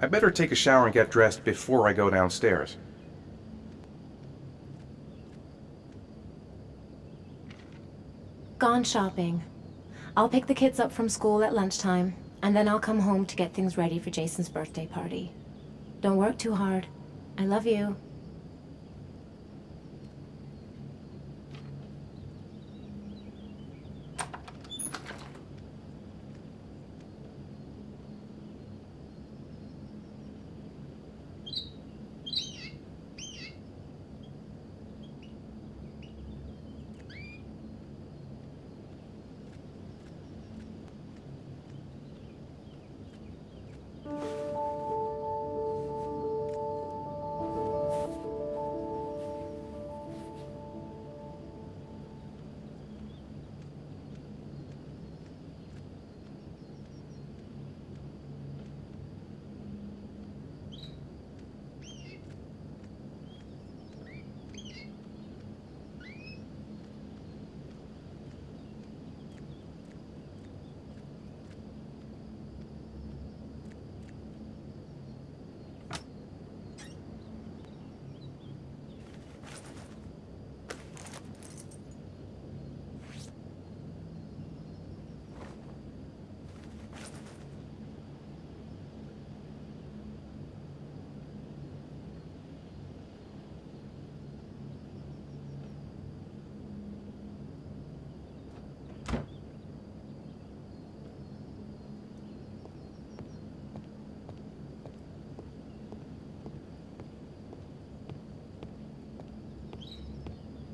I better take a shower and get dressed before I go downstairs. Gone shopping. I'll pick the kids up from school at lunchtime, and then I'll come home to get things ready for Jason's birthday party. Don't work too hard. I love you.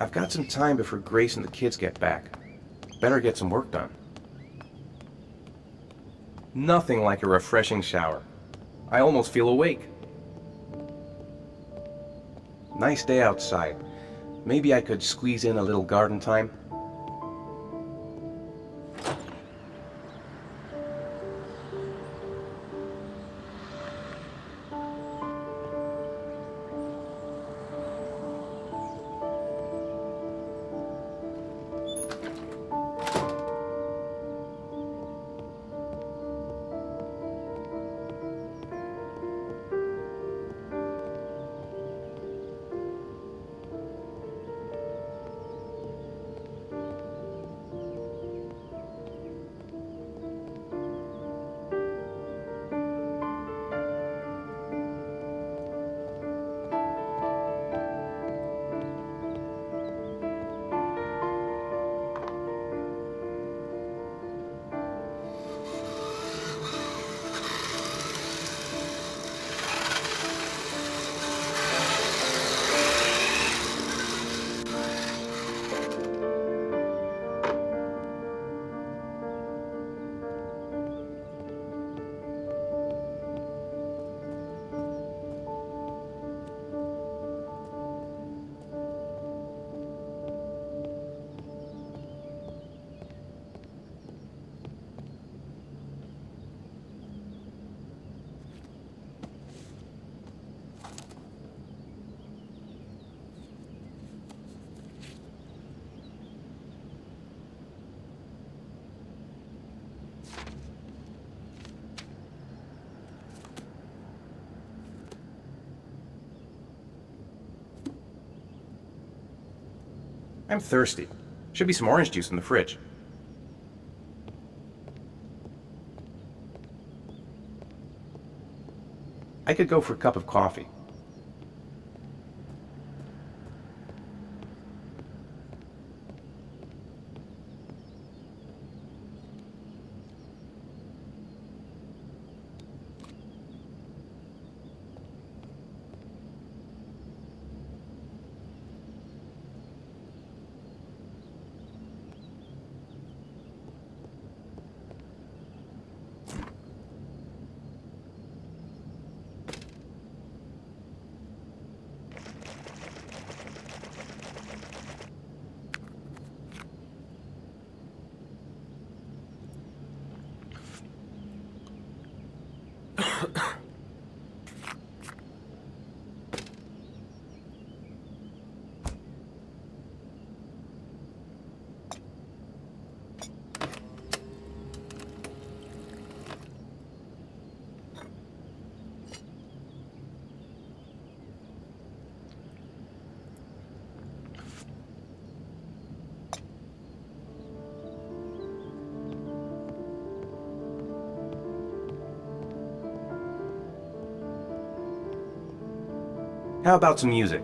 I've got some time before Grace and the kids get back. Better get some work done. Nothing like a refreshing shower. I almost feel awake. Nice day outside. Maybe I could squeeze in a little garden time. I'm thirsty. Should be some orange juice in the fridge. I could go for a cup of coffee. How about some music?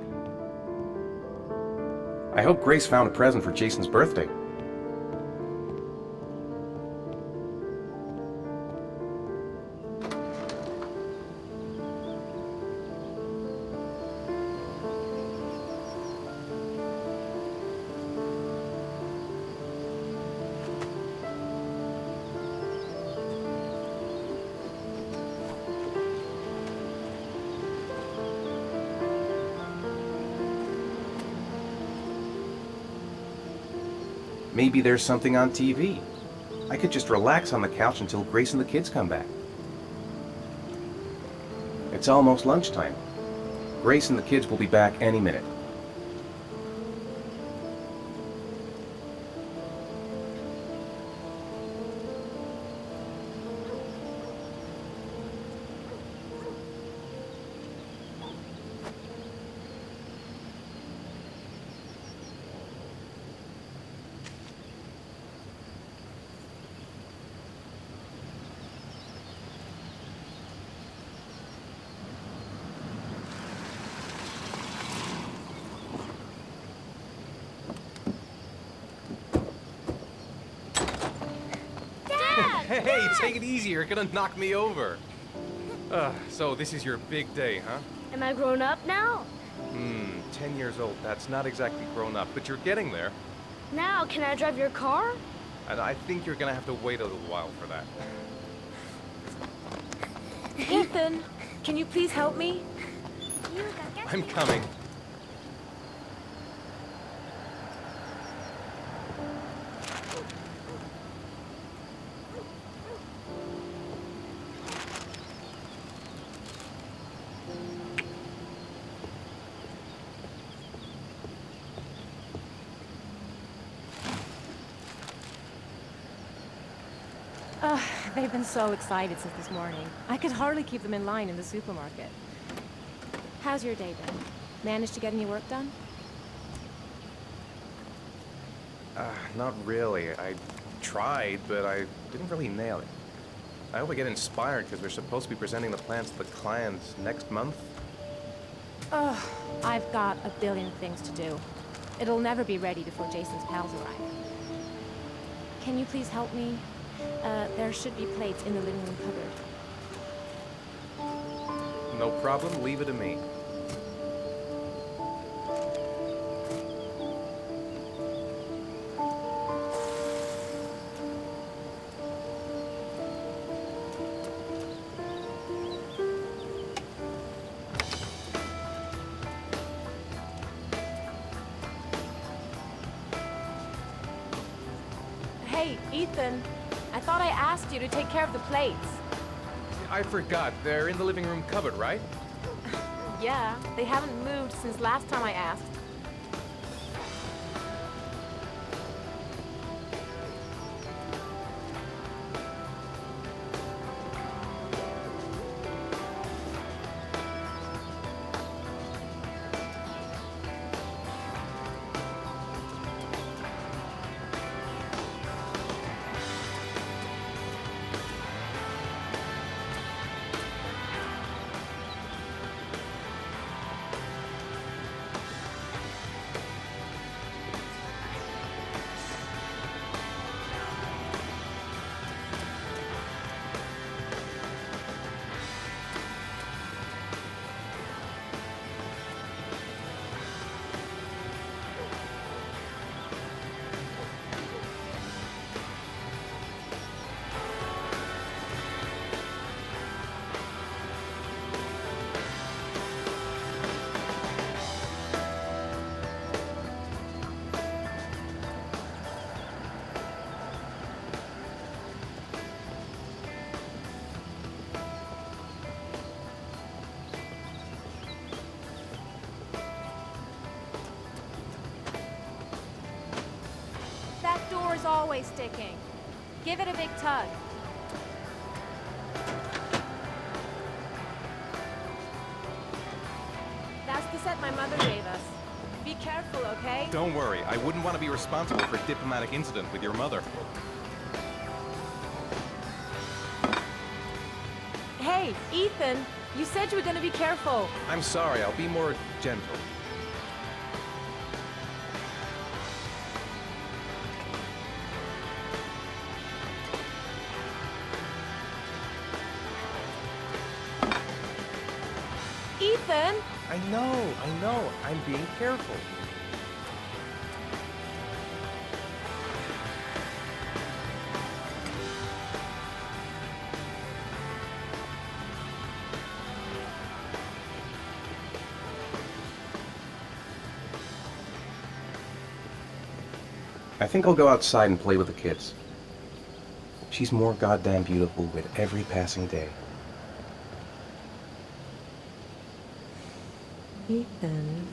I hope Grace found a present for Jason's birthday. Maybe there's something on TV. I could just relax on the couch until Grace and the kids come back. It's almost lunchtime. Grace and the kids will be back any minute. Hey, take it easy, you're gonna knock me over. So this is your big day, huh? Am I grown up now? 10 years old, that's not exactly grown up, but you're getting there. Now, can I drive your car? And I think you're gonna have to wait a little while for that. Ethan, can you please help me? I'm coming. They've been so excited since this morning. I could hardly keep them in line in the supermarket. How's your day been? Managed to get any work done? Not really. I tried, but I didn't really nail it. I hope I get inspired because we're supposed to be presenting the plans to the clients next month. I've got a billion things to do. It'll never be ready before Jason's pals arrive. Can you please help me? There should be plates in the living room cupboard. No problem, leave it to me. Hey, Ethan. I thought I asked you to take care of the plates. I forgot, they're in the living room cupboard, right? Yeah, they haven't moved since last time I asked. That door is always sticking. Give it a big tug. That's the set my mother gave us. Be careful, okay? Don't worry, I wouldn't want to be responsible for a diplomatic incident with your mother. Hey, Ethan, You said you were gonna be careful. I'm sorry, I'll be more gentle. Ethan! I know. I'm being careful. I think I'll go outside and play with the kids. She's more goddamn beautiful with every passing day. Ethan.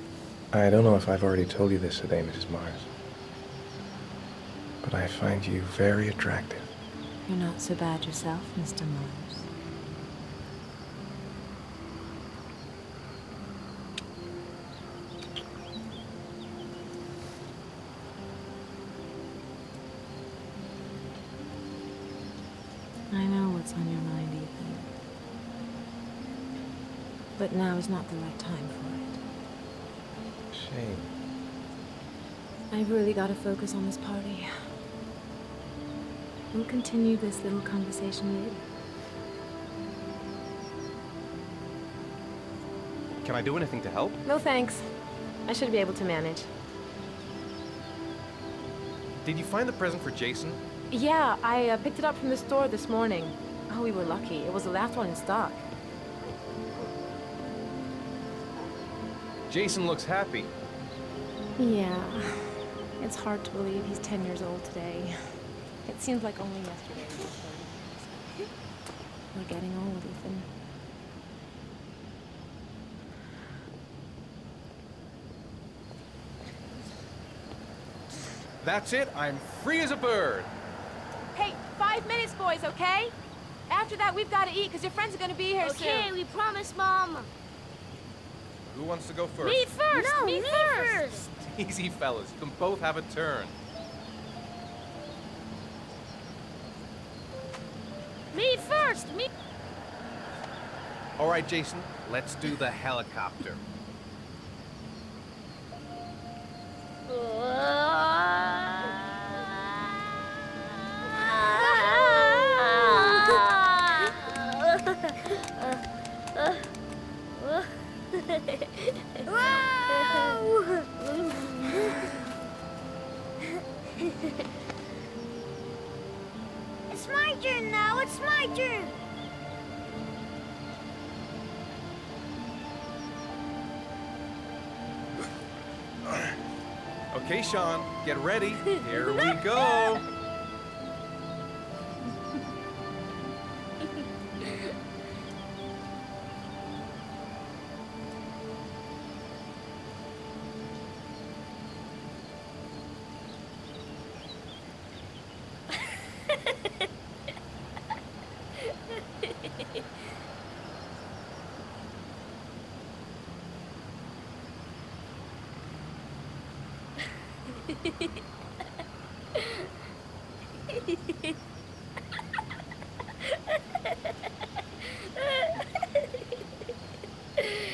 I don't know if I've already told you this today, Mrs. Mars, but I find you very attractive. You're not so bad yourself, Mr. Mars. I know what's on your mind, Ethan. But now is not the right time for it. Shame. I've really got to focus on this party. We'll continue this little conversation later. Can I do anything to help? No thanks. I should be able to manage. Did you find the present for Jason? Yeah, I picked it up from the store this morning. Oh, we were lucky. It was the last one in stock. Jason looks happy. Yeah. It's hard to believe he's 10 years old today. It seems like only yesterday he was 30. We're getting old, Ethan. That's it. I'm free as a bird. Hey, 5 minutes, boys, okay? After that, we've got to eat, because your friends are going to be here soon. Okay, we promise, Mom. Who wants to go first? Me first. No, me me first. Easy, fellas. You can both have a turn. Me first. Me. All right, Jason. Let's do the helicopter. It's my turn now. It's my turn. Okay, Sean. Get ready. Here we go.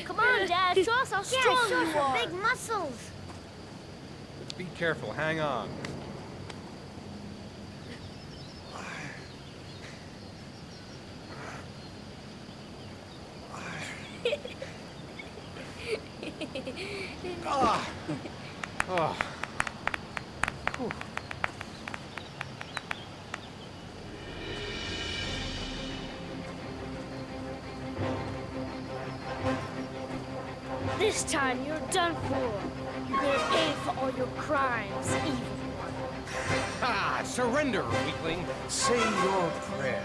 Come on, Dad. Show us how strong you are. Big muscles. Be careful. Hang on. Ah. Oh. Whew. This time you're done for. You're gonna pay for all your crimes, evil one. Ah, surrender, weakling. Say your prayers.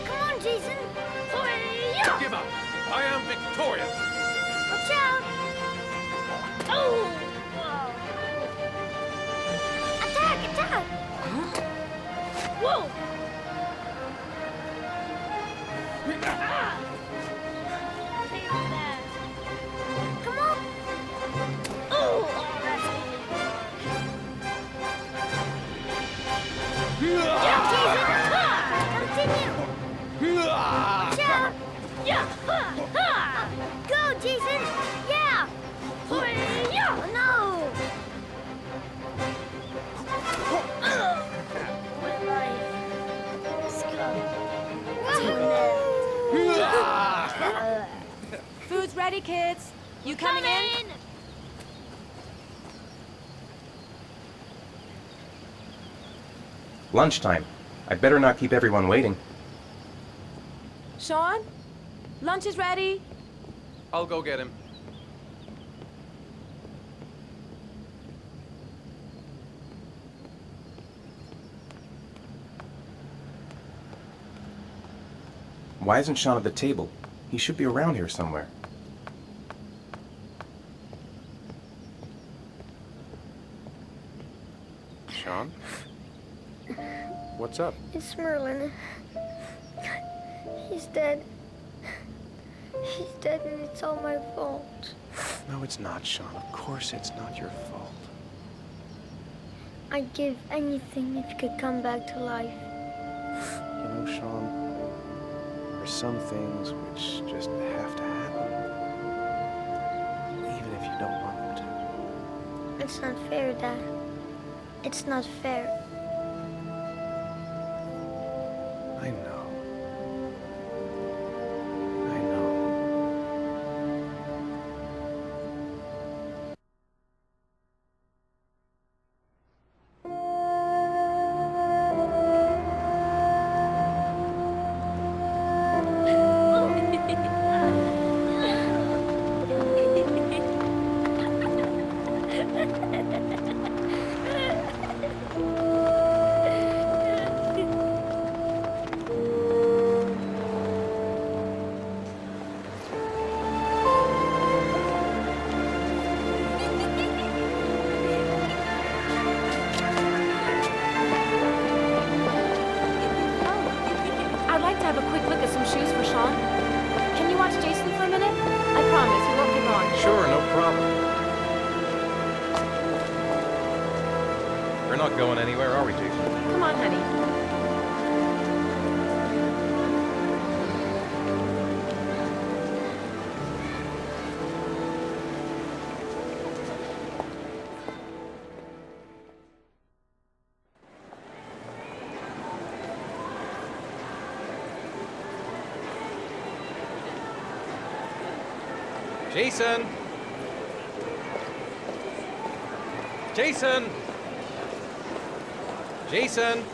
Come on, Jason. Hi-ya! Give up. I am victorious. Watch out! Oh! Attack! Attack! Whoa! Ah! Take on that. Come on! Oh! Oh, that's good. ready, kids. You coming in? Lunchtime. I'd better not keep everyone waiting. Sean? Lunch is ready. I'll go get him. Why isn't Sean at the table? He should be around here somewhere. Sean? What's up? It's Merlin. He's dead. He's dead and it's all my fault. No, it's not, Sean. Of course it's not your fault. I'd give anything if you could come back to life. You know, Sean, there's some things which just have to happen. Even if you don't want them to. It's not fair, Dad. It's not fair. I know. I know. I'd like to have a quick look at some shoes for Sean. Can you watch Jason for a minute? I promise, he won't be long. Sure, no problem. We're not going anywhere, are we, Jason? Come on, honey. Jason! Jason! Jason!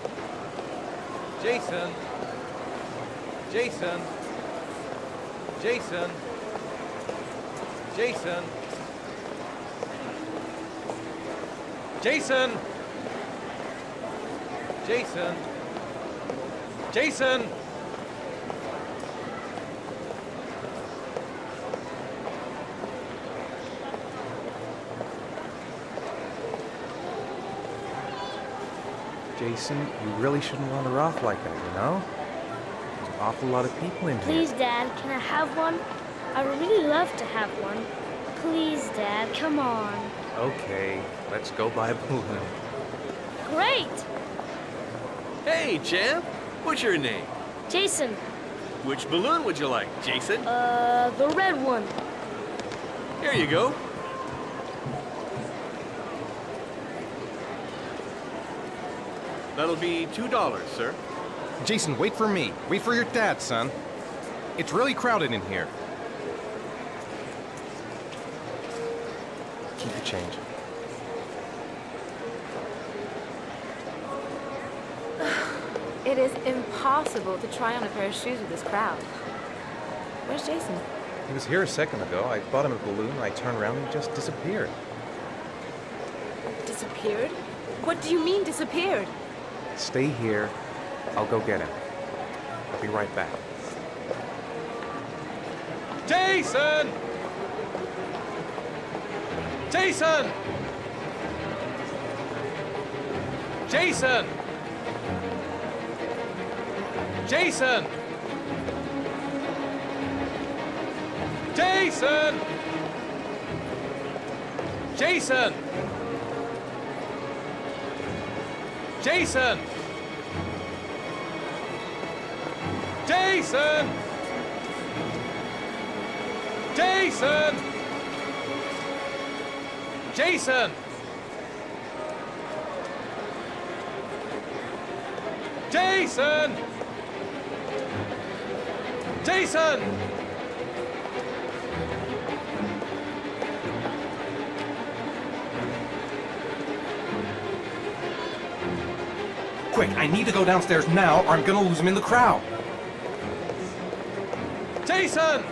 Jason! Jason! Jason! Jason! Jason! Jason! Jason! Jason, you really shouldn't wander off like that, you know? There's an awful lot of people in here. Please, Dad, can I have one? I would really love to have one. Please, Dad, come on. Okay, let's go buy a balloon. Great! Hey, champ. What's your name? Jason, Which balloon would you like, Jason? the red one. Here you go. That'll be $2, sir. Jason, wait for me. Wait for your dad, son. It's really crowded in here. Keep the change. It is impossible to try on a pair of shoes with this crowd. Where's Jason? He was here a second ago. I bought him a balloon, I turned around and he just disappeared. Disappeared? What do you mean disappeared? Stay here. I'll go get him. I'll be right back. Jason! Jason! Jason! Jason! Jason! Jason! Jason! Jason! Jason! Jason! Jason! Jason! Quick, I need to go downstairs now or I'm gonna lose him in the crowd. Jason!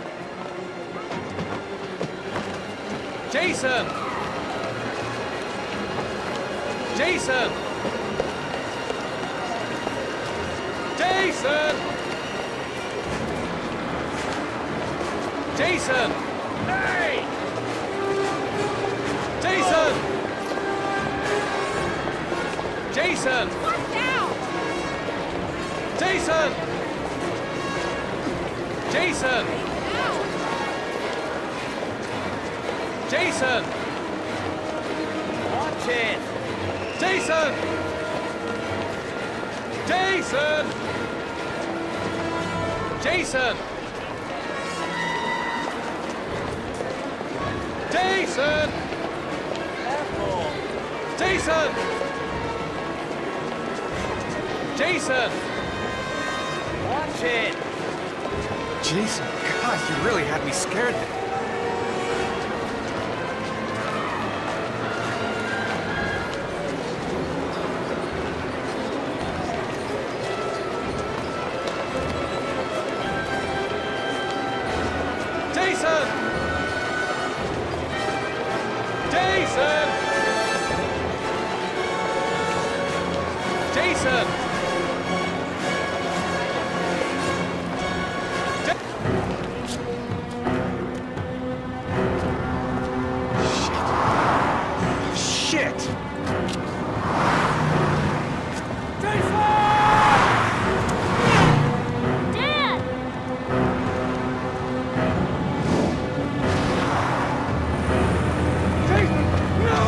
Jason! Jason! Jason! Jason! Hey! Jason! Jason! Watch out! Jason! Jason! Jason! Watch it! Jason! Jason! Jason! Jason! Jason! Jason! Watch it! Jason, God, you really had me scared there. Jason! Jason! Jason! Shit! Dad! No!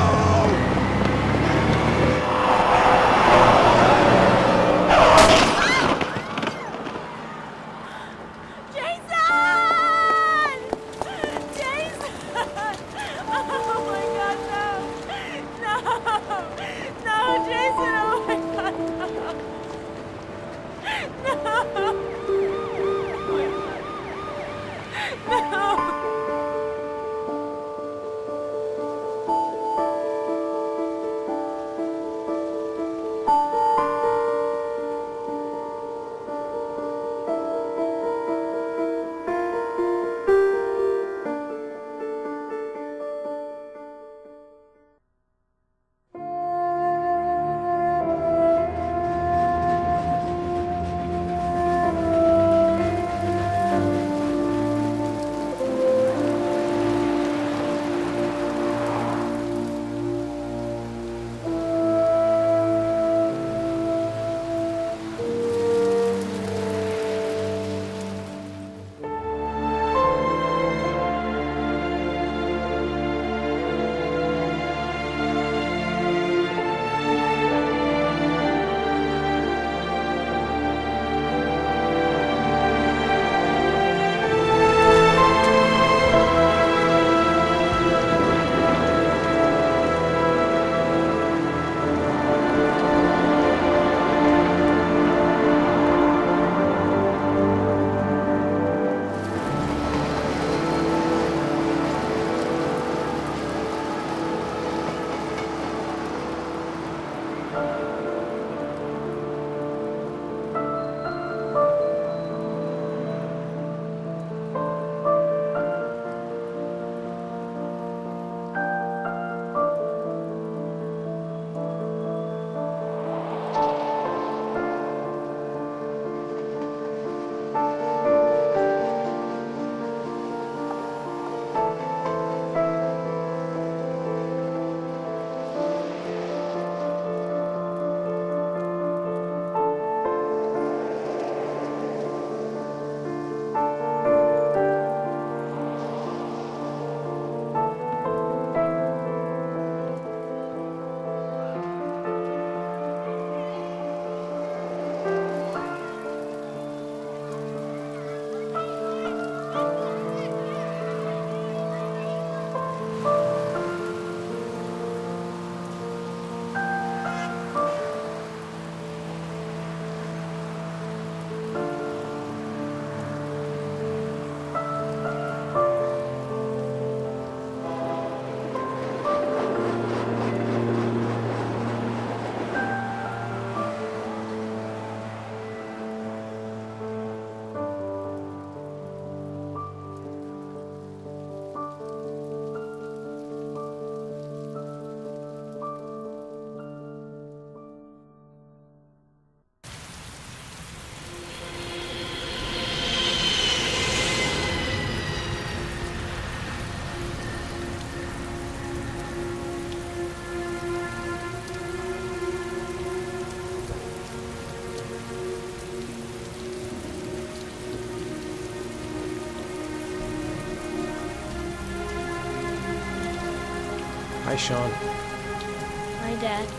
Hi, Sean. My dad.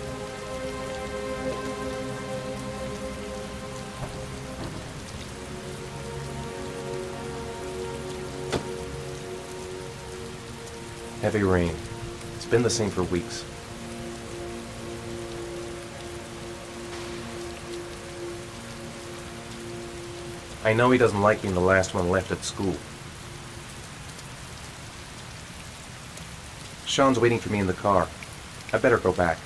Heavy rain. It's been the same for weeks. I know he doesn't like being the last one left at school. Sean's waiting for me in the car. I better go back.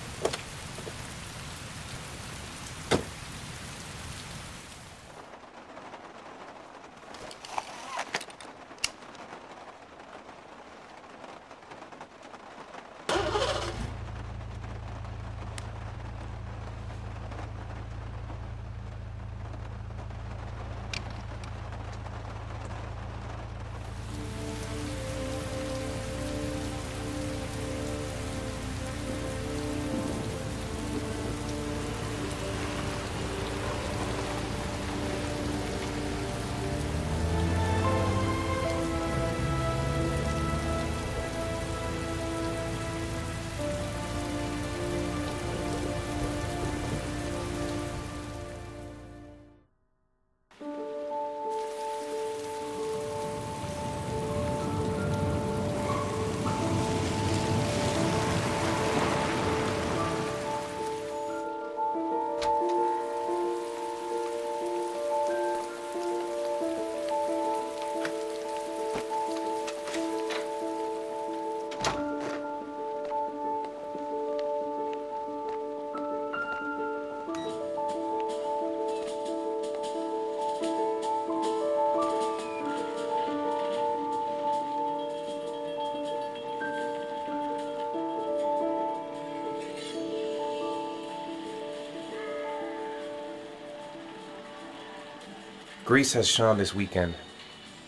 Grease has Sean this weekend.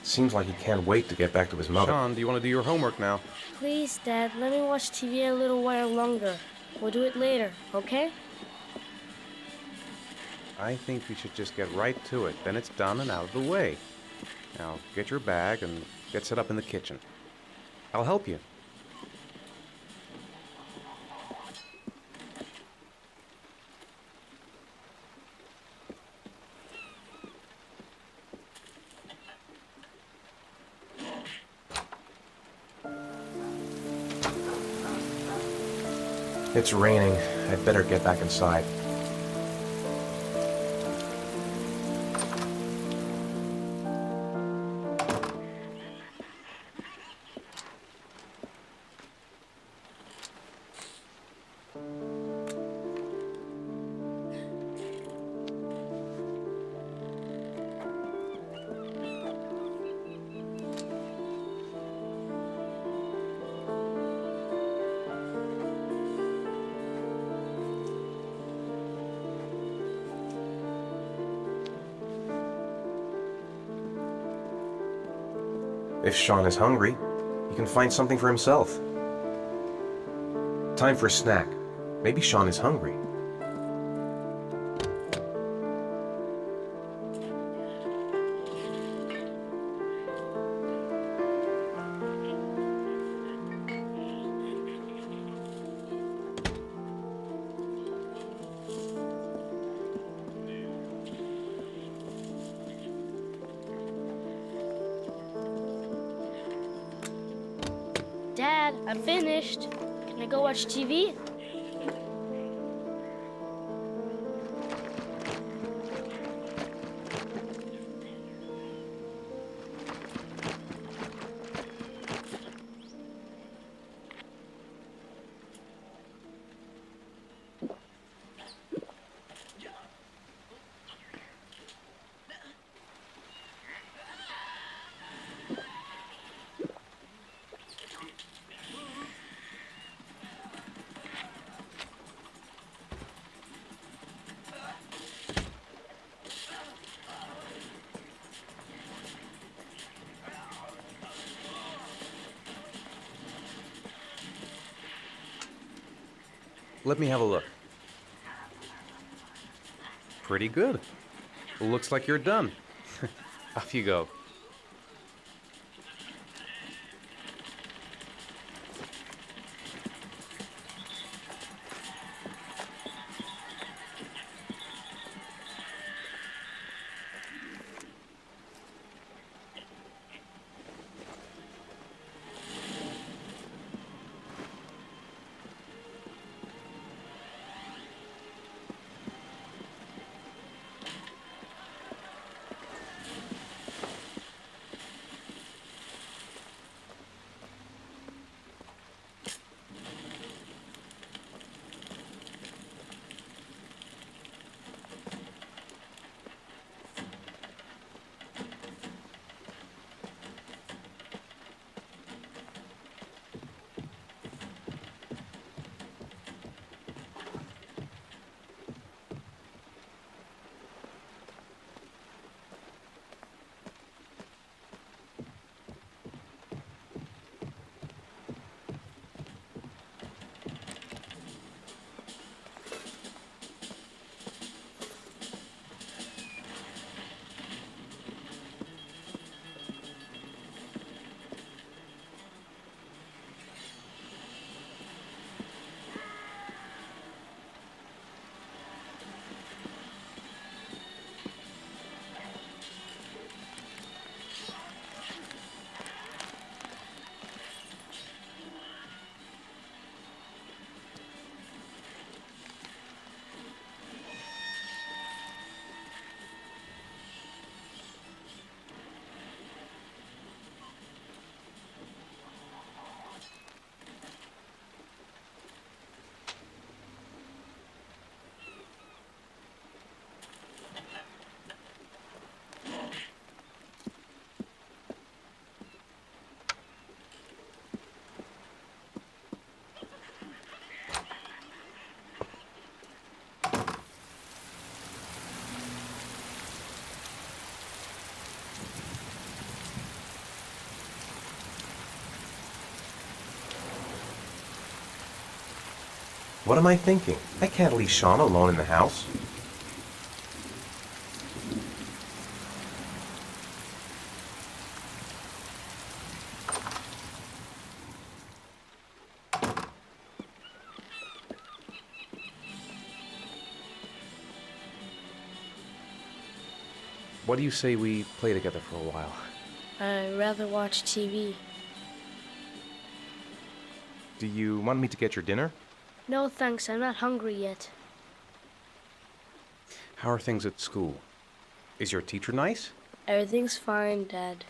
Seems like he can't wait to get back to his mother. Sean, do you want to do your homework now? Please, Dad, let me watch TV a little while longer. We'll do it later, okay? I think we should just get right to it. Then it's done and out of the way. Now, get your bag and get set up in the kitchen. I'll help you. It's raining. I'd better get back inside. If Sean is hungry, he can find something for himself. Time for a snack. Maybe Sean is hungry. Dad, I'm finished. Can I go watch TV? Let me have a look. Pretty good. Looks like you're done. Off you go. What am I thinking? I can't leave Sean alone in the house. What do you say we play together for a while? I'd rather watch TV. Do you want me to get your dinner? No thanks, I'm not hungry yet. How are things at school? Is your teacher nice? Everything's fine, Dad.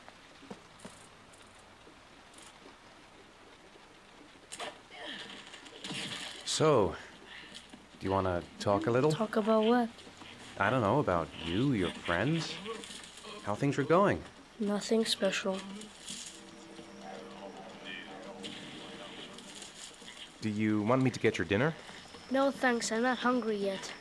So, do you want to talk a little? Talk about what? I don't know, about you, your friends, how things are going. Nothing special. Do you want me to get your dinner? No thanks, I'm not hungry yet.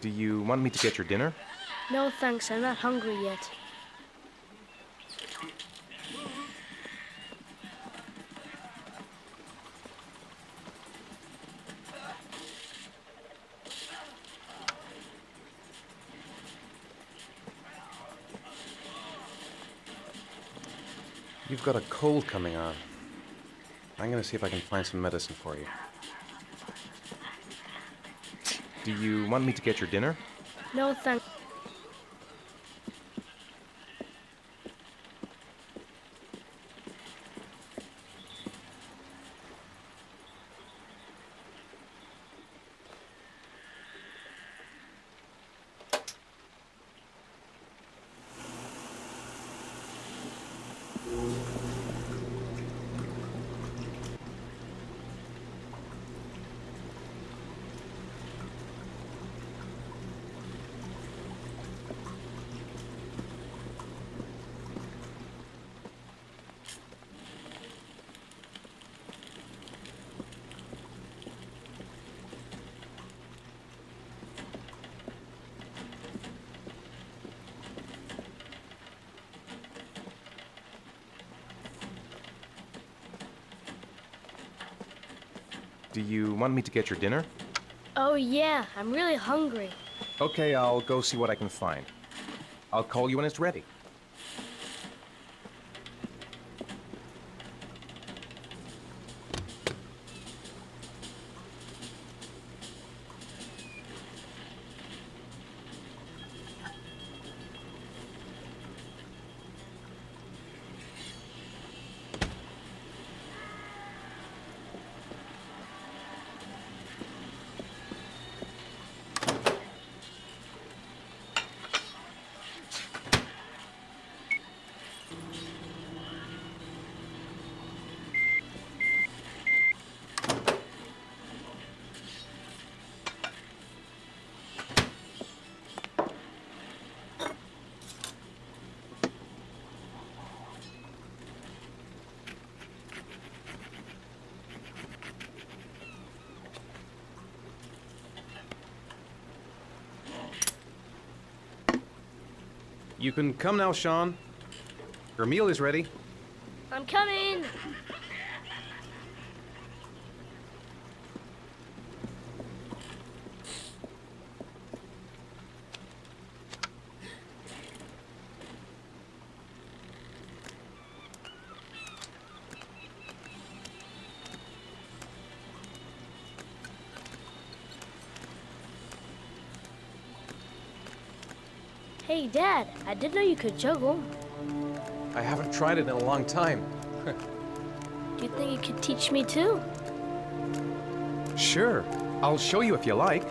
Do you want me to get your dinner? No thanks, I'm not hungry yet. You've got a cold coming on. I'm gonna see if I can find some medicine for you. Do you want me to get your dinner? No thanks. Do you want me to get your dinner? Oh yeah, I'm really hungry. Okay, I'll go see what I can find. I'll call you when it's ready. You can come now, Sean. Your meal is ready. I'm coming! Hey, Dad, I didn't know you could juggle. I haven't tried it in a long time. Do you think you could teach me too? Sure. I'll show you if you like.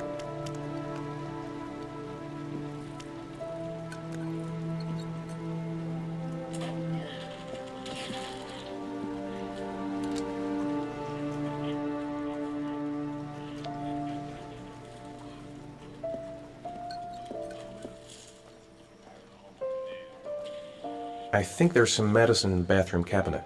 I think there's some medicine in the bathroom cabinet.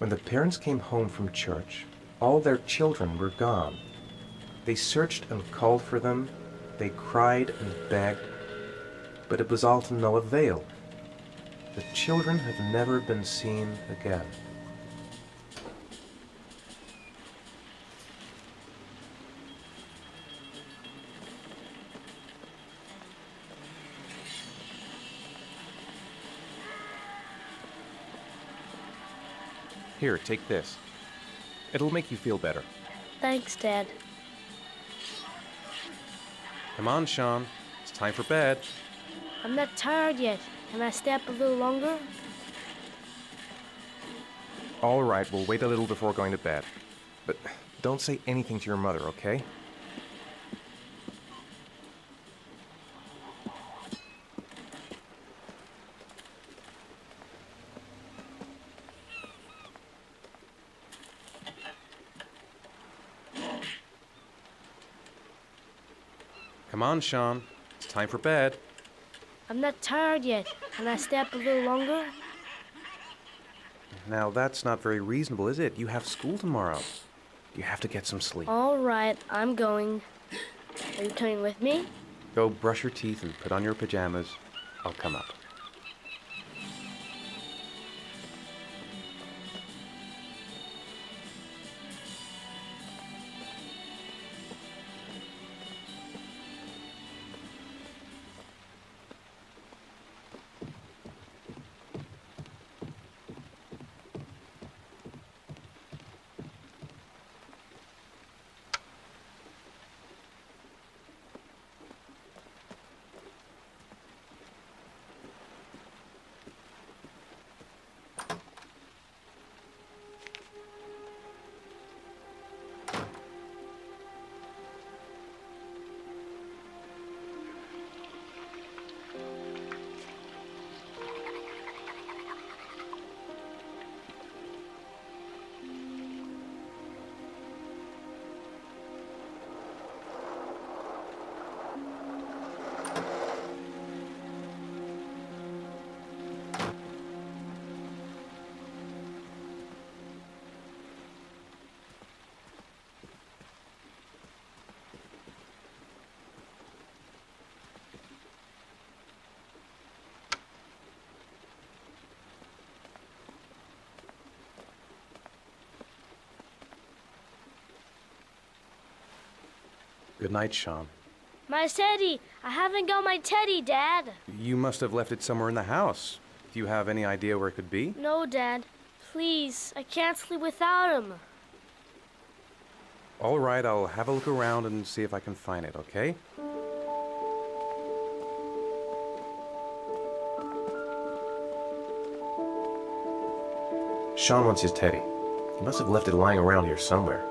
When the parents came home from church, all their children were gone. They searched and called for them, they cried and begged, but it was all to no avail. The children have never been seen again. Here, take this. It'll make you feel better. Thanks, Dad. Come on, Sean. It's time for bed. I'm not tired yet. Can I stay up a little longer? All right, we'll wait a little before going to bed. But don't say anything to your mother, okay? Come on, Sean. It's time for bed. I'm not tired yet. Can I stay up a little longer? Now, that's not very reasonable, is it? You have school tomorrow. You have to get some sleep. All right, I'm going. Are you coming with me? Go brush your teeth and put on your pajamas. I'll come up. Good night, Sean. My teddy! I haven't got my teddy, Dad. You must have left it somewhere in the house. Do you have any idea where it could be? No, Dad. Please, I can't sleep without him. All right, I'll have a look around and see if I can find it, okay? Sean wants his teddy. He must have left it lying around here somewhere.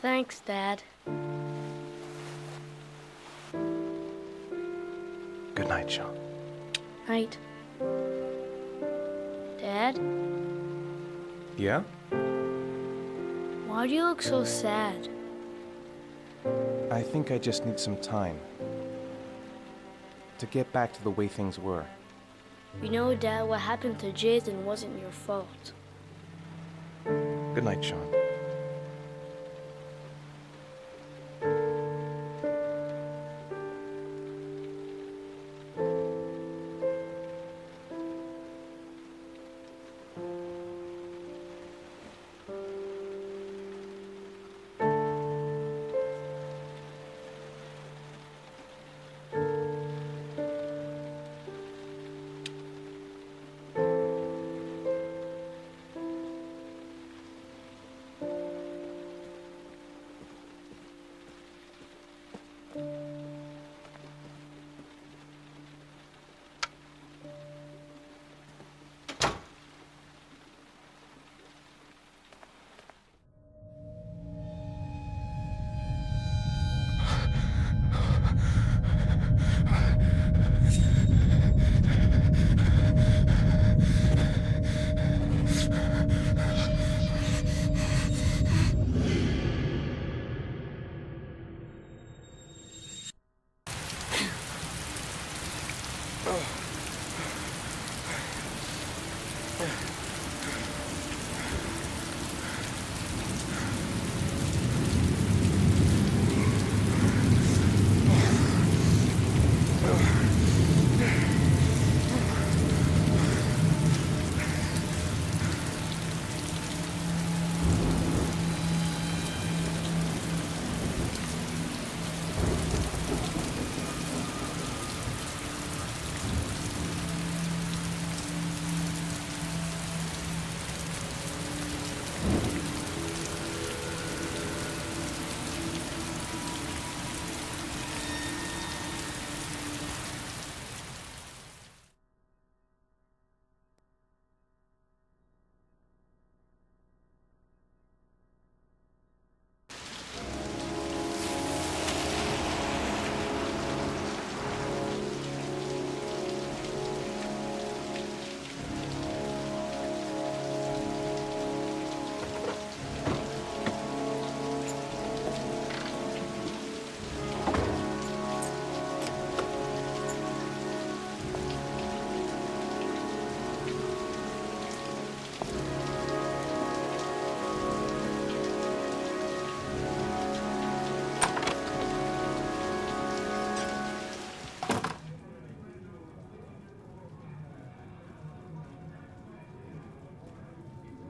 Thanks, Dad. Good night, Sean. Night. Dad, Yeah? why do you look so sad? I think I just need some time to get back to the way things were. You know, Dad, what happened to Jaden wasn't your fault. Good night, Sean.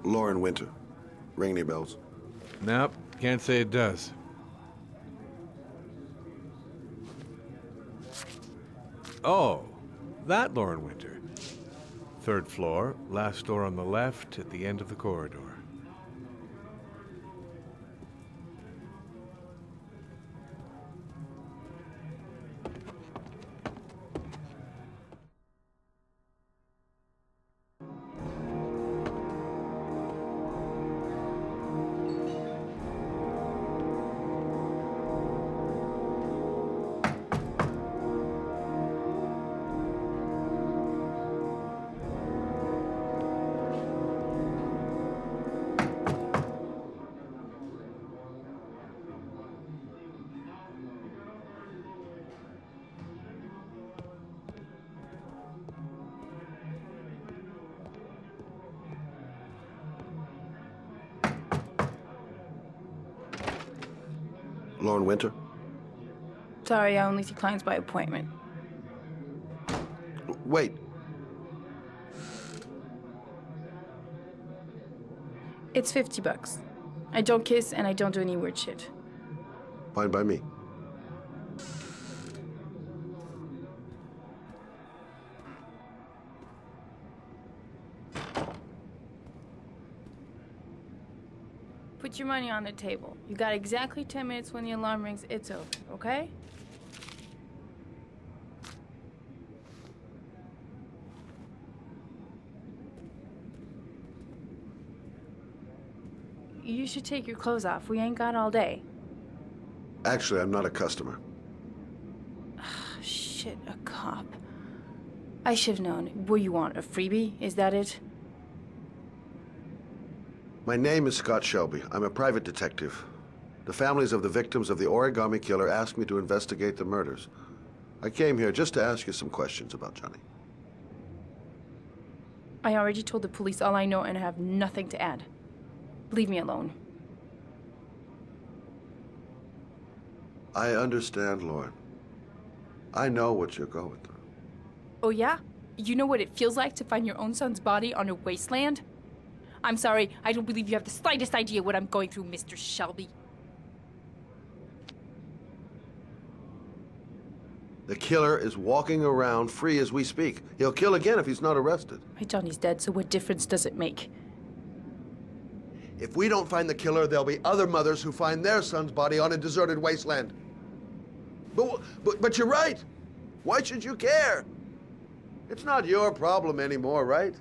Lauren Winter. Ring any bells? Nope, can't say it does. Oh, that Lauren Winter. 3rd floor, last door on the left at the end of the corridor. Lauren Winter? Sorry, I only see clients by appointment. Wait. It's $50. I don't kiss and I don't do any weird shit. Fine by me. Put your money on the table. You got exactly 10 minutes. When the alarm rings, it's over, okay? You should take your clothes off. We ain't got all day. Actually, I'm not a customer. Shit, a cop. I should've known. What do you want, a freebie? Is that it? My name is Scott Shelby. I'm a private detective. The families of the victims of the origami killer asked me to investigate the murders. I came here just to ask you some questions about Johnny. I already told the police all I know and I have nothing to add. Leave me alone. I understand, Lauren. I know what you're going through. Oh yeah? You know what it feels like to find your own son's body on a wasteland? I'm sorry, I don't believe you have the slightest idea what I'm going through, Mr. Shelby. The killer is walking around free as we speak. He'll kill again if he's not arrested. My Johnny's dead, so what difference does it make? If we don't find the killer, there'll be other mothers who find their son's body on a deserted wasteland. But you're right. Why should you care? It's not your problem anymore, right?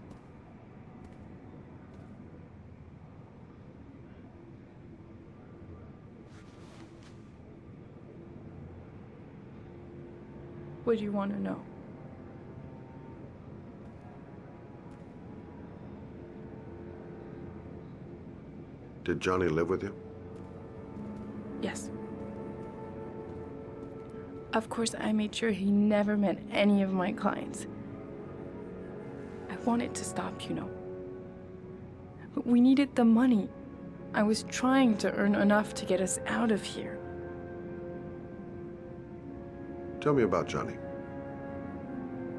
What do you want to know? Did Johnny live with you? Yes. Of course, I made sure he never met any of my clients. I wanted to stop, you know. But we needed the money. I was trying to earn enough to get us out of here. Tell me about Johnny.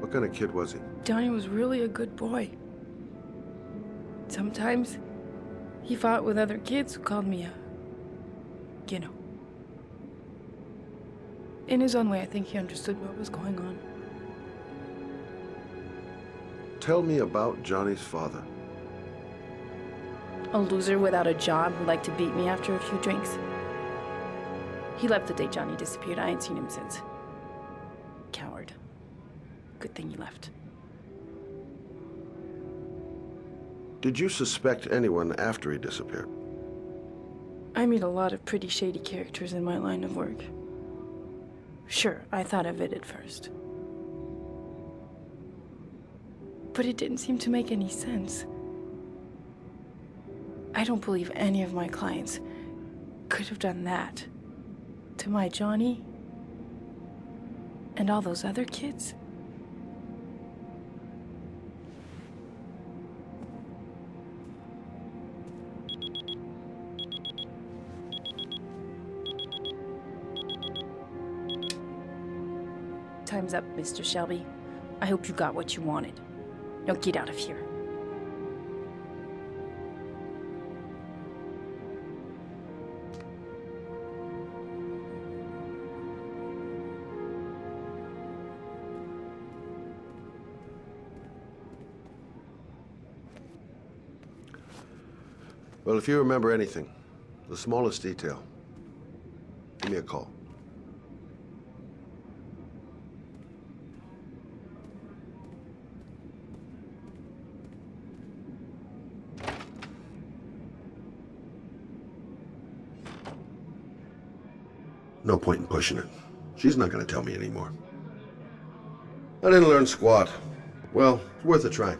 What kind of kid was he? Johnny was really a good boy. Sometimes he fought with other kids who called me you know. In his own way, I think he understood what was going on. Tell me about Johnny's father. A loser without a job who liked to beat me after a few drinks. He left the day Johnny disappeared. I ain't seen him since. Coward. Good thing he left. Did you suspect anyone after he disappeared? I meet a lot of pretty shady characters in my line of work. Sure, I thought of it at first. But it didn't seem to make any sense. I don't believe any of my clients could have done that to my Johnny and all those other kids. Time's up, Mr. Shelby. I hope you got what you wanted. Now get out of here. Well, if you remember anything, the smallest detail, give me a call. No point in pushing it. She's not going to tell me anymore. I didn't learn squat. Well, it's worth a try.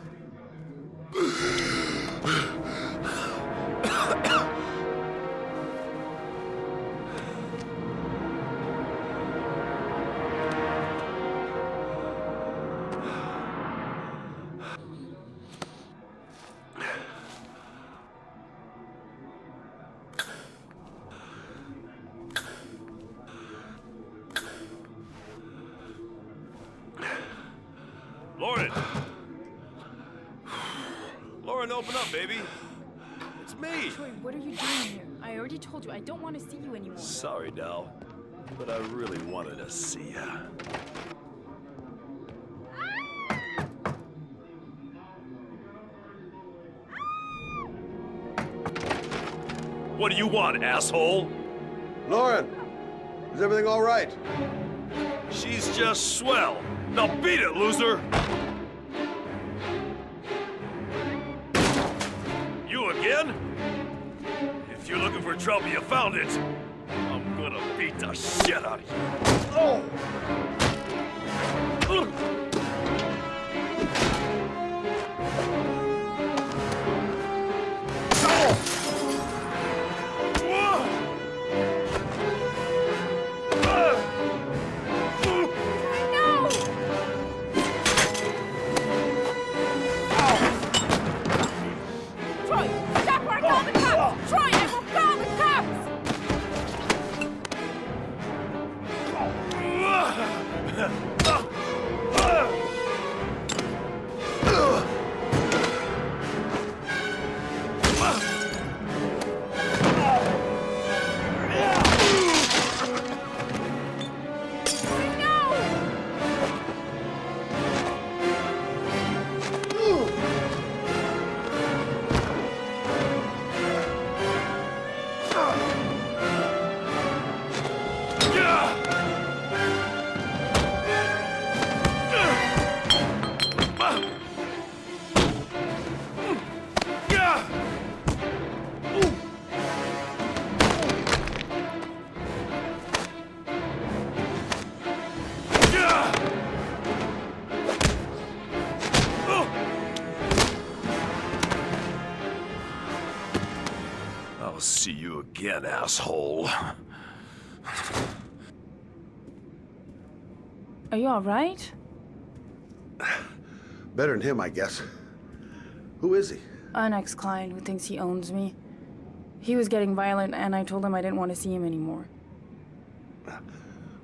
Lauren! Lauren, open up, baby. It's me. Troy, what are you doing here? I already told you I don't want to see you anymore. Sorry, Dal, but I really wanted to see ya. What do you want, asshole? Lauren, is everything all right? She's just swell. Now beat it, loser! You again? If you're looking for trouble, you found it. I'm gonna beat the shit out of you. Oh! I'll see you again, asshole. Are you all right? Better than him, I guess. Who is he? An ex-client who thinks he owns me. He was getting violent, and I told him I didn't want to see him anymore.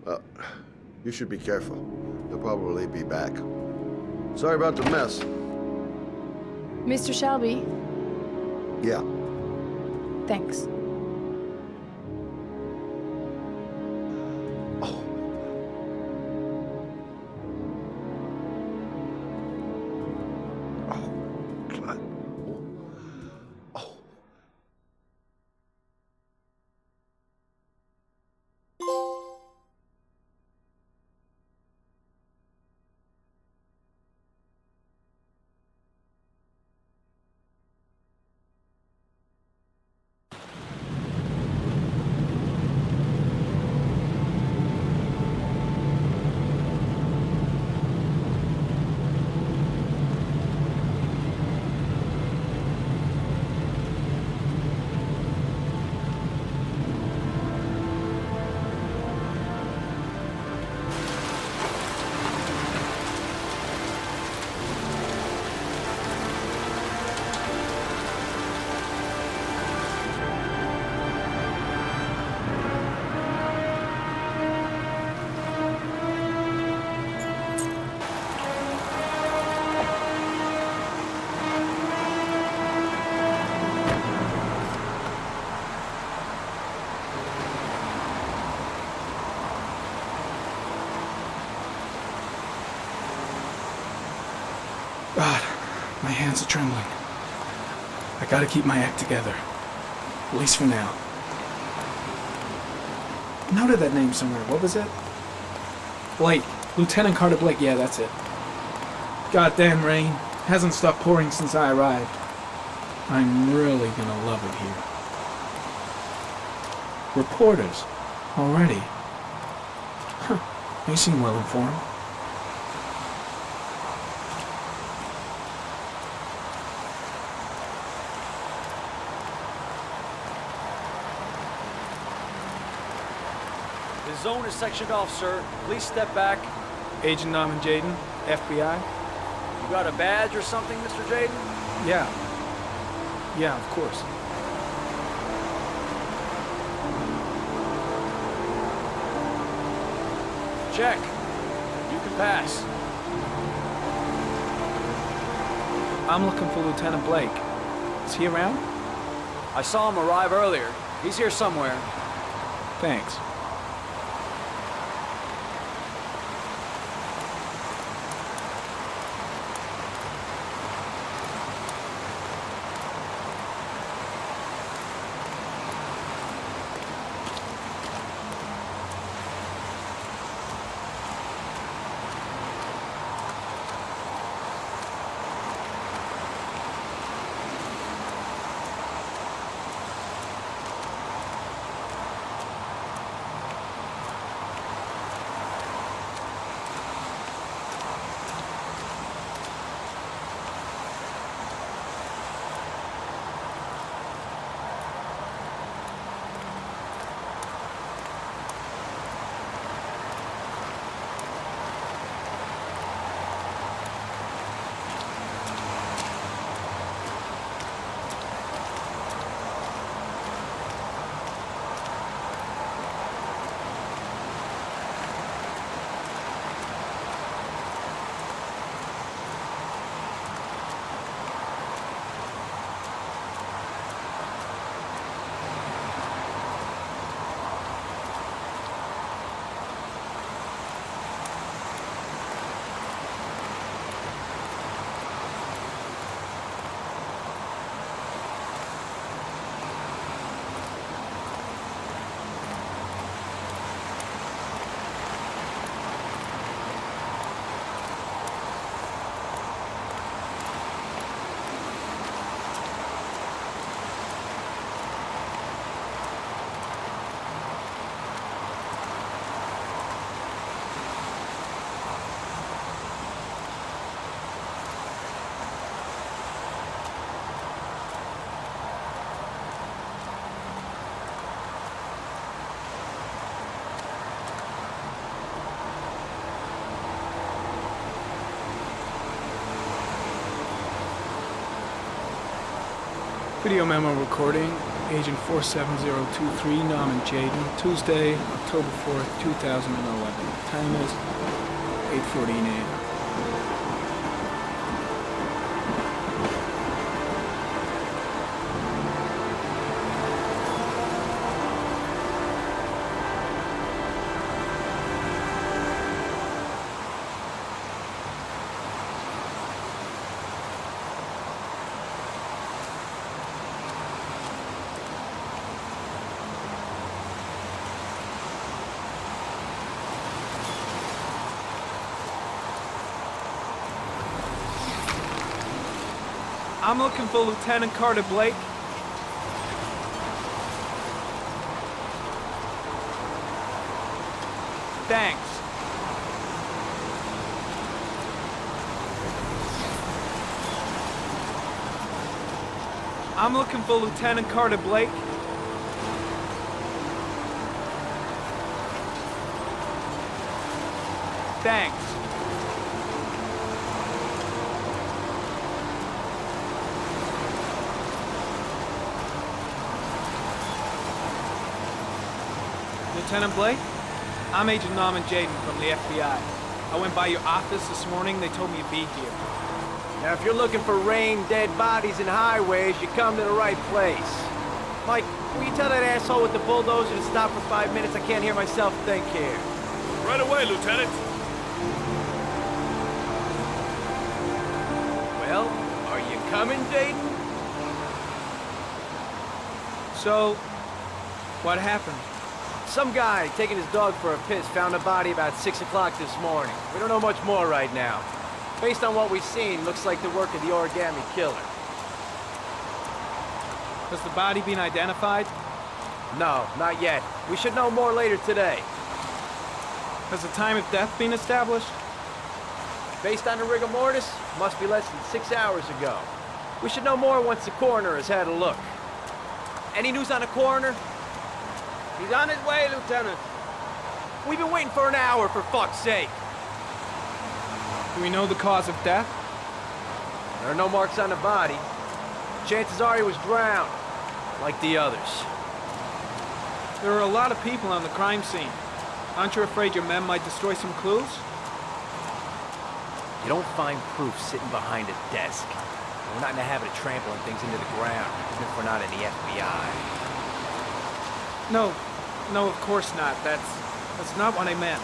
Well, you should be careful. He'll probably be back. Sorry about the mess. Mr. Shelby, Yeah. thanks. Oh. Oh, God. Oh. God, my hands are trembling. I gotta keep my act together. At least for now. Noted that name somewhere. What was it? Blake. Lieutenant Carter Blake. Yeah, that's it. Goddamn rain. Hasn't stopped pouring since I arrived. I'm really gonna love it here. Reporters. Already. Huh. They seem well informed. The zone is sectioned off, sir. Please step back. Agent Norman Jaden, FBI. You got a badge or something, Mr. Jaden? Yeah. Yeah, of course. Check. You can pass. I'm looking for Lieutenant Blake. Is he around? I saw him arrive earlier. He's here somewhere. Thanks. Video memo recording, Agent 47023, Norman Jaden, Tuesday, October 4th, 2011. Time is 8:14 a.m. I'm looking for Lieutenant Carter Blake. Thanks. I'm looking for Lieutenant Carter Blake. Thanks. Lieutenant Blake? I'm Agent Norman Jaden from the FBI. I went by your office this morning. They told me you'd be here. Now, if you're looking for rain, dead bodies, and highways, you come to the right place. Mike, will you tell that asshole with the bulldozer to stop for 5 minutes? I can't hear myself think here. Right away, Lieutenant. Well, are you coming, Jaden? So, what happened? Some guy taking his dog for a piss found a body about 6 o'clock this morning. We don't know much more right now. Based on what we've seen, looks like the work of the origami killer. Has the body been identified? No, not yet. We should know more later today. Has the time of death been established? Based on the rigor mortis, must be less than 6 hours ago. We should know more once the coroner has had a look. Any news on the coroner? He's on his way, Lieutenant. We've been waiting for an hour, for fuck's sake. Do we know the cause of death? There are no marks on the body. Chances are he was drowned, like the others. There are a lot of people on the crime scene. Aren't you afraid your men might destroy some clues? You don't find proof sitting behind a desk. We're not in the habit of trampling things into the ground, even if we're not in the FBI. No, of course not. That's not what I meant.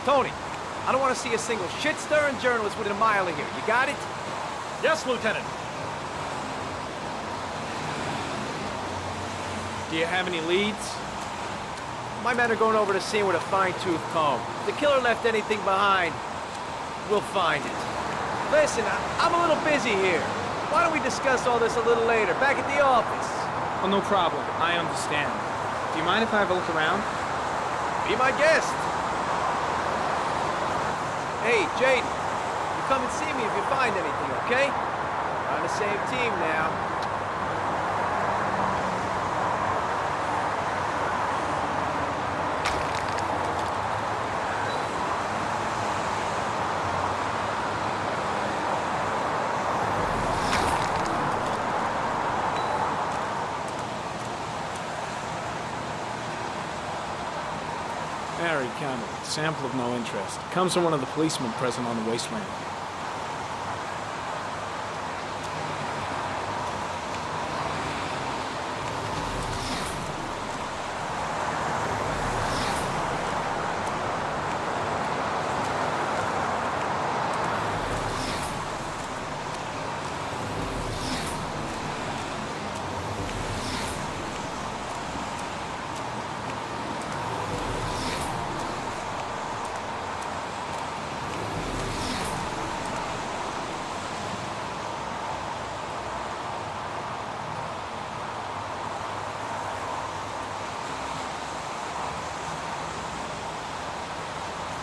Tony, I don't want to see a single shit-stirring journalist within a mile of here. You got it? Yes, Lieutenant. Do you have any leads? My men are going over the scene with a fine-tooth comb. If the killer left anything behind, we'll find it. Listen, I'm a little busy here. Why don't we discuss all this a little later, back at the office? Oh, no problem. I understand. Do you mind if I have a look around? Be my guest. Hey, Jaden, you come and see me if you find anything, okay? We're on the same team now. Harry Campbell, sample of no interest. Comes from one of the policemen present on the wasteland.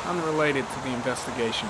Unrelated to the investigation.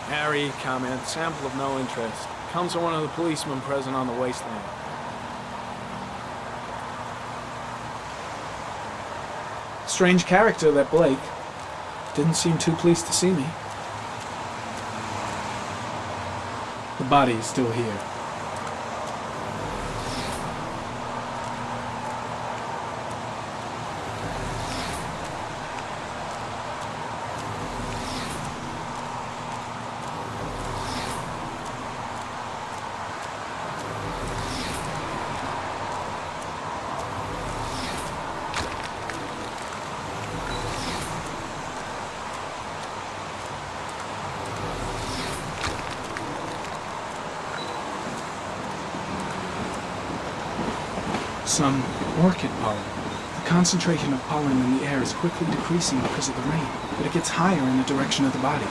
Harry, comment, sample of no interest. Comes from one of the policemen present on the wasteland. Strange character, that Blake. Didn't seem too pleased to see me. The body is still here. Some orchid pollen. The concentration of pollen in the air is quickly decreasing because of the rain, but it gets higher in the direction of the body.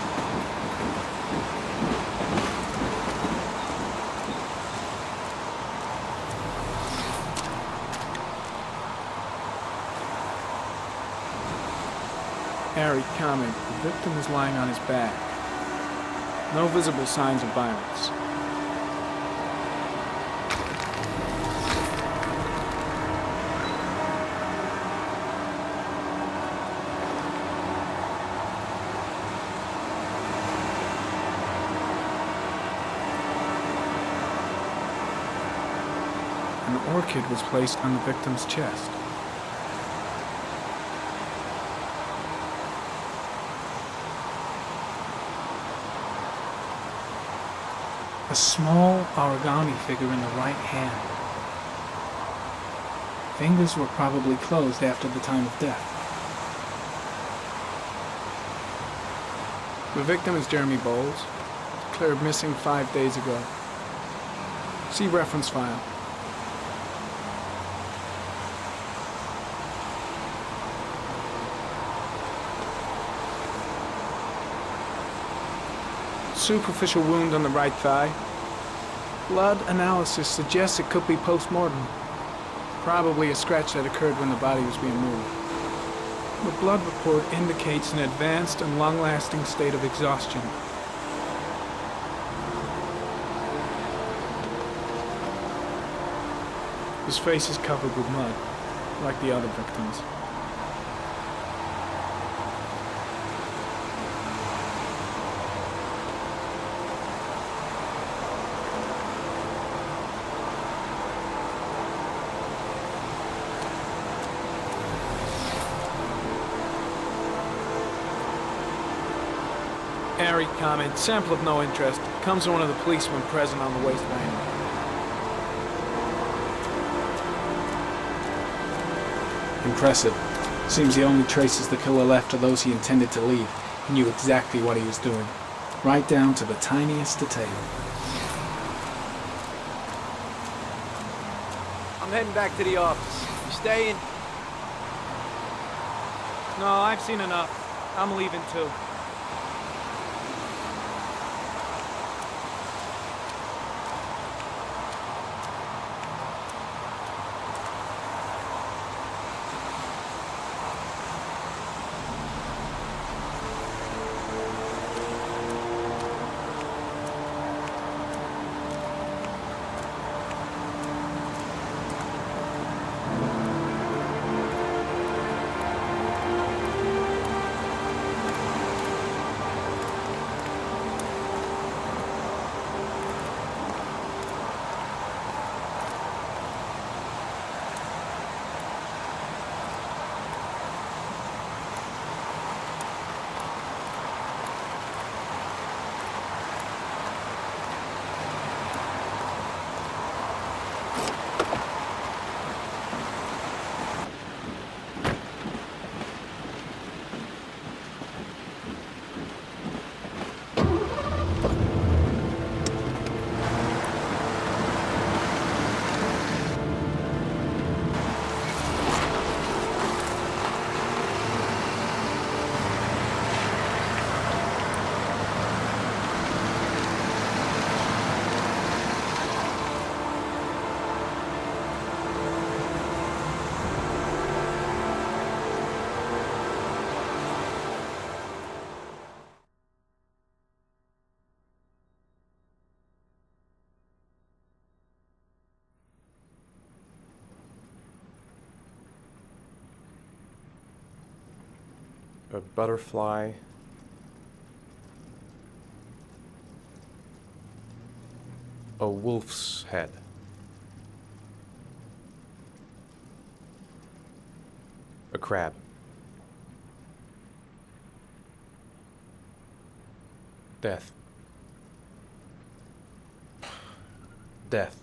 Harry, comment. The victim is lying on his back. No visible signs of violence. An orchid was placed on the victim's chest. A small origami figure in the right hand. Fingers were probably closed after the time of death. The victim is Jeremy Bowles, declared missing 5 days ago. See reference file. Superficial wound on the right thigh. Blood analysis suggests it could be post-mortem. Probably a scratch that occurred when the body was being moved. The blood report indicates an advanced and long-lasting state of exhaustion. His face is covered with mud, like the other victims. Harry, comment. Sample of no interest. Comes from one of the policemen present on the wasteland. Impressive. Seems the only traces the killer left are those he intended to leave. He knew exactly what he was doing. Right down to the tiniest detail. I'm heading back to the office. You staying? No, I've seen enough. I'm leaving too. A butterfly. A wolf's head. A crab. Death. Death.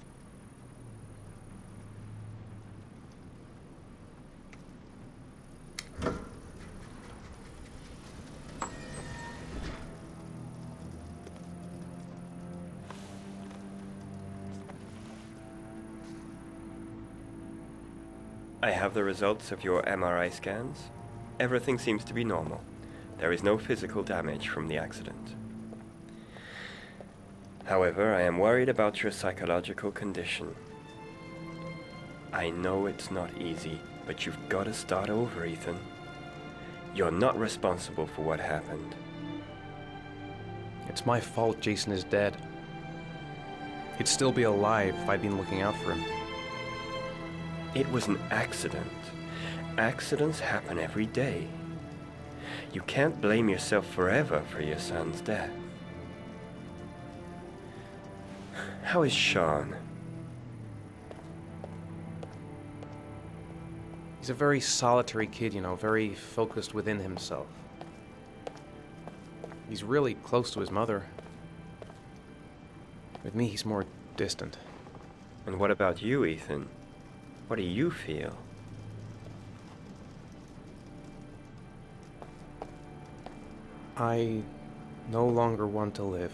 I have the results of your MRI scans. Everything seems to be normal. There is no physical damage from the accident. However, I am worried about your psychological condition. I know it's not easy, but you've got to start over, Ethan. You're not responsible for what happened. It's my fault Jason is dead. He'd still be alive if I'd been looking out for him. It was an accident. Accidents happen every day. You can't blame yourself forever for your son's death. How is Sean? He's a very solitary kid, you know, very focused within himself. He's really close to his mother. With me, he's more distant. And what about you, Ethan? What do you feel? I no longer want to live.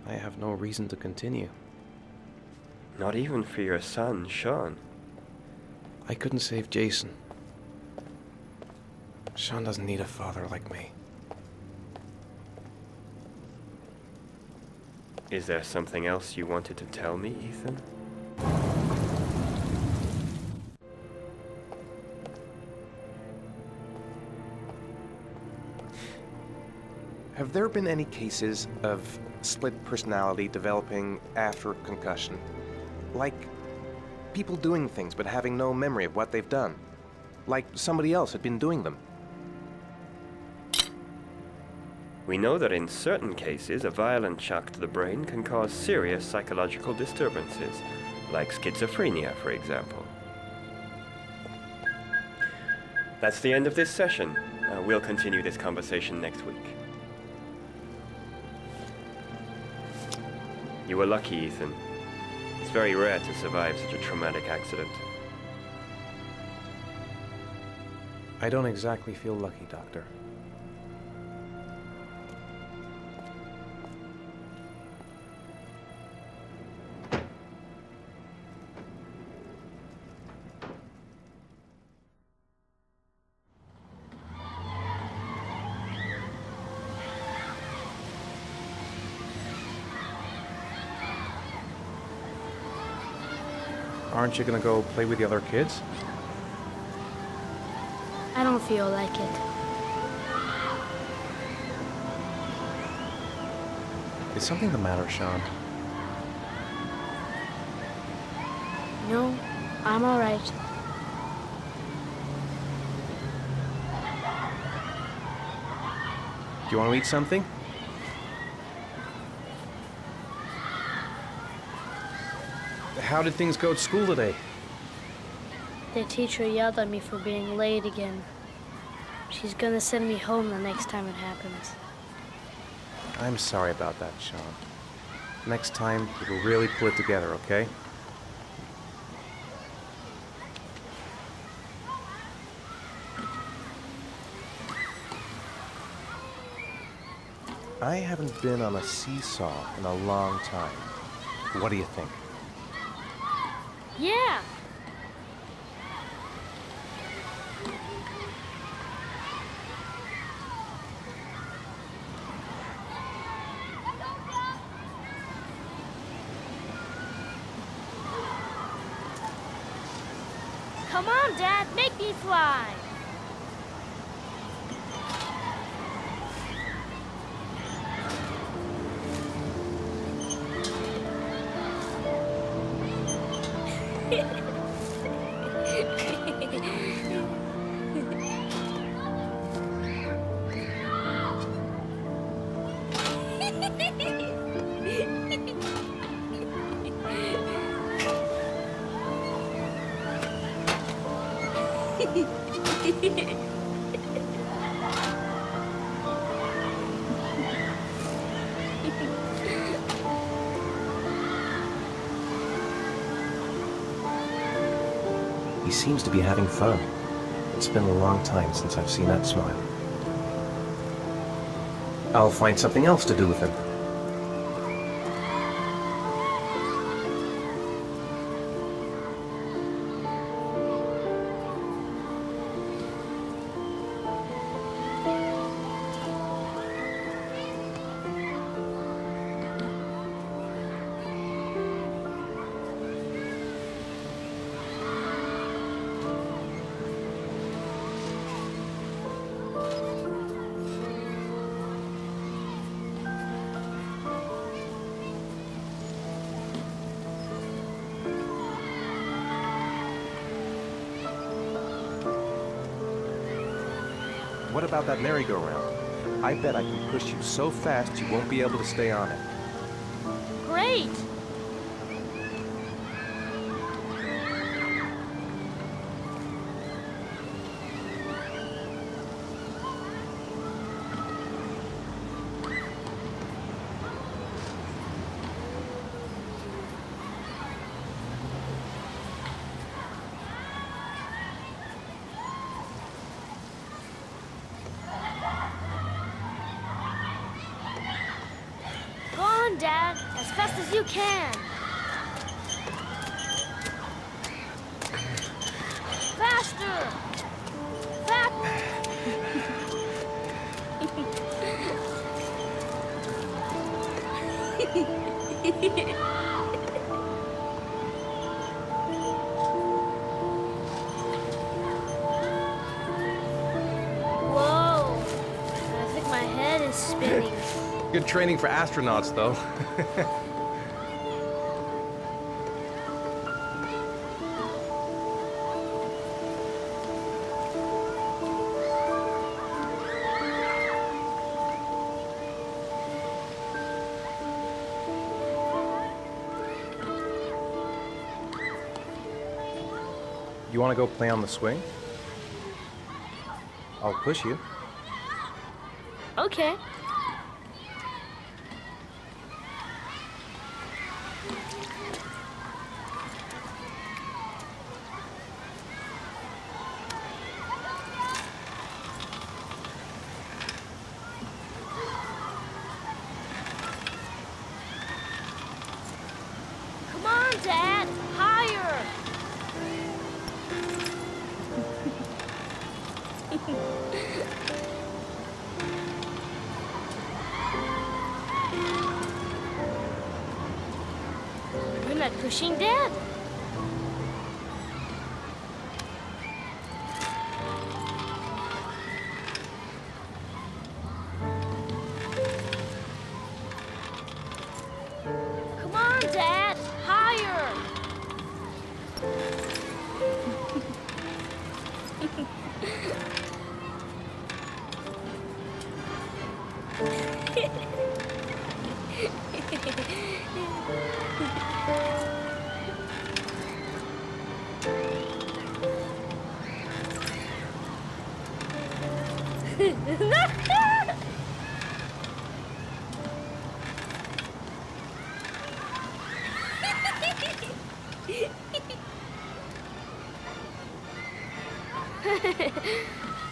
I have no reason to continue. Not even for your son, Sean. I couldn't save Jason. Sean doesn't need a father like me. Is there something else you wanted to tell me, Ethan? Have there been any cases of split personality developing after concussion? Like people doing things but having no memory of what they've done? Like somebody else had been doing them? We know that in certain cases, a violent shock to the brain can cause serious psychological disturbances, like schizophrenia, for example. That's the end of this session. We'll continue this conversation next week. You were lucky, Ethan. It's very rare to survive such a traumatic accident. I don't exactly feel lucky, Doctor. Aren't you gonna go play with the other kids? I don't feel like it. Is something the matter, Sean? No, I'm all right. Do you want to eat something? How did things go at school today? The teacher yelled at me for being late again. She's gonna send me home the next time it happens. I'm sorry about that, Sean. Next time, we'll really pull it together, okay? I haven't been on a seesaw in a long time. What do you think? Yeah! Come on, Dad, make me fly! He seems to be having fun. It's been a long time since I've seen that smile. I'll find something else to do with him. What about that merry-go-round? I bet I can push you so fast you won't be able to stay on it. Great! Go on, Dad, as fast as you can. Faster! Whoa! I think my head is spinning. Good training for astronauts, though. You want to go play on the swing? I'll push you. Okay. Come on, Dad! Higher! You're not pushing, Dad? Come on, Dad! Higher!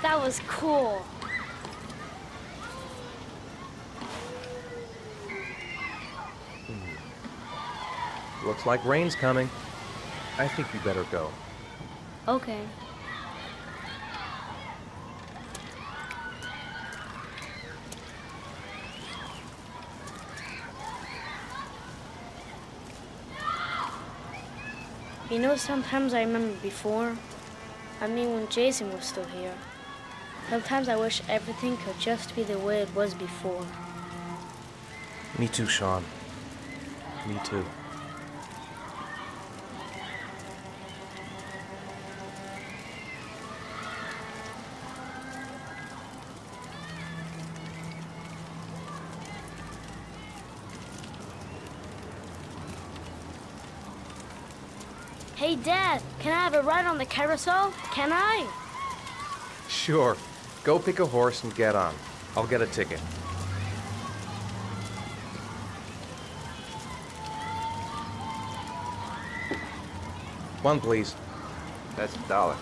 That was cool. Looks like rain's coming. I think you better go. Okay. You know, sometimes I remember before. I mean, when Jason was still here. Sometimes I wish everything could just be the way it was before. Me too, Sean. Me too. Hey, Dad, can I have a ride on the carousel? Can I? Sure. Go pick a horse and get on. I'll get a ticket. One, please. That's $1.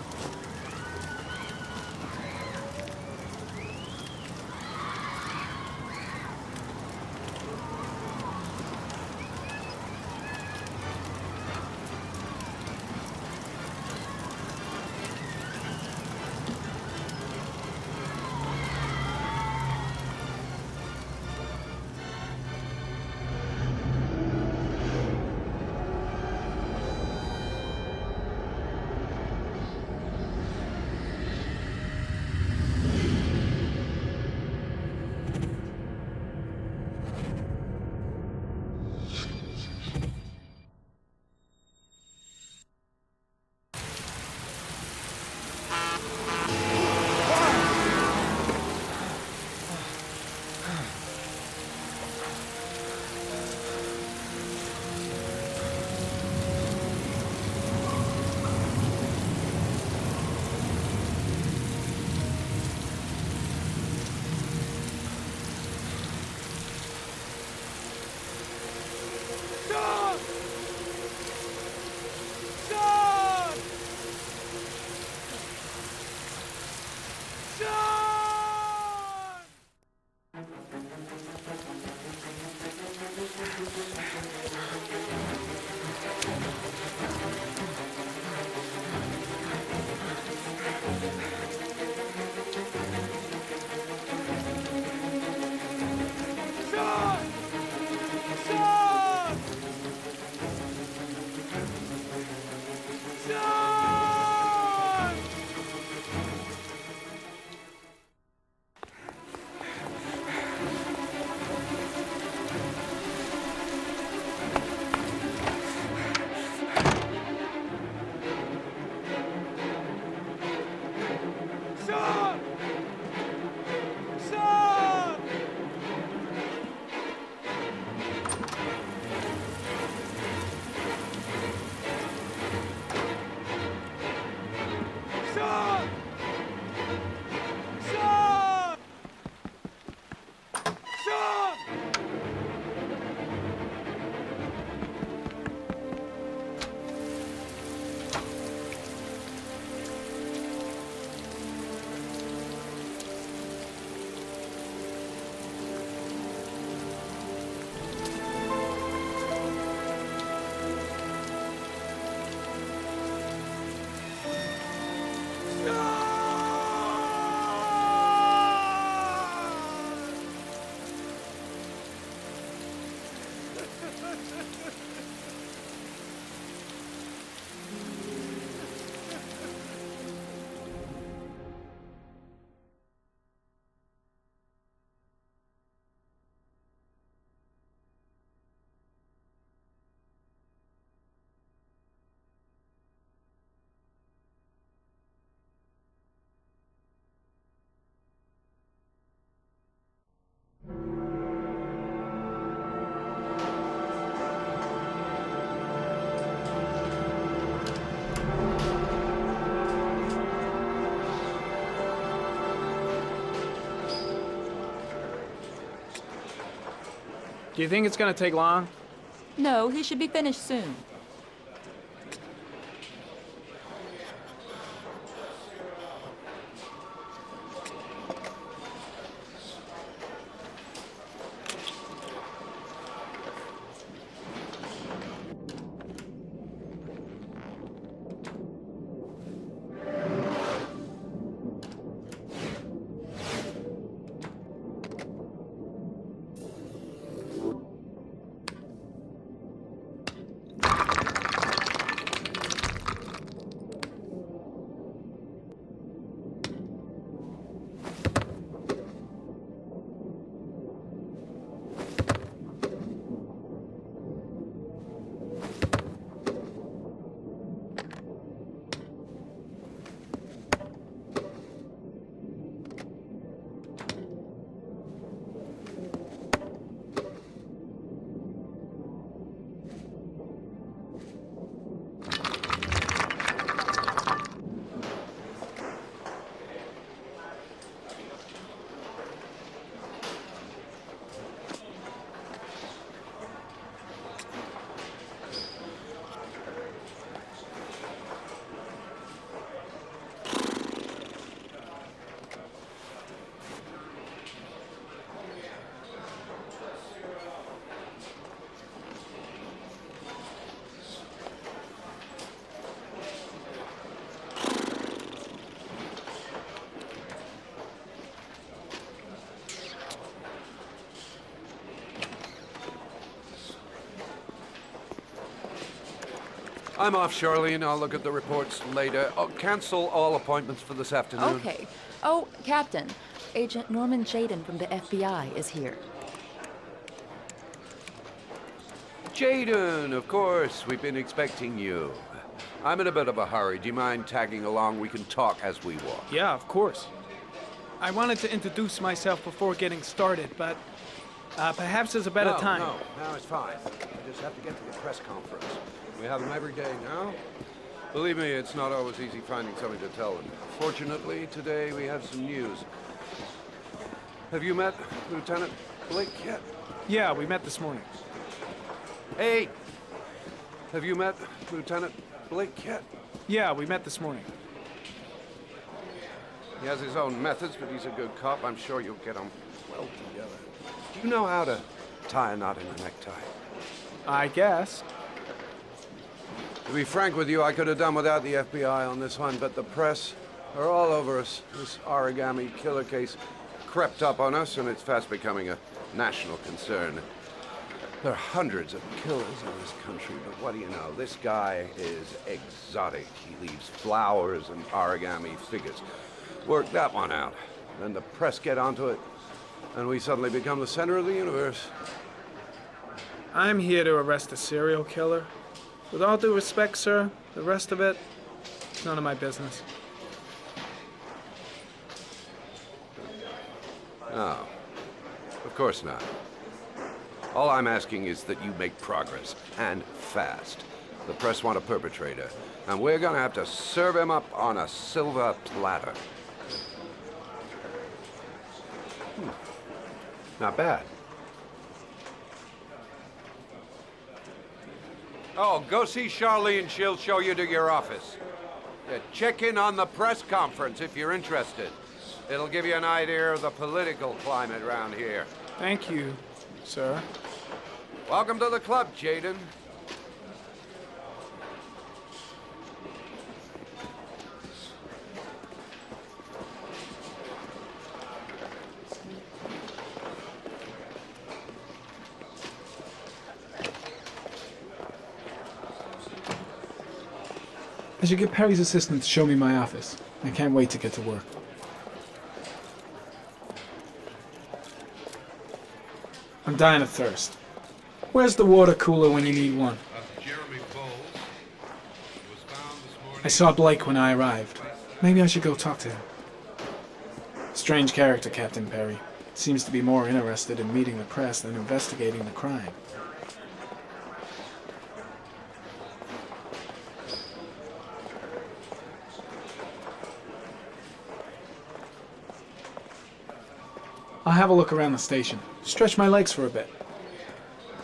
Do you think it's gonna take long? No, he should be finished soon. I'm off, Charlene. I'll look at the reports later. Oh, cancel all appointments for this afternoon. Okay. Oh, Captain. Agent Norman Jaden from the FBI is here. Jaden, of course. We've been expecting you. I'm in a bit of a hurry. Do you mind tagging along? We can talk as we walk. Yeah, of course. I wanted to introduce myself before getting started, but perhaps there's a better time. No, it's fine. I just have to get to the press conference. We have them every day now. Believe me, it's not always easy finding something to tell them. Fortunately, today we have some news. Have you met Lieutenant Blake yet? Yeah, we met this morning. Hey! Have you met Lieutenant Blake yet? Yeah, we met this morning. He has his own methods, but he's a good cop. I'm sure you'll get on well together. Do you know how to tie a knot in a necktie? I guess. To be frank with you, I could have done without the FBI on this one, but the press are all over us. This origami killer case crept up on us, and it's fast becoming a national concern. There are hundreds of killers in this country, but what do you know? This guy is exotic. He leaves flowers and origami figures. Work that one out. Then the press get onto it, and we suddenly become the center of the universe. I'm here to arrest a serial killer. With all due respect, sir, the rest of it, it's none of my business. No, of course not. All I'm asking is that you make progress, and fast. The press want a perpetrator, and we're gonna have to serve him up on a silver platter. Not bad. Oh, go see Charlene. She'll show you to your office. Check in on the press conference if you're interested. It'll give you an idea of the political climate around here. Thank you, sir. Welcome to the club, Jaden. I should get Perry's assistant to show me my office. I can't wait to get to work. I'm dying of thirst. Where's the water cooler when you need one? I saw Blake when I arrived. Maybe I should go talk to him. Strange character, Captain Perry. Seems to be more interested in meeting the press than investigating the crime. I'll have a look around the station. Stretch my legs for a bit.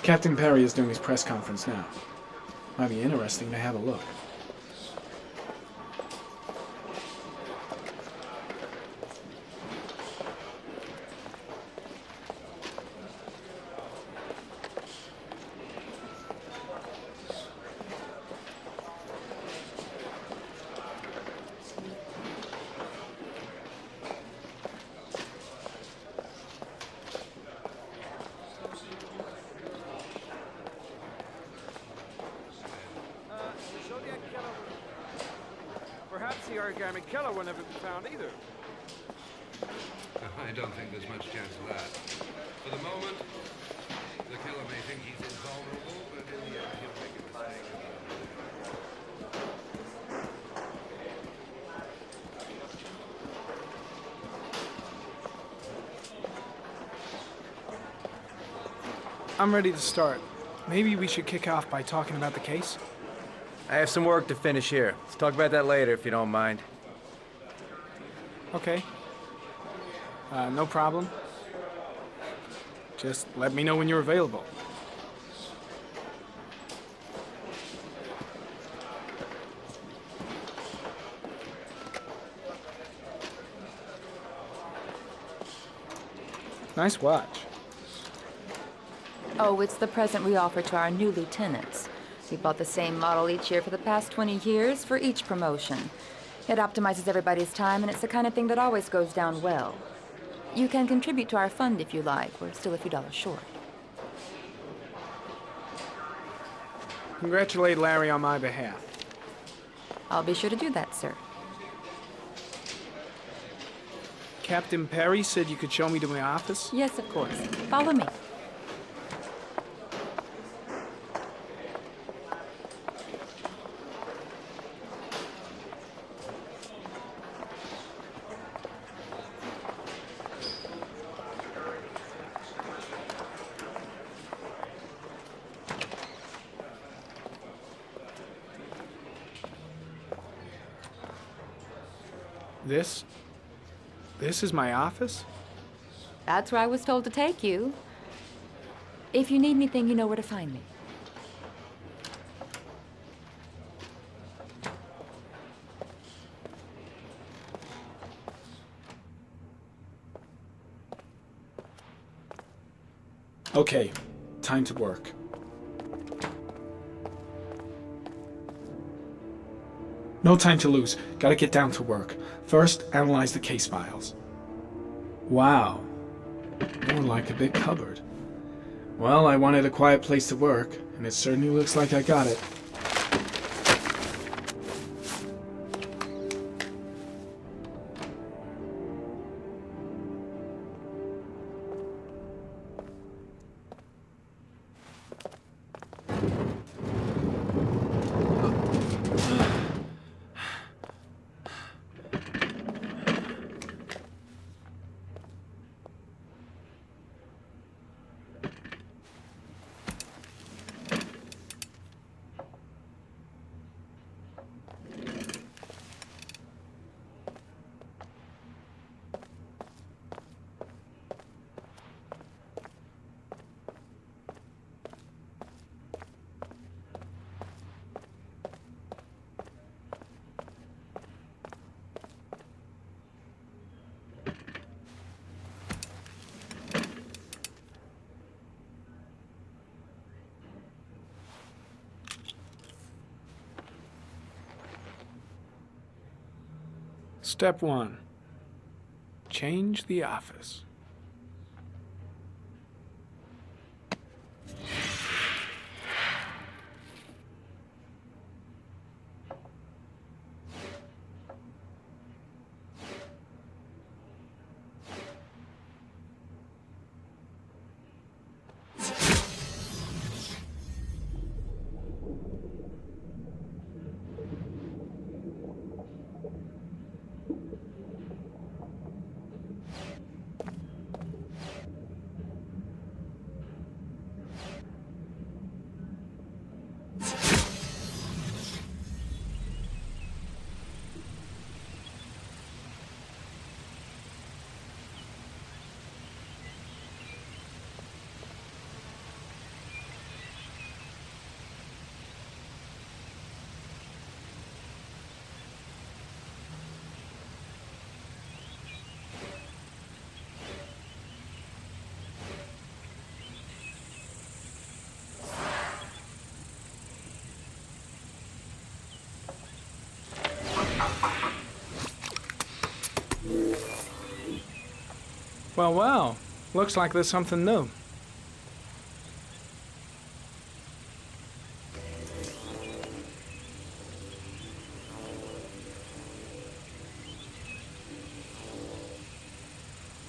Captain Perry is doing his press conference now. Might be interesting to have a look. Perhaps the origami killer will never be found either. I don't think there's much chance of that. For the moment, the killer may think he's invulnerable, but in the end he'll make a mistake. I'm ready to start. Maybe we should kick off by talking about the case? I have some work to finish here. Let's talk about that later, if you don't mind. Okay. No problem. Just let me know when you're available. Nice watch. Oh, it's the present we offer to our new lieutenants. We bought the same model each year for the past 20 years for each promotion. It optimizes everybody's time, and it's the kind of thing that always goes down well. You can contribute to our fund if you like. We're still a few dollars short. Congratulate Larry on my behalf. I'll be sure to do that, sir. Captain Perry said you could show me to my office? Yes, of course. Follow me. This is my office? That's where I was told to take you. If you need anything, you know where to find me. Okay, time to work. No time to lose. Gotta get down to work. First, analyze the case files. Wow. More like a big cupboard. Well, I wanted a quiet place to work, and it certainly looks like I got it. Step 1. Change the office. Well, well. Looks like there's something new.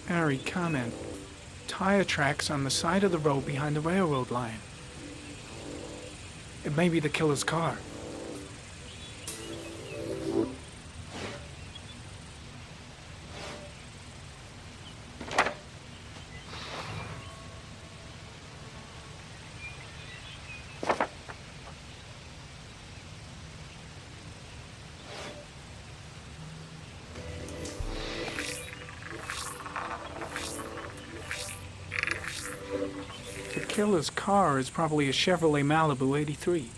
Harry, comment. Tire tracks on the side of the road behind the railroad line. It may be the killer's car. The killer's car is probably a Chevrolet Malibu 83.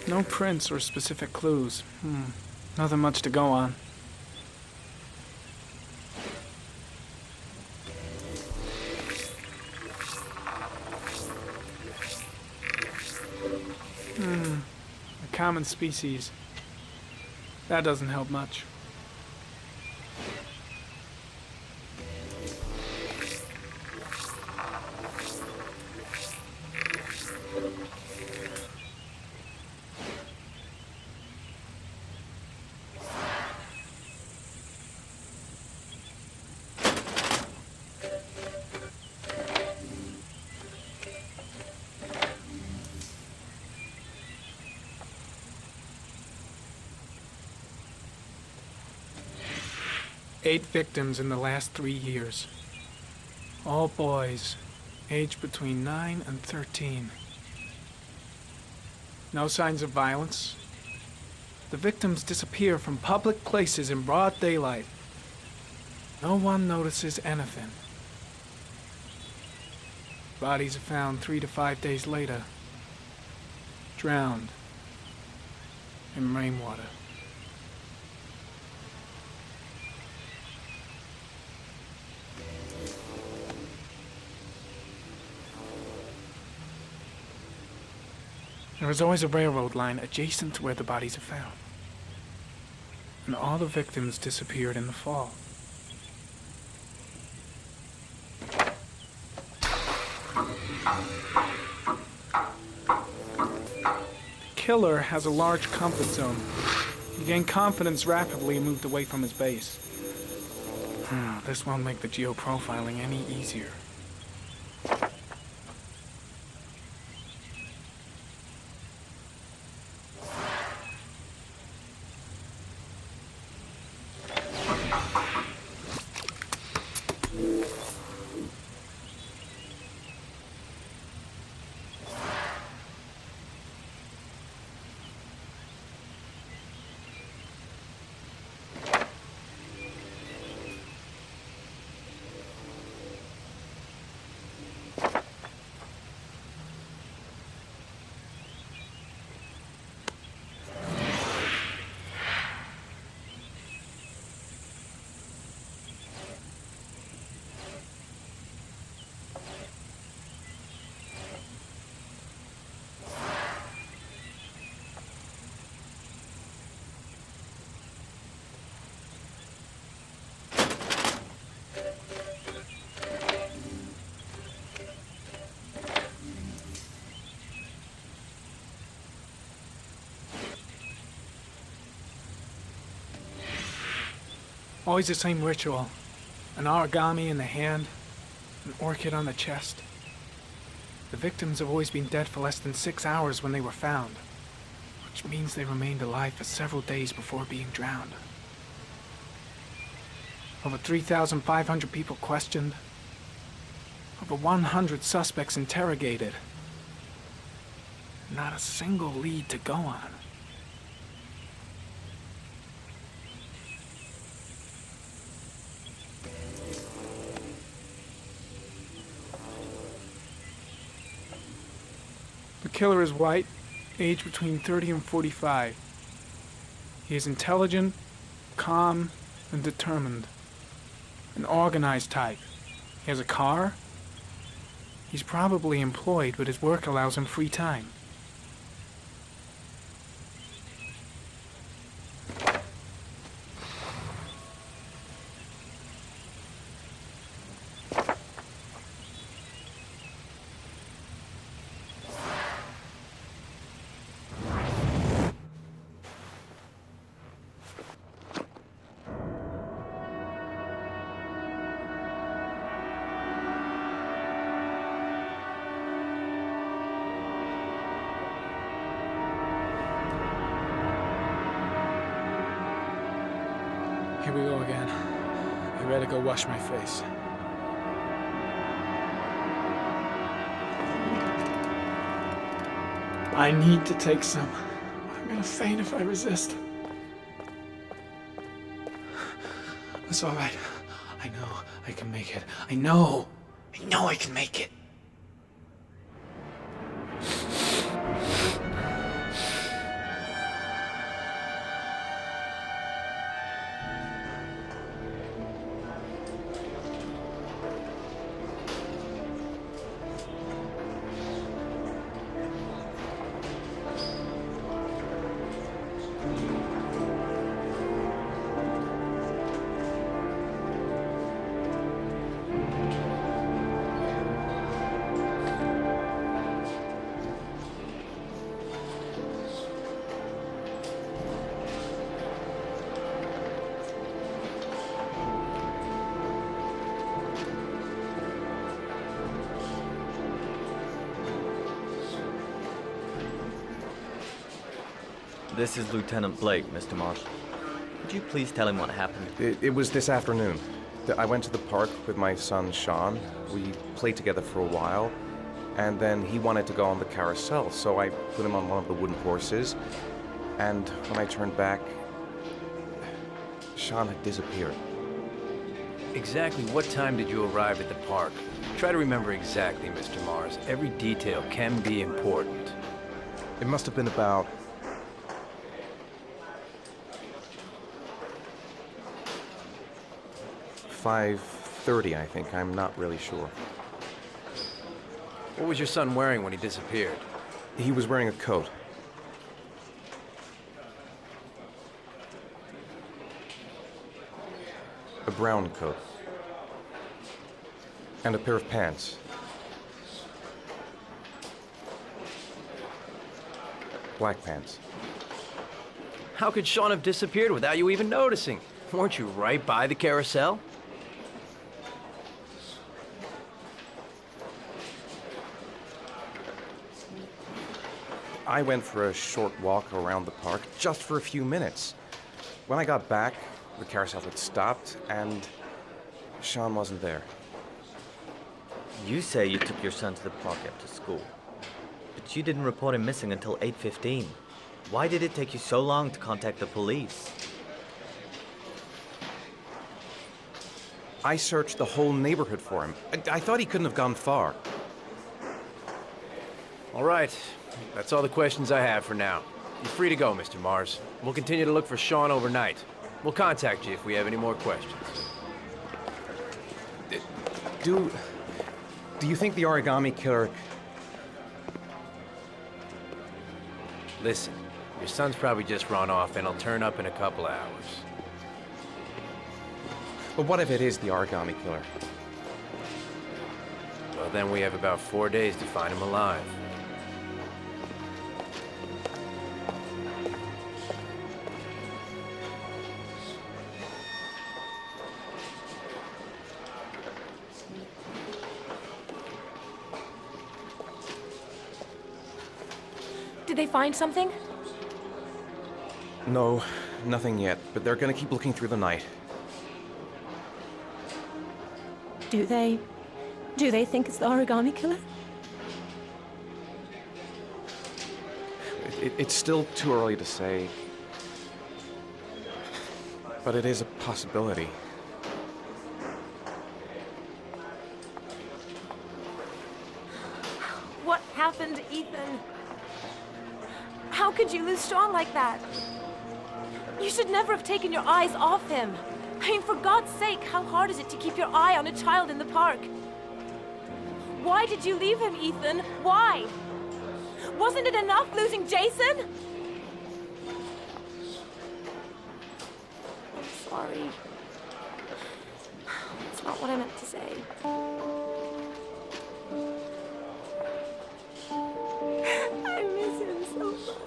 No prints or specific clues. Nothing much to go on. A common species. That doesn't help much. Eight victims in the last 3 years. All boys, aged between 9 and 13. No signs of violence. The victims disappear from public places in broad daylight. No one notices anything. Bodies are found 3 to 5 days later, drowned in rainwater. There is always a railroad line adjacent to where the bodies are found. And all the victims disappeared in the fall. The killer has a large comfort zone. He gained confidence rapidly and moved away from his base. This won't make the geoprofiling any easier. Always the same ritual. An origami in the hand, an orchid on the chest. The victims have always been dead for less than 6 hours when they were found, which means they remained alive for several days before being drowned. Over 3,500 people questioned. Over 100 suspects interrogated. Not a single lead to go on. The killer is white, age between 30 and 45. He is intelligent, calm, and determined. An organized type. He has a car. He's probably employed, but his work allows him free time. Here we go again. I better go wash my face. I need to take some. I'm gonna faint if I resist. It's all right. I know I can make it. I know I can make it. This is Lieutenant Blake, Mr. Marsh. Could you please tell him what happened? It was this afternoon. I went to the park with my son, Sean. We played together for a while, and then he wanted to go on the carousel, so I put him on one of the wooden horses, and when I turned back, Sean had disappeared. Exactly what time did you arrive at the park? Try to remember exactly, Mr. Mars. Every detail can be important. It must have been about 5:30, I think. I'm not really sure. What was your son wearing when he disappeared? He was wearing a coat. A brown coat. And a pair of pants. Black pants. How could Sean have disappeared without you even noticing? Weren't you right by the carousel? I went for a short walk around the park, just for a few minutes. When I got back, the carousel had stopped, and Sean wasn't there. You say you took your son to the park after school, but you didn't report him missing until 8:15. Why did it take you so long to contact the police? I searched the whole neighborhood for him. I thought he couldn't have gone far. All right. That's all the questions I have for now. You're free to go, Mr. Mars. We'll continue to look for Sean overnight. We'll contact you if we have any more questions. Do you think the origami killer... Listen, your son's probably just run off and he'll turn up in a couple hours. But what if it is the origami killer? Well, then we have about 4 days to find him alive. Did they find something? No, nothing yet, but they're gonna keep looking through the night. Do they think it's the origami killer? It's still too early to say, but it is a possibility. What happened, Ethan? How could you lose Sean like that? You should never have taken your eyes off him. I mean, for God's sake, how hard is it to keep your eye on a child in the park? Why did you leave him, Ethan? Why? Wasn't it enough losing Jason? I'm sorry. It's not what I meant to say. I miss him so much.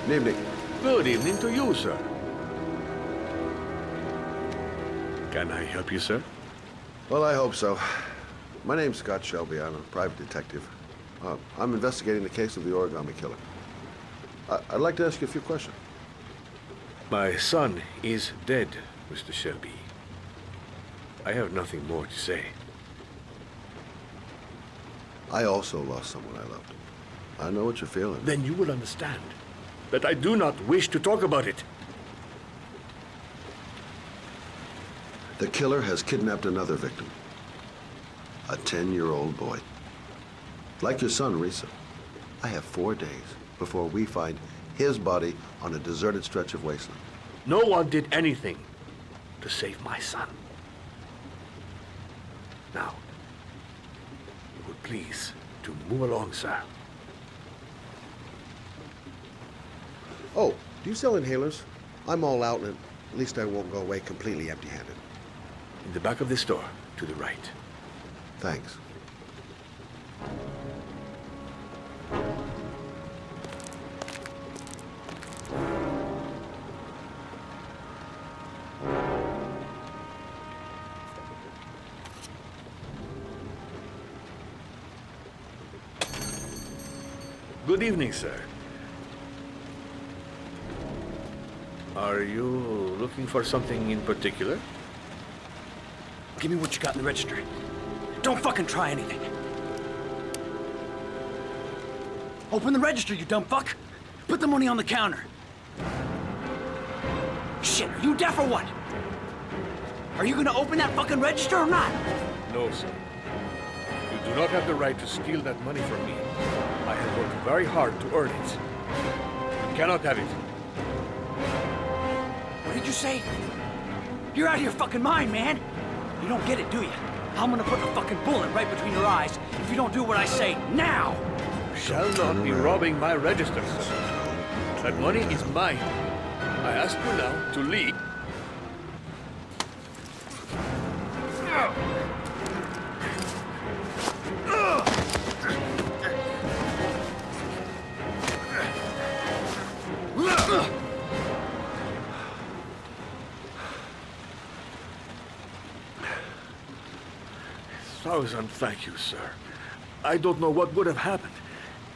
Good evening. Good evening to you, sir. Can I help you, sir? Well, I hope so. My name's Scott Shelby. I'm a private detective. I'm investigating the case of the origami killer. I'd like to ask you a few questions. My son is dead, Mr. Shelby. I have nothing more to say. I also lost someone I loved. I know what you're feeling. Then you will understand that I do not wish to talk about it. The killer has kidnapped another victim. A 10-year-old boy. Like your son, Risa. I have 4 days before we find his body on a deserted stretch of wasteland. No one did anything to save my son. Now, you would please to move along, sir. Oh, do you sell inhalers? I'm all out, and at least I won't go away completely empty-handed. In the back of the store, to the right. Thanks. Good evening, sir. Are you looking for something in particular? Give me what you got in the register. Don't fucking try anything. Open the register, you dumb fuck. Put the money on the counter. Shit, are you deaf or what? Are you gonna open that fucking register or not? No, sir. You do not have the right to steal that money from me. I have worked very hard to earn it. You cannot have it. What did you say? You're out of your fucking mind, man. You don't get it, do you? I'm gonna put a fucking bullet right between your eyes if you don't do what I say now. Shall not be robbing my register, sir. That money is mine. I ask you now to leave. Thousand thank you, sir. I don't know what would have happened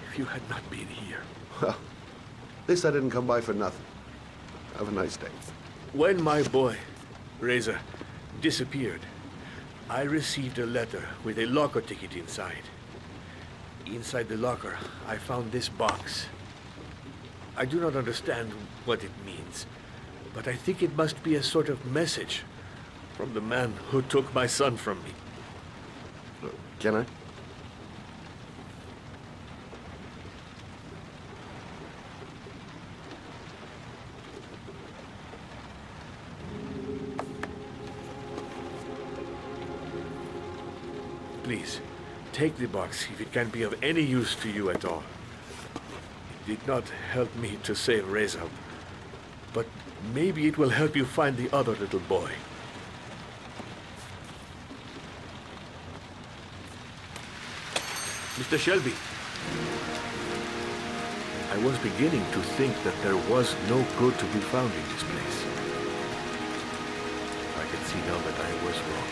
if you had not been here. Well, at least I didn't come by for nothing. Have a nice day. When my boy, Reza, disappeared, I received a letter with a locker ticket inside. Inside the locker, I found this box. I do not understand what it means, but I think it must be a sort of message from the man who took my son from me. Can I? Please, take the box if it can be of any use to you at all. It did not help me to save Reza, but Maybe it will help you find the other little boy. Mr. Shelby, I was beginning to think that there was no good to be found in this place. I can see now that I was wrong.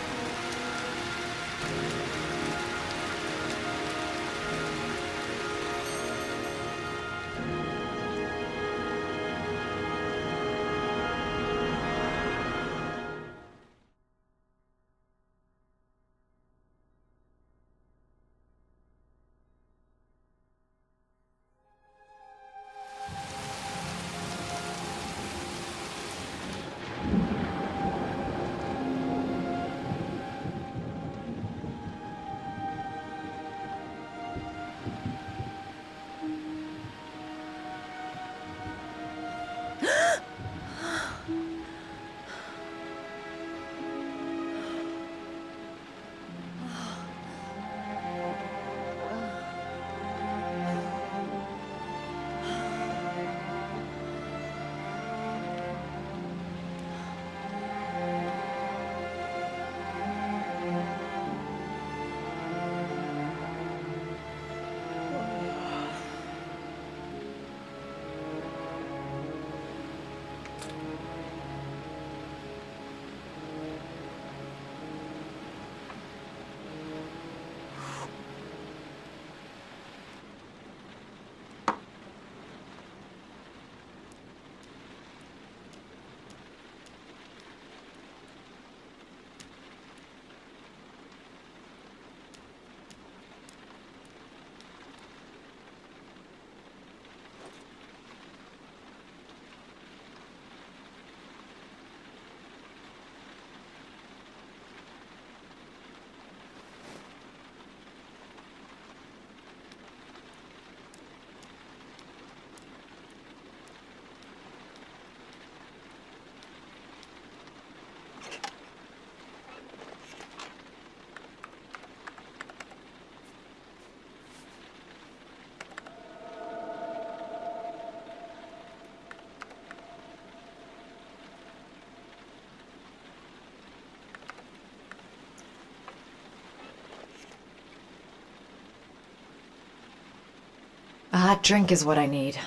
A hot drink is what I need.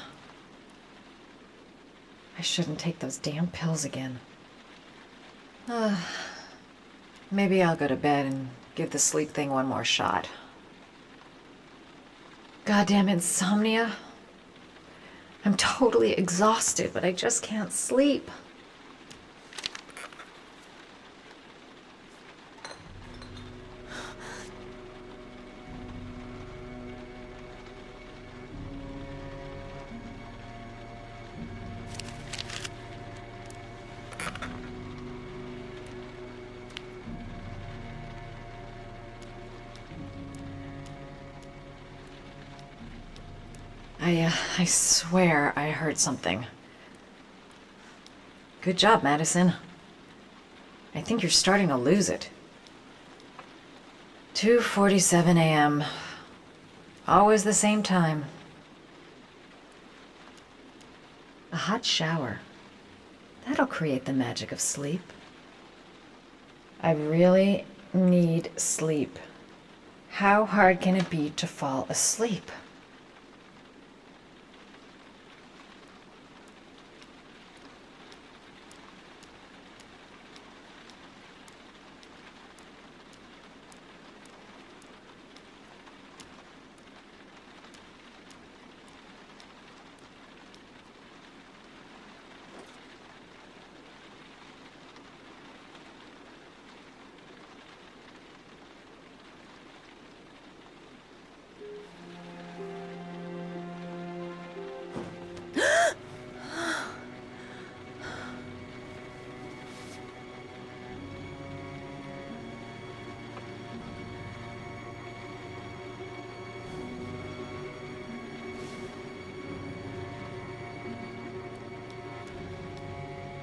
I shouldn't take those damn pills again. Maybe I'll go to bed and give the sleep thing one more shot. Goddamn insomnia. I'm totally exhausted, but I just can't sleep. I swear I heard something. Good job, Madison. I think you're starting to lose it. 2:47 a.m. Always the same time. A hot shower. That'll create the magic of sleep. I really need sleep. How hard can it be to fall asleep?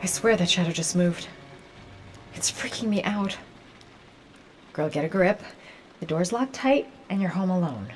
I swear that shadow just moved. It's freaking me out. Girl, get a grip. The door's locked tight, and you're home alone.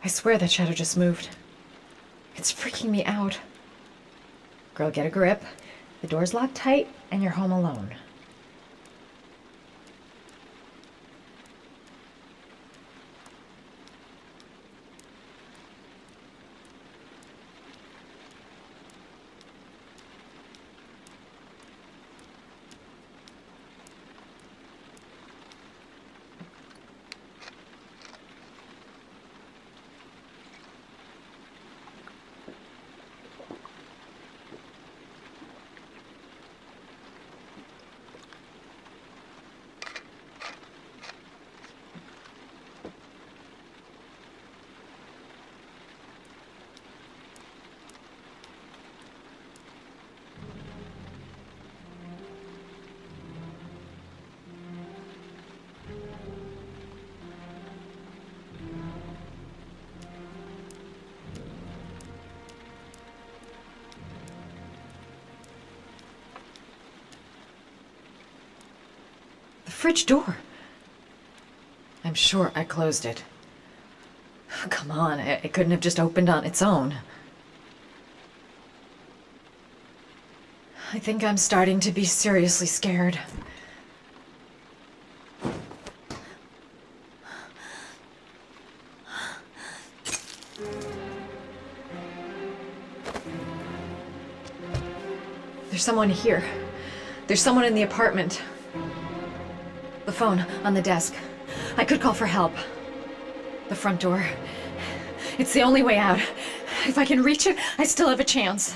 I swear that shadow just moved. It's freaking me out. Girl, get a grip. The door's locked tight, and you're home alone. Fridge door. I'm sure I closed it. Come on, it couldn't have just opened on its own. I think I'm starting to be seriously scared. There's someone here. There's someone in the apartment. The phone on the desk. I could call for help. The front door. It's the only way out. If I can reach it, I still have a chance.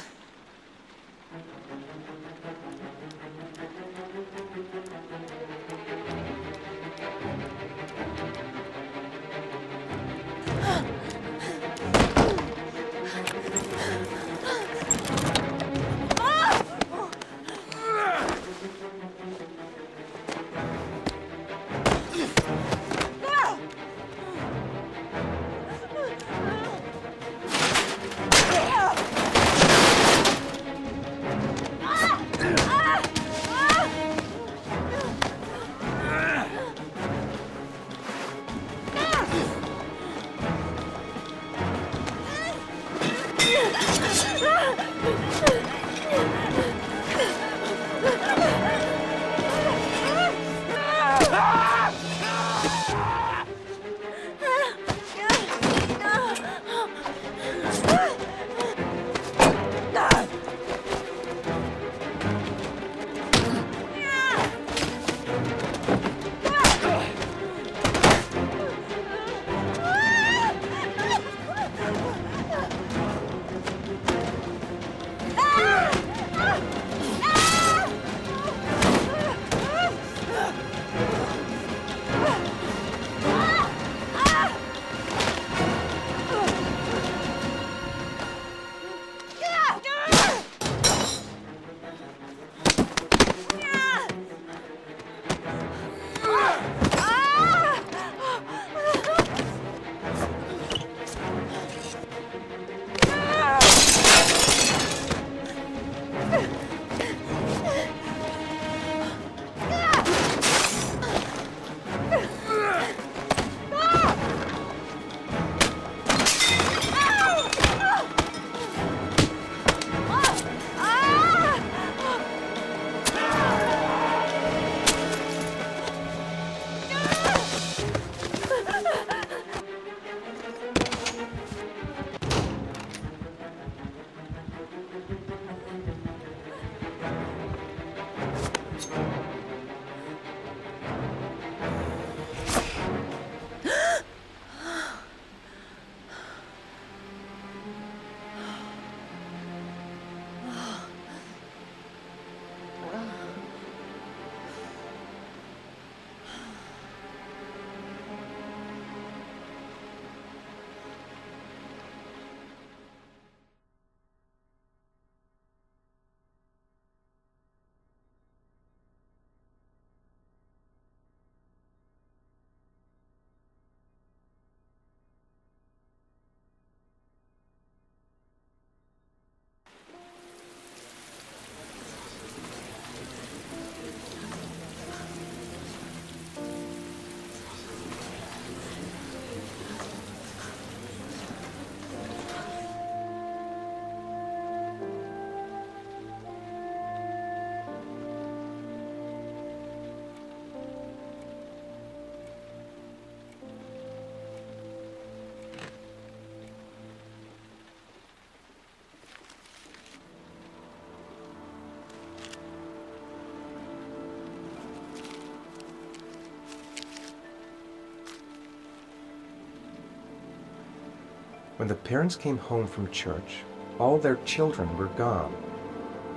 When the parents came home from church, all their children were gone.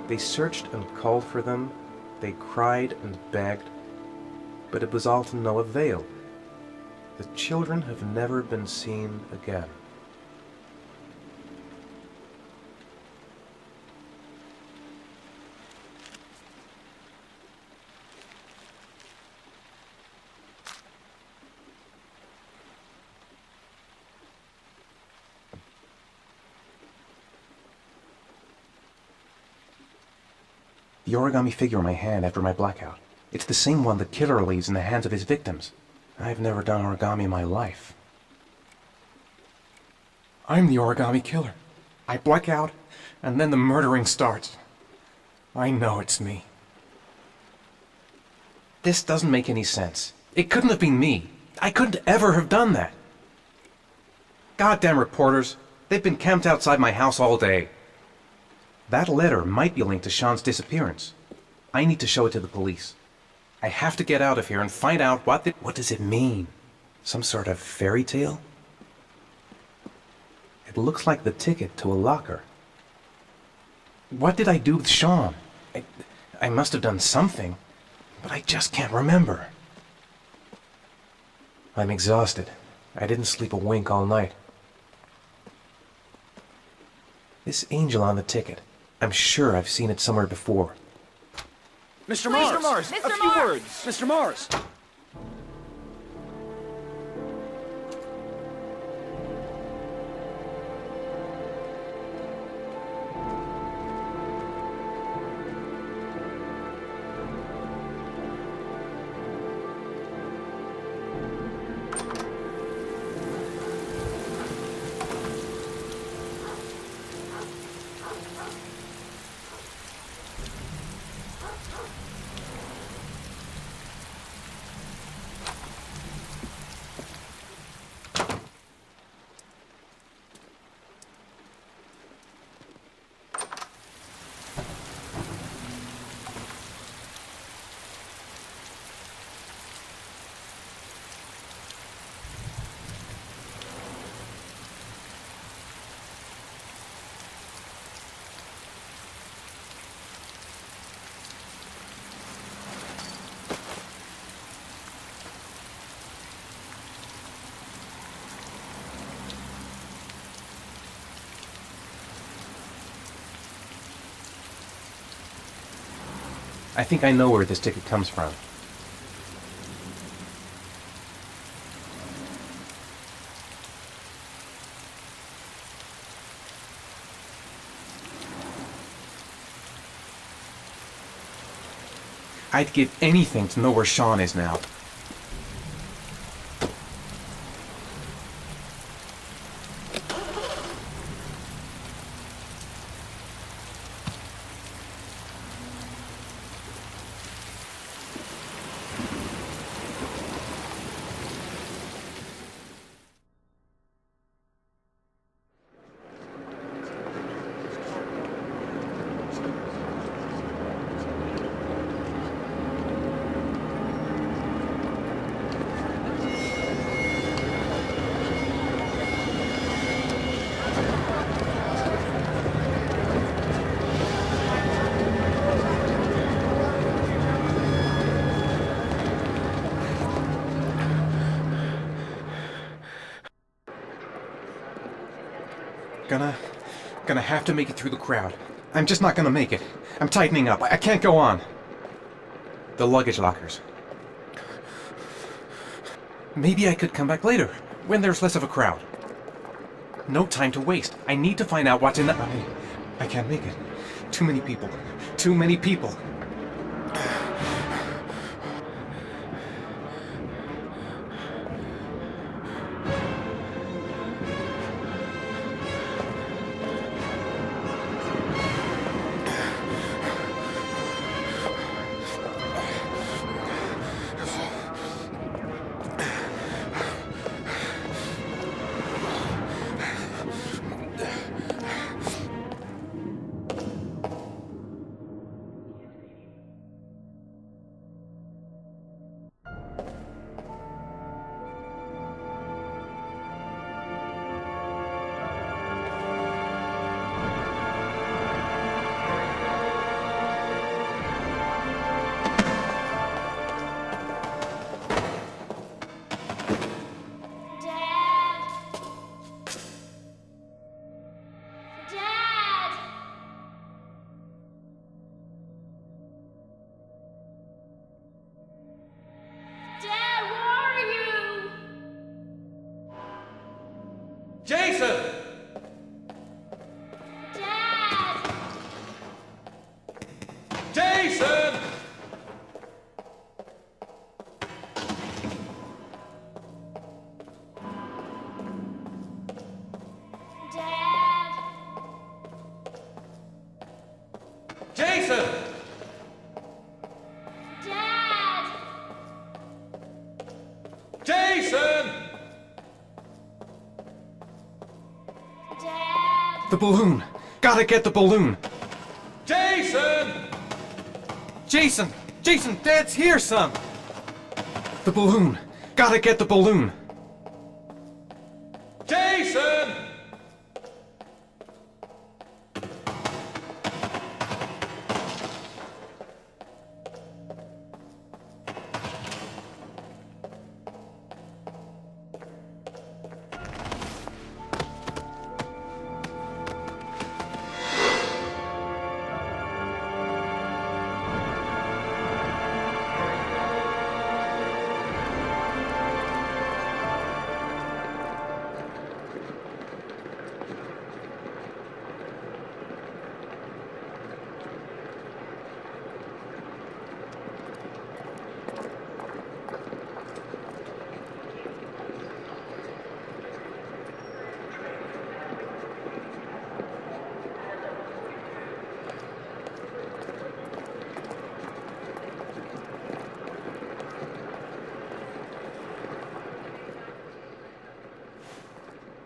They searched and called for them, they cried and begged, but it was all to no avail. The children have never been seen again. The origami figure in my hand after my blackout. It's the same one the killer leaves in the hands of his victims. I've never done origami in my life. I'm the origami killer. I black out, and then the murdering starts. I know it's me. This doesn't make any sense. It couldn't have been me. I couldn't ever have done that. Goddamn reporters. They've been camped outside my house all day. That letter might be linked to Sean's disappearance. I need to show it to the police. I have to get out of here and find out what does it mean? Some sort of fairy tale? It looks like the ticket to a locker. What did I do with Sean? I must have done something, but I just can't remember. I'm exhausted. I didn't sleep a wink all night. This angel on the ticket. I'm sure I've seen it somewhere before. Mr. Mars! Mr. Mars! A few words! Mr. Mars! I think I know where this ticket comes from. I'd give anything to know where Sean is now. Gonna have to make it through the crowd. I'm just not gonna make it. I'm tightening up. I can't go on. The luggage lockers. Maybe I could come back later, when there's less of a crowd. No time to waste. I need to find out what's in the... I can't make it. Too many people. Too many people. balloon! Gotta get the balloon! Jason! Jason! Jason, Dad's here, son! The balloon! Gotta get the balloon! Jason!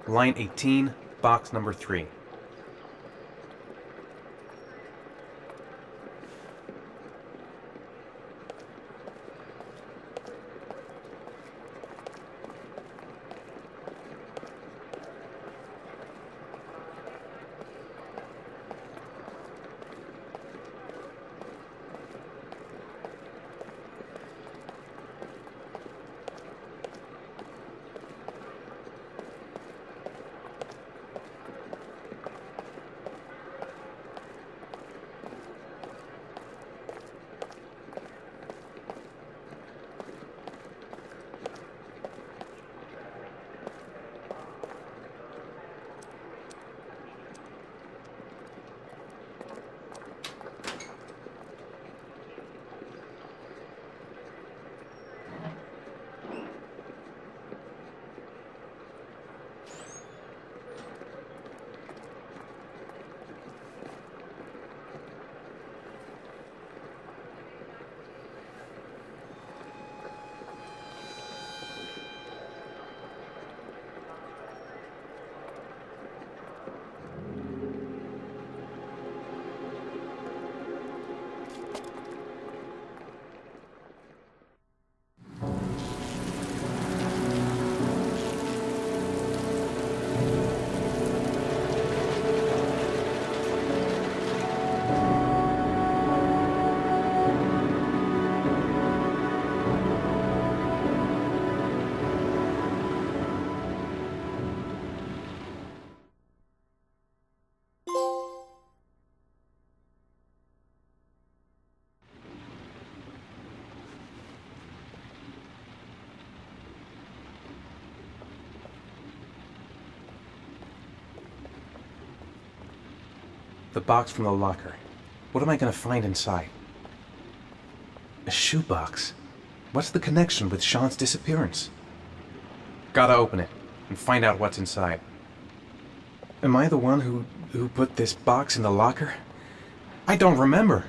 Line 18, box number 3. The box from the locker. What am I gonna find inside? A shoebox. What's the connection with Sean's disappearance? Gotta open it and find out what's inside. Am I the one who put this box in the locker? I don't remember.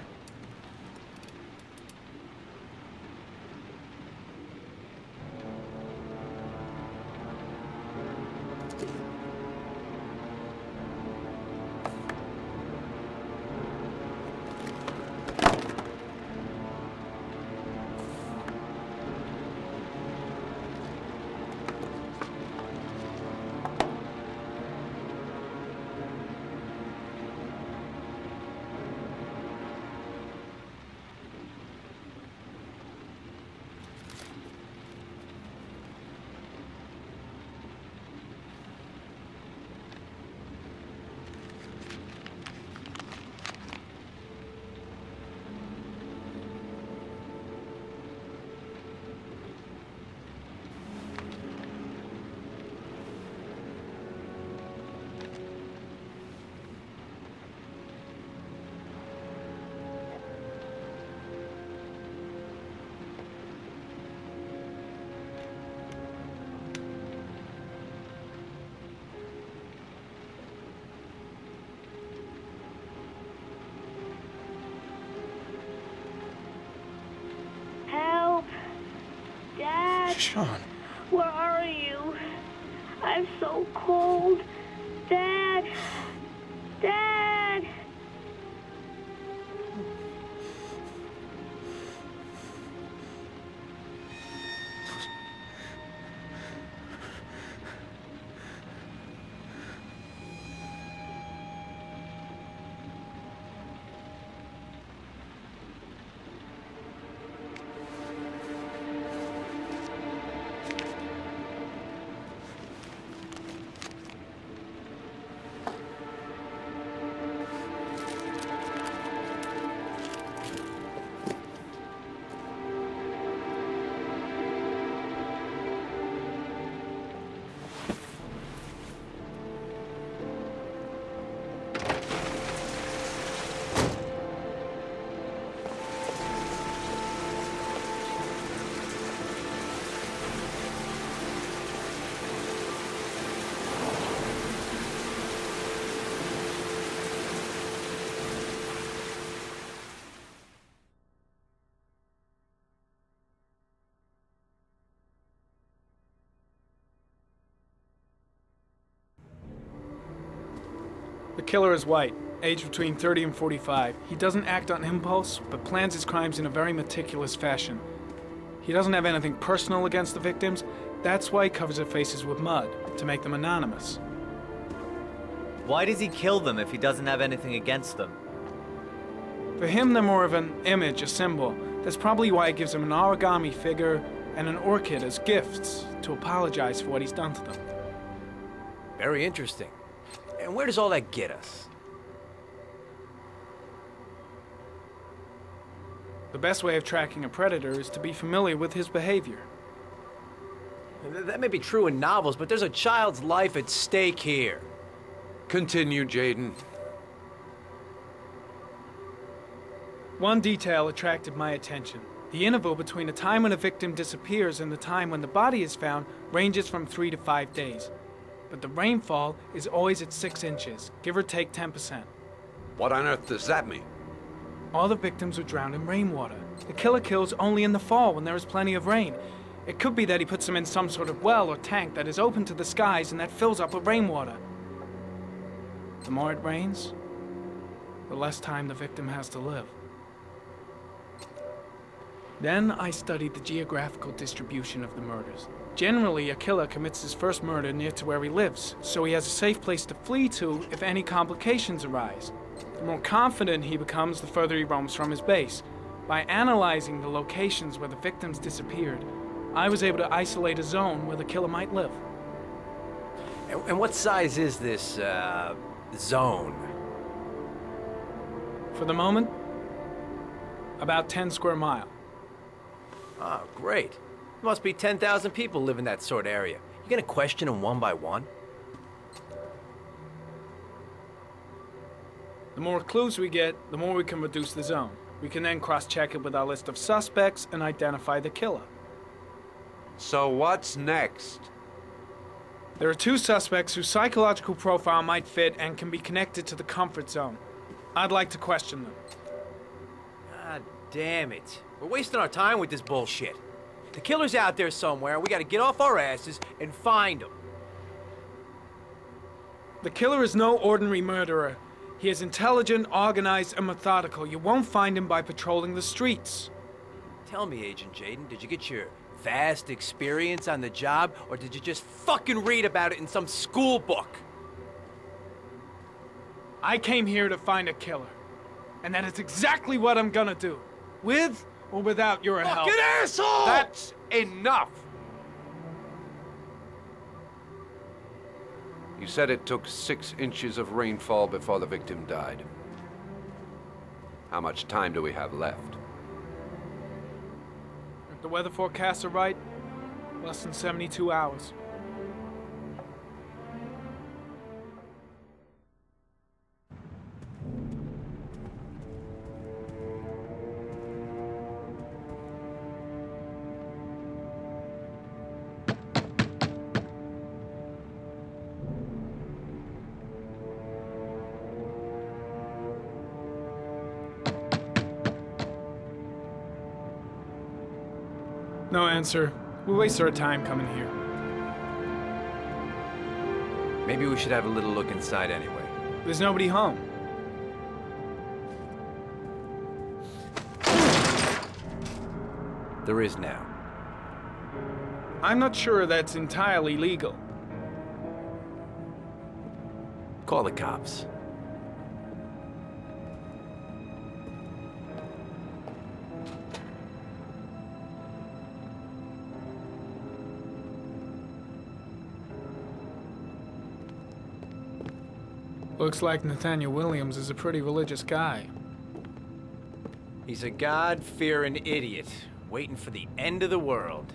Sean. Where are you? I'm so cold. Dad. killer is white, aged between 30 and 45. He doesn't act on impulse, but plans his crimes in a very meticulous fashion. He doesn't have anything personal against the victims. That's why he covers their faces with mud, to make them anonymous. Why does he kill them if he doesn't have anything against them? For him, they're more of an image, a symbol. That's probably why he gives them an origami figure and an orchid as gifts to apologize for what he's done to them. Very interesting. And where does all that get us? The best way of tracking a predator is to be familiar with his behavior. That may be true in novels, but there's a child's life at stake here. Continue, Jaden. One detail attracted my attention. The interval between the time when a victim disappears and the time when the body is found ranges from 3 to 5 days. But the rainfall is always at 6 inches, give or take 10%. What on earth does that mean? All the victims were drowned in rainwater. The killer kills only in the fall when there is plenty of rain. It could be that he puts them in some sort of well or tank that is open to the skies and that fills up with rainwater. The more it rains, the less time the victim has to live. Then I studied the geographical distribution of the murders. Generally, a killer commits his first murder near to where he lives, so he has a safe place to flee to if any complications arise. The more confident he becomes, the further he roams from his base. By analyzing the locations where the victims disappeared, I was able to isolate a zone where the killer might live. And what size is this, zone? For the moment, about 10 square miles. Oh, great. There must be 10,000 people live in that sort of area. You gonna question them one by one? The more clues we get, the more we can reduce the zone. We can then cross-check it with our list of suspects and identify the killer. So what's next? There are 2 suspects whose psychological profile might fit and can be connected to the comfort zone. I'd like to question them. God damn it. We're wasting our time with this bullshit. The killer's out there somewhere, and we gotta get off our asses and find him. The killer is no ordinary murderer. He is intelligent, organized, and methodical. You won't find him by patrolling the streets. Tell me, Agent Jaden, did you get your vast experience on the job, or did you just fucking read about it in some school book? I came here to find a killer. And that is exactly what I'm gonna do. With or without your help. Fucking asshole! That's enough! You said it took 6 inches of rainfall before the victim died. How much time do we have left? If the weather forecasts are right, less than 72 hours. No answer. We waste our time coming here. Maybe we should have a little look inside anyway. There's nobody home. There is now. I'm not sure that's entirely legal. Call the cops. Looks like Nathaniel Williams is a pretty religious guy. He's a God-fearing idiot, waiting for the end of the world.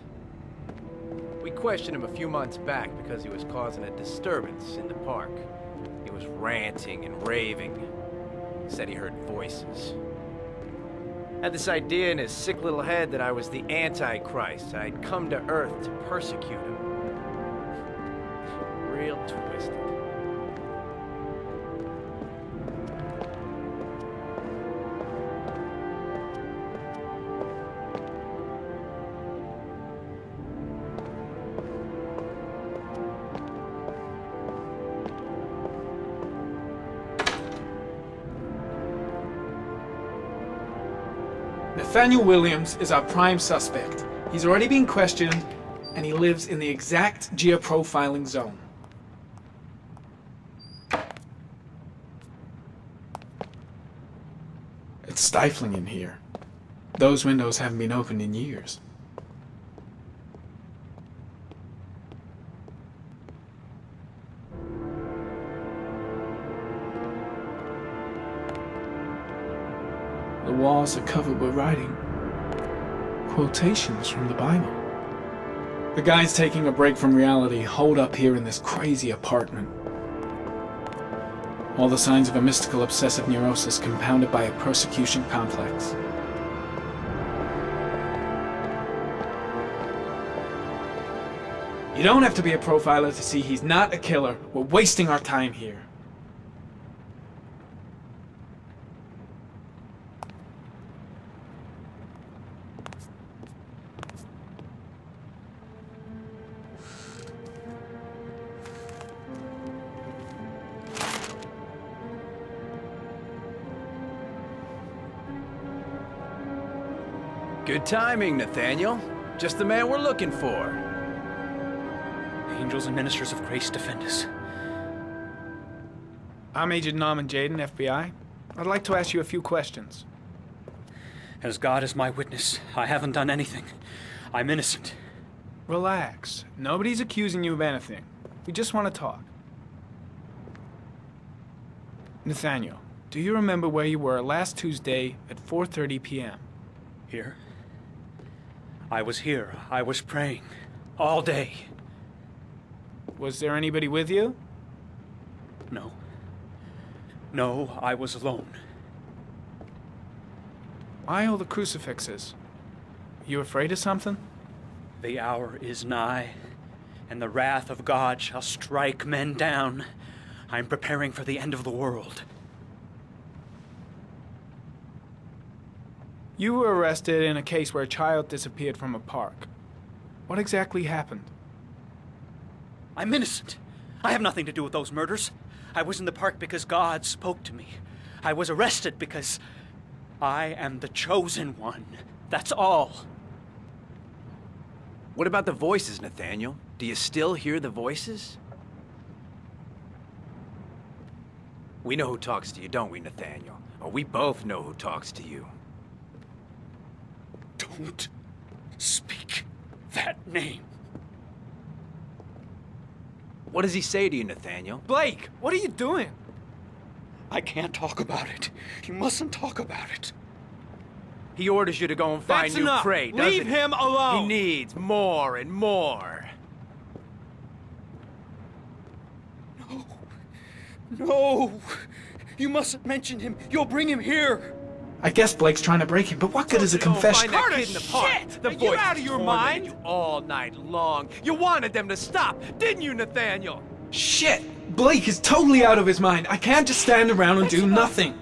We questioned him a few months back because he was causing a disturbance in the park. He was ranting and raving. He said he heard voices. Had this idea in his sick little head that I was the Antichrist. I'd come to Earth to persecute him. Real twisted. Nathaniel Williams is our prime suspect. He's already been questioned, and he lives in the exact geoprofiling zone. It's stifling in here. Those windows haven't been opened in years. The walls are covered with writing. Quotations from the Bible. The guys taking a break from reality holed up here in this crazy apartment. All the signs of a mystical obsessive neurosis compounded by a persecution complex. You don't have to be a profiler to see he's not a killer. We're wasting our time here. Good timing, Nathaniel. Just the man we're looking for. Angels and ministers of grace defend us. I'm Agent Norman Jaden, FBI. I'd like to ask you a few questions. As God is my witness, I haven't done anything. I'm innocent. Relax. Nobody's accusing you of anything. We just want to talk. Nathaniel, do you remember where you were last Tuesday at 4:30 p.m.? Here? I was here. I was praying. All day. Was there anybody with you? No. No, I was alone. Why all the crucifixes? You afraid of something? The hour is nigh, and the wrath of God shall strike men down. I'm preparing for the end of the world. You were arrested in a case where a child disappeared from a park. What exactly happened? I'm innocent. I have nothing to do with those murders. I was in the park because God spoke to me. I was arrested because I am the chosen one. That's all. What about the voices, Nathaniel? Do you still hear the voices? We know who talks to you, don't we, Nathaniel? Or we both know who talks to you. Don't speak that name. What does he say to you, Nathaniel? Blake, what are you doing? I can't talk about it. You mustn't talk about it. He orders you to go and find That's new enough. prey, doesn't Leave he? him alone. He needs more and more. No. No. You mustn't mention him. You'll bring him here. I guess Blake's trying to break him, but what good is a confession? Find that kid in the park. The Are you voice out of your mind? You all night long. You wanted them to stop, didn't you, Nathaniel? Shit! Blake is totally out of his mind. I can't just stand around and do nothing.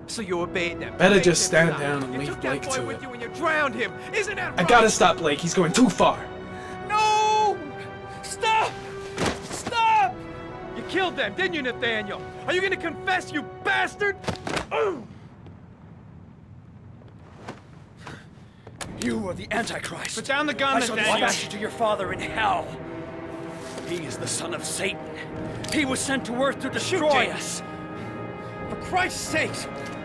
So you obeyed them. Better Made just them stand stop. down and You leave took Blake that boy to with it. you and you drowned him. Isn't that I right? gotta stop Blake. He's going too far. No! Stop! Stop! You killed them, didn't you, Nathaniel? Are you gonna confess, you bastard? You are the Antichrist. Put down the gun, I shall Nathaniel. dispatch you to your father in hell. He is the son of Satan. He was sent to earth to destroy us. For Christ's sake,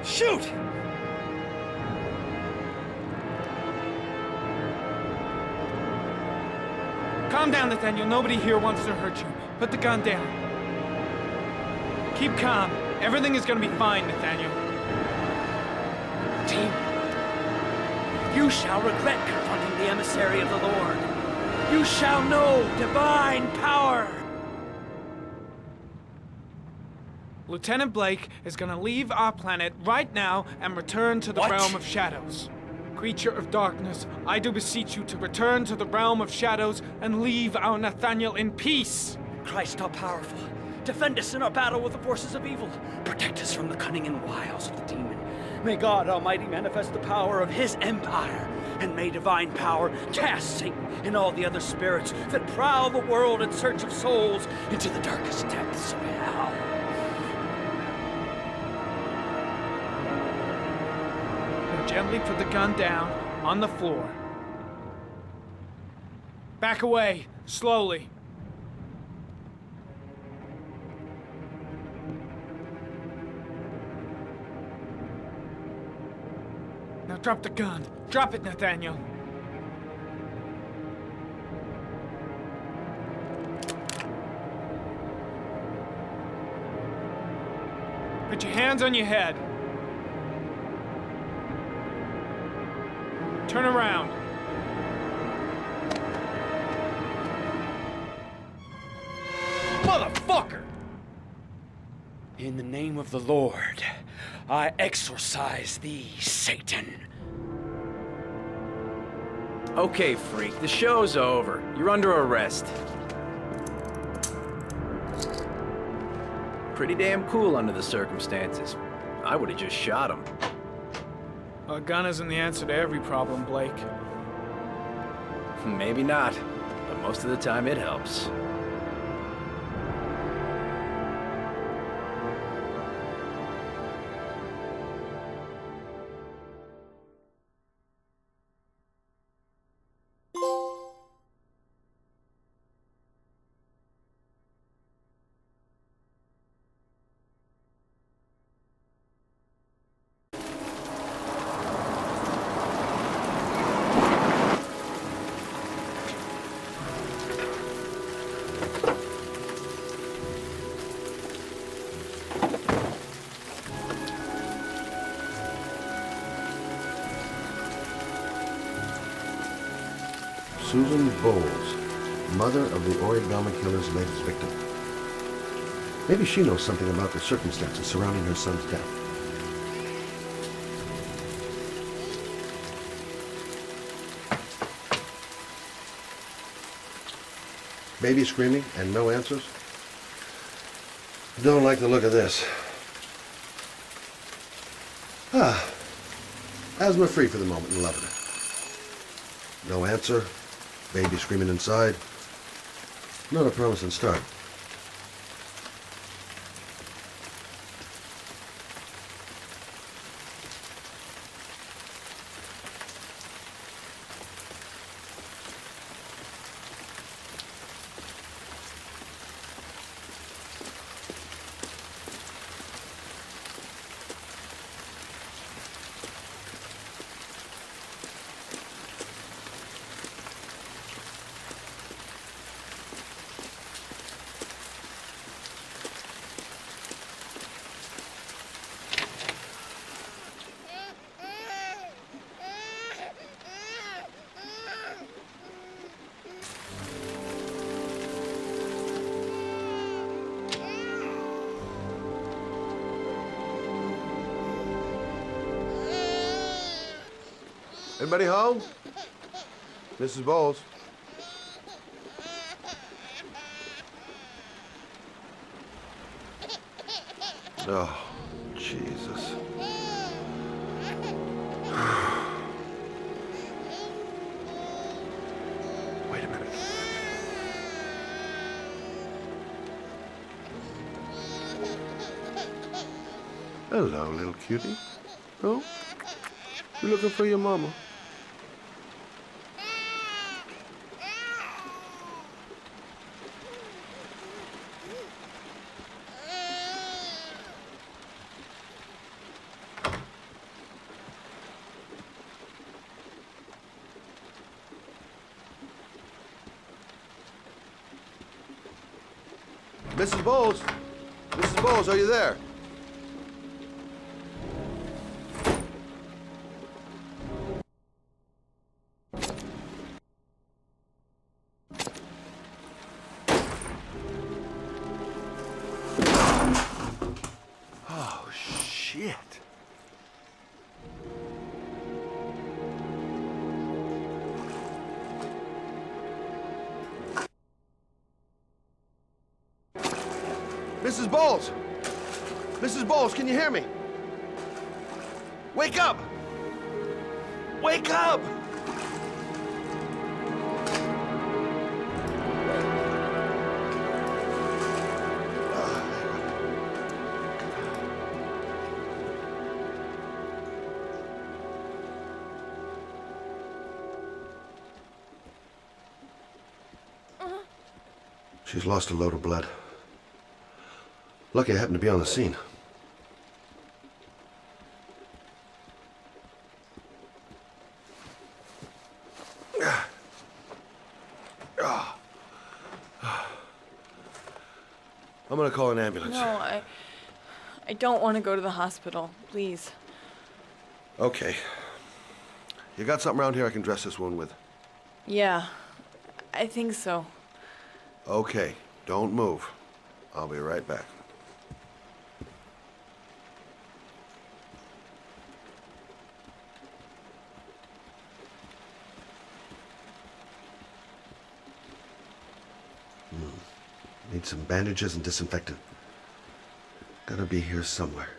shoot! Calm down, Nathaniel. Nobody here wants to hurt you. Put the gun down. Keep calm. Everything is gonna be fine, Nathaniel. Demon, you shall regret confronting the emissary of the Lord. You shall know divine power. Lieutenant Blake is gonna leave our planet right now and return to the What? realm of shadows. Creature of darkness, I do beseech you to return to the realm of shadows and leave our Nathaniel in peace. Christ all powerful, defend us in our battle with the forces of evil. Protect us from the cunning and wiles of the demon. May God Almighty manifest the power of his empire, and may divine power cast Satan and all the other spirits that prowl the world in search of souls into the darkest depths of hell. Gently put the gun down on the floor. Back away, slowly. Now drop the gun. Drop it, Nathaniel. Put your hands on your head. Turn around. Motherfucker! In the name of the Lord, I exorcise thee, Satan. Okay, freak, the show's over. You're under arrest. Pretty damn cool under the circumstances. I would have just shot him. A gun isn't the answer to every problem, Blake. Maybe not, but most of the time it helps. Susan Bowles, mother of the origami killer's latest victim. Maybe she knows something about the circumstances surrounding her son's death. Baby screaming and no answers? Don't like the look of this. Asthma free for the moment and loving it. No answer. Baby screaming inside. Not a promising start. Anybody home? Mrs. Bowles. Oh, Jesus. Wait a minute. Hello, little cutie. Oh? You looking for your mama? Mrs. Bowles? Mrs. Bowles, are you there? Oh, shit. Mrs. Bowles! Mrs. Bowles, can you hear me? Wake up! Wake up! She's lost a load of blood. Lucky I happened to be on the scene. I'm gonna call an ambulance. No, I don't want to go to the hospital. Please. Okay. You got something around here I can dress this wound with? Yeah, I think so. Okay, don't move. I'll be right back. Need some bandages and disinfectant. Gotta be here somewhere.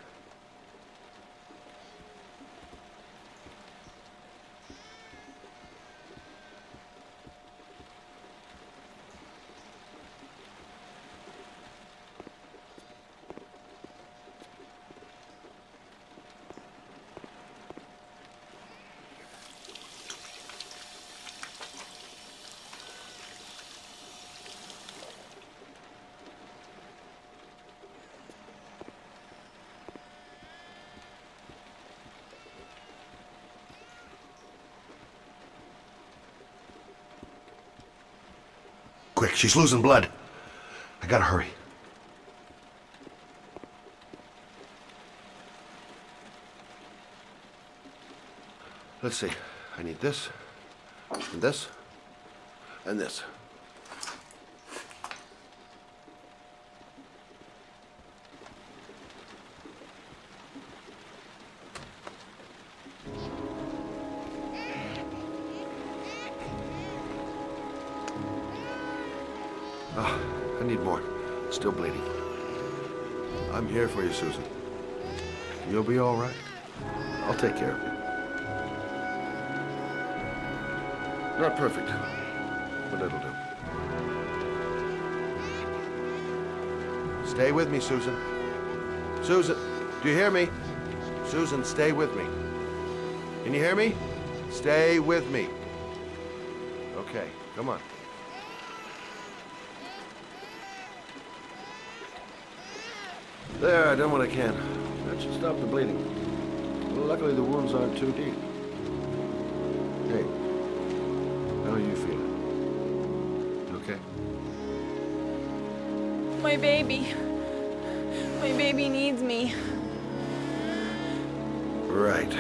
Quick, she's losing blood. I gotta hurry. Let's see. I need this, and this, and this. I need more. Still bleeding. I'm here for you, Susan. You'll be all right. I'll take care of you. Not perfect, but it'll do. Stay with me, Susan. Susan, do you hear me? Susan, stay with me. Can you hear me? Stay with me. Okay, come on. There, I done what I can. That should stop the bleeding. Well, luckily the wounds aren't too deep. Hey, how are you feeling? You okay? My baby. My baby needs me. Right.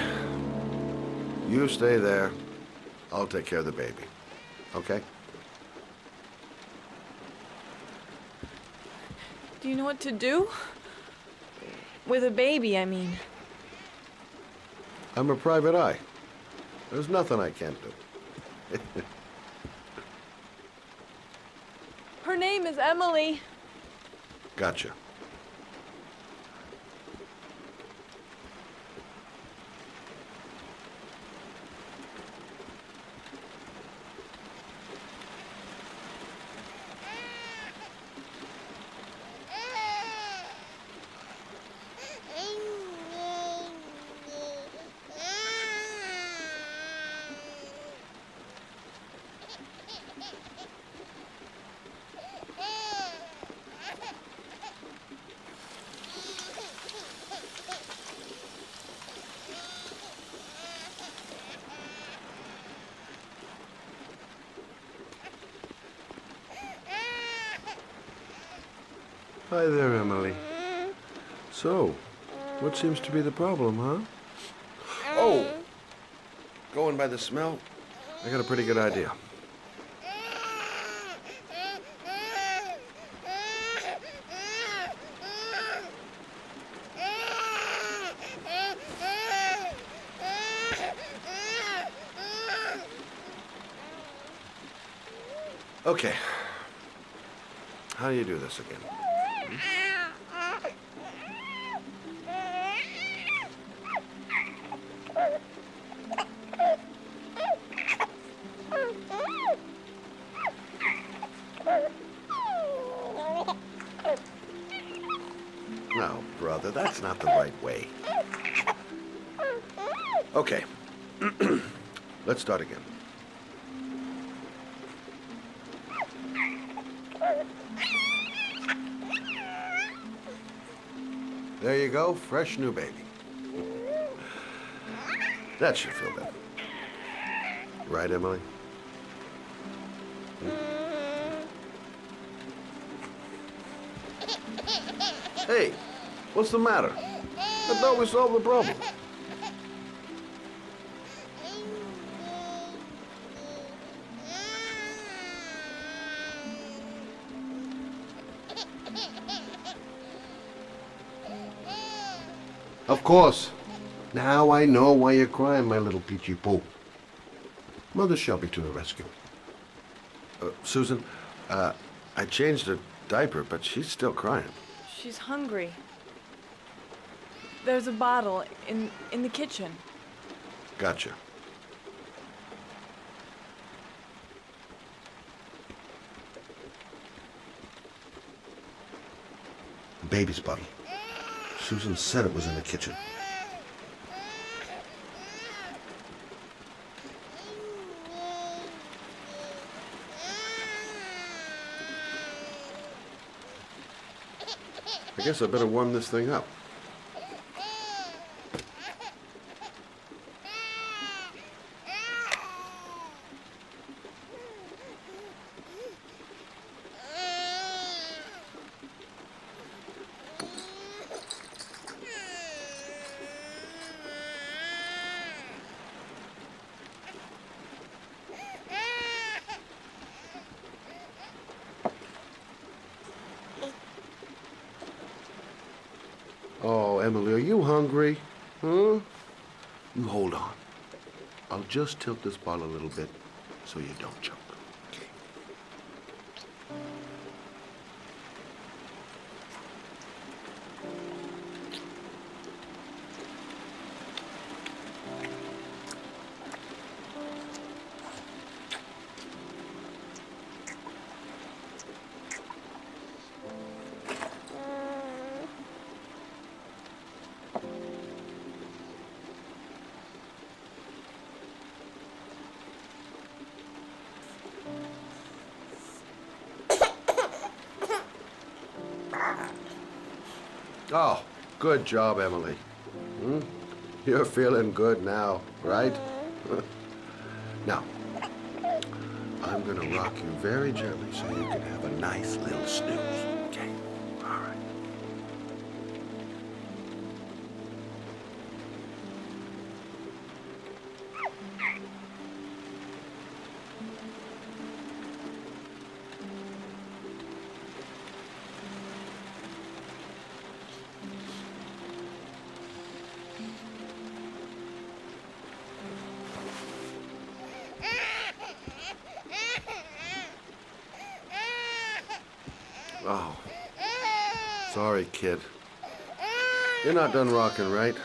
You stay there. I'll take care of the baby. Okay? Do you know what to do? With a baby, I mean. I'm a private eye. There's nothing I can't do. Her name is Emily. Gotcha. Hi there, Emily. So, what seems to be the problem, huh? Oh! Going by the smell, I got a pretty good idea. Okay. How do you do this again? No, brother, that's not the right way. Okay. Let's start again. There you go, fresh new baby. That should feel better. Right, Emily? Hey, what's the matter? I thought we solved the problem. Of course. Now I know why you're crying, my little peachy poo. Mother Shelby to the rescue. Susan, I changed her diaper, but she's still crying. She's hungry. There's a bottle in the kitchen. Gotcha. Baby's bottle. Susan said it was in the kitchen. I guess I better warm this thing up. Oh, Emily, are you hungry? Huh? You hold on. I'll just tilt this bottle a little bit so you don't choke. Oh, good job, Emily. You're feeling good now, right? Now, I'm gonna rock you very gently so you can have a nice little snooze. Okay? All right. Oh, sorry, kid. You're not done rocking, right?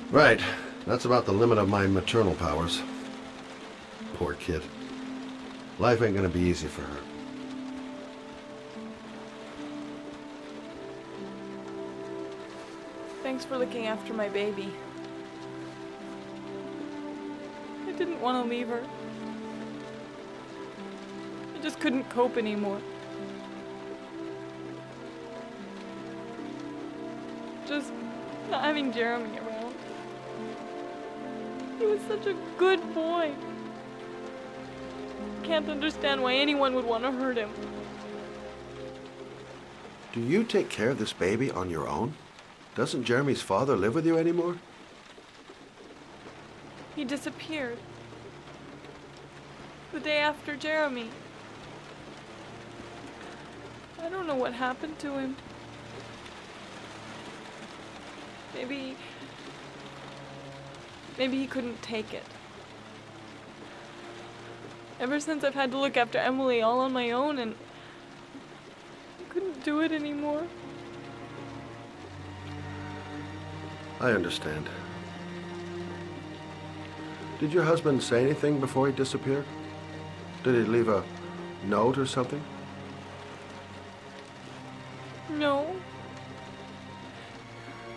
Right. That's about the limit of my maternal powers. Poor kid. Life ain't gonna be easy for her. Thanks for looking after my baby. I didn't want to leave her. I just couldn't cope anymore. Just not having Jeremy around. He was such a good boy. Can't understand why anyone would want to hurt him. Do you take care of this baby on your own? Doesn't Jeremy's father live with you anymore? He disappeared. The day after Jeremy. I don't know what happened to him. Maybe he couldn't take it. Ever since I've had to look after Emily all on my own, and I couldn't do it anymore. I understand. Did your husband say anything before he disappeared? Did he leave a note or something? No.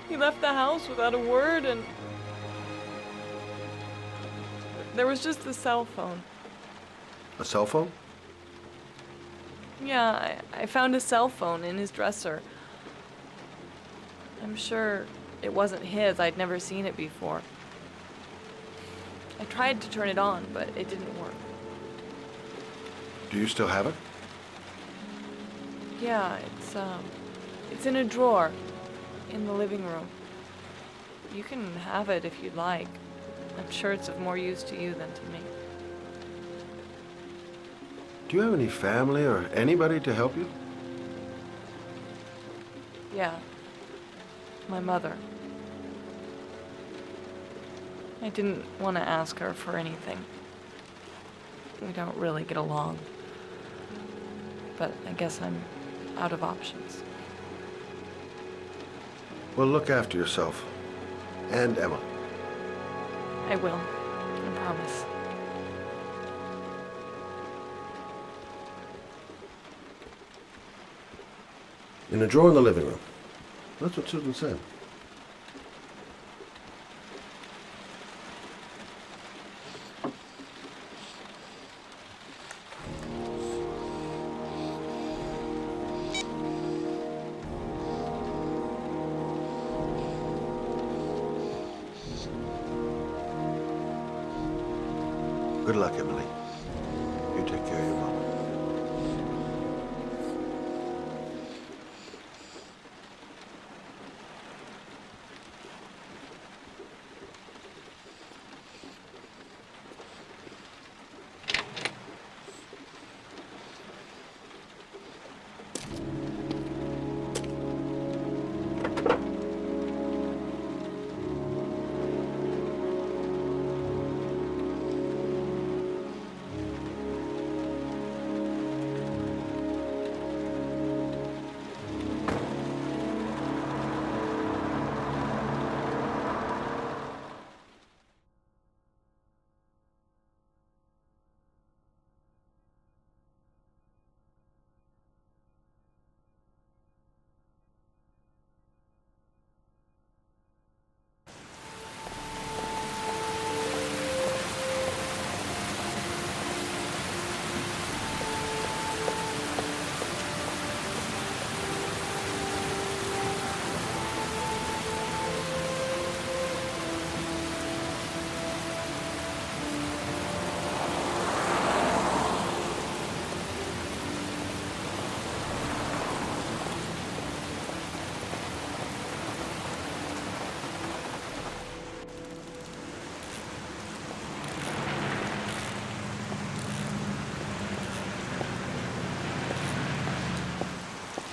He left the house without a word, and there was just the cell phone. A cell phone? Yeah, I found a cell phone in his dresser. I'm sure it wasn't his. I'd never seen it before. I tried to turn it on, but it didn't work. Do you still have it? Yeah, it's in a drawer in the living room. You can have it if you'd like. I'm sure it's of more use to you than to me. Do you have any family or anybody to help you? Yeah. My mother. I didn't want to ask her for anything. We don't really get along. But I guess I'm out of options. Well, look after yourself. And Emma. I will. I promise. In a drawer in the living room. That's what Susan said. Good luck, Emily. You take care of your mom.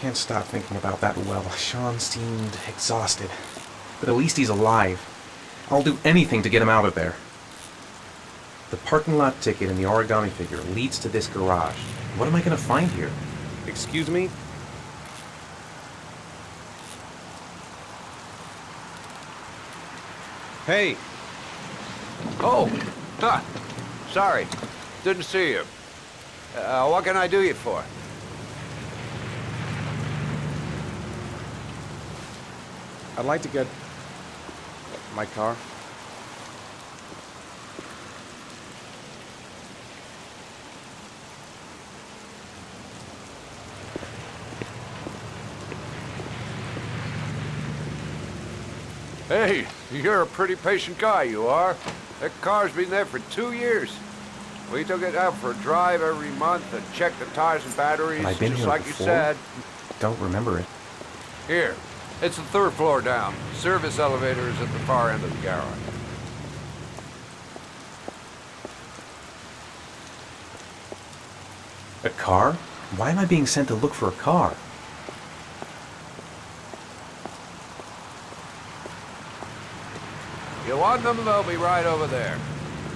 Can't stop thinking about that well. Sean seemed exhausted. But at least he's alive. I'll do anything to get him out of there. The parking lot ticket and the origami figure leads to this garage. What am I going to find here? Excuse me? Hey! Oh! Huh. Sorry. Didn't see you. What can I do you for? I'd like to get my car. Hey, you're a pretty patient guy, you are. That car's been there for 2 years. We took it out for a drive every month and checked the tires and batteries, I've been just here like before. you said. Don't remember it. Here, it's the 3rd floor down. Service elevator is at the far end of the garage. A car? Why am I being sent to look for a car? You want them, they'll be right over there.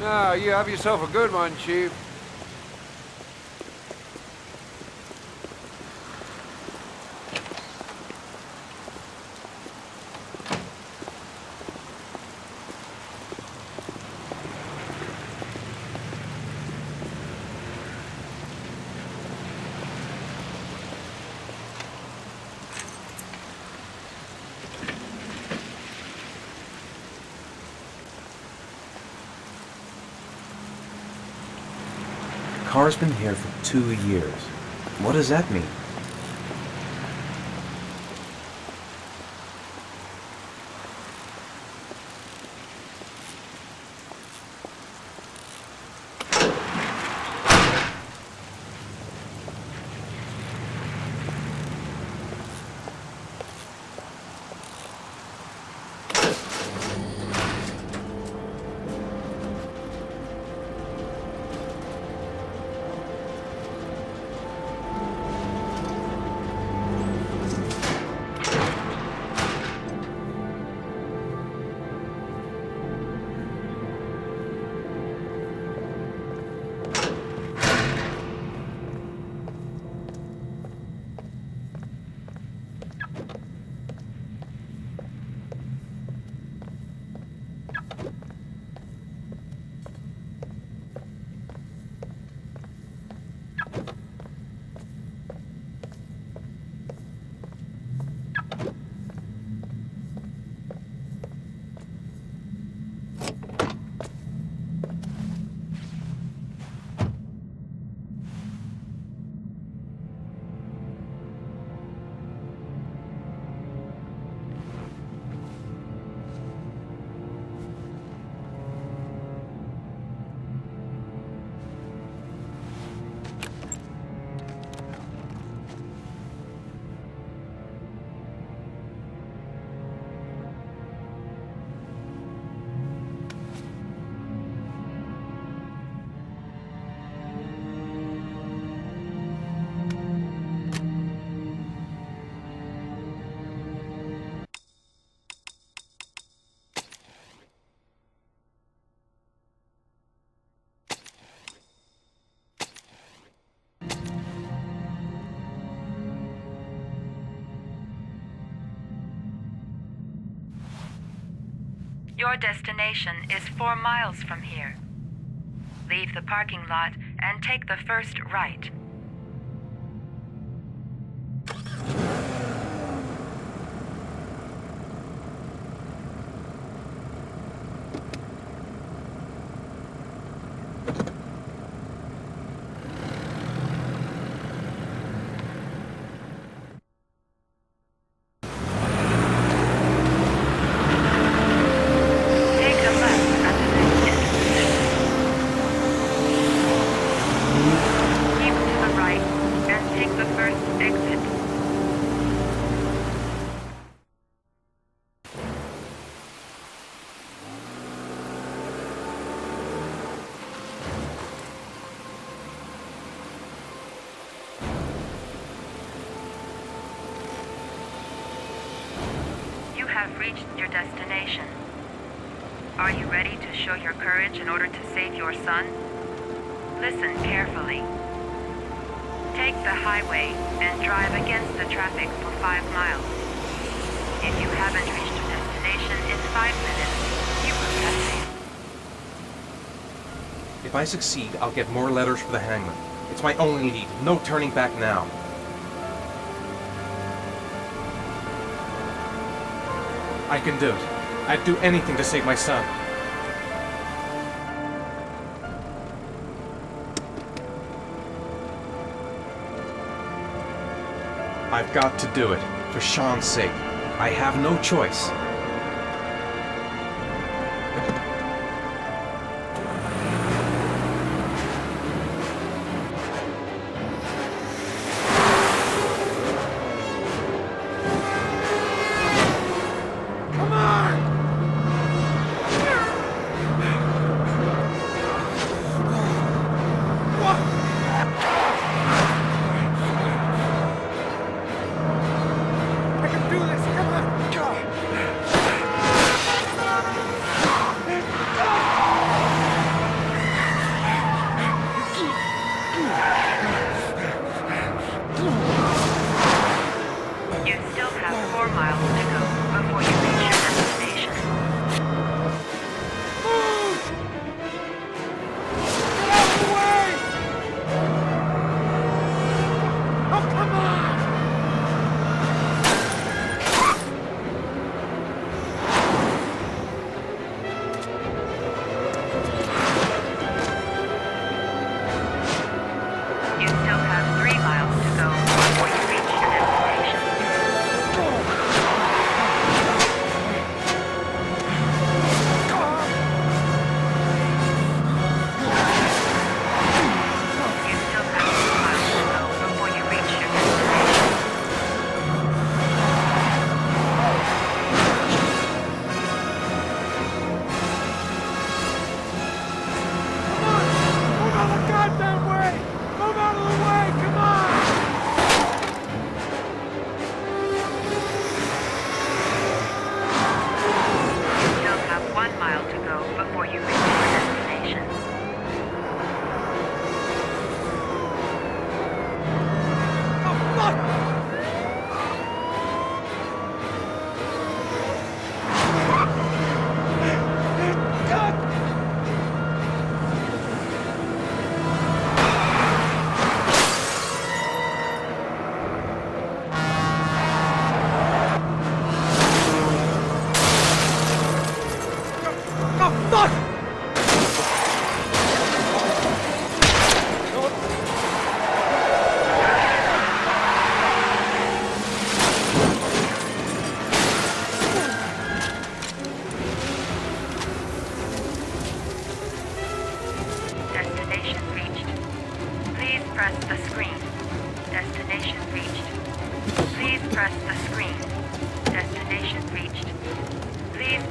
Now, you have yourself a good one, Chief. car's been here for 2 years. What does that mean? Your destination is 4 miles from here. Leave the parking lot and take the first right. Have reached your destination. Are you ready to show your courage in order to save your son? Listen carefully. Take the highway and drive against the traffic for 5 miles. If you haven't reached your destination in 5 minutes, you will have failed. If I succeed, I'll get more letters for the hangman. It's my only lead. No turning back now. I can do it. I'd do anything to save my son. I've got to do it. For Sean's sake. I have no choice.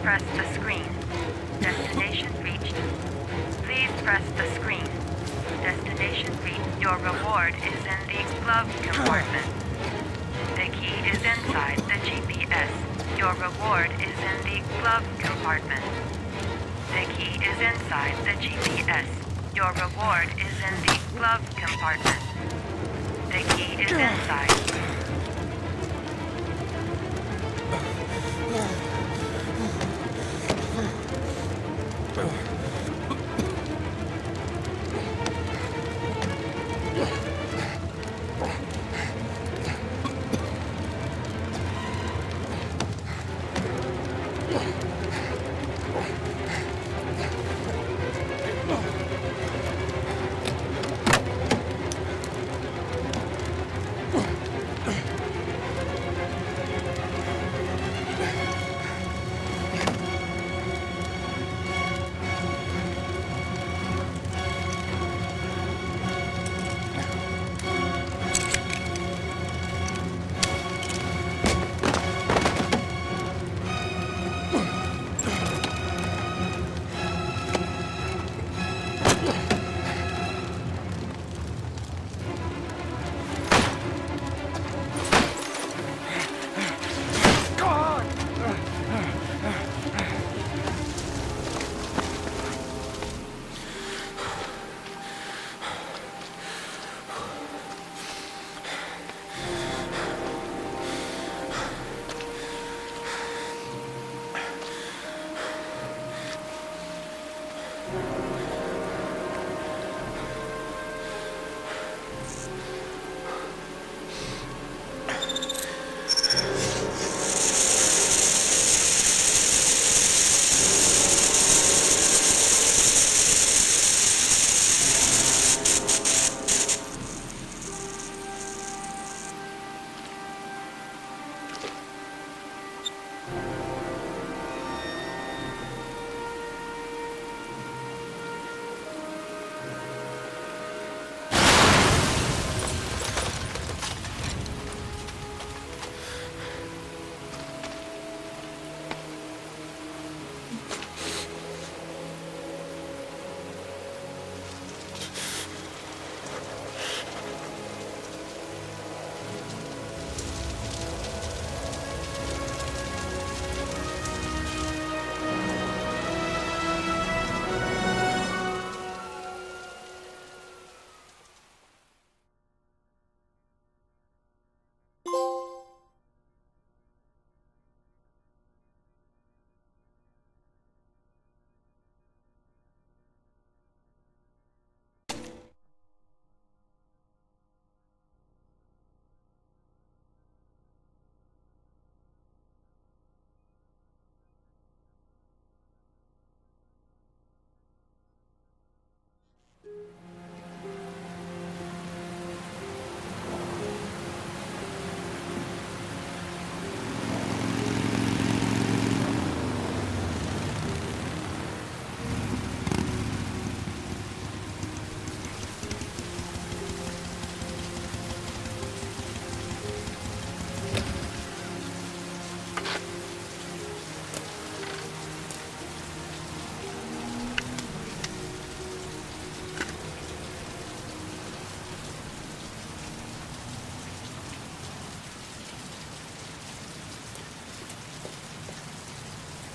press the screen. Destination reached. Please press the screen. Destination reached. Your reward is in the glove compartment. The key is inside the GPS. Your reward is in the glove compartment. The key is inside the GPS. Your reward is in the glove compartment. The key is inside.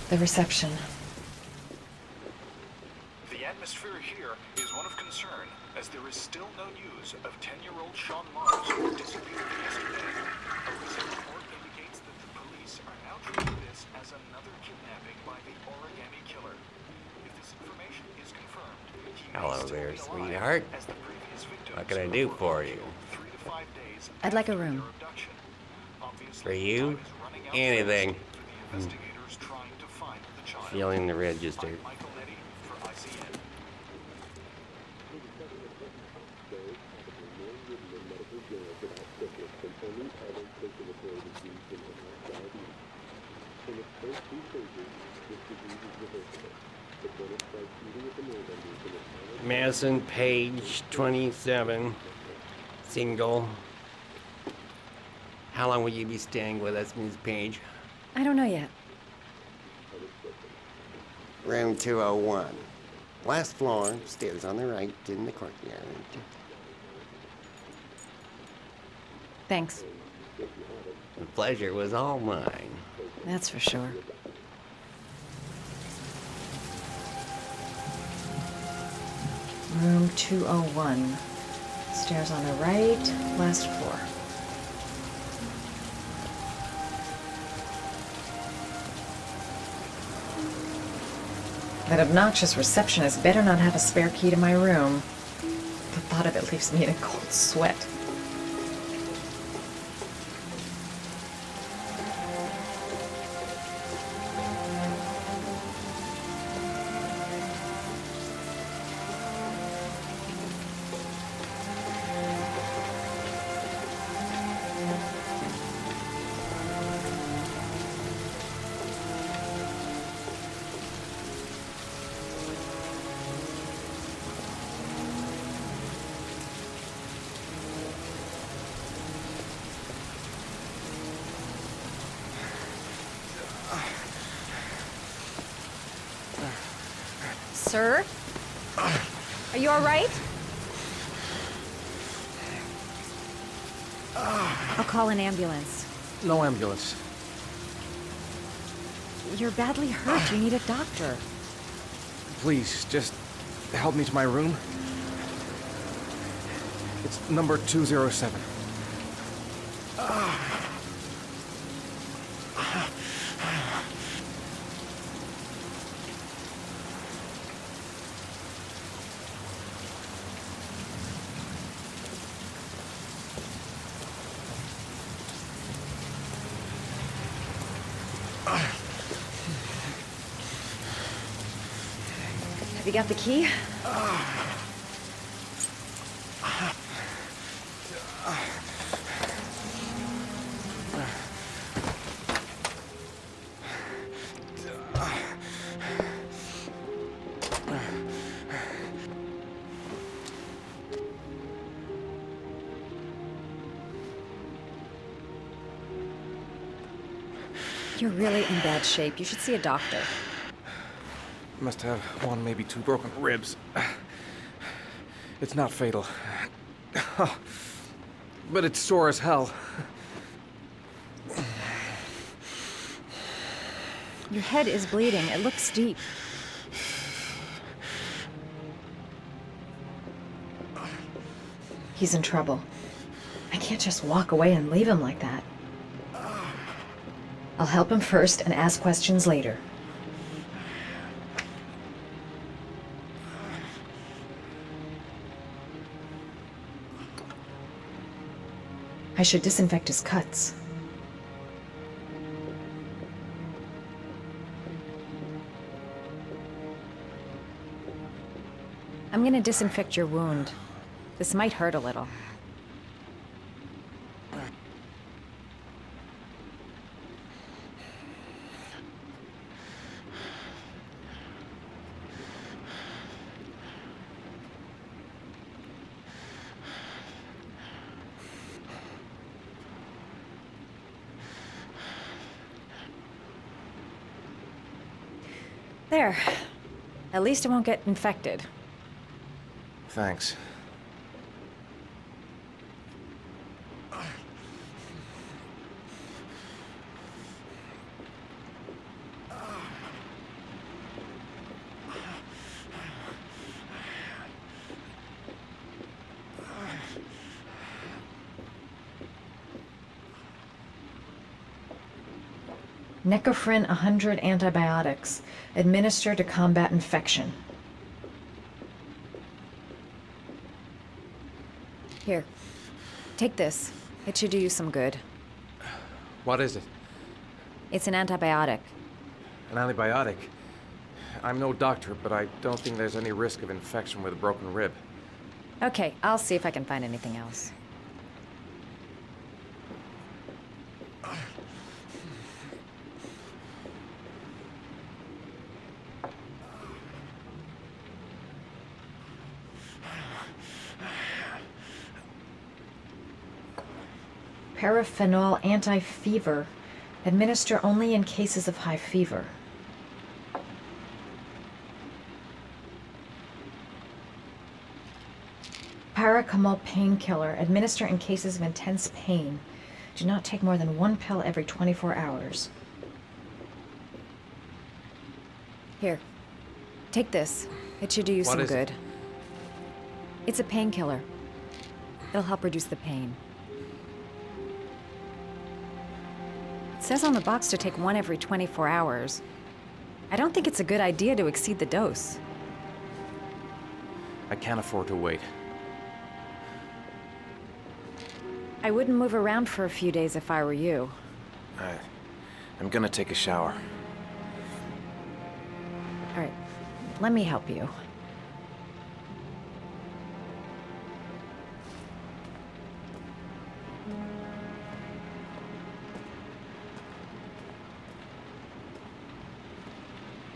The reception. The atmosphere here is one of concern, as there is still no news of 10-year-old Sean Mars, who disappeared yesterday. A recent report indicates that the police are now treating this as another kidnapping by the origami killer. If this information is confirmed, he may Hello still there, be alive, sweetheart. as the previous victims What can I do for you? 3 to 5 days I'd like a room. For you? Anything. Feeling the register. Madison, page 27, single. How long will you be staying with us, Ms. Page? I don't know yet. Room 201. Last floor, stairs on the right, in the courtyard. Thanks. The pleasure was all mine. That's for sure. Room 201. Stairs on the right, last floor. That obnoxious receptionist better not have a spare key to my room. The thought of it leaves me in a cold sweat. Sir? Are you all right? I'll call an ambulance. No ambulance. You're badly hurt. You need a doctor. Please, just help me to my room. It's number 207. Have you got the key? You're really in bad shape. You should see a doctor. Must have one, maybe two broken ribs. It's not fatal. But it's sore as hell. Your head is bleeding. It looks deep. He's in trouble. I can't just walk away and leave him like that. I'll help him first and ask questions later. I should disinfect his cuts. I'm gonna disinfect your wound. This might hurt a little. There. At least it won't get infected. Thanks. Necophren 100 antibiotics. Administer to combat infection. Here. Take this. It should do you some good. What is it? It's an antibiotic. An antibiotic? I'm no doctor, but I don't think there's any risk of infection with a broken rib. Okay, I'll see if I can find anything else. Paraphenol anti-fever. Administer only in cases of high fever. paracetamol painkiller. Administer in cases of intense pain. Do not take more than 1 pill every 24 hours. Here. Take this. It should do you some good. It's a painkiller. It'll help reduce the pain. It says on the box to take 1 every 24 hours. I don't think it's a good idea to exceed the dose. I can't afford to wait. I wouldn't move around for a few days if I were you. I'm gonna take a shower. All right, let me help you.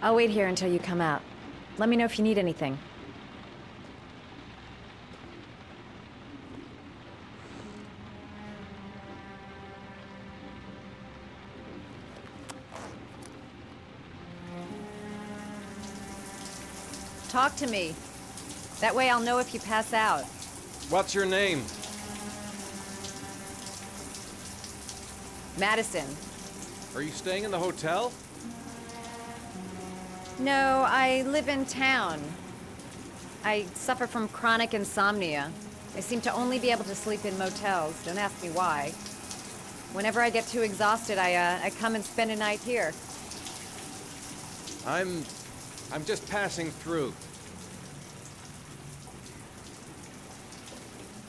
I'll wait here until you come out. Let me know if you need anything. Talk to me. That way I'll know if you pass out. What's your name? Madison. Are you staying in the hotel? No, I live in town. I suffer from chronic insomnia. I seem to only be able to sleep in motels. Don't ask me why. Whenever I get too exhausted, I come and spend a night here. I'm just passing through.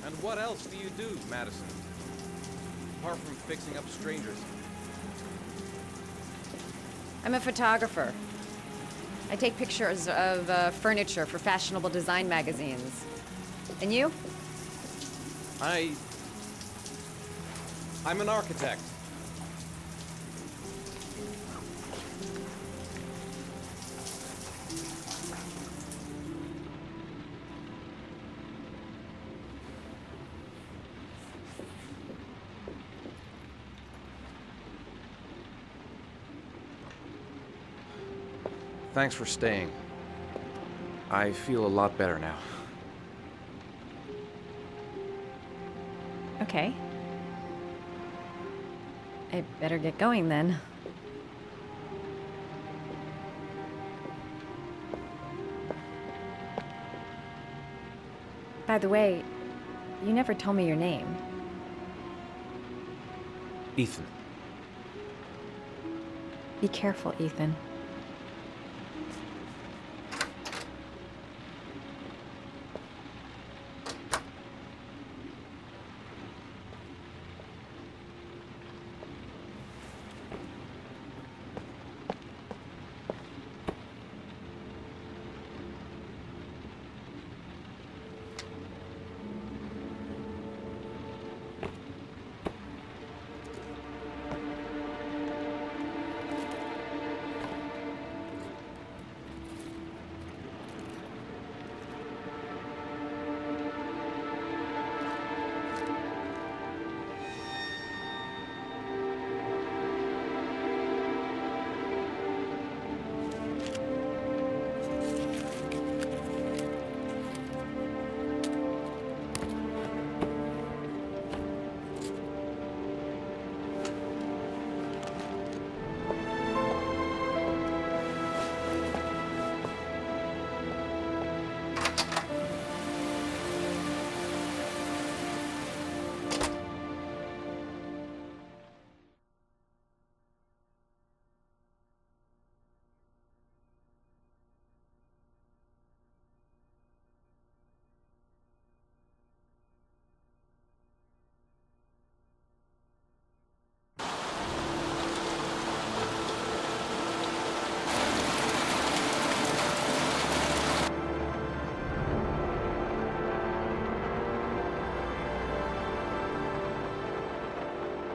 And what else do you do, Madison? Apart from fixing up strangers. I'm a photographer. I take pictures of furniture for fashionable design magazines. And you? I'm an architect. Thanks for staying. I feel a lot better now. Okay. I better get going then. By the way, you never told me your name. Ethan. Be careful, Ethan.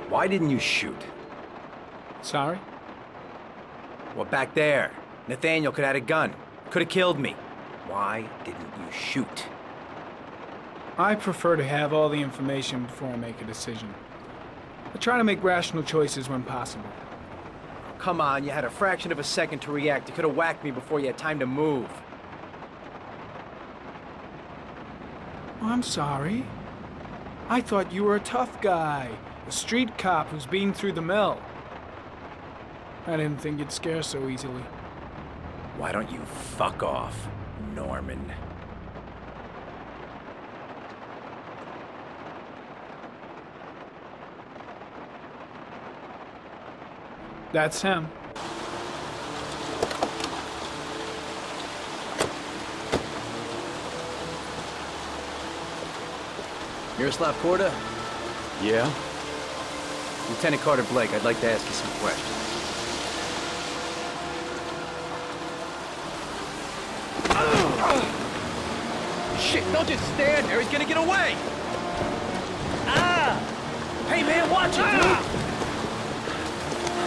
Why didn't you shoot? Sorry? Well, back there. Nathaniel could have had a gun. Could have killed me. Why didn't you shoot? I prefer to have all the information before I make a decision. I try to make rational choices when possible. Come on, you had a fraction of a second to react. You could have whacked me before you had time to move. I'm sorry. I thought you were a tough guy, a street cop who's been through the mill. I didn't think you'd scare so easily. Why don't you fuck off, Norman? That's him. Miroslav Korda? Yeah? Lieutenant Carter Blake, I'd like to ask you some questions. Shit, don't just stand there, he's gonna get away! Ah! Hey man, watch it, dude!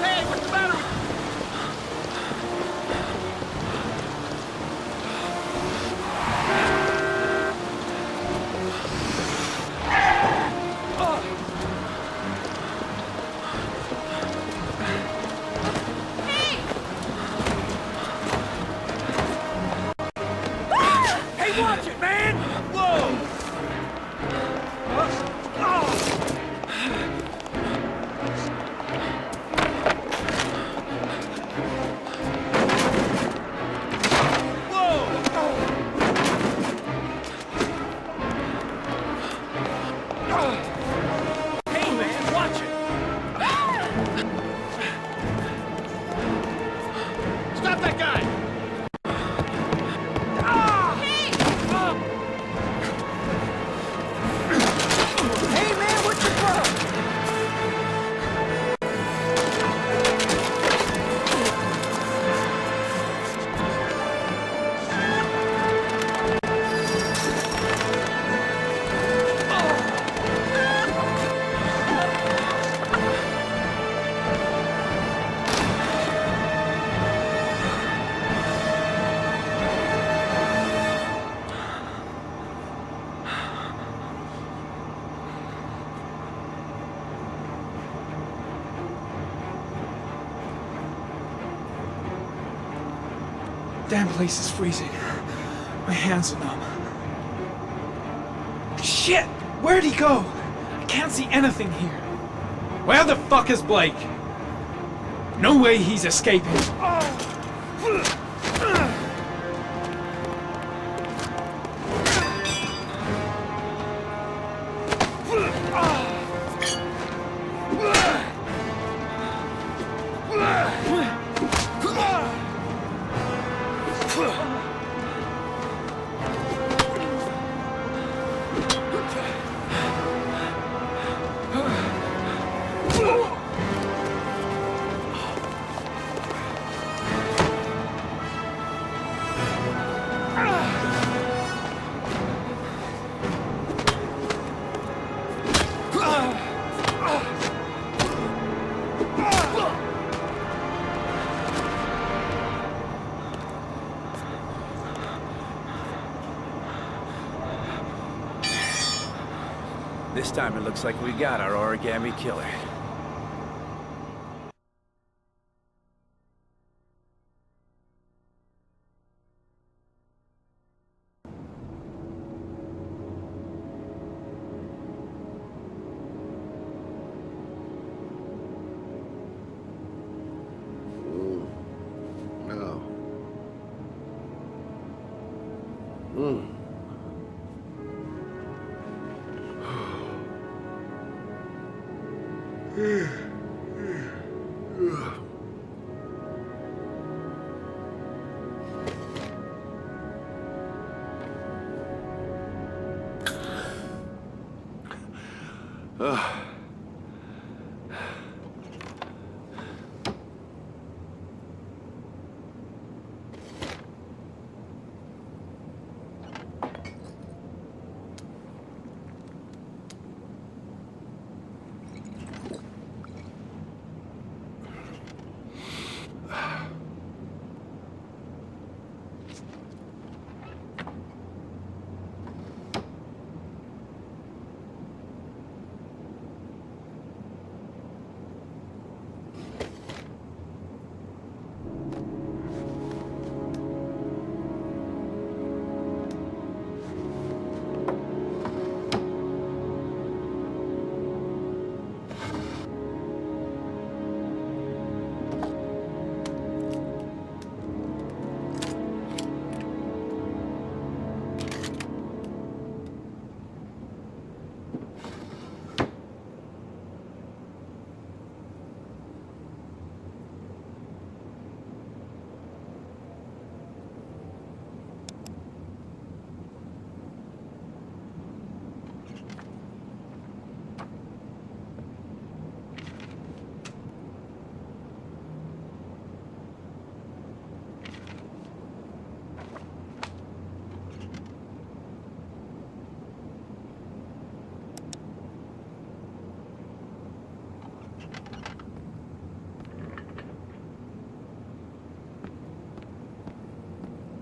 Hey, what's the matter with Watch it, man! Whoa! Hey, man, watch it! Stop that guy! Damn place is freezing. My hands are numb. Shit! Where'd he go? I can't see anything here. Where the fuck is Blake? No way he's escaping. This time it looks like we got our origami killer. No.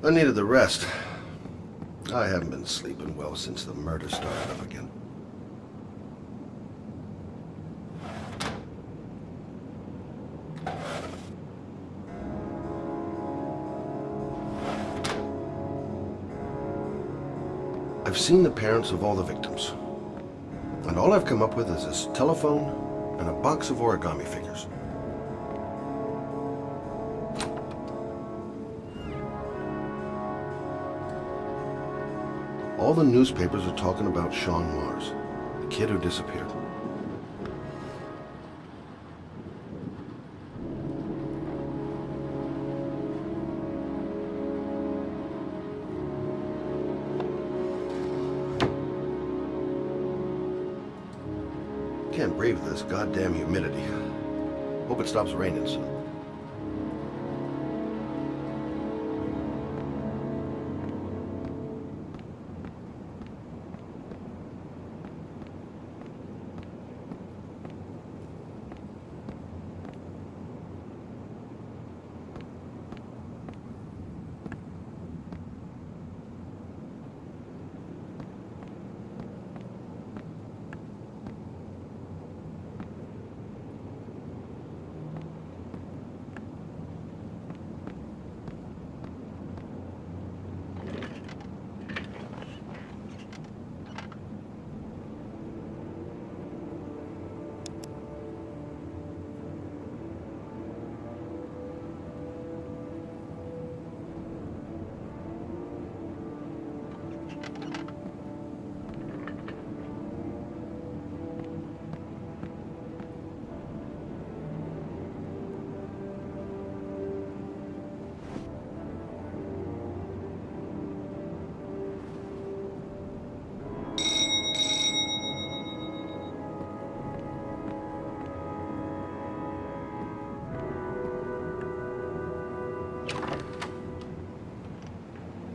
I needed the rest. I haven't been sleeping well since the murder started up again. I've seen the parents of all the victims. And all I've come up with is this telephone and a box of origami figures. All the newspapers are talking about Sean Mars, the kid who disappeared. Can't breathe this goddamn humidity. Hope it stops raining soon.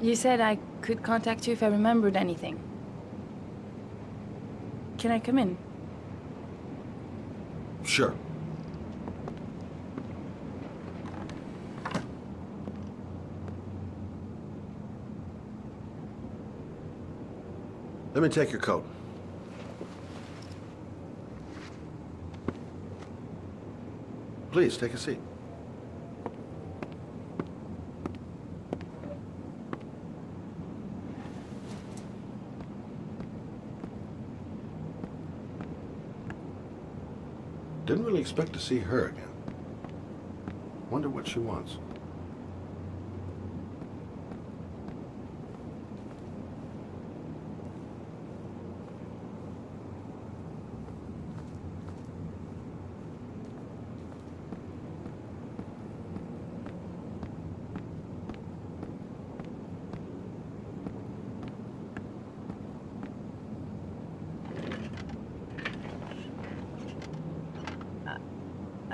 You said I could contact you if I remembered anything. Can I come in? Sure. Let me take your coat. Please, take a seat. Didn't really expect to see her again. Wonder what she wants.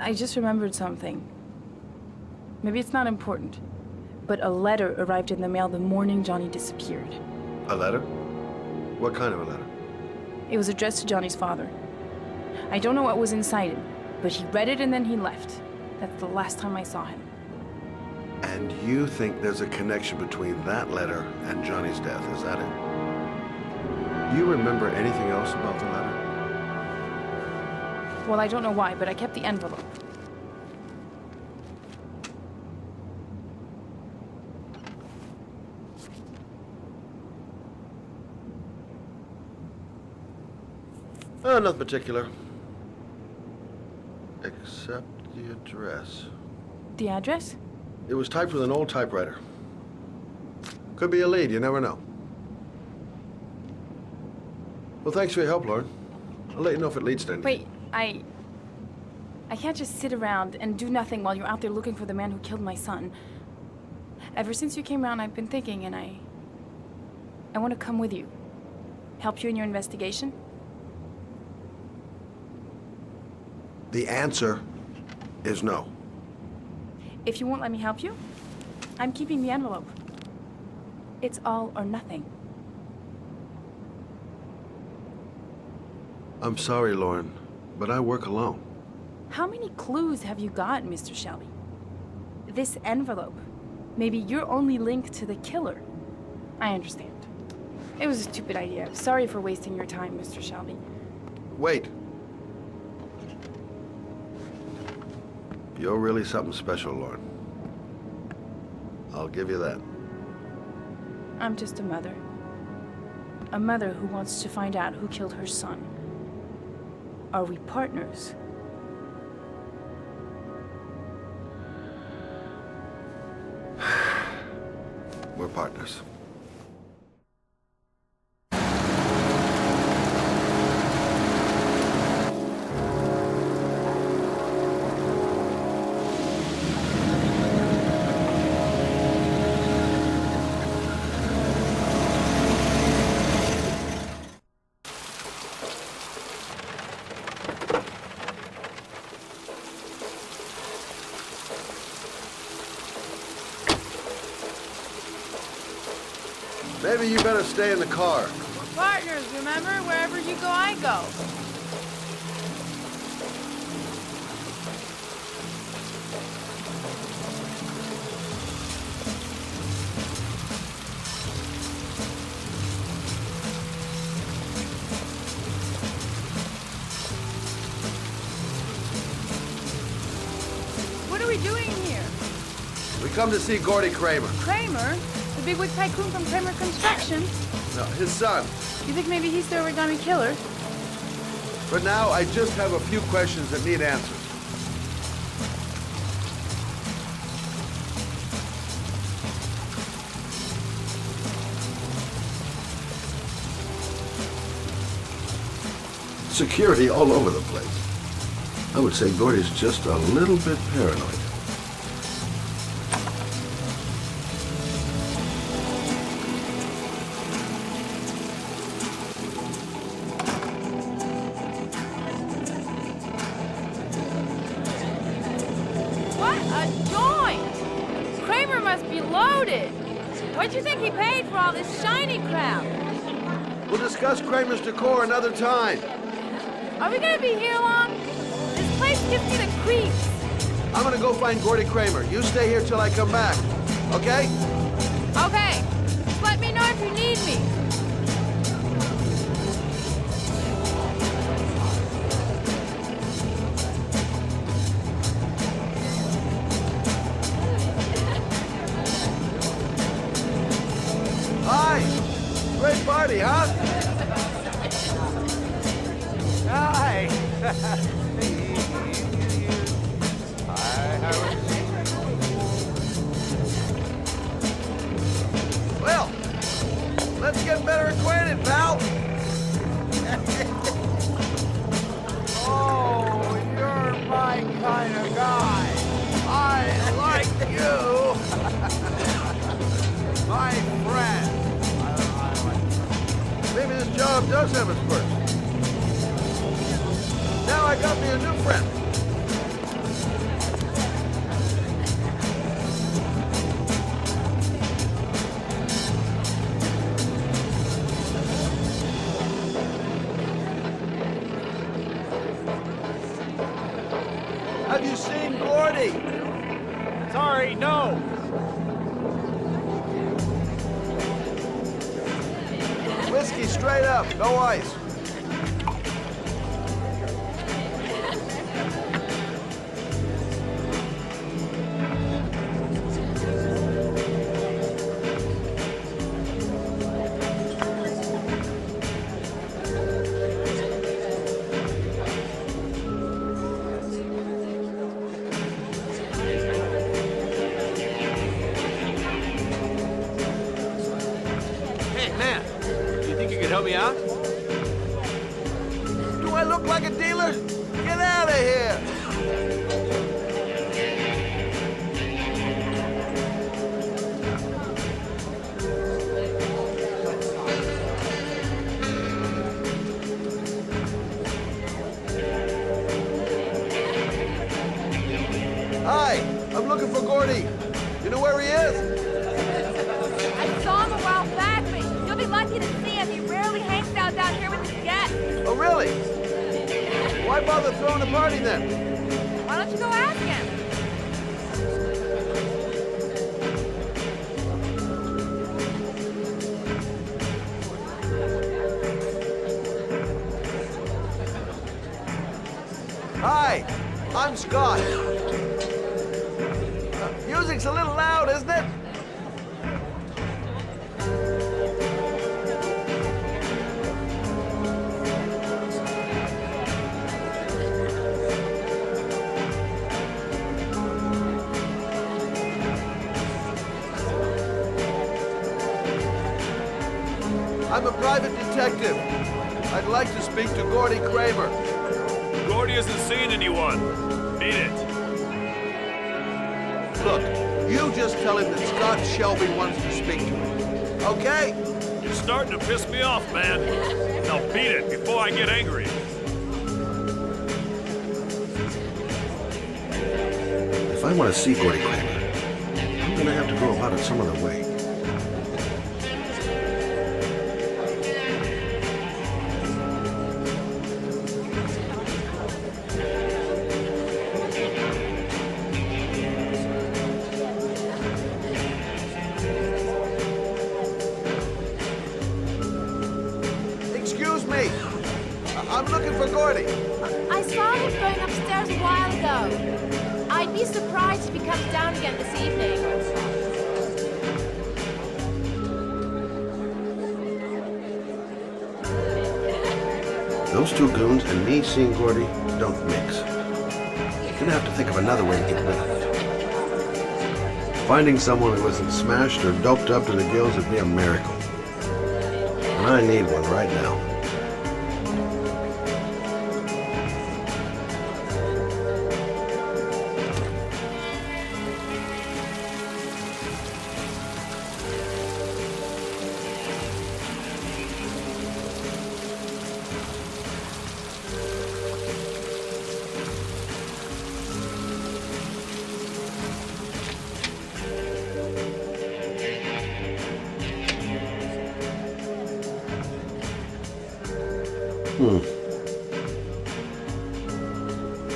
I just remembered something. Maybe it's not important, but a letter arrived in the mail the morning Johnny disappeared. A letter? What kind of a letter? It was addressed to Johnny's father. I don't know what was inside it, but he read it and then he left. That's the last time I saw him. And you think there's a connection between that letter and Johnny's death, is that it? You remember anything else about the letter? Well, I don't know why, but I kept the envelope. Nothing particular. Except the address. The address? It was typed with an old typewriter. Could be a lead, you never know. Well, thanks for your help, Lauren. I'll let you know if it leads to anything. Wait, I can't just sit around and do nothing while you're out there looking for the man who killed my son. Ever since you came around, I've been thinking, and I want to come with you. Help you in your investigation? The answer is no. If you won't let me help you, I'm keeping the envelope. It's all or nothing. I'm sorry, Lauren, but I work alone. How many clues have you got, Mr. Shelby? This envelope. Maybe you're only linked to the killer. I understand. It was a stupid idea. Sorry for wasting your time, Mr. Shelby. Wait. You're really something special, Lauren. I'll give you that. I'm just a mother. A mother who wants to find out who killed her son. Are we partners? We're partners. Maybe you better stay in the car. We're partners, remember? Wherever you go, I go. What are we doing here? We come to see Gordy Kramer. Kramer? The bigwig tycoon from Kramer Construction? No, his son. You think maybe he's the origami killer? For now, I just have a few questions that need answers. Security all over the place. I would say Gordy's just a little bit paranoid. What'd you think he paid for all this shiny crap? We'll discuss Kramer's decor another time. Are we gonna be here long? This place gives me the creeps. I'm gonna go find Gordy Kramer. You stay here till I come back, okay? Okay. Just let me know if you need me. Great party, huh? Hi. Well, let's get better acquainted, pal. Oh, you're my kind of guy. I like you. My friend. Maybe this job does have its perks. Now I got me a new friend. Have you seen Gordy? Sorry, no. Whiskey straight up, no ice. Help me out? Do I look like a dealer? Get out of here! Hi, I'm looking for Gordy. You know where he is? I saw him a while back, but you'll be lucky to see him. He rarely hangs out down here with his guests. Oh, really? Why bother throwing a party then? Why don't you go ask him? Hi, I'm Scott. Music's a little loud, isn't it? I'm a private detective. I'd like to speak to Gordy Kramer. Gordy hasn't seen anyone. Beat it. Look, you just tell him that Scott Shelby wants to speak to him. Okay? You're starting to piss me off, man. Now beat it before I get angry. If I want to see Gordy Kramer, I'm gonna have to go about it some other way. Excuse me. I'm looking for Gordy. I saw him going upstairs a while ago. I'd be surprised if he comes down again this evening. Those two goons and me seeing Gordy don't mix. You're gonna have to think of another way to get rid of it. Finding someone who isn't smashed or doped up to the gills would be a miracle. And I need one right now.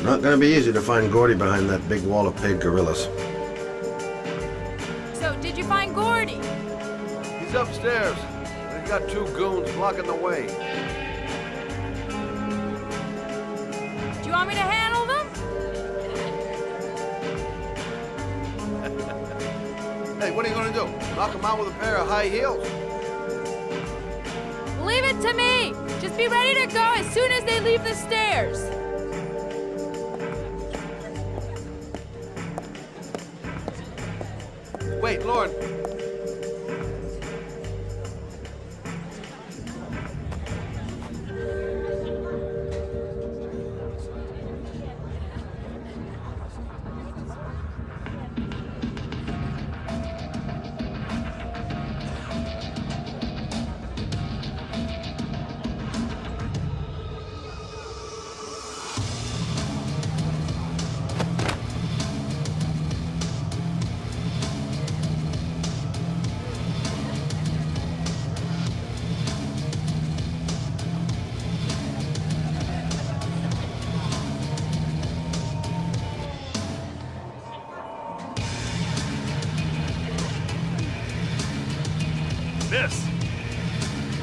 Not gonna be easy to find Gordy behind that big wall of paid gorillas. So, did you find Gordy? He's upstairs. He's got two goons blocking the way. Do you want me to handle them? Hey, what are you gonna do? Knock him out with a pair of high heels? Leave it to me! Just be ready to go as soon as they leave the stairs. Wait, Lauren.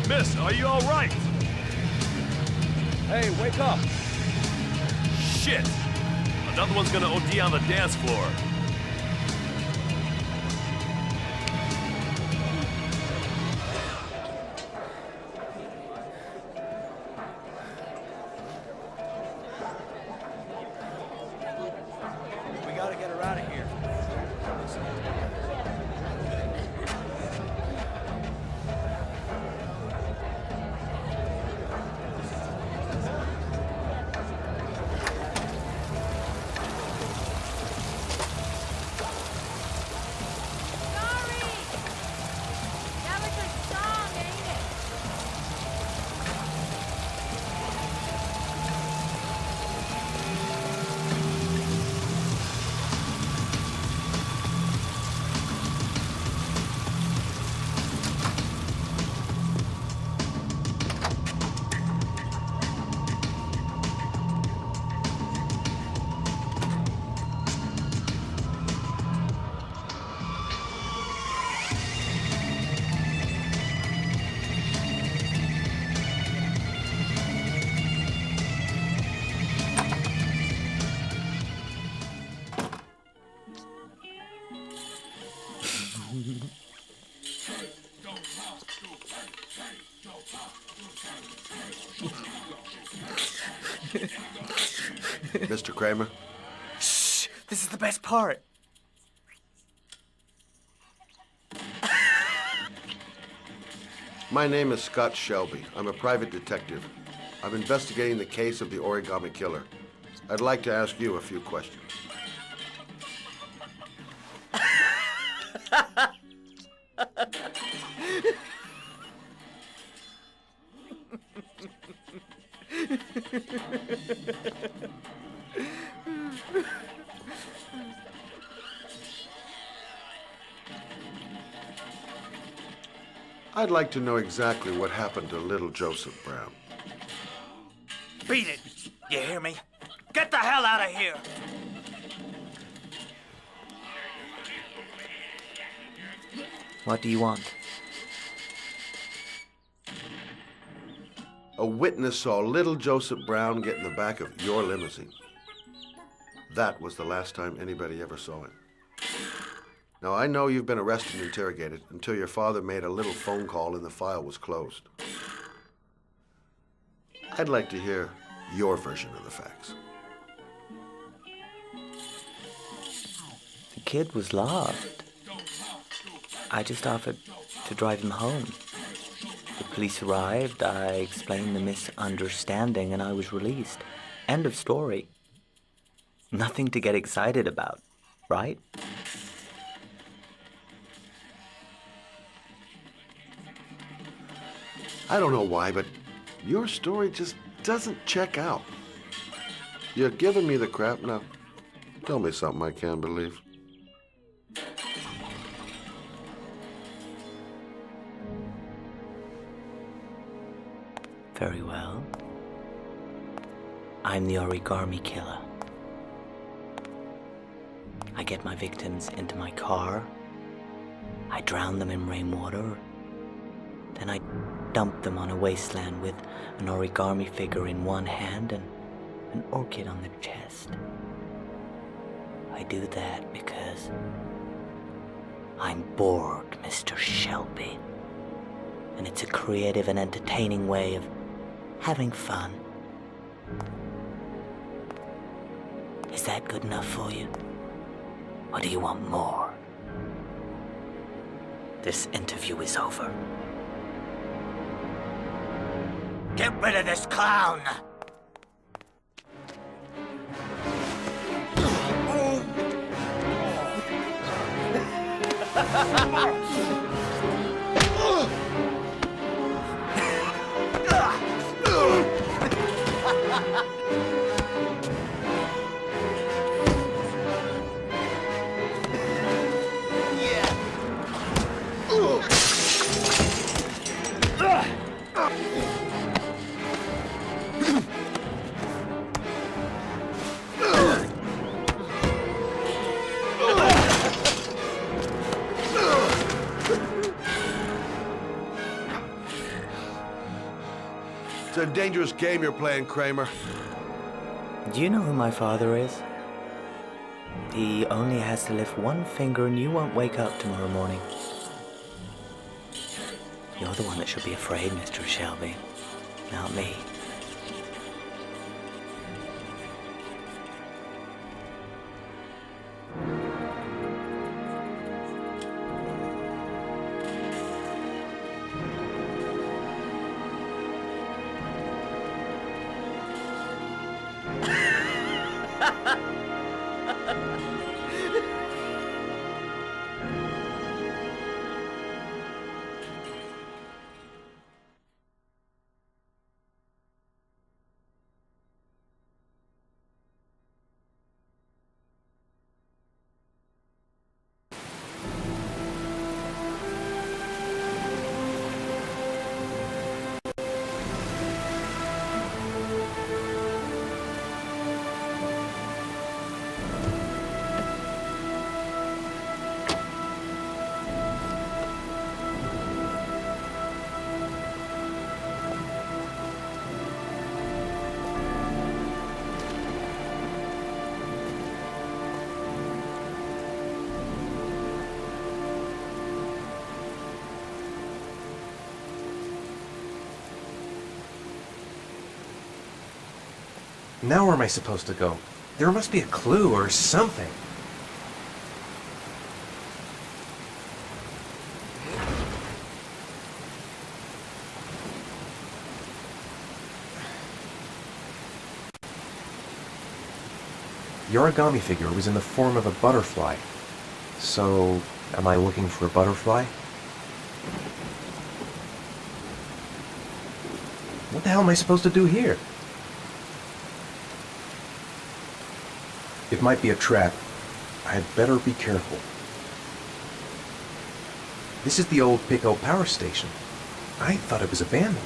Miss, are you all right? Hey, wake up. Shit! Another one's gonna OD on the dance floor. We gotta get her out of here. Mr. Kramer? Shh! This is the best part. My name is Scott Shelby. I'm a private detective. I'm investigating the case of the origami killer. I'd like to ask you a few questions. I'd like to know exactly what happened to little Joseph Brown. Beat it! You hear me? Get the hell out of here! What do you want? A witness saw little Joseph Brown get in the back of your limousine. That was the last time anybody ever saw it. Now, I know you've been arrested and interrogated until your father made a little phone call and the file was closed. I'd like to hear your version of the facts. The kid was lost. I just offered to drive him home. The police arrived, I explained the misunderstanding, and I was released. End of story. Nothing to get excited about, right? I don't know why, but your story just doesn't check out. You're giving me the crap now. Tell me something I can't believe. Very well. I'm the origami killer. I get my victims into my car. I drown them in rainwater. Then I dump them on a wasteland with an origami figure in one hand and an orchid on their chest. I do that because I'm bored, Mr. Shelby. And it's a creative and entertaining way of having fun. Is that good enough for you? Or do you want more? This interview is over. Get rid of this clown! It's a dangerous game you're playing, Kramer. Do you know who my father is? He only has to lift one finger and you won't wake up tomorrow morning. You're the one that should be afraid, Mr. Shelby, not me. Now where am I supposed to go? There must be a clue or something. The origami figure was in the form of a butterfly. So, am I looking for a butterfly? What the hell am I supposed to do here? It might be a trap. I'd better be careful. This is the old Paco power station. I thought it was abandoned.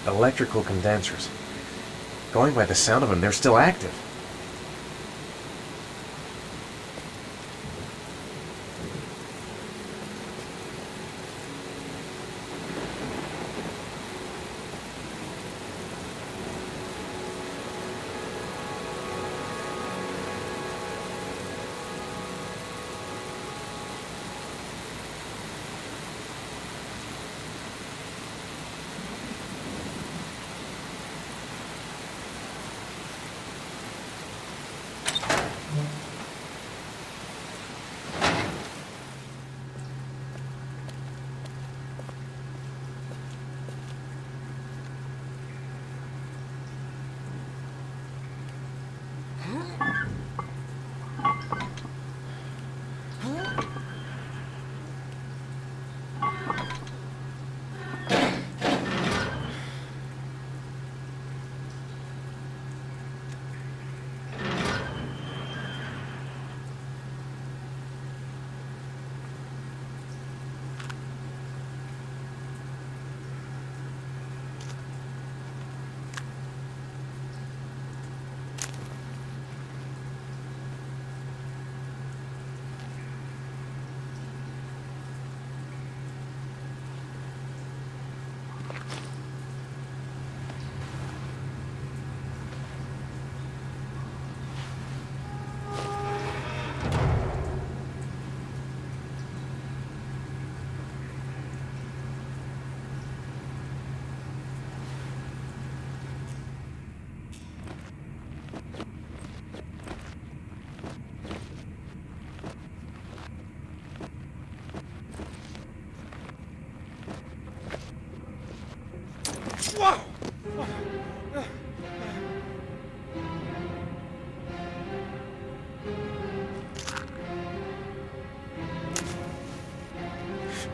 Electrical condensers. Going by the sound of them, they're still active.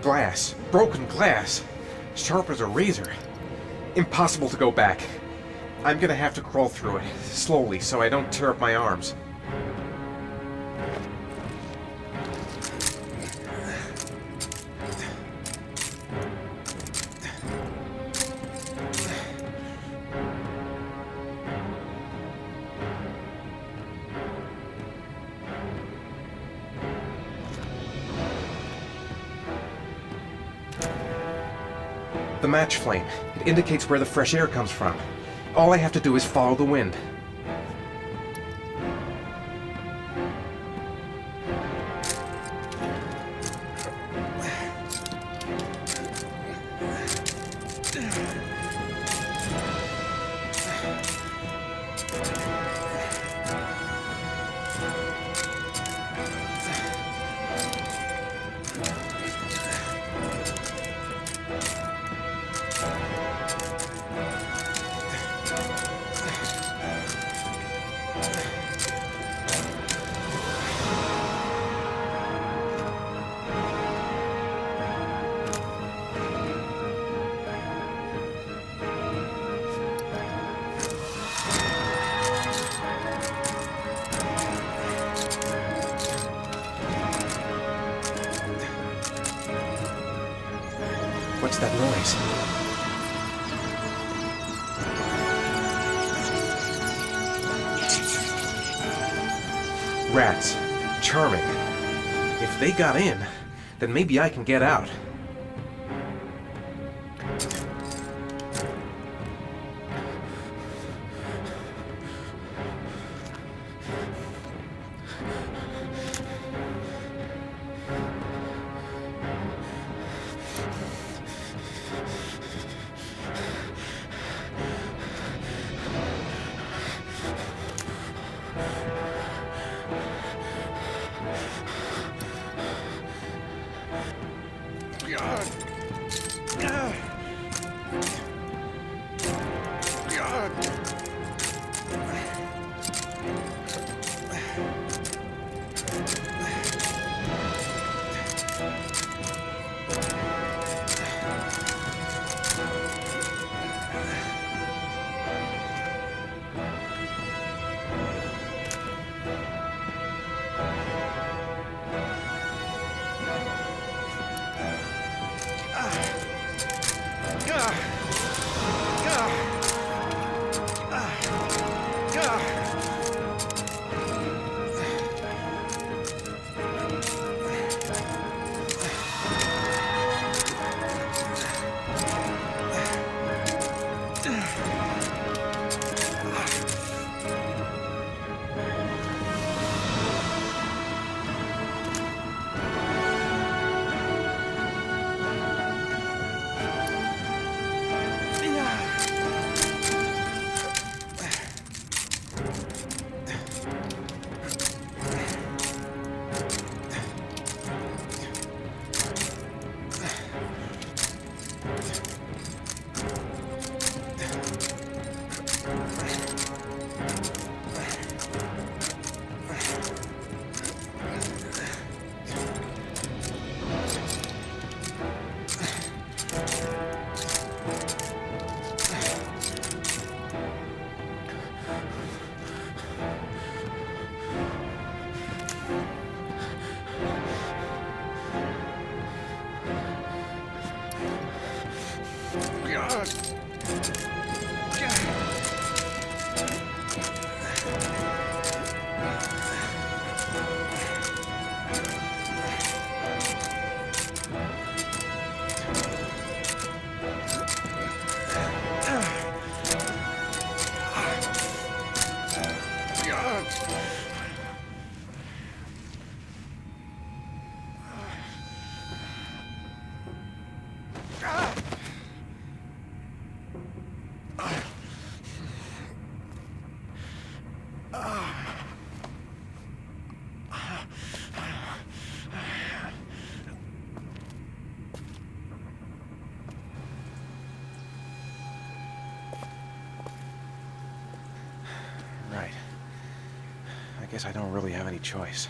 Glass. Broken glass. Sharp as a razor. Impossible to go back. I'm gonna have to crawl through it, slowly, so I don't tear up my arms. The match flame. It indicates where the fresh air comes from. All I have to do is follow the wind. What's that noise? Rats. Charming. If they got in, then maybe I can get out. Right. I guess I don't really have any choice.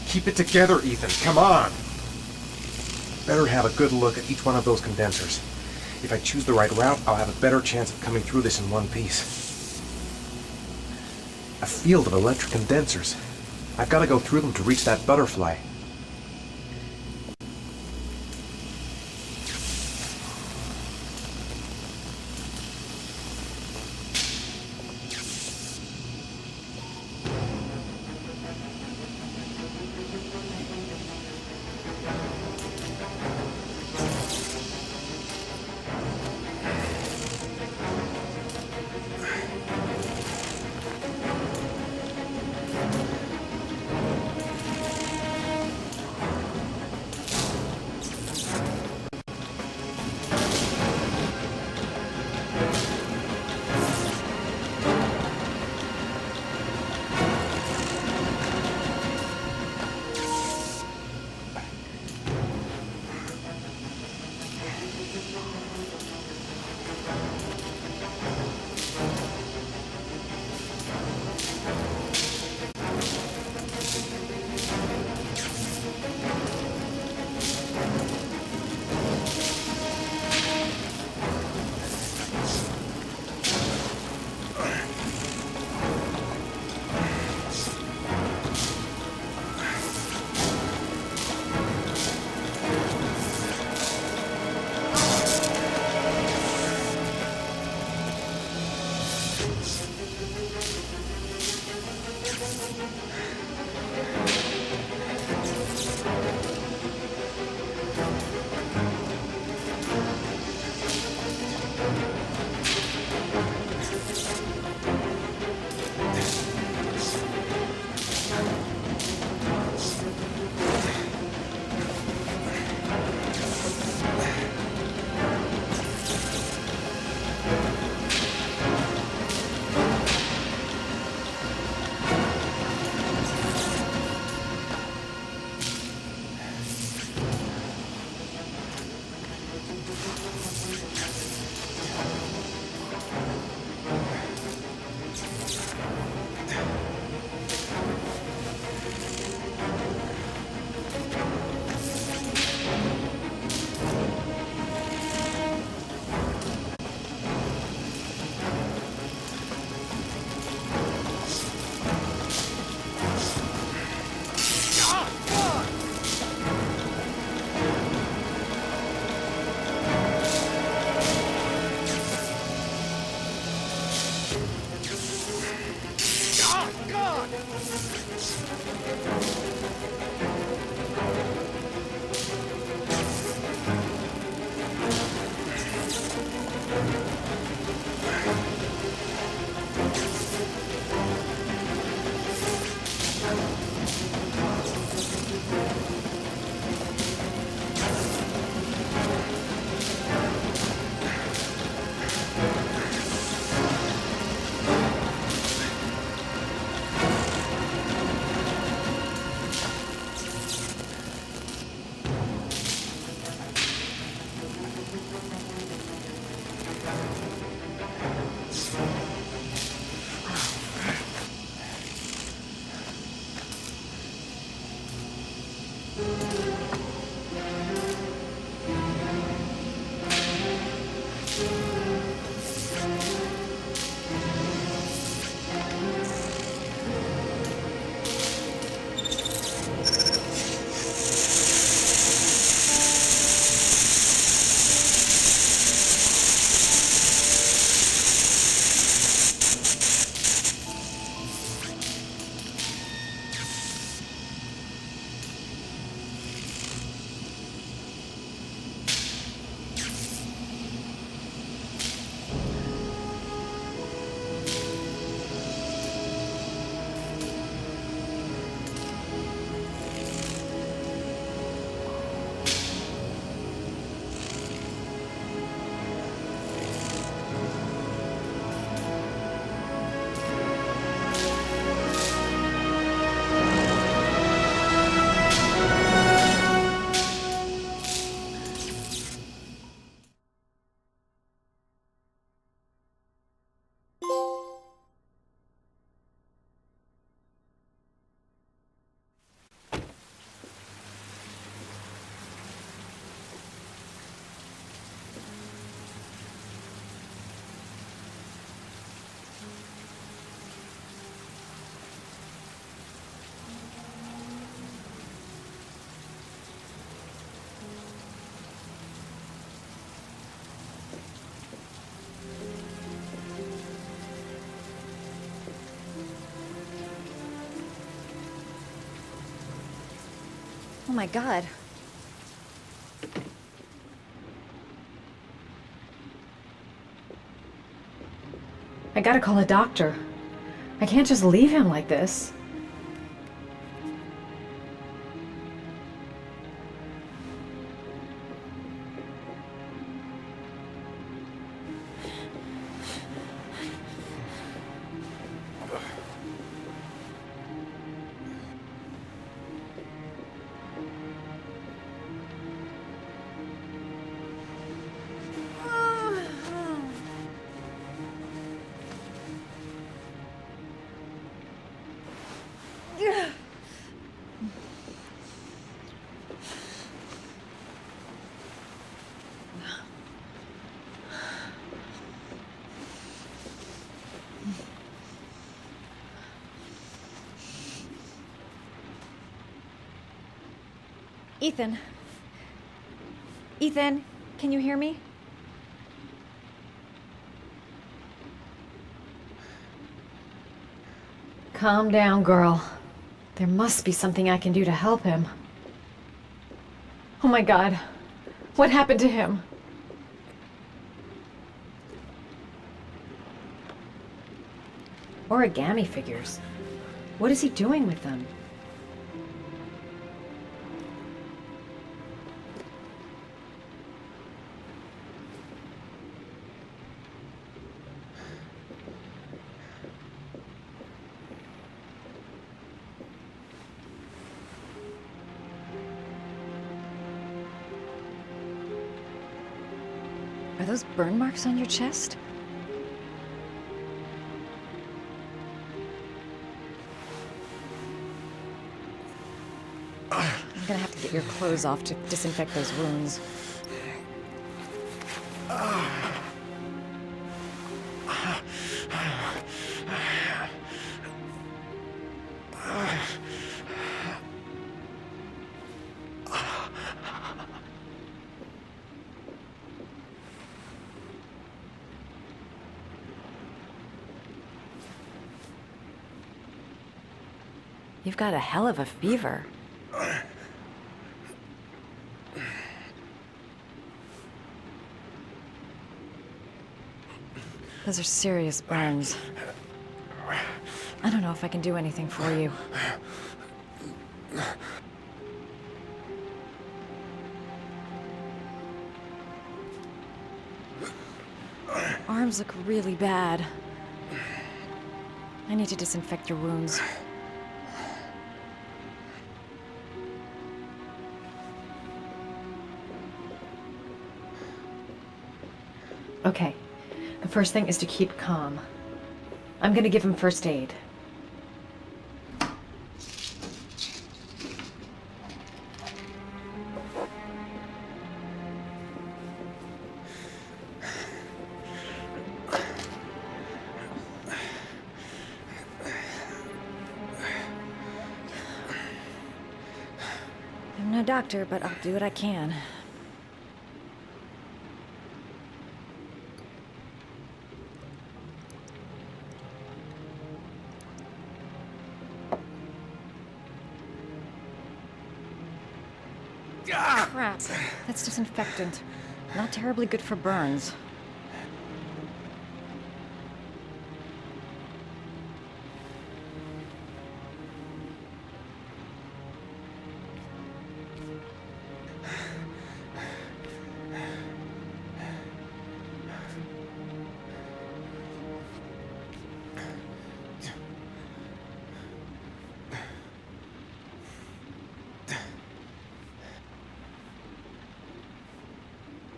Keep it together, Ethan. Come on. Better have a good look at each one of those condensers. If I choose the right route, I'll have a better chance of coming through this in one piece. A field of electric condensers. I've got to go through them to reach that butterfly. Oh my God. I gotta call a doctor. I can't just leave him like this. Ethan. Ethan, can you hear me? Calm down, girl. There must be something I can do to help him. Oh my God. What happened to him? Origami figures. What is he doing with them? Are those burn marks on your chest? I'm gonna have to get your clothes off to disinfect those wounds. You've got a hell of a fever. Those are serious burns. I don't know if I can do anything for you. Arms look really bad. I need to disinfect your wounds. Okay. The first thing is to keep calm. I'm gonna give him first aid. I'm no doctor, but I'll do what I can. Crap. That's disinfectant. Not terribly good for burns.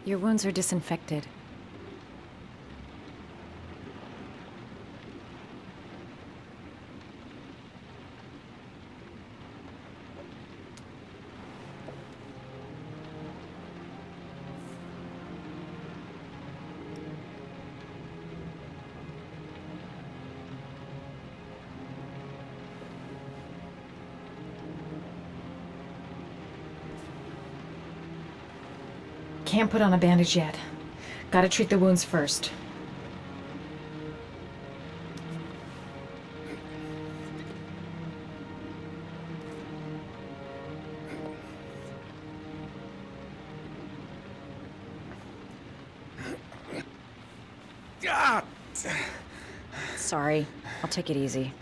Your wounds are disinfected. Can't put on a bandage yet. Gotta treat the wounds first. God! Sorry. I'll take it easy.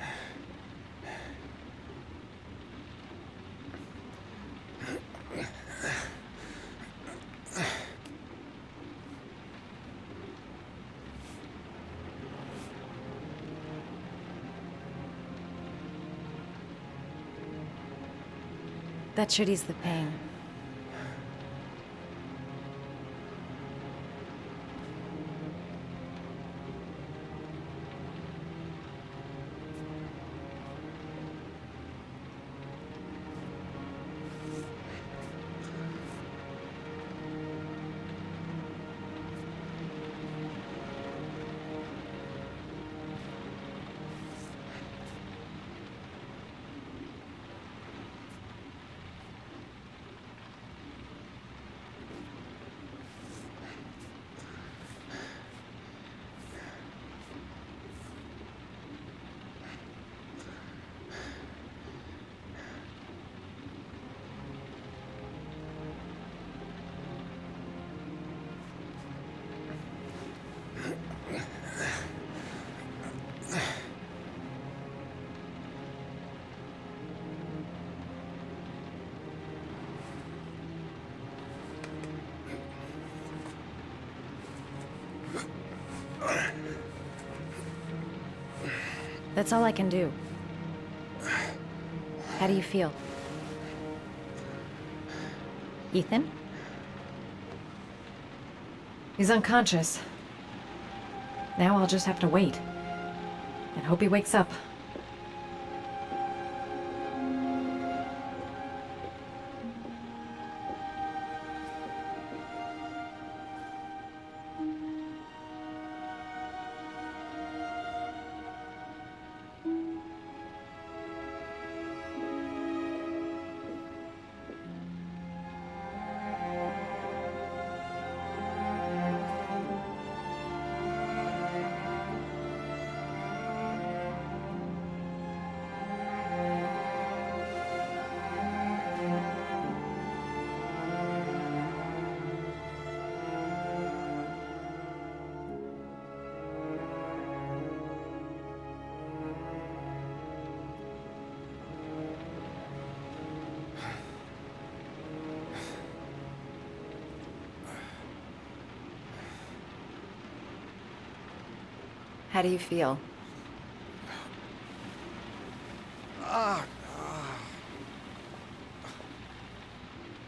That should ease the pain. That's all I can do. How do you feel? Ethan? He's unconscious. Now I'll just have to wait. And hope he wakes up. How do you feel?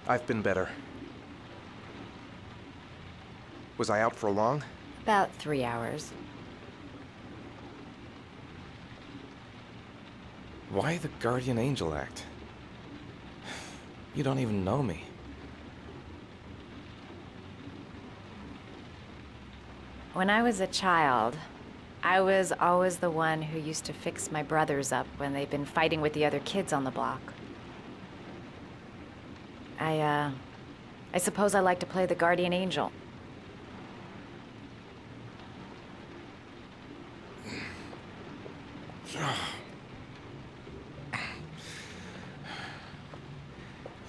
I've been better. Was I out for long? About 3 hours. Why the guardian angel act? You don't even know me. When I was a child, I was always the one who used to fix my brothers up when they'd been fighting with the other kids on the block. I suppose I like to play the guardian angel.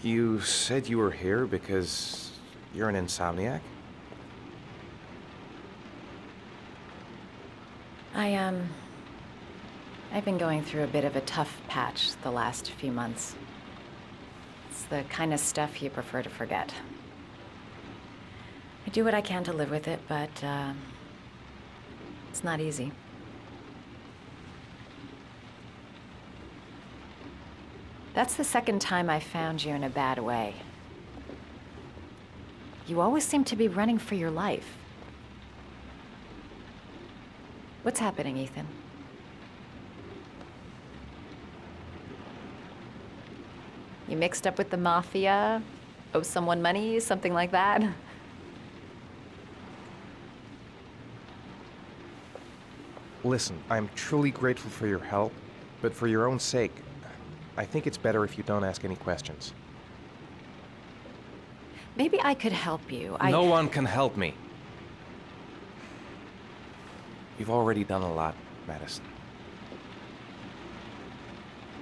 You said you were here because you're an insomniac? I've been going through a bit of a tough patch the last few months. It's the kind of stuff you prefer to forget. I do what I can to live with it, but, it's not easy. That's the second time I found you in a bad way. You always seem to be running for your life. What's happening, Ethan? You mixed up with the mafia? Owe someone money? Something like that? Listen, I'm truly grateful for your help, but for your own sake, I think it's better if you don't ask any questions. Maybe I could help you. No one can help me. You've already done a lot, Madison.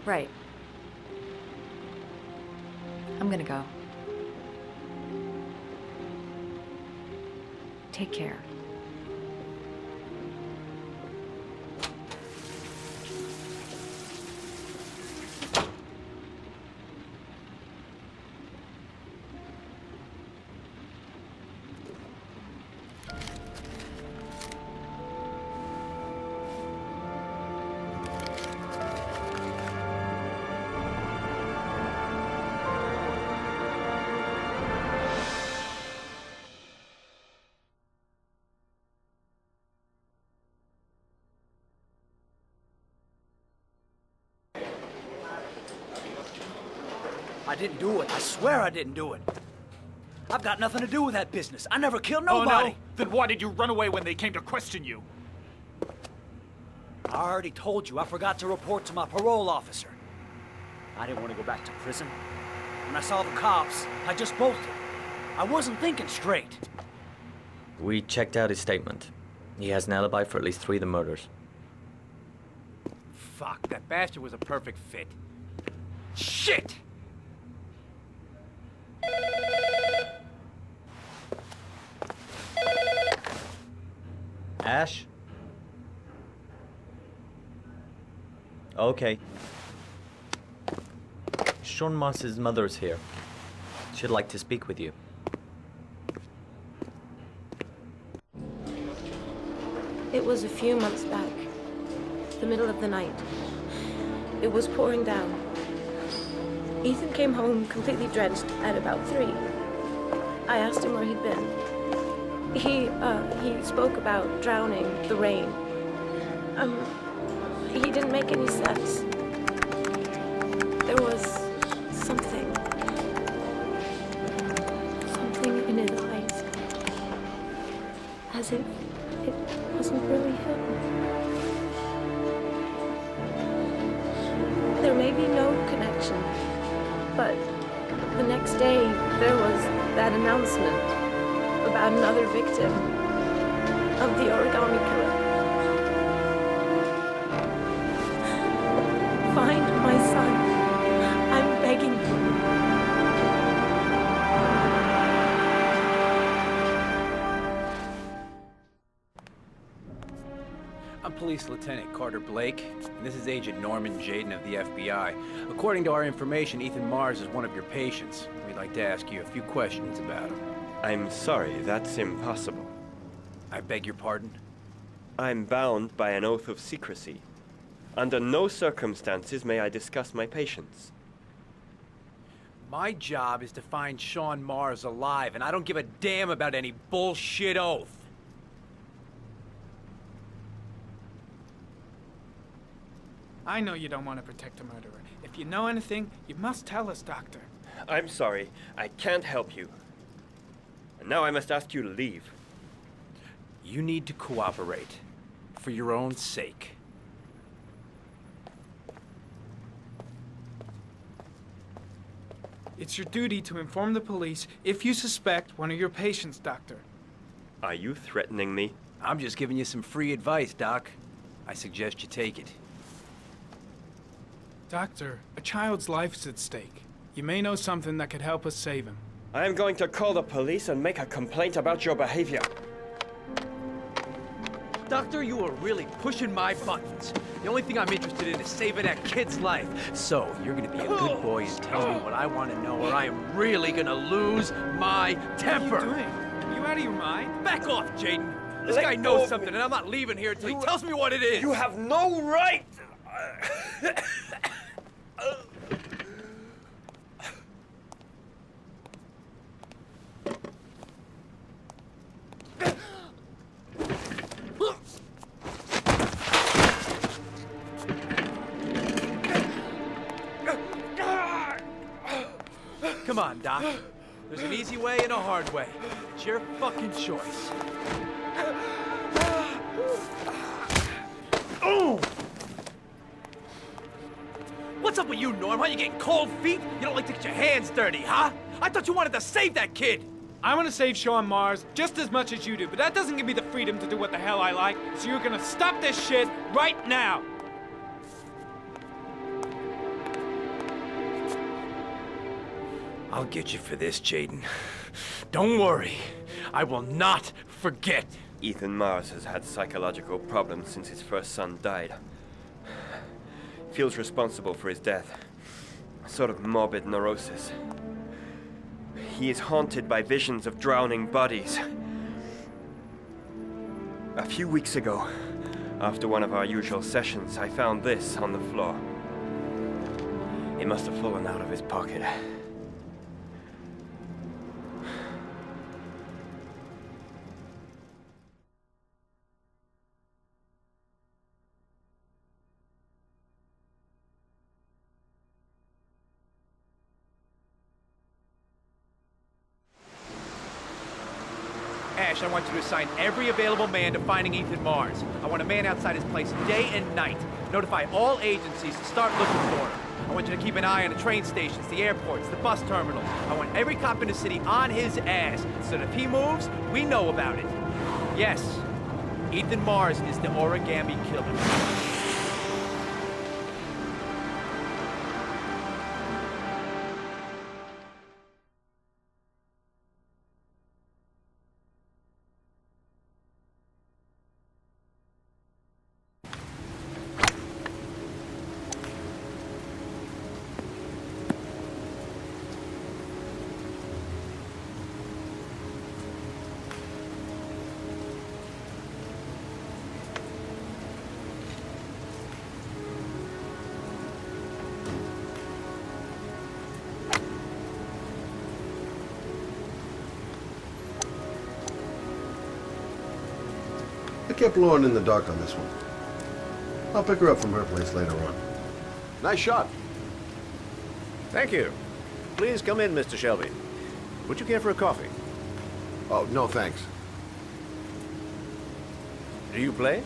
Right. I'm gonna go. Take care. I didn't do it. I swear I didn't do it. I've got nothing to do with that business. I never killed nobody. Oh, no? Then why did you run away when they came to question you? I already told you I forgot to report to my parole officer. I didn't want to go back to prison. When I saw the cops, I just bolted. I wasn't thinking straight. We checked out his statement. He has an alibi for at least 3 of the murders. Fuck, that bastard was a perfect fit. Shit! Ash? Okay. Sean Moss's mother's here. She'd like to speak with you. It was a few months back, the middle of the night. It was pouring down. Ethan came home completely drenched at about 3. I asked him where he'd been. He spoke about drowning, the rain. He didn't make any sense. There was something in his eyes. As if it wasn't really him. There may be no connection, but the next day there was that announcement about another victim of the origami killer. Find my son. I'm begging you. I'm Police Lieutenant Carter Blake, and this is Agent Norman Jaden of the FBI. According to our information, Ethan Mars is one of your patients. We'd like to ask you a few questions about him. I'm sorry, that's impossible. I beg your pardon? I'm bound by an oath of secrecy. Under no circumstances may I discuss my patients. My job is to find Sean Mars alive, and I don't give a damn about any bullshit oath. I know you don't want to protect a murderer. If you know anything, you must tell us, Doctor. I'm sorry, I can't help you. And now I must ask you to leave. You need to cooperate. For your own sake. It's your duty to inform the police if you suspect one of your patients, Doctor. Are you threatening me? I'm just giving you some free advice, Doc. I suggest you take it. Doctor, a child's life's at stake. You may know something that could help us save him. I am going to call the police and make a complaint about your behavior. Doctor, you are really pushing my buttons. The only thing I'm interested in is saving that kid's life. So, you're gonna be a good boy and tell me what I want to know, or I am really gonna lose my temper. What are you doing? Are you out of your mind? Back off, Jaden. This guy knows something, and I'm not leaving here until he tells me what it is. You have no right! Come on, Doc. There's an easy way and a hard way. It's your fucking choice. Oh! What's up with you, Norm? How you getting cold feet? You don't like to get your hands dirty, huh? I thought you wanted to save that kid! I want to save Sean Mars just as much as you do, but that doesn't give me the freedom to do what the hell I like, so you're gonna stop this shit right now! I'll get you for this, Jaden. Don't worry. I will not forget. Ethan Mars has had psychological problems since his first son died. Feels responsible for his death. A sort of morbid neurosis. He is haunted by visions of drowning bodies. A few weeks ago, after one of our usual sessions, I found this on the floor. It must have fallen out of his pocket. cash, I want you to assign every available man to finding Ethan Mars. I want a man outside his place day and night. Notify all agencies to start looking for him. I want you to keep an eye on the train stations, the airports, the bus terminals. I want every cop in the city on his ass, so that if he moves, we know about it. Yes, Ethan Mars is the origami killer. I kept Lauren in the dark on this one. I'll pick her up from her place later on. Nice shot. Thank you. Please come in, Mr. Shelby. Would you care for a coffee? Oh, no thanks. Do you play?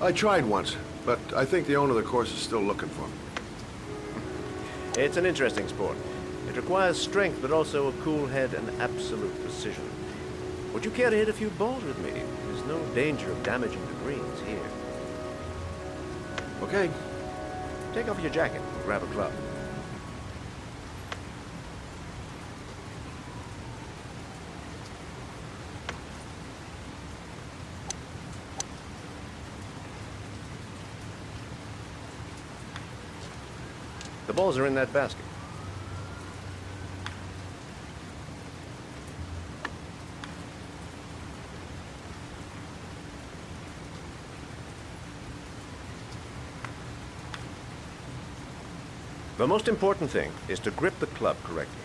I tried once, but I think the owner of the course is still looking for me. It's an interesting sport. It requires strength, but also a cool head and absolute precision. Would you care to hit a few balls with me? There's no danger of damaging the greens here. Okay. Take off your jacket and grab a club. The balls are in that basket. The most important thing is to grip the club correctly.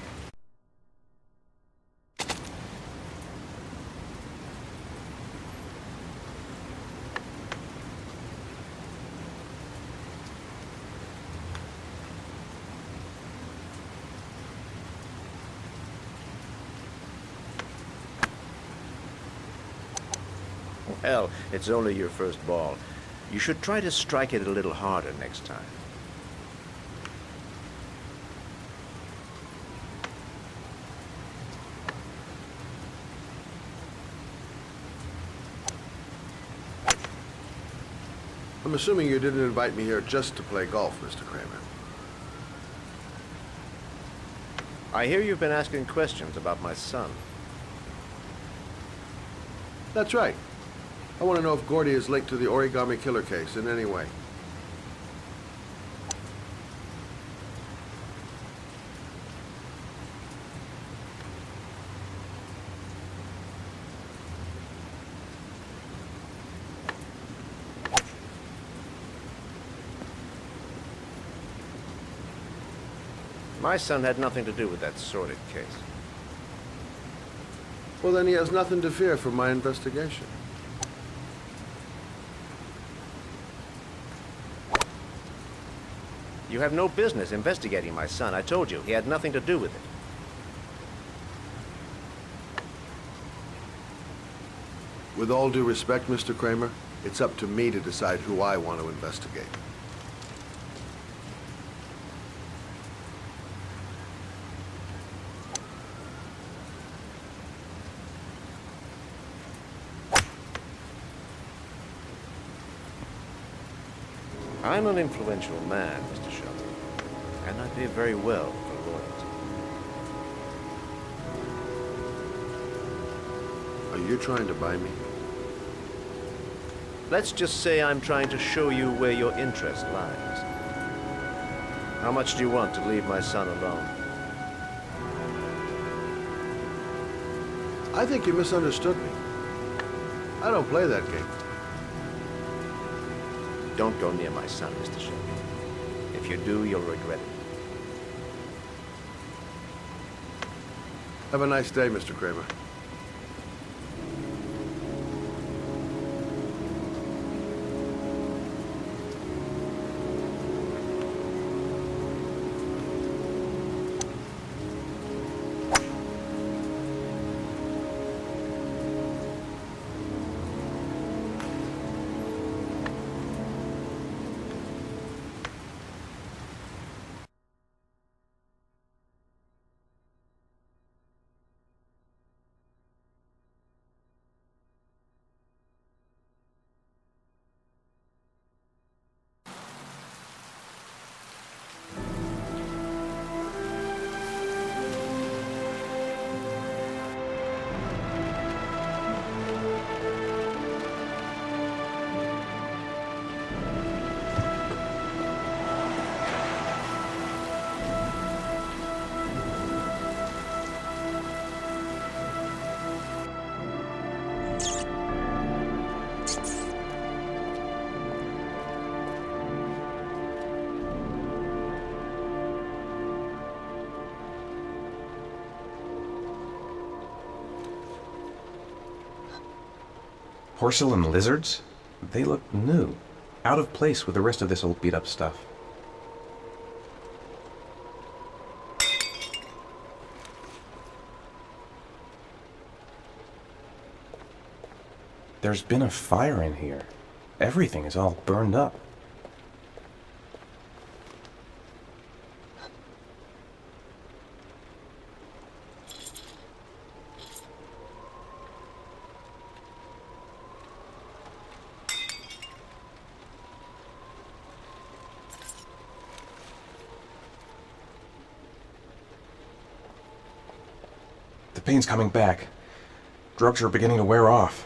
Well, it's only your first ball. You should try to strike it a little harder next time. I'm assuming you didn't invite me here just to play golf, Mr. Kramer. I hear you've been asking questions about my son. That's right. I want to know if Gordy is linked to the origami killer case in any way. My son had nothing to do with that sordid case. Well, then he has nothing to fear from my investigation. You have no business investigating my son. I told you, he had nothing to do with it. With all due respect, Mr. Kramer, it's up to me to decide who I want to investigate. I'm an influential man, Mr. Shelby, and I pay very well for loyalty. Are you trying to buy me? Let's just say I'm trying to show you where your interest lies. How much do you want to leave my son alone? I think you misunderstood me. I don't play that game. Don't go near my son, Mr. Shelby. If you do, you'll regret it. Have a nice day, Mr. Kramer. Porcelain lizards? They look new, out of place with the rest of this old beat-up stuff. There's been a fire in here. Everything is all burned up. The pain's coming back. Drugs are beginning to wear off.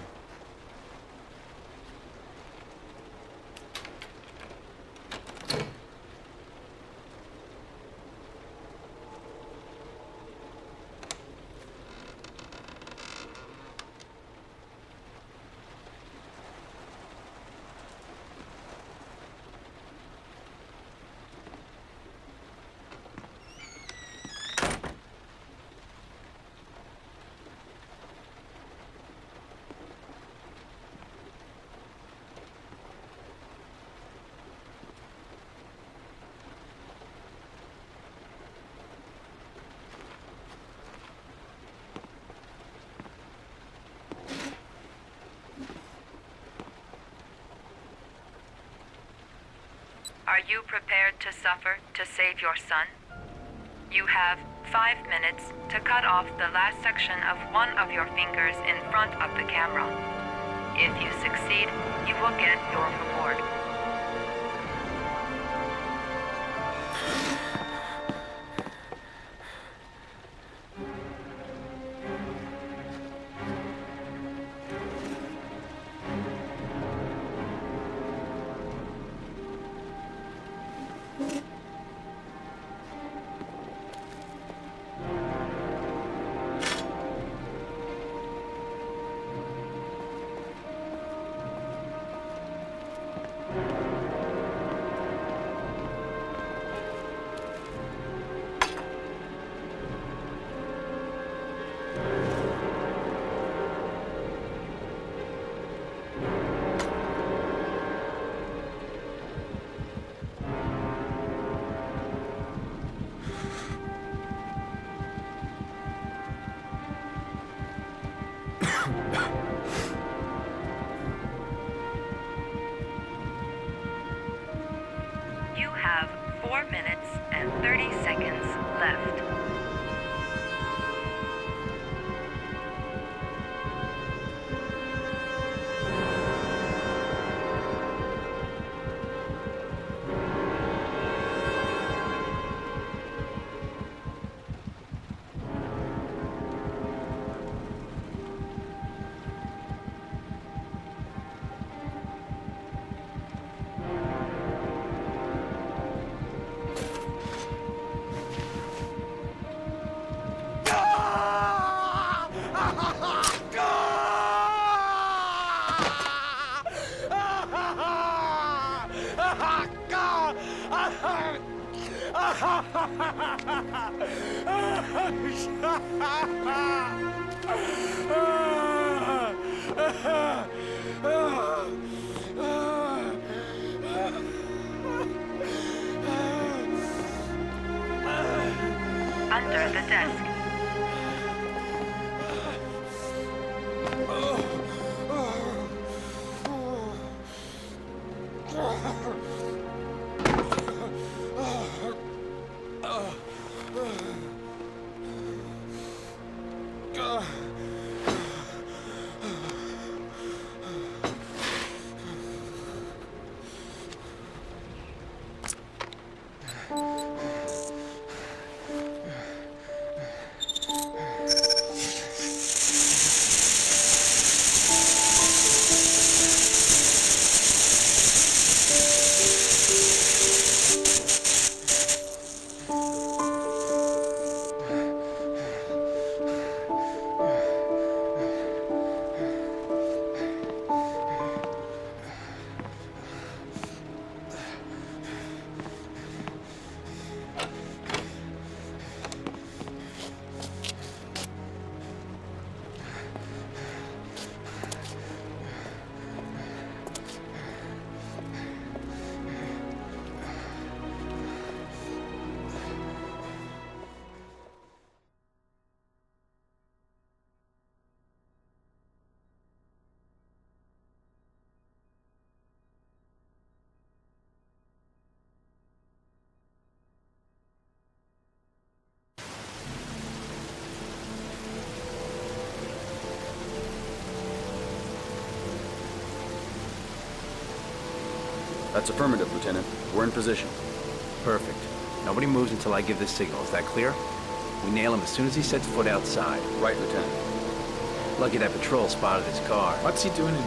Are you prepared to suffer to save your son? You have 5 minutes to cut off the last section of one of your fingers in front of the camera. If you succeed, you will get your reward. You have 4 minutes and 30 seconds left. Under the desk. That's affirmative, Lieutenant. We're in position. Perfect. Nobody moves until I give the signal. Is that clear? We nail him as soon as he sets foot outside. Right, Lieutenant. Lucky that patrol spotted his car. What's he doing in...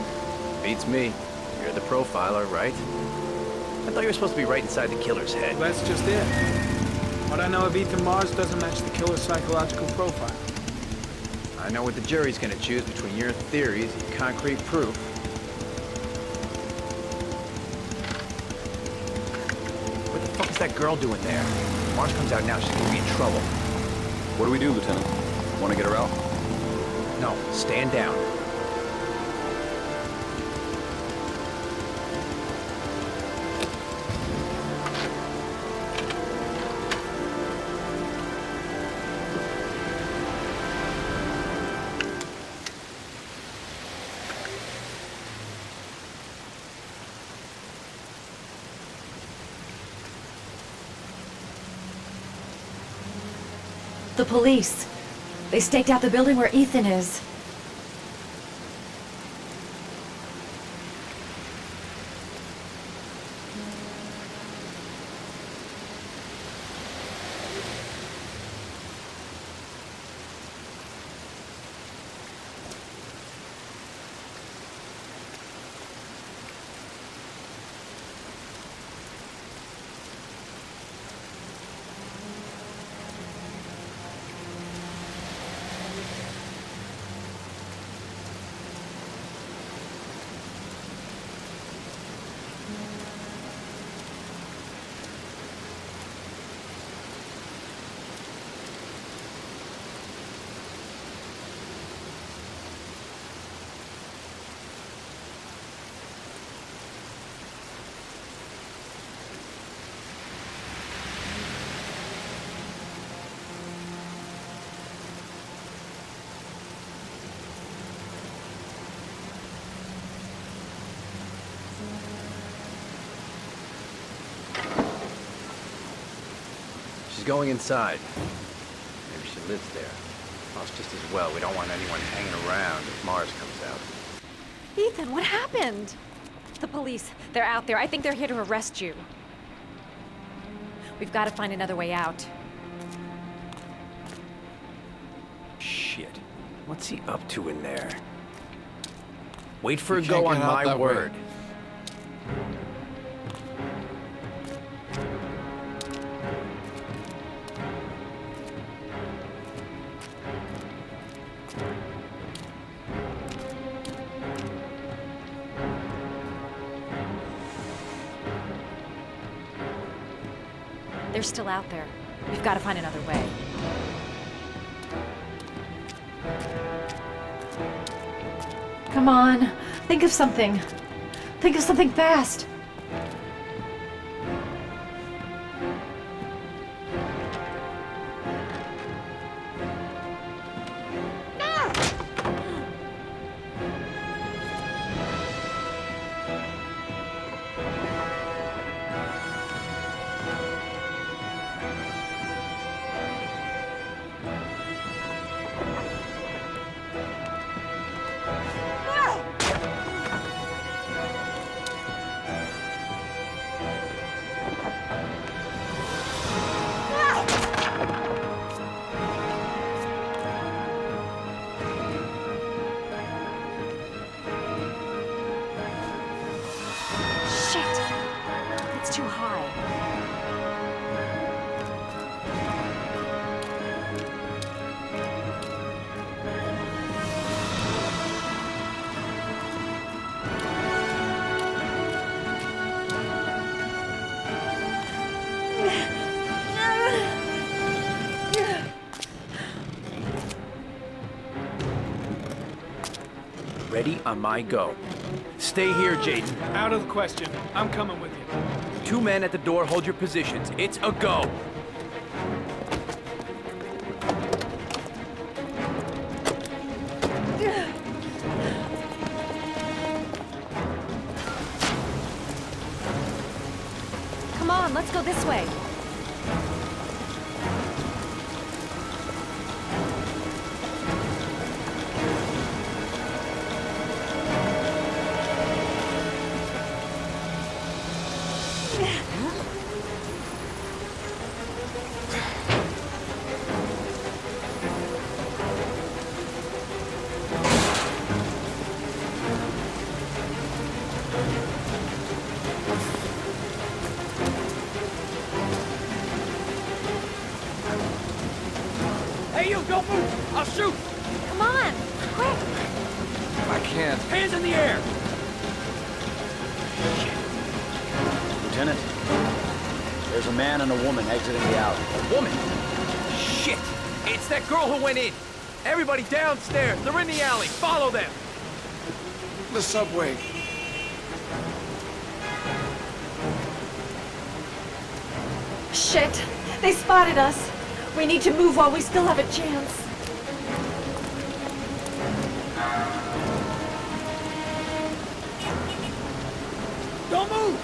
Beats me. You're the profiler, right? I thought you were supposed to be right inside the killer's head. Well, that's just it. What I know of Ethan Mars doesn't match the killer's psychological profile. I know what the jury's gonna choose between your theories and concrete proof. What the fuck is that girl doing there? If Mars comes out now, she's gonna be in trouble. What do we do, Lieutenant? Want to get her out? No, stand down. The police. They staked out the building where Ethan is. Going inside. Maybe she lives there. Well, it's just as well. We don't want anyone hanging around if Mars comes out. Ethan, what happened? The police. They're out there. I think they're here to arrest you. We've got to find another way out. Shit. What's he up to in there? Wait for a go on my word. They're still out there. We've got to find another way. Come on. Think of something. Think of something fast. Too high. Ready on my go. Stay here, Jaden. Out of the question. I'm coming with you. 2 men at the door, hold your positions. It's a go. Come on, let's go this way. Hey, you, don't move! I'll shoot! Come on, quick! I can't. Hands in the air! Lieutenant, there's a man and a woman exiting the alley. A woman? Shit! It's that girl who went in! Everybody downstairs! They're in the alley! Follow them! The subway. Shit! They spotted us! We need to move while we still have a chance. Don't move!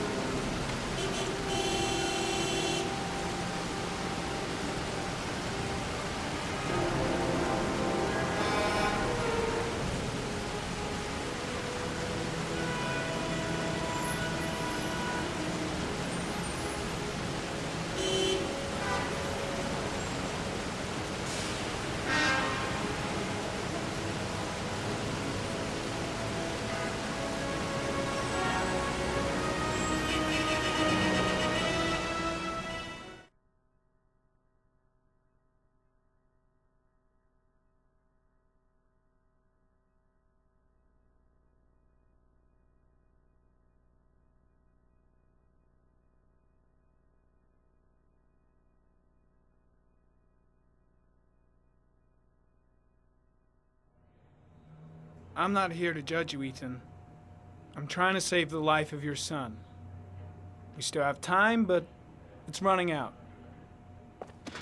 I'm not here to judge you, Ethan. I'm trying to save the life of your son. We still have time, but it's running out.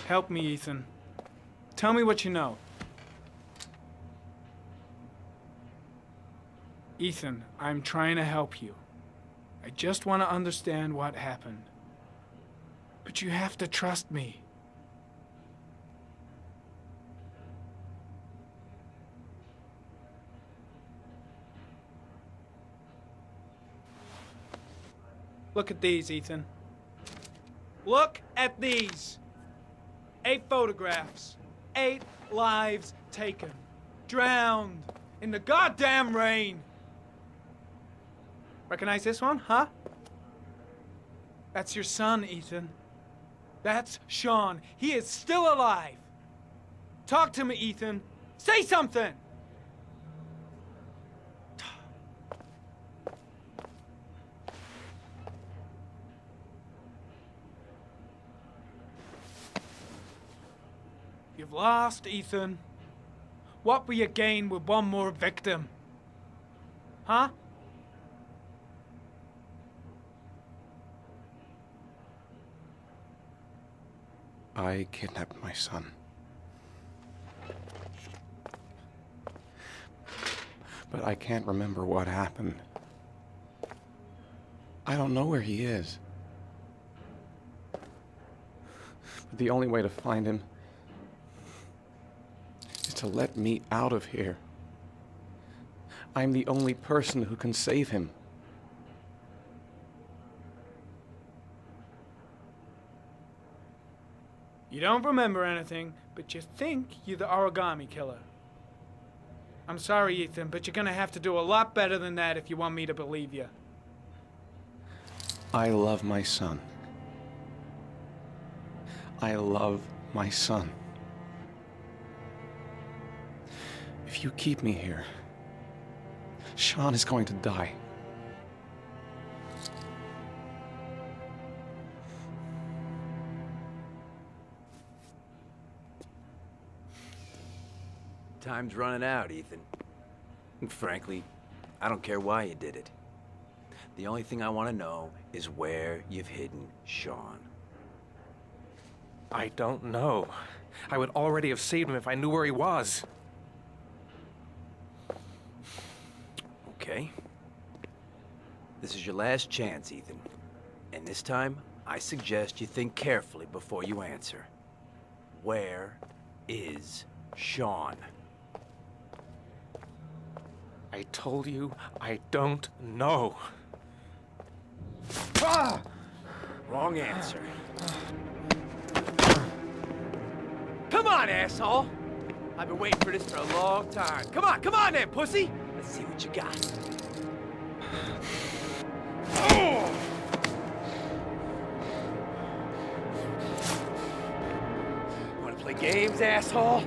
Help me, Ethan. Tell me what you know. Ethan, I'm trying to help you. I just want to understand what happened. But you have to trust me. Look at these, Ethan. Look at these. 8 photographs. 8 lives taken. Drowned in the goddamn rain. Recognize this one, huh? That's your son, Ethan. That's Sean. He is still alive. Talk to me, Ethan. Say something! You've lost, Ethan. What will you gain with one more victim? Huh? I kidnapped my son. But I can't remember what happened. I don't know where he is. But the only way to find him is to let me out of here. I'm the only person who can save him. You don't remember anything, but you think you're the origami killer. I'm sorry, Ethan, but you're gonna have to do a lot better than that if you want me to believe you. I love my son. I love my son. If you keep me here, Sean is going to die. Time's running out, Ethan. And frankly, I don't care why you did it. The only thing I want to know is where you've hidden Sean. I don't know. I would already have saved him if I knew where he was. Okay. This is your last chance, Ethan. And this time, I suggest you think carefully before you answer. Where is Sean? I told you I don't know. Ah! Wrong answer. Come on, asshole! I've been waiting for this for a long time. Come on then, pussy! Let's see what you got. Oh! Wanna play games, asshole?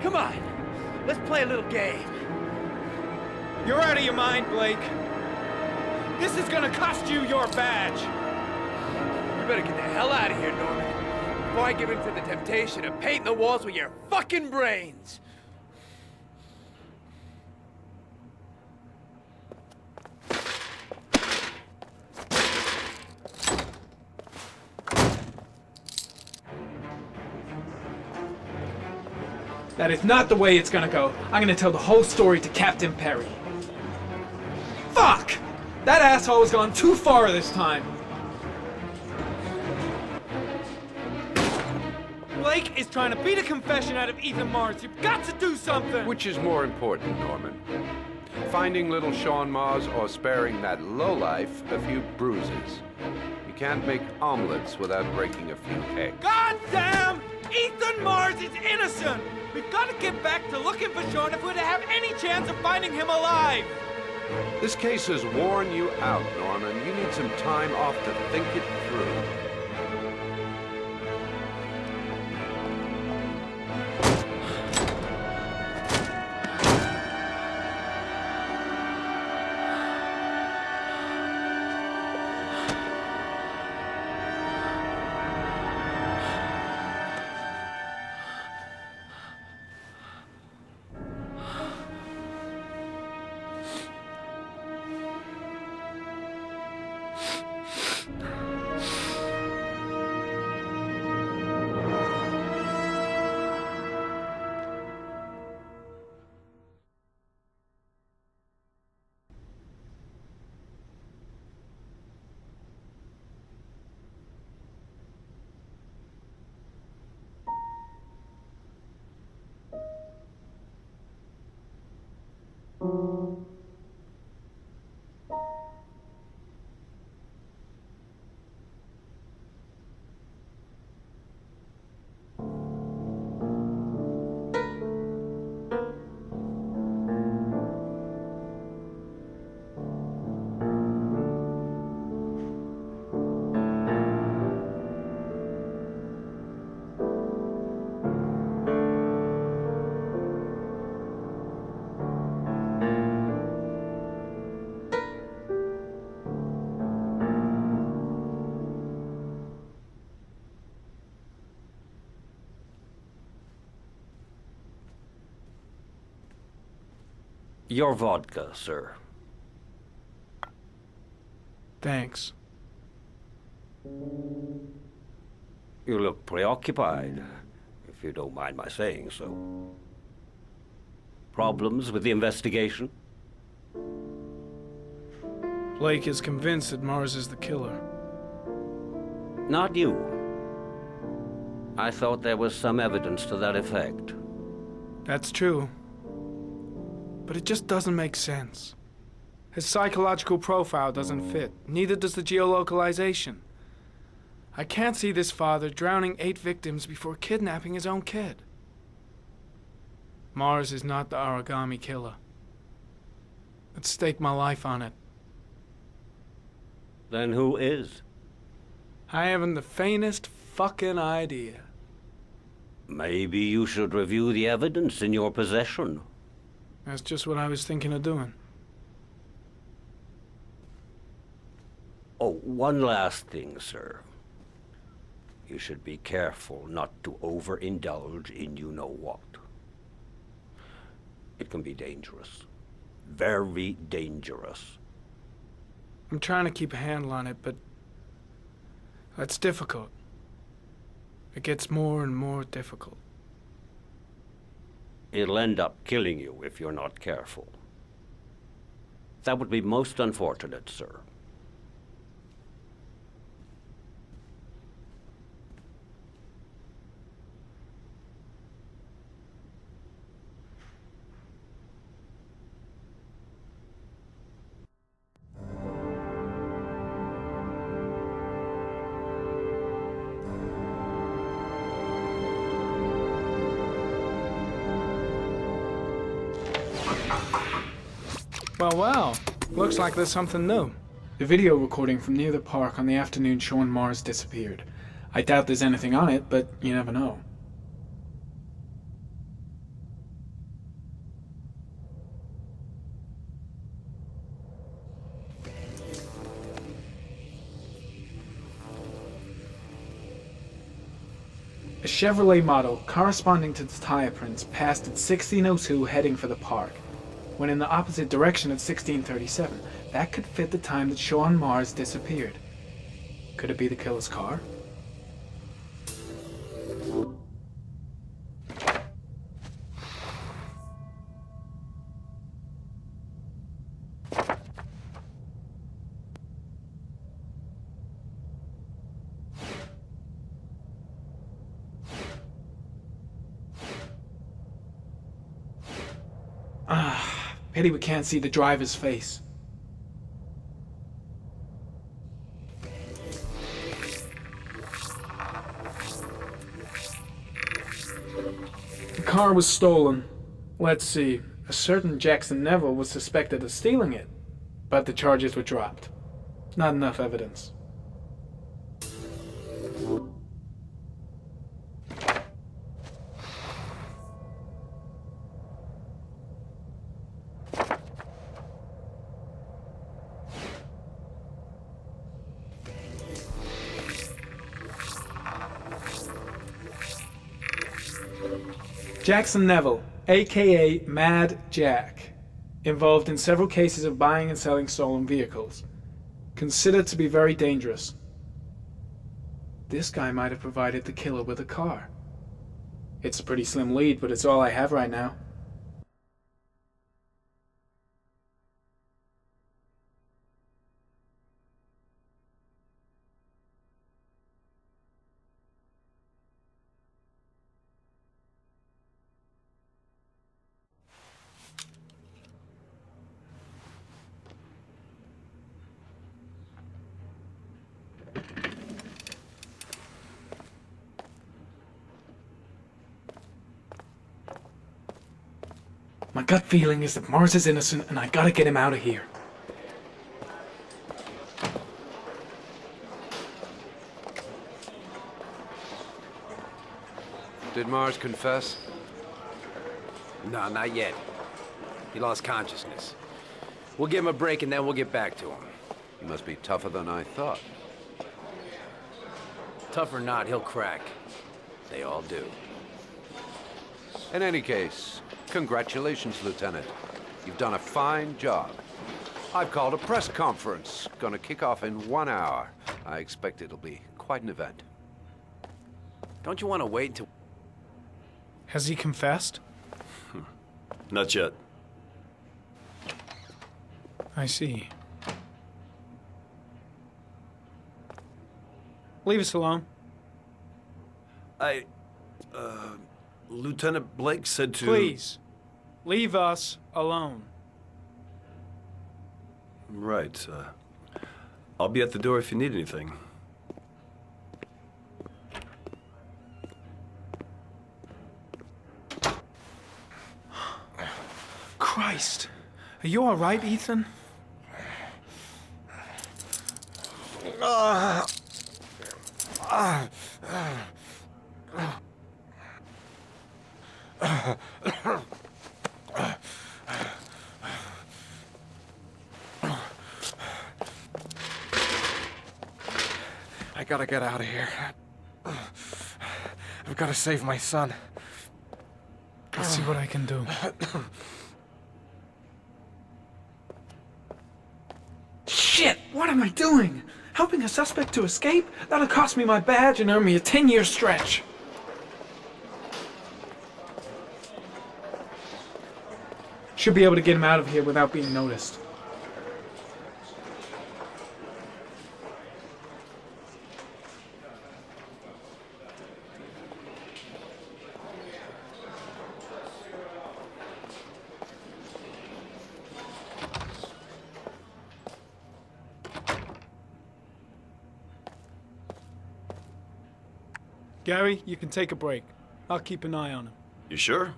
Come on, let's play a little game. You're out of your mind, Blake. This is gonna cost you your badge. You better get the hell out of here, Norman, before I give in to the temptation of painting the walls with your fucking brains. That is not the way it's gonna go. I'm gonna tell the whole story to Captain Perry. Fuck! That asshole has gone too far this time. Blake is trying to beat a confession out of Ethan Mars. You've got to do something! Which is more important, Norman? Finding little Sean Mars or sparing that lowlife a few bruises? You can't make omelets without breaking a few eggs. God damn! Ethan Mars is innocent! We've got to get back to looking for Sean if we're to have any chance of finding him alive! This case has worn you out, Norman. You need some time off to think it through. Your vodka, sir. Thanks. You look preoccupied, if you don't mind my saying so. Problems with the investigation? Blake is convinced that Mars is the killer. Not you. I thought there was some evidence to that effect. That's true. But it just doesn't make sense. His psychological profile doesn't fit. Neither does the geolocalization. I can't see this father drowning 8 victims before kidnapping his own kid. Mars is not the origami killer. I'd stake my life on it. Then who is? I haven't the faintest fucking idea. Maybe you should review the evidence in your possession. That's just what I was thinking of doing. Oh, one last thing, sir. You should be careful not to overindulge in you-know-what. It can be dangerous. Very dangerous. I'm trying to keep a handle on it, but that's difficult. It gets more and more difficult. It'll end up killing you if you're not careful. That would be most unfortunate, sir. Well, well. Looks like there's something new. The video recording from near the park on the afternoon Sean Mars disappeared. I doubt there's anything on it, but you never know. A Chevrolet model corresponding to the tire prints passed at 16:02 heading for the park, when in the opposite direction at 16:37. That could fit the time that Sean Mars disappeared. Could it be the killer's car? Pity we can't see the driver's face. The car was stolen. Let's see. A certain Jackson Neville was suspected of stealing it, but the charges were dropped. Not enough evidence. Jackson Neville, aka Mad Jack, involved in several cases of buying and selling stolen vehicles. Considered to be very dangerous. This guy might have provided the killer with a car. It's a pretty slim lead, but it's all I have right now. My gut feeling is that Mars is innocent and I gotta get him out of here. Did Mars confess? No, not yet. He lost consciousness. We'll give him a break and then we'll get back to him. He must be tougher than I thought. Tough or not, he'll crack. They all do. In any case, congratulations, Lieutenant. You've done a fine job. I've called a press conference. Gonna kick off in 1 hour. I expect it'll be quite an event. Don't you want to wait until... Has he confessed? Not yet. I see. Leave us alone. Lieutenant Blake said to... Please, leave us alone. Right. I'll be at the door if you need anything. Christ. Are you all right, Ethan? I gotta get out of here. I've gotta save my son. Let's see what I can do. Shit! What am I doing? Helping a suspect to escape? That'll cost me my badge and earn me a 10-year stretch. Should be able to get him out of here without being noticed. Gary, you can take a break. I'll keep an eye on him. You sure?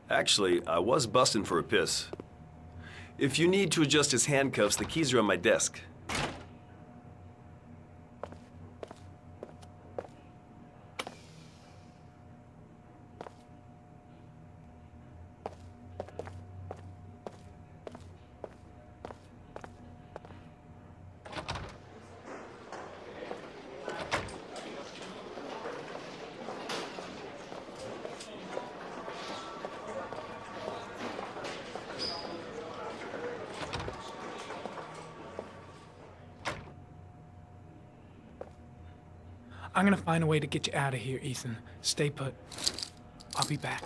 Actually, I was busting for a piss. If you need to adjust his handcuffs, the keys are on my desk. I'm gonna find a way to get you out of here, Ethan. Stay put. I'll be back.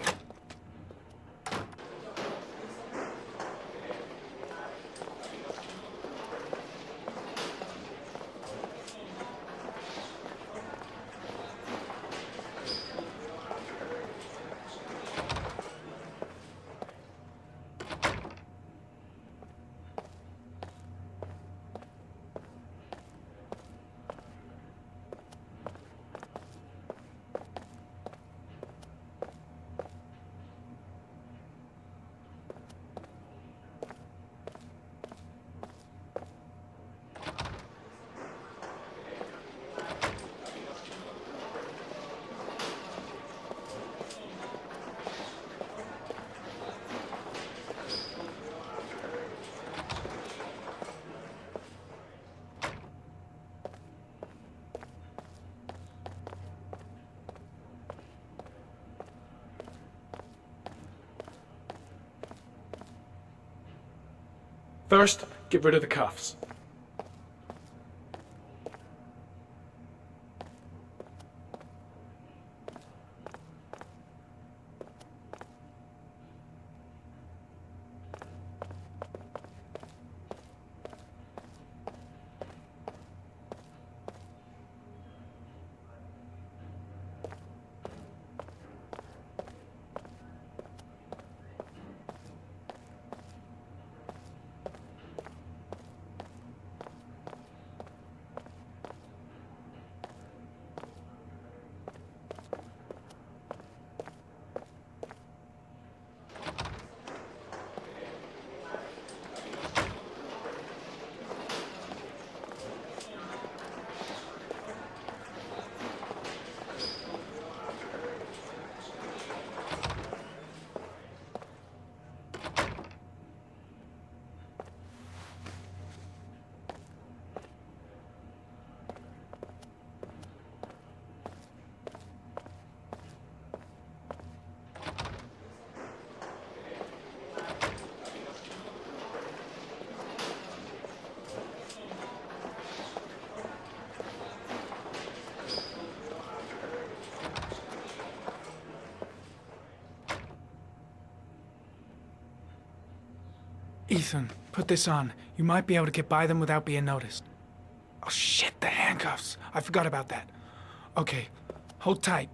First, get rid of the cuffs. Ethan, put this on. You might be able to get by them without being noticed. Oh shit, the handcuffs. I forgot about that. Okay, hold tight.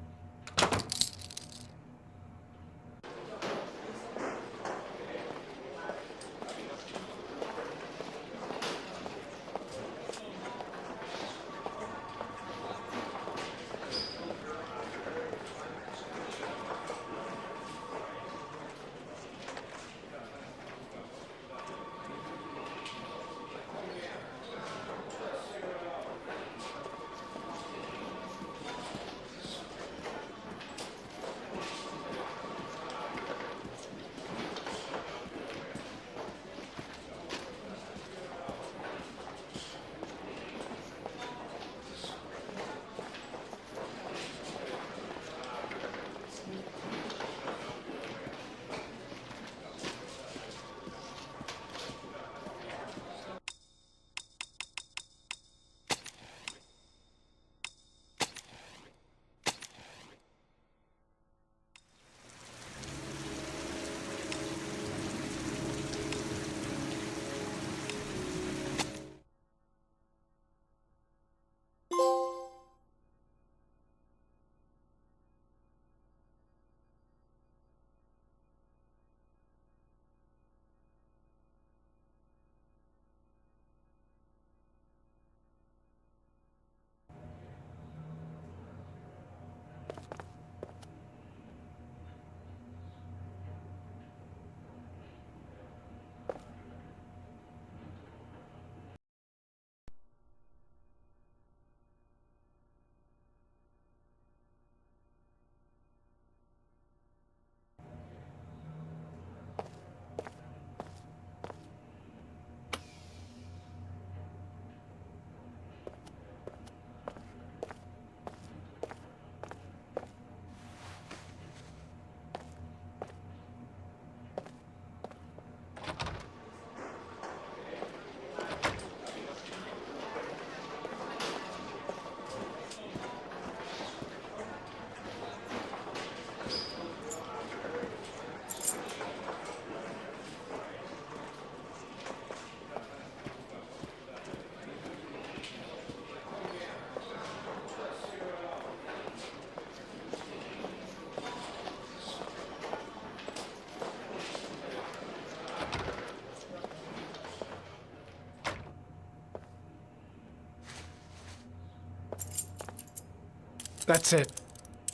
That's it.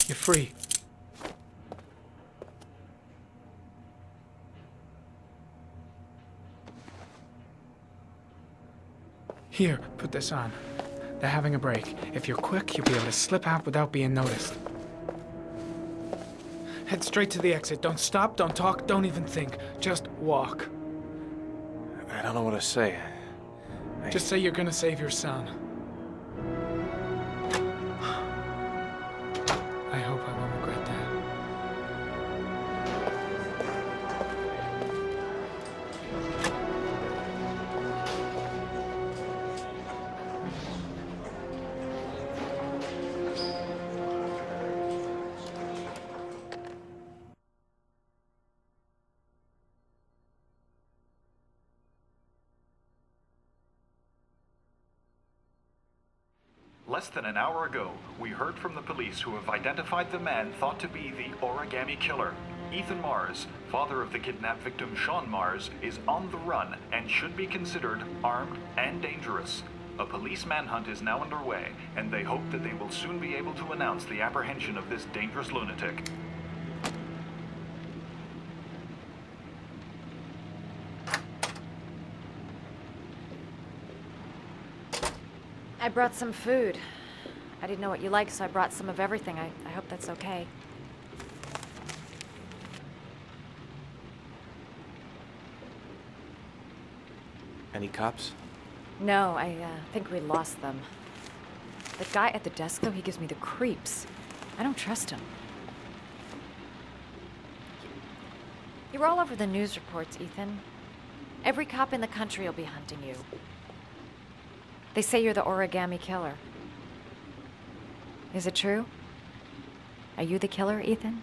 You're free. Here, put this on. They're having a break. If you're quick, you'll be able to slip out without being noticed. Head straight to the exit. Don't stop, don't talk, don't even think. Just walk. I don't know what to say. Just say you're gonna save your son. I hope I won't regret that. Less than an hour ago, we heard from the police who have identified the man thought to be the origami killer. Ethan Mars, father of the kidnapped victim Sean Mars, is on the run and should be considered armed and dangerous. A police manhunt is now underway, and they hope that they will soon be able to announce the apprehension of this dangerous lunatic. I brought some food. I didn't know what you liked, so I brought some of everything. I hope that's okay. Any cops? No, I think we lost them. The guy at the desk, though, he gives me the creeps. I don't trust him. You're all over the news reports, Ethan. Every cop in the country will be hunting you. They say you're the origami killer. Is it true? Are you the killer, Ethan?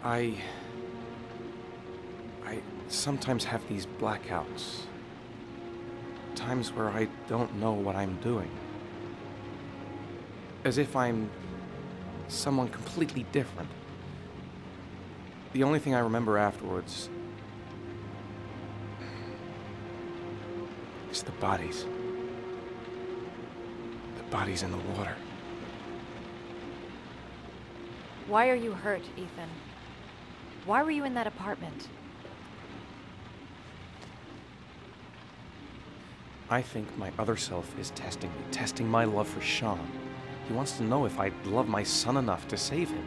I sometimes have these blackouts. Times where I don't know what I'm doing. As if I'm someone completely different. The only thing I remember afterwards is the bodies. The bodies in the water. Why are you hurt, Ethan? Why were you in that apartment? I think my other self is testing me, testing my love for Sean. He wants to know if I love my son enough to save him.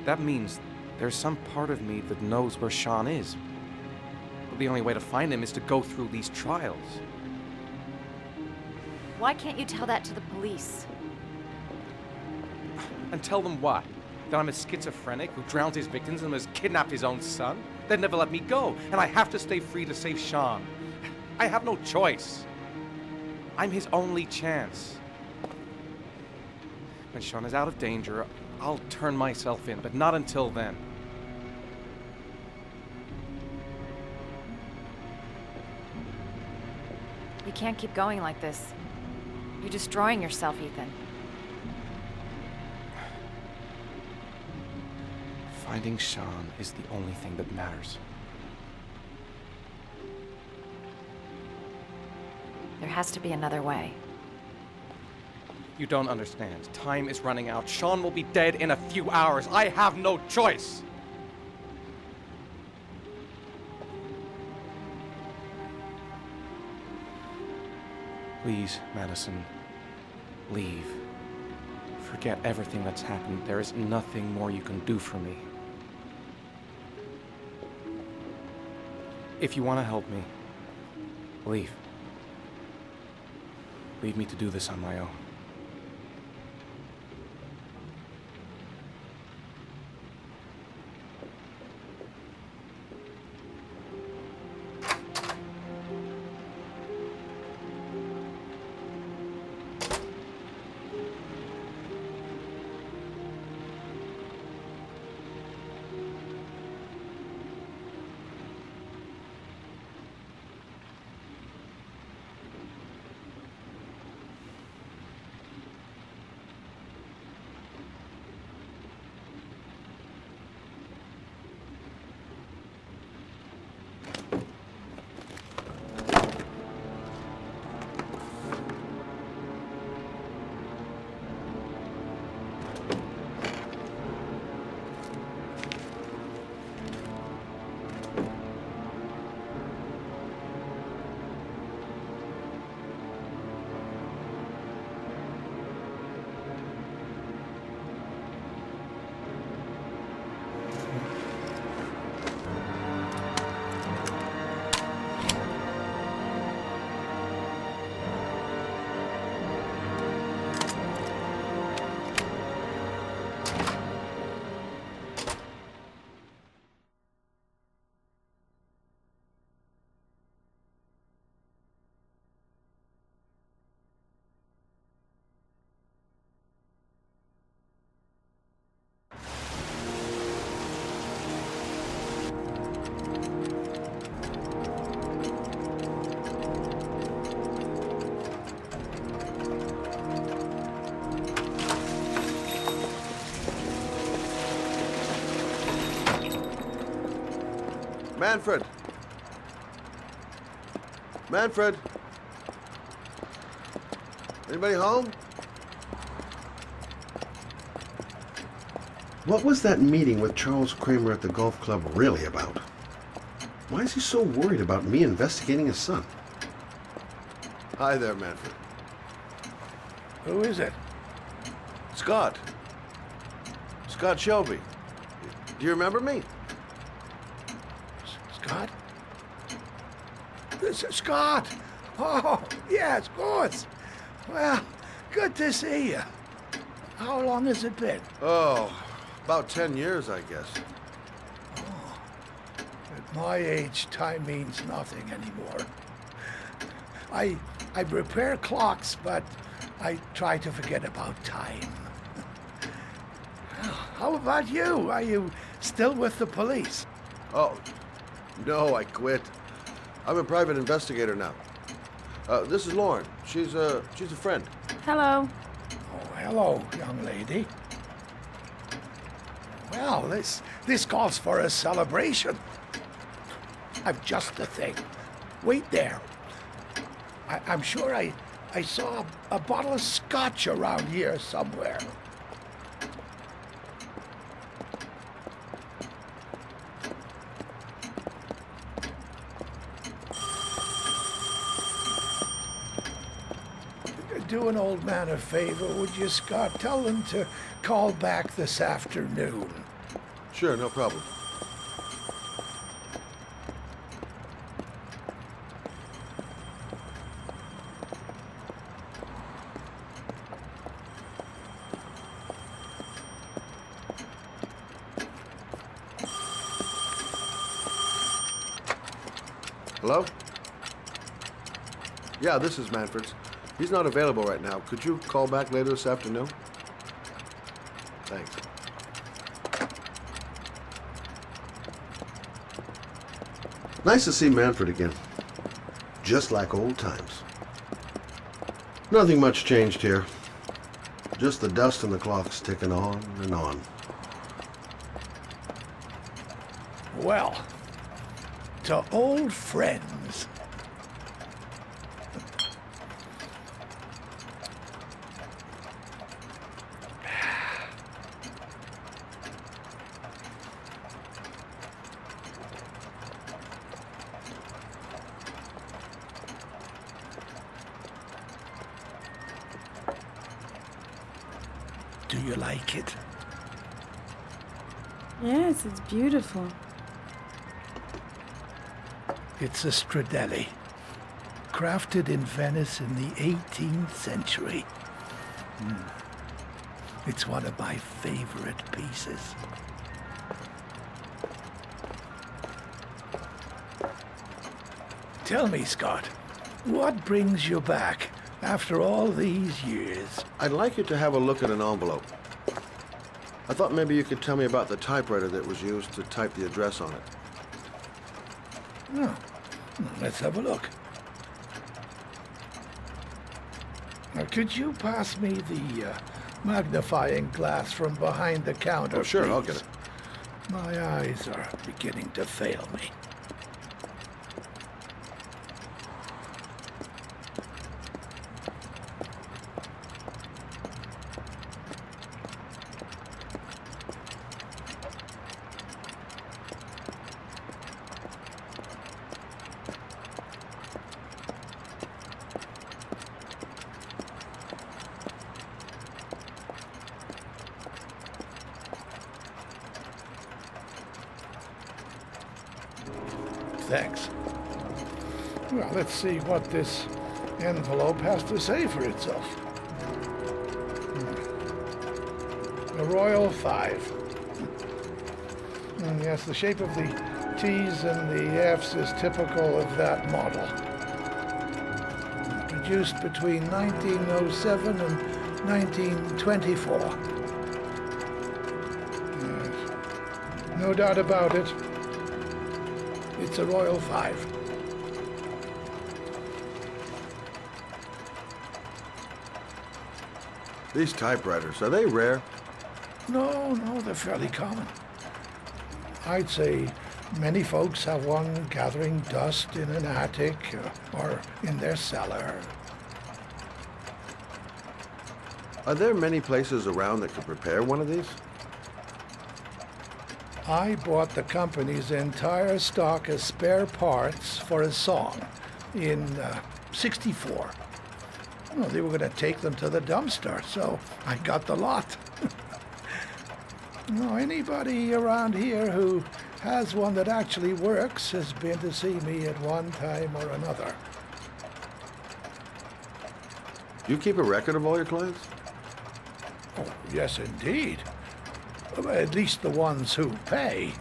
That means there's some part of me that knows where Sean is. But the only way to find him is to go through these trials. Why can't you tell that to the police? And tell them what? That I'm a schizophrenic who drowns his victims and has kidnapped his own son? They'd never let me go, and I have to stay free to save Sean. I have no choice. I'm his only chance. When Sean is out of danger, I'll turn myself in, but not until then. You can't keep going like this. You're destroying yourself, Ethan. Finding Sean is the only thing that matters. There has to be another way. You don't understand. Time is running out. Sean will be dead in a few hours. I have no choice. Please, Madison, leave. Forget everything that's happened. There is nothing more you can do for me. If you want to help me, leave. Leave me to do this on my own. Manfred! Manfred! Anybody home? What was that meeting with Charles Kramer at the golf club really about? Why is he so worried about me investigating his son? Hi there, Manfred. Who is it? Scott. Scott Shelby. Do you remember me? Scott? This is Scott! Oh, yes, of course. Well, good to see you. How long has it been? Oh, about 10 years, I guess. At my age, time means nothing anymore. I repair clocks, but I try to forget about time. How about you? Are you still with the police? Oh, no, I quit. I'm a private investigator now. This is Lauren. She's a friend. Hello. Oh, hello, young lady. Well, this calls for a celebration. I've just the thing. Wait there. I'm sure I saw a bottle of scotch around here somewhere. Do an old man a favor, would you, Scott? Tell them to call back this afternoon. Sure, no problem. Hello? Yeah, this is Manfred's. He's not available right now. Could you call back later this afternoon? Thanks. Nice to see Manfred again. Just like old times. Nothing much changed here. Just the dust and the clocks ticking on and on. Well, to old friends. Do you like it? Yes, it's beautiful. It's a Stradelli, crafted in Venice in the 18th century. It's one of my favorite pieces. Tell me, Scott, what brings you back after all these years? I'd like you to have a look at an envelope. I thought maybe you could tell me about the typewriter that was used to type the address on it. Oh, let's have a look. Now, could you pass me the magnifying glass from behind the counter, Oh, sure, please? I'll get it. My eyes are beginning to fail me. Thanks. Well, let's see what this envelope has to say for itself. The Royal 5. And yes, the shape of the T's and the F's is typical of that model. Produced between 1907 and 1924. Yes. No doubt about it. It's a Royal 5. These typewriters, are they rare? No, they're fairly common. I'd say Many folks have one gathering dust in an attic or in their cellar. Are there many places around that could prepare one of these? I bought the company's entire stock of spare parts for a song in '64. Well, they were going to take them to the dumpster, so I got the lot. Anybody around here who has one that actually works has been to see me at one time or another. Do you keep a record of all your clients? Oh, yes, indeed. At least the ones who pay.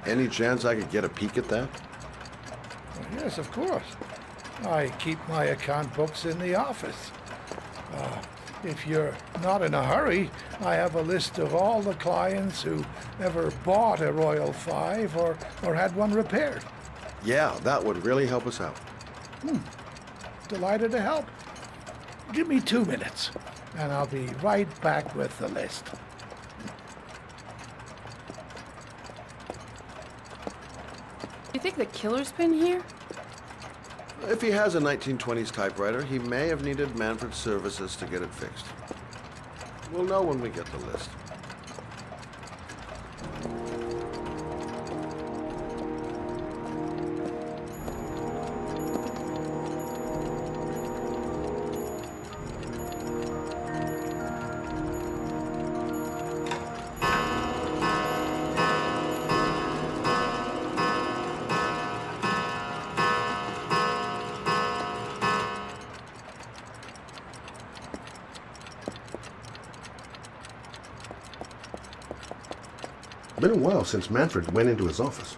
Any chance I could get a peek at that? Yes, of course. I keep my account books in the office. If you're not in a hurry, I have a list of all the clients who ever bought a Royal 5 or had one repaired. Yeah, that would really help us out. Delighted to help. Give me 2 minutes, and I'll be right back with the list. You think the killer's been here? If he has a 1920s typewriter, he may have needed Manfred's services to get it fixed. We'll know when we get the list. Been a while since Manfred went into his office.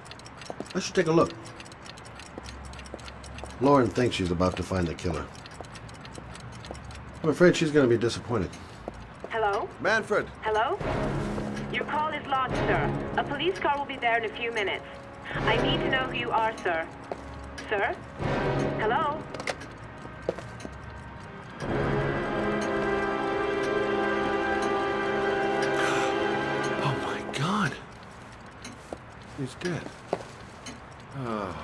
I should take a look. Lauren thinks she's about to find the killer. I'm afraid she's going to be disappointed. Hello? Manfred! Hello? Your call is lodged, sir. A police car will be there in a few minutes. I need to know who you are, sir. Sir? Hello? He's dead. Oh,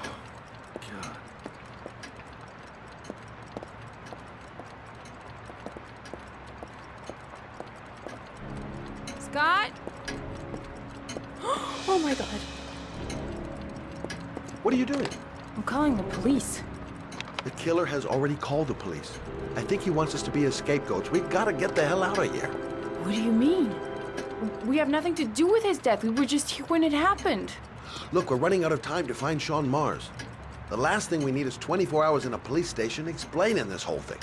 God. Scott? Oh my God. What are you doing? I'm calling the police. The killer has already called the police. I think he wants us to be his scapegoats. We gotta get the hell out of here. What do you mean? We have nothing to do with his death. We were just here when it happened. Look, we're running out of time to find Sean Mars. The last thing we need is 24 hours in a police station explaining this whole thing.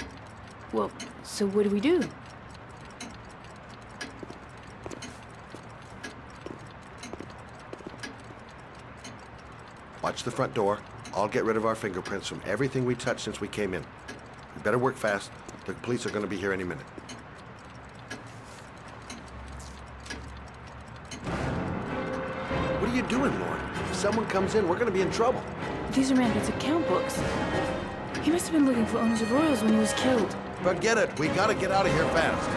Well, so what do we do? Watch the front door. I'll get rid of our fingerprints from everything we touched since we came in. We better work fast. The police are going to be here any minute. What are you doing, Lauren? If someone comes in, we're going to be in trouble. These are Manfred's account books. He must have been looking for owners of Royals when he was killed. Forget it. We got to get out of here fast.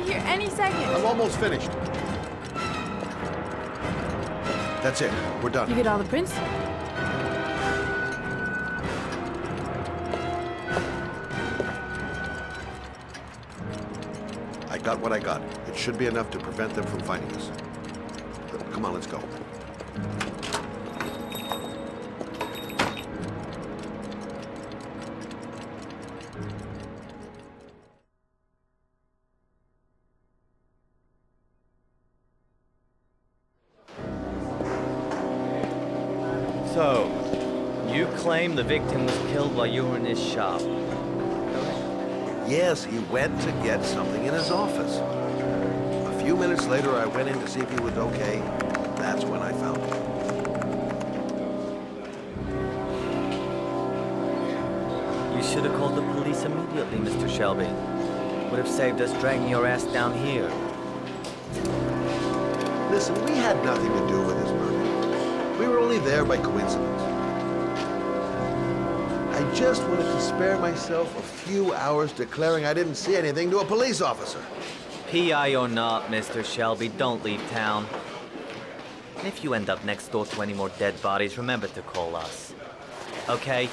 be here any second. I'm almost finished. That's it. We're done. You get all the prints? I got what I got. It should be enough to prevent them from finding us. Come on, let's go. So, you claim the victim was killed while you were in his shop. Yes, he went to get something in his office. A few minutes later, I went in to see if he was okay. That's when I found him. You should have called the police immediately, Mr. Shelby. Would have saved us dragging your ass down here. Listen, we had nothing to do with his murder. We were only there by coincidence. I just wanted to spare myself a few hours declaring I didn't see anything to a police officer. PI or not, Mr. Shelby, don't leave town. And if you end up next door to any more dead bodies, remember to call us. Okay?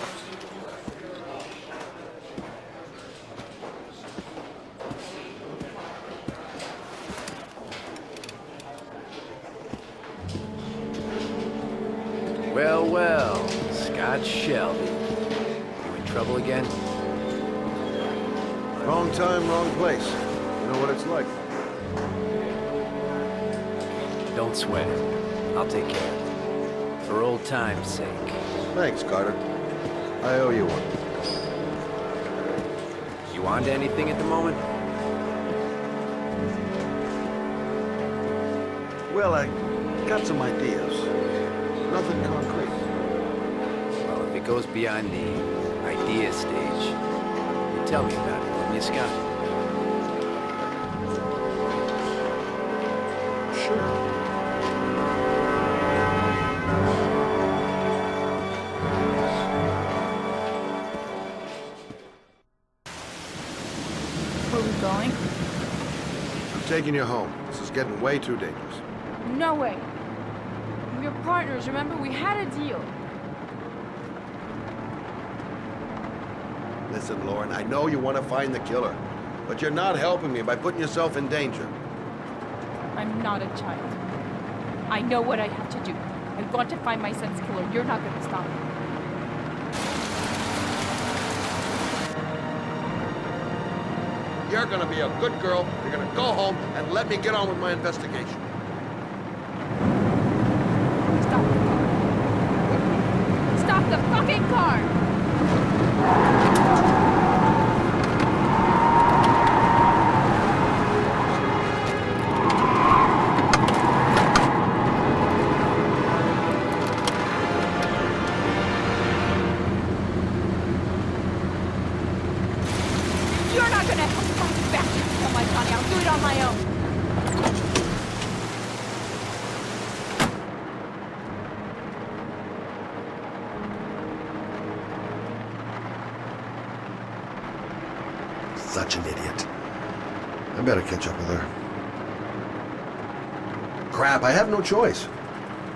Well, well, Scott Shelby. You in trouble again? Wrong time, wrong place. You know what it's like. Don't sweat it. I'll take care of it. For old time's sake. Thanks, Carter. I owe you one. You on to anything at the moment? Well, I got some ideas. Nothing concrete. Well, if it goes beyond the idea stage, you tell me about it, wouldn't you, Scott? Sure. Where are we going? I'm taking you home. This is getting way too dangerous. No way. We're partners, remember? We had a deal. Listen, Lauren, I know you want to find the killer, but you're not helping me by putting yourself in danger. I'm not a child. I know what I have to do. I want to find my son's killer. You're not going to stop me. You're going to be a good girl. You're going to go home and let me get on with my investigation. Stop the fucking car! You're not gonna help fight back from my Johnny. I'll do it on my own. Such an idiot. I better catch up with her. Crap, I have no choice.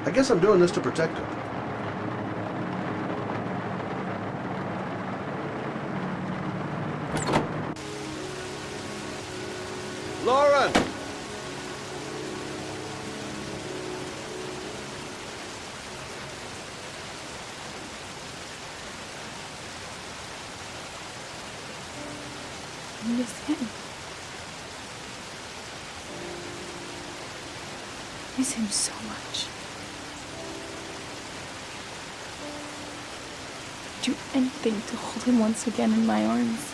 I guess I'm doing this to protect her. Lauren! I miss him. I miss him so much. I'd do anything to hold him once again in my arms.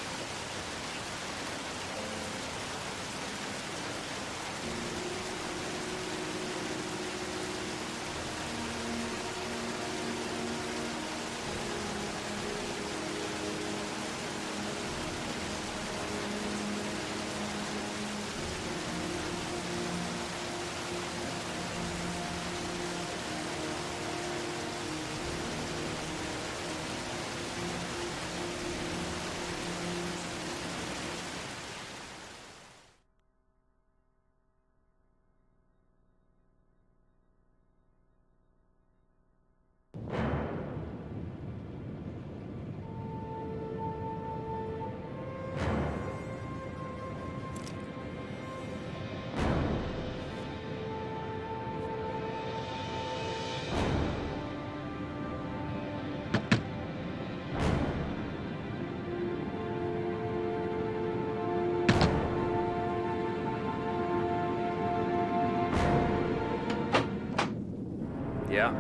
Yeah?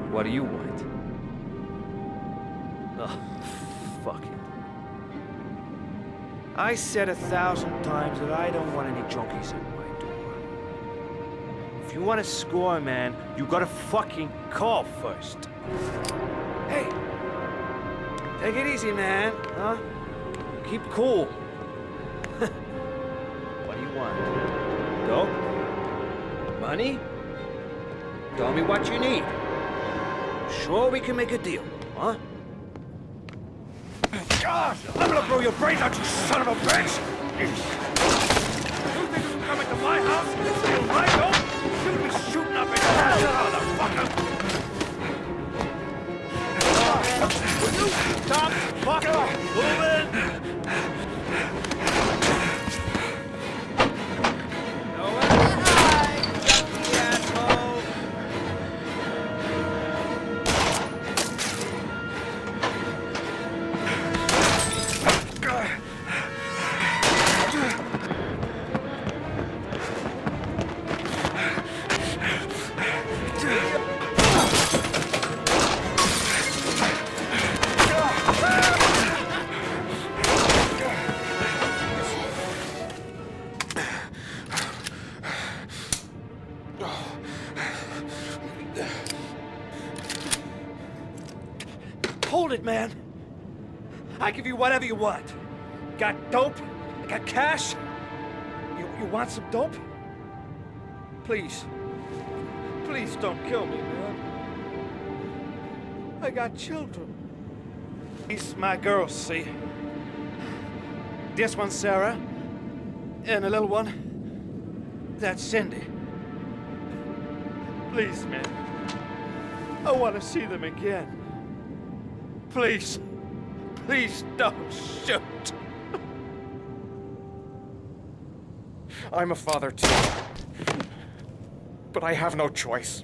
What do you want? Oh, fuck it. I said 1,000 times that I don't want any junkies at my door. If you want to score, man, you gotta fucking call first. Hey! Take it easy, man, huh? Keep cool. What do you want? Dope? Money? Tell me what you need. Sure we can make a deal, huh? God, I'm gonna blow your brains out, you son of a bitch! You think you can come into my house and steal my dope? You'll be shooting up in your ass, motherfucker! Will you stop fucking moving? Hold it, man. I give you whatever you want. Got dope? I got cash? You want some dope? Please. Please don't kill me, man. I got children. These my girls, see? This one's Sarah. And the little one, that's Cindy. Please, man. I want to see them again. Please. Please don't shoot. I'm a father too. But I have no choice.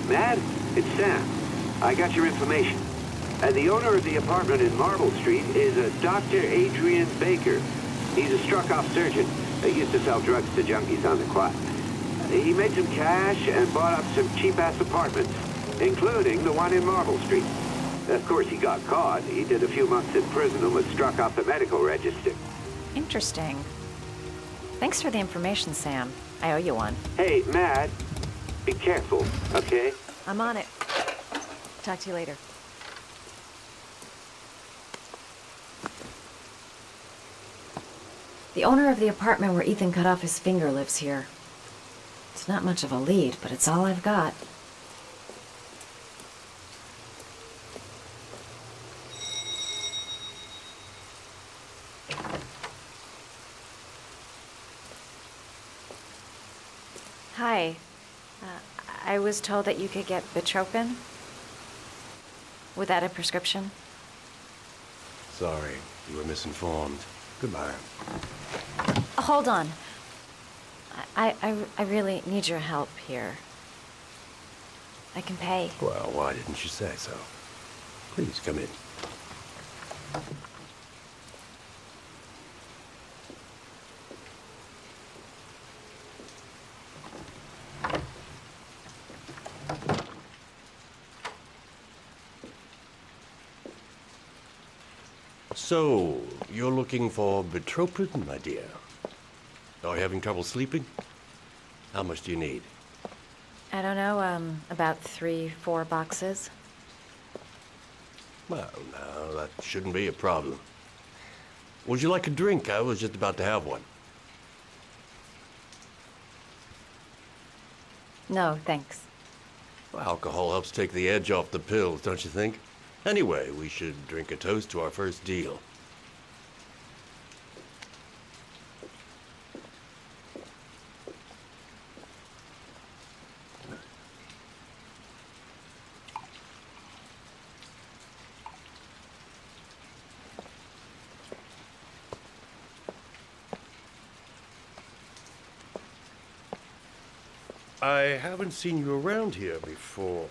Mad? It's Sam. I got your information. The owner of the apartment in Marble Street is a Dr. Adrian Baker. He's a struck-off surgeon. He used to sell drugs to junkies on the quad. He made some cash and bought up some cheap-ass apartments, including the one in Marble Street. Of course, he got caught. He did a few months in prison and was struck off the medical register. Interesting. Thanks for the information, Sam. I owe you one. Hey, Matt. Be careful, okay? I'm on it. Talk to you later. The owner of the apartment where Ethan cut off his finger lives here. It's not much of a lead, but it's all I've got. Hi. I was told that you could get Betropin. Without a prescription. Sorry, you were misinformed. Goodbye. Hold on. I really need your help here. I can pay. Well, why didn't you say so? Please come in. So, you're looking for Betropin, my dear? Are you having trouble sleeping? How much do you need? I don't know, about 3-4 boxes. Well, no, that shouldn't be a problem. Would you like a drink? I was just about to have one. No, thanks. Alcohol helps take the edge off the pills, don't you think? Anyway, we should drink a toast to our first deal. I haven't seen you around here before.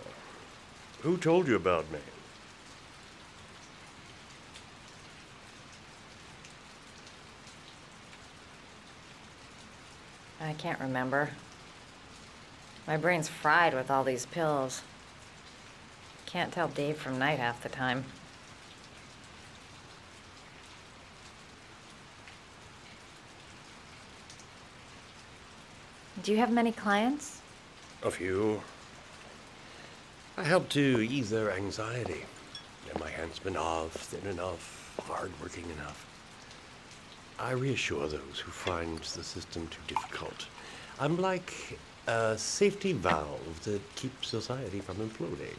Who told you about me? I can't remember. My brain's fried with all these pills. Can't tell day from night half the time. Do you have many clients? A few. I help to ease their anxiety. Get my hands been off, thin enough, hard-working enough. I reassure those who find the system too difficult. I'm like a safety valve that keeps society from imploding.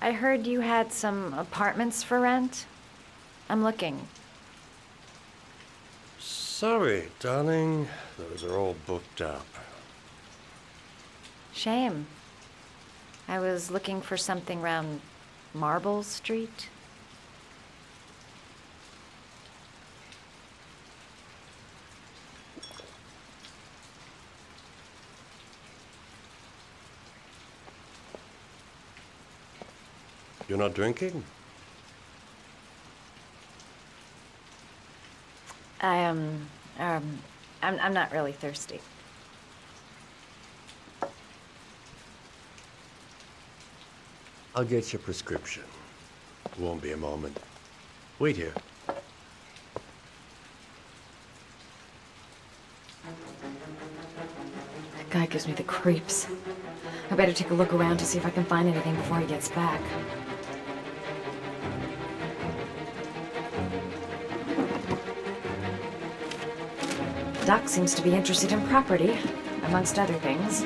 I heard you had some apartments for rent. I'm looking. Sorry, darling. Those are all booked up. Shame. I was looking for something around Marble Street. You're not drinking? I'm not really thirsty. I'll get your prescription. Won't be a moment. Wait here. That guy gives me the creeps. I better take a look around to see if I can find anything before he gets back. Doc seems to be interested in property, amongst other things.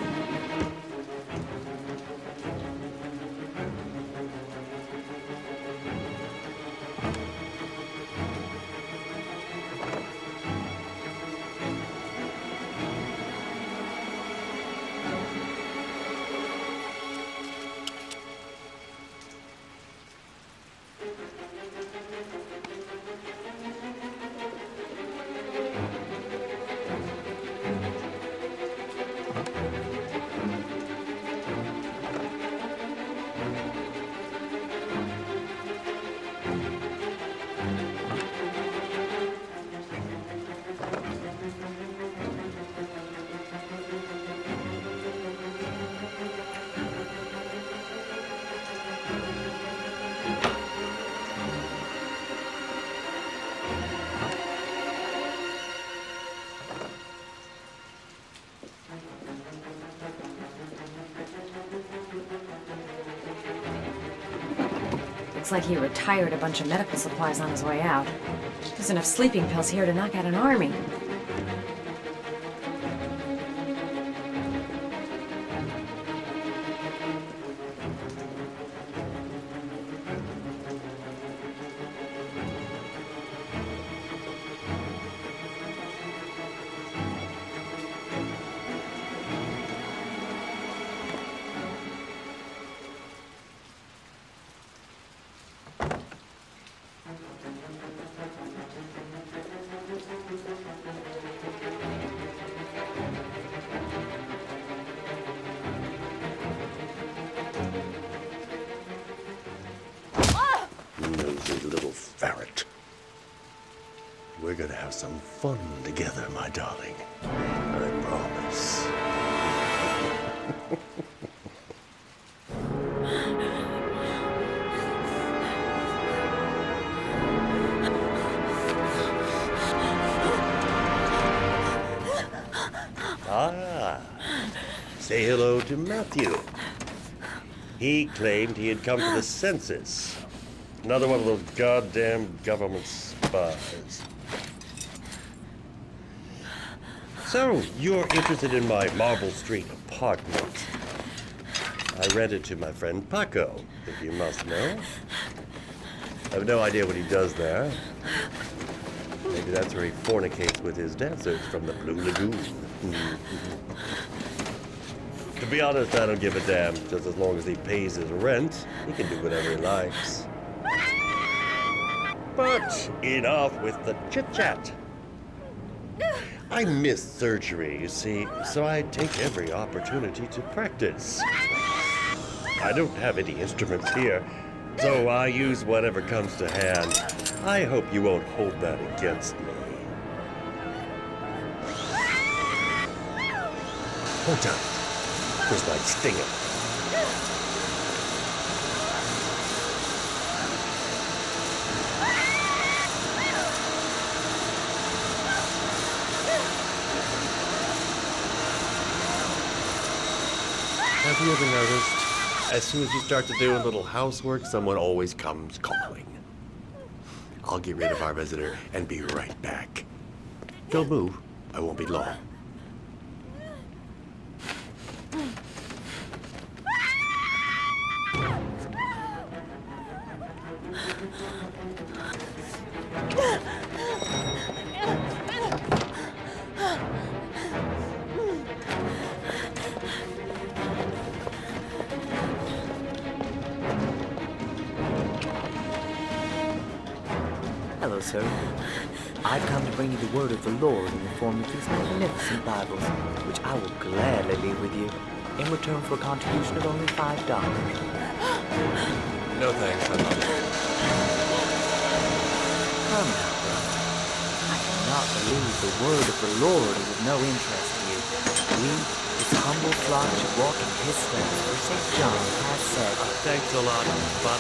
Looks like he retired a bunch of medical supplies on his way out. There's enough sleeping pills here to knock out an army. Nosy little ferret. We're gonna have some fun together, my darling. I promise. Say hello to Matthew. He claimed he had come to the census. Another one of those goddamn government spies. So, you're interested in my Marble Street apartment. I rent it to my friend Paco, if you must know. I have no idea what he does there. Maybe that's where he fornicates with his dancers from the Blue Lagoon. To be honest, I don't give a damn. Just as long as he pays his rent, he can do whatever he likes. But enough with the chit-chat. I miss surgery, you see, so I take every opportunity to practice. I don't have any instruments here, so I use whatever comes to hand. I hope you won't hold that against me. Hold tight. This might sting him. Have you ever noticed, as soon as you start to do a little housework, someone always comes calling? I'll get rid of our visitor and be right back. Don't move. I won't be long. Hello, sir. I've come to bring you the word of the Lord in the form of these magnificent Bibles, which I will gladly leave with you in return for a contribution of only $5. No thanks, I'm not. Come now, brother. I cannot believe the word of the Lord is of no interest to you. We, his humble flock, should walk in his steps, for St. John has said. Thanks a lot, but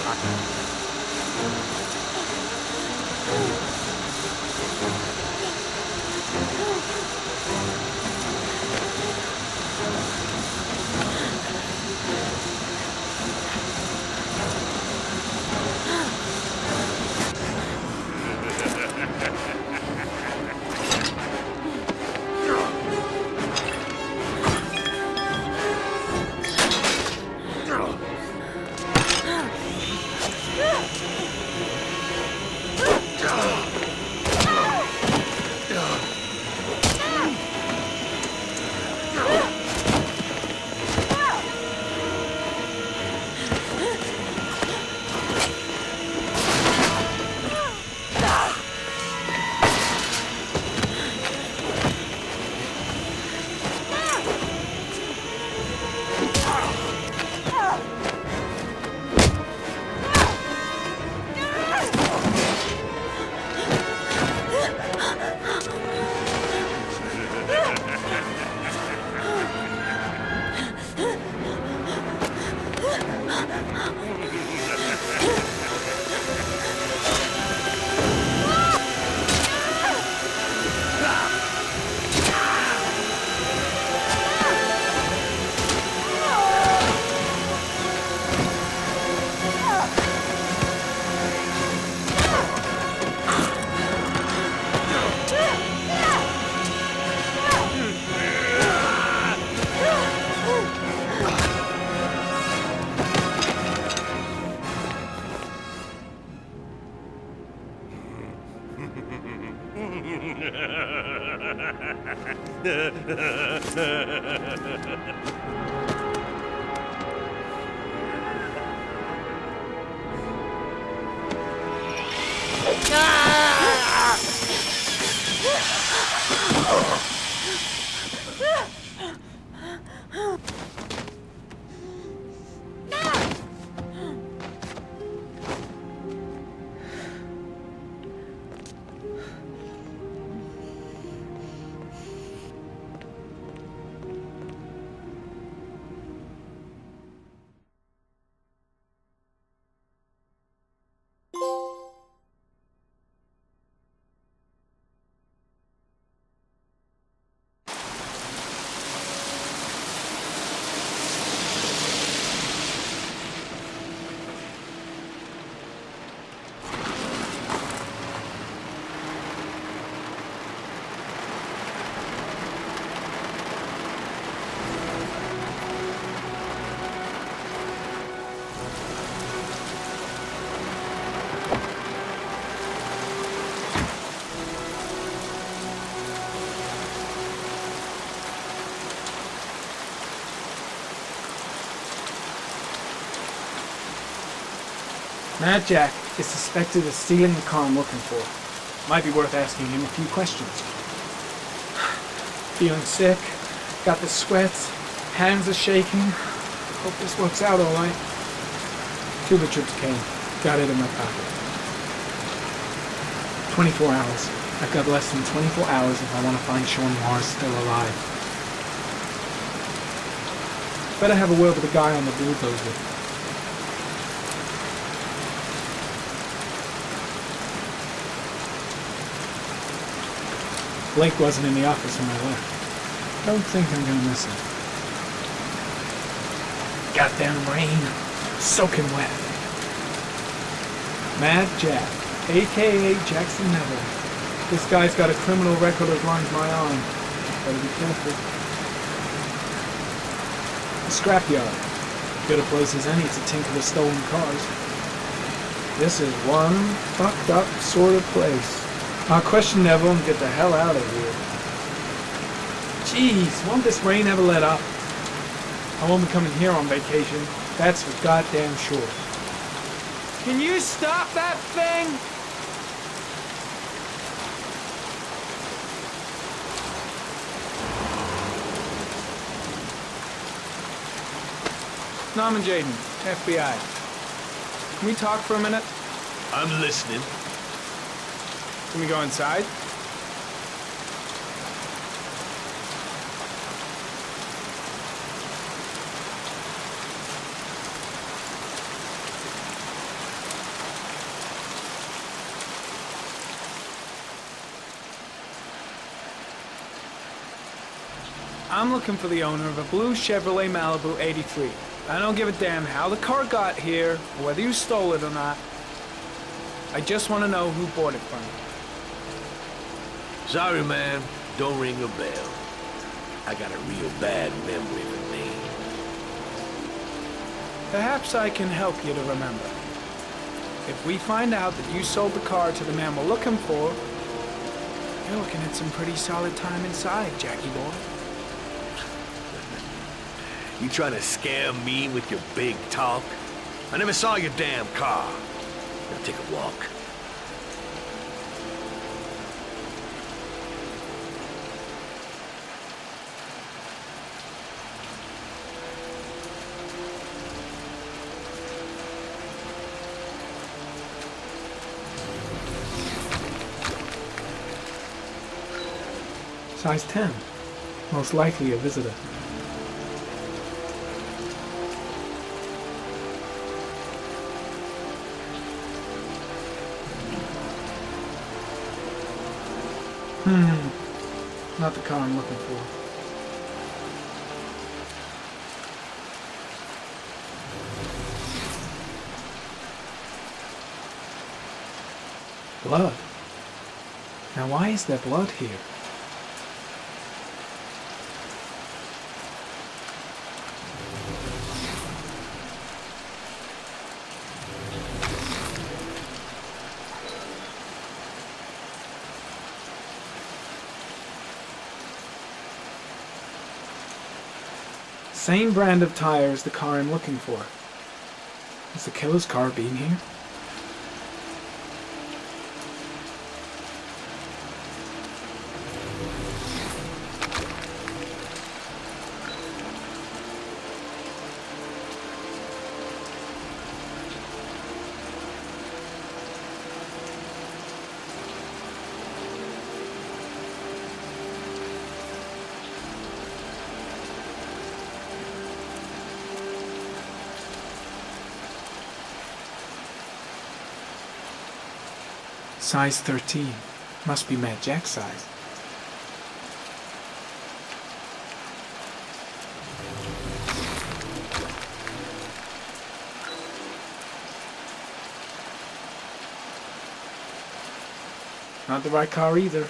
Mad Jack is suspected of stealing the car I'm looking for. Might be worth asking him a few questions. Feeling sick, got the sweats, hands are shaking. Hope this works out alright. Cuba Trips came, got it in my pocket. 24 hours. I've got less than 24 hours if I want to find Sean Mars still alive. Better have a word with the guy on the bulldozer. Blake wasn't in the office when I left. Don't think I'm gonna miss him. Goddamn rain. Soaking wet. Mad Jack, a.k.a. Jackson Neville. This guy's got a criminal record as long as my arm. Better be careful. A scrapyard. Good a place as any to tinker with stolen cars. This is one fucked up sort of place. I'll question Neville and get the hell out of here. Jeez, won't this rain ever let up? I won't be coming here on vacation. That's for goddamn sure. Can you stop that thing? Norman Jaden, FBI. Can we talk for a minute? I'm listening. Can we go inside? I'm looking for the owner of a blue Chevrolet Malibu 83. I don't give a damn how the car got here, or whether you stole it or not. I just want to know who bought it from you. Sorry, man. Don't ring a bell. I got a real bad memory of names. Perhaps I can help you to remember. If we find out that you sold the car to the man we're looking for, you're looking at some pretty solid time inside, Jackie boy. You trying to scam me with your big talk? I never saw your damn car. Now take a walk. Size 10. Most likely a visitor. Not the car I'm looking for. Blood. Now why is there blood here? Same brand of tire as the car I'm looking for. Is the killer's car being here? Size 13. Must be Matt Jack's size. Not the right car either.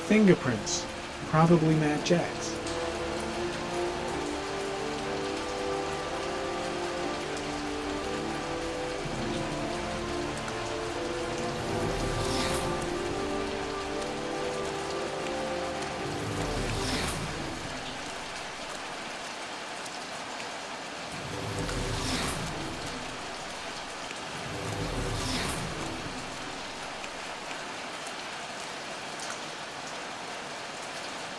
Fingerprints. Probably Matt Jack's.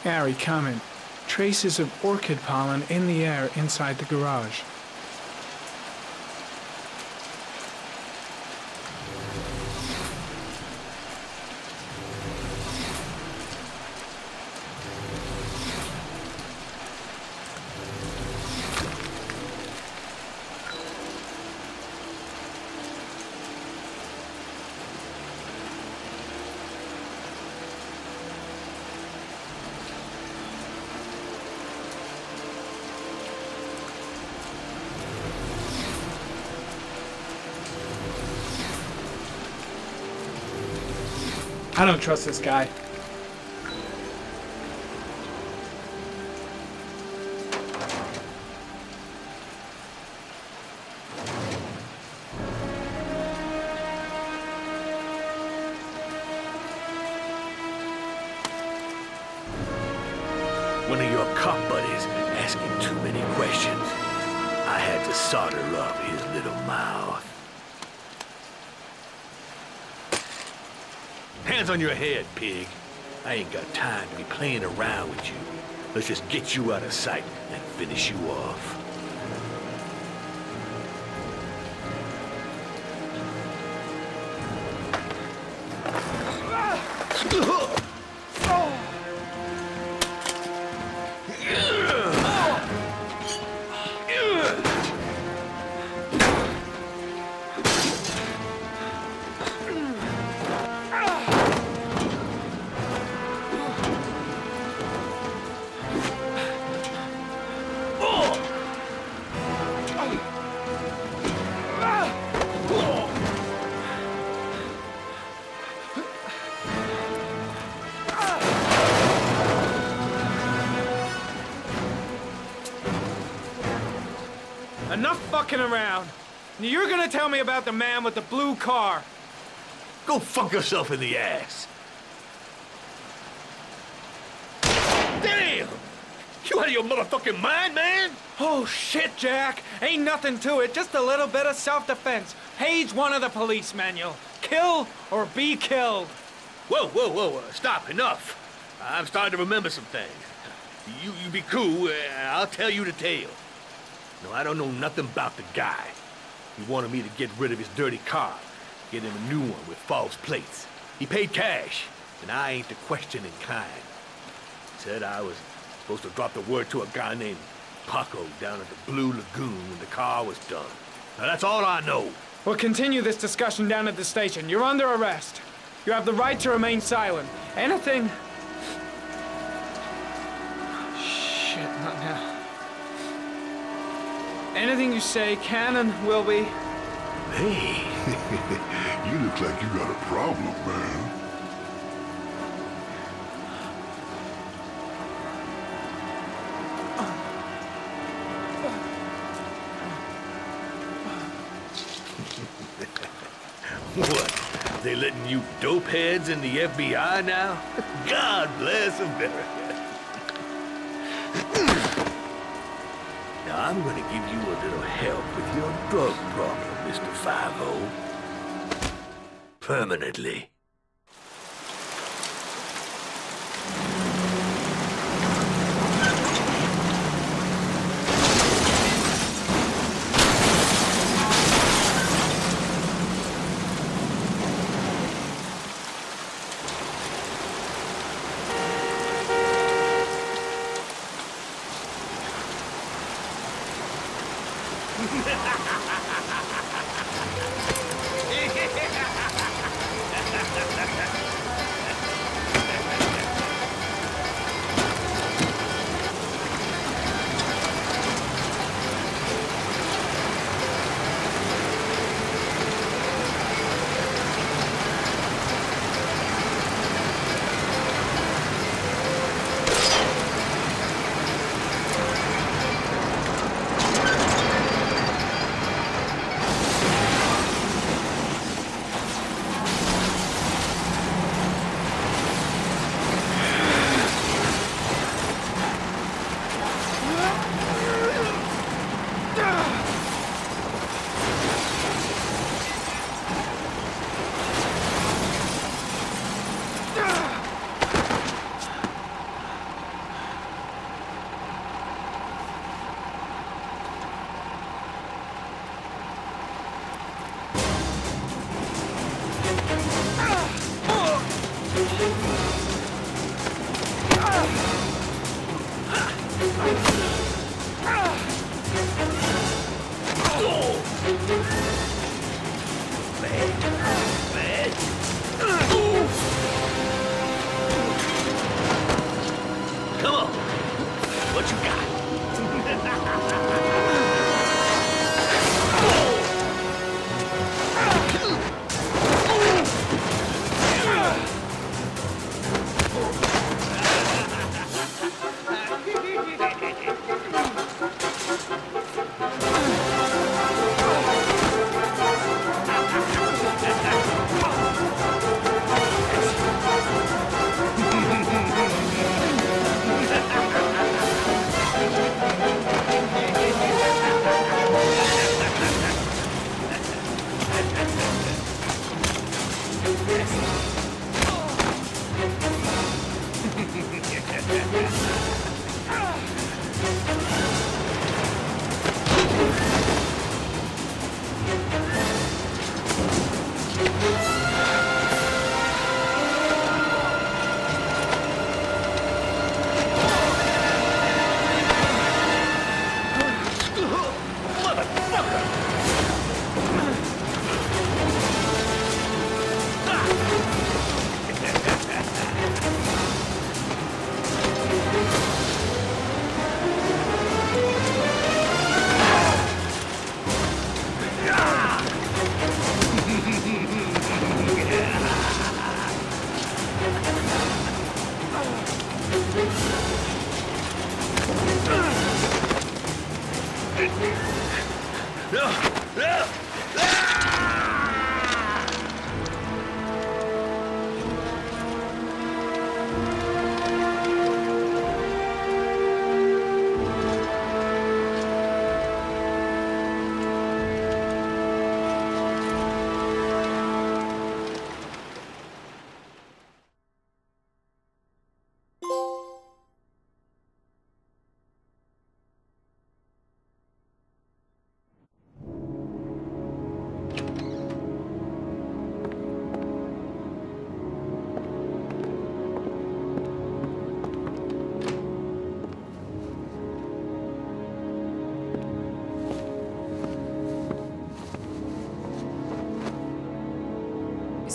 Gary, comment. Traces of orchid pollen in the air inside the garage. I don't trust this guy. One of your cop buddies asking too many questions. I had to solder up his little mouth. Hands on your head, pig. I ain't got time to be playing around with you. Let's just get you out of sight and finish you off. Enough fucking around. You're gonna tell me about the man with the blue car. Go fuck yourself in the ass. Damn! You out of your motherfucking mind, man? Oh, shit, Jack. Ain't nothing to it. Just a little bit of self-defense. Page 1 of the police manual. Kill or be killed. Whoa, whoa, whoa. Stop. Enough. I'm starting to remember some things. You be cool. I'll tell you the tale. No, I don't know nothing about the guy. He wanted me to get rid of his dirty car, get him a new one with false plates. He paid cash, and I ain't the questioning kind. Said I was supposed to drop the word to a guy named Paco down at the Blue Lagoon when the car was done. Now that's all I know. We'll continue this discussion down at the station. You're under arrest. You have the right to remain silent. Anything... Shit, not now. Anything you say can and will be... Hey, you look like you got a problem, man. What? They letting you dope heads in the FBI now? God bless America. Now, I'm gonna give you a little help with your drug problem, Mr. 5-0. Permanently.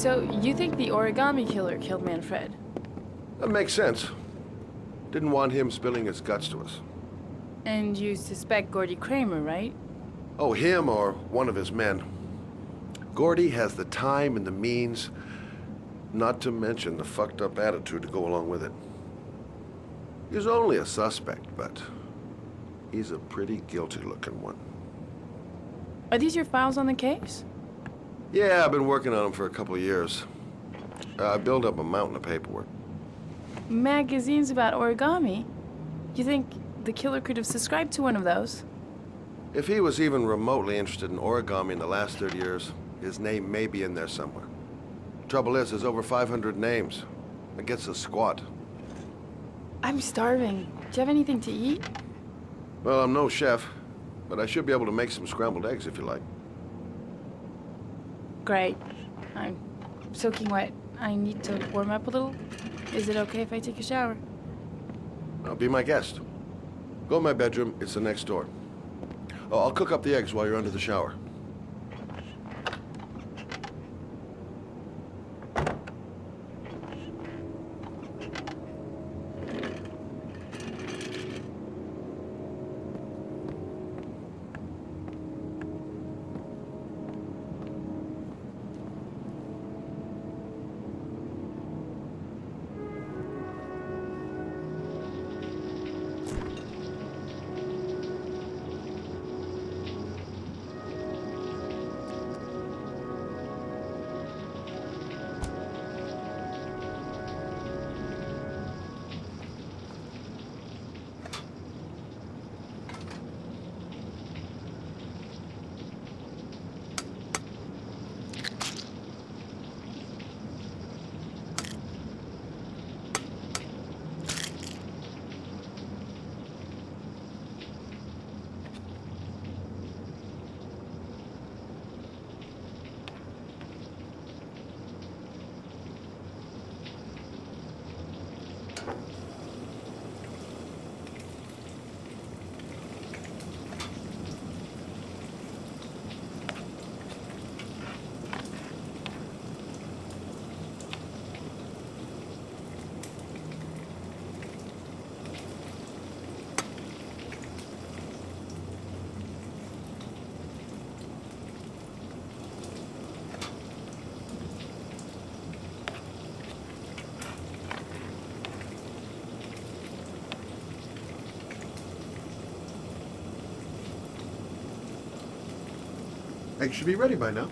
So, you think the origami killer killed Manfred? That makes sense. Didn't want him spilling his guts to us. And you suspect Gordy Kramer, right? Oh, him or one of his men. Gordy has the time and the means, not to mention the fucked up attitude to go along with it. He's only a suspect, but he's a pretty guilty looking one. Are these your files on the case? Yeah, I've been working on them for a couple of years. I built up a mountain of paperwork. Magazines about origami? You think the killer could have subscribed to one of those? If he was even remotely interested in origami in the last 30 years, his name may be in there somewhere. Trouble is, there's over 500 names. It gets a squat. I'm starving. Do you have anything to eat? Well, I'm no chef, but I should be able to make some scrambled eggs if you like. Great. I'm soaking wet. I need to warm up a little. Is it okay if I take a shower? Now, be my guest. Go in my bedroom. It's the next door. Oh, I'll cook up the eggs while you're under the shower. Eggs should be ready by now.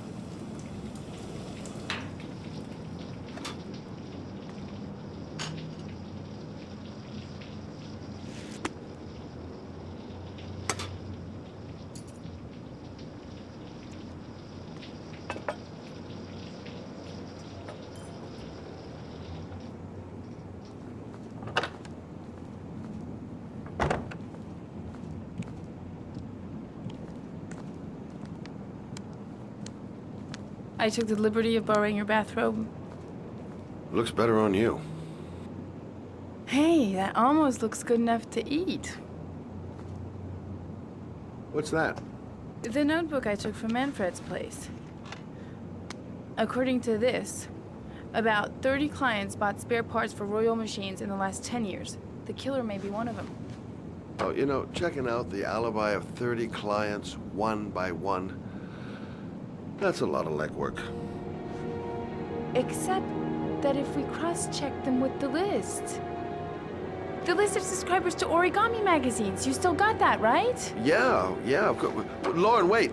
I took the liberty of borrowing your bathrobe. Looks better on you. Hey, that almost looks good enough to eat. What's that? The notebook I took from Manfred's place. According to this, about 30 clients bought spare parts for Royal machines in the last 10 years. The killer may be one of them. Oh, you know, checking out the alibi of 30 clients one by one, that's a lot of legwork. Except that if we cross-check them with the list. The list of subscribers to origami magazines. You still got that, right? Yeah, of course. Lauren, wait.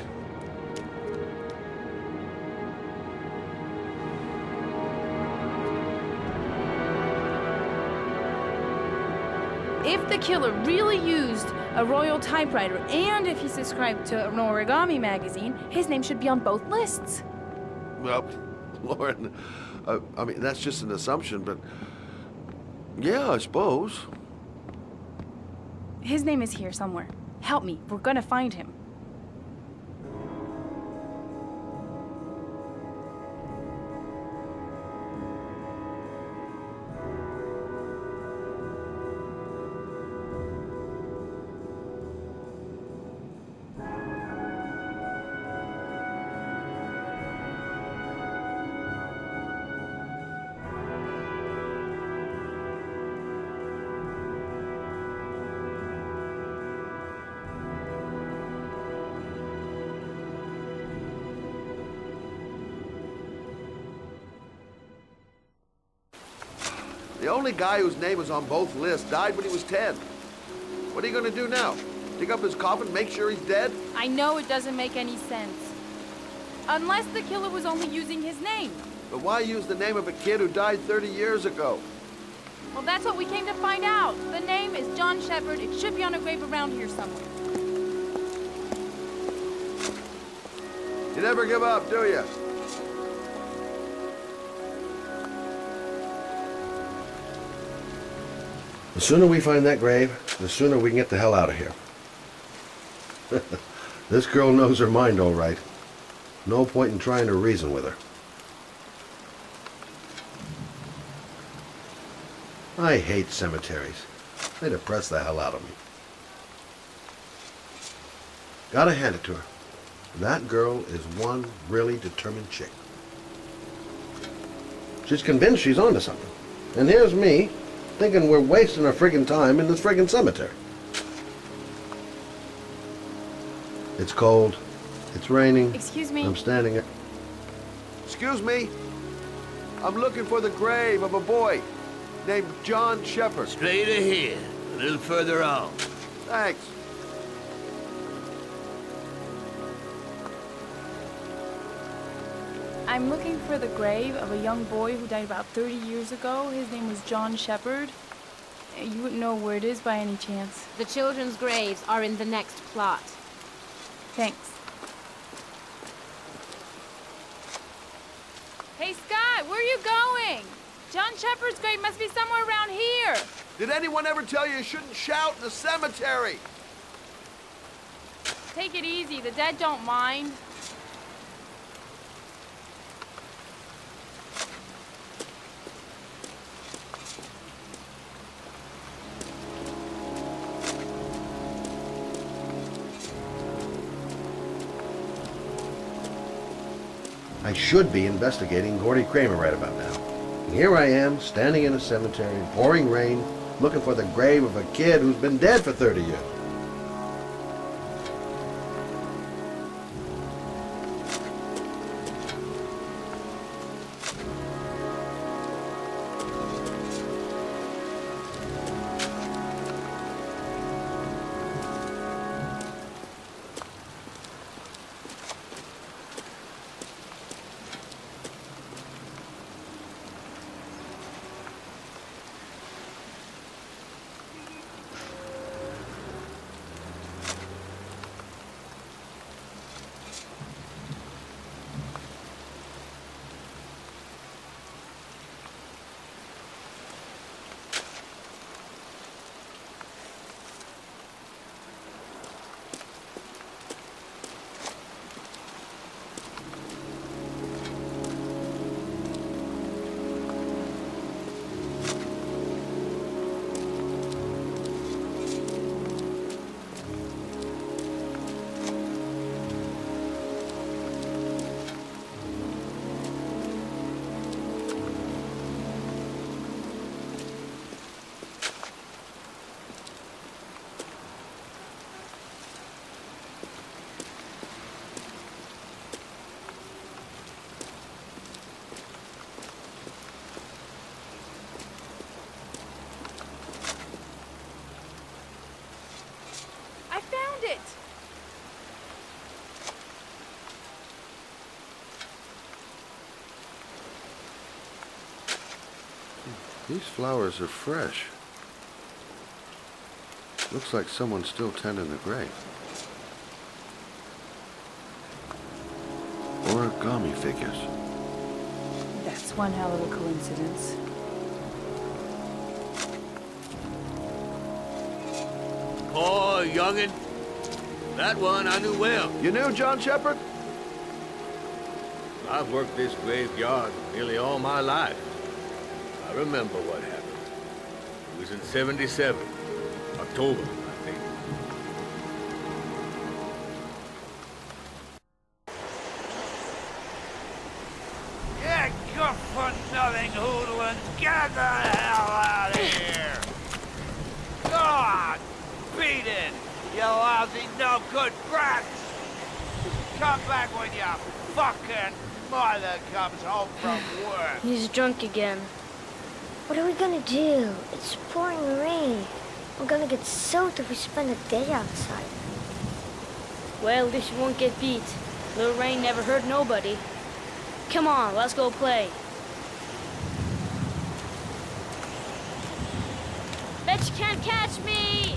If the killer really used a royal typewriter and if he subscribed to an origami magazine, his name should be on both lists. Well, Lauren, I mean, that's just an assumption, but yeah, I suppose. His name is here somewhere. Help me. We're gonna find him. The only guy whose name was on both lists died when he was 10. What are you going to do now? Dig up his coffin, make sure he's dead? I know it doesn't make any sense. Unless the killer was only using his name. But why use the name of a kid who died 30 years ago? Well, that's what we came to find out. The name is John Shephard. It should be on a grave around here somewhere. You never give up, do you? The sooner we find that grave, the sooner we can get the hell out of here. This girl knows her mind all right. No point in trying to reason with her. I hate cemeteries. They depress the hell out of me. Gotta hand it to her. That girl is one really determined chick. She's convinced she's onto something. And here's me, thinking we're wasting our friggin' time in this friggin' cemetery. It's cold. It's raining. Excuse me. I'm standing here. Excuse me. I'm looking for the grave of a boy named John Shephard. Straight ahead, a little further on. Thanks. I'm looking for the grave of a young boy who died about 30 years ago. His name was John Shephard. You wouldn't know where it is by any chance. The children's graves are in the next plot. Thanks. Hey, Scott, where are you going? John Shepherd's grave must be somewhere around here. Did anyone ever tell you shouldn't shout in the cemetery? Take it easy. The dead don't mind. I should be investigating Gordy Kramer right about now. And here I am, standing in a cemetery, in pouring rain, looking for the grave of a kid who's been dead for 30 years. These flowers are fresh. Looks like someone's still tending the grave. Origami figures. That's one hell of a coincidence. Oh, youngin'. That one I knew well. You knew John Shephard? I've worked this graveyard nearly all my life. I remember what happened. It was in 77. October, I think. Yeah, good-for-nothing hoodlums, get the hell out of here! God, beat it, you lousy no-good brats! Come back when your fucking mother comes home from work. He's drunk again. What are we gonna do? It's pouring rain. We're gonna get soaked if we spend the day outside. Well, this won't get beat. Little rain never hurt nobody. Come on, let's go play. Bet you can't catch me!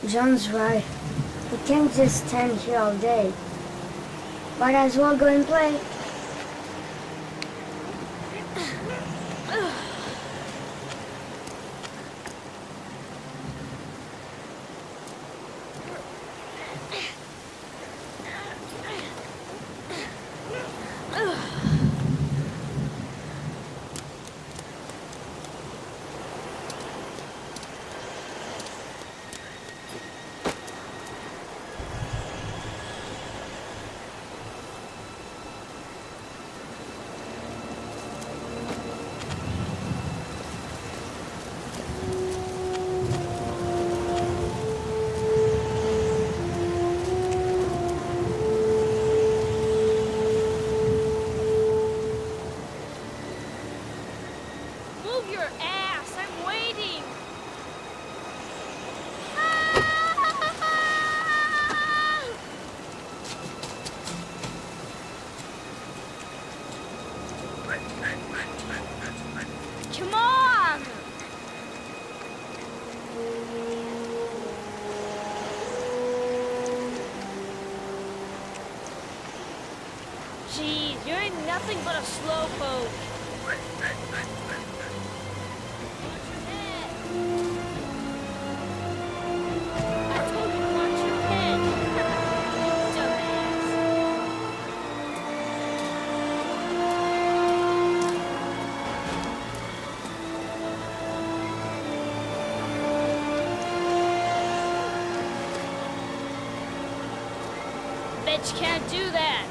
John's right. We can't just stand here all day. Might as well go and play. Come on! Jeez, you're nothing but a slowpoke. I told you to watch your head. Dumbass. Bet you can't do that.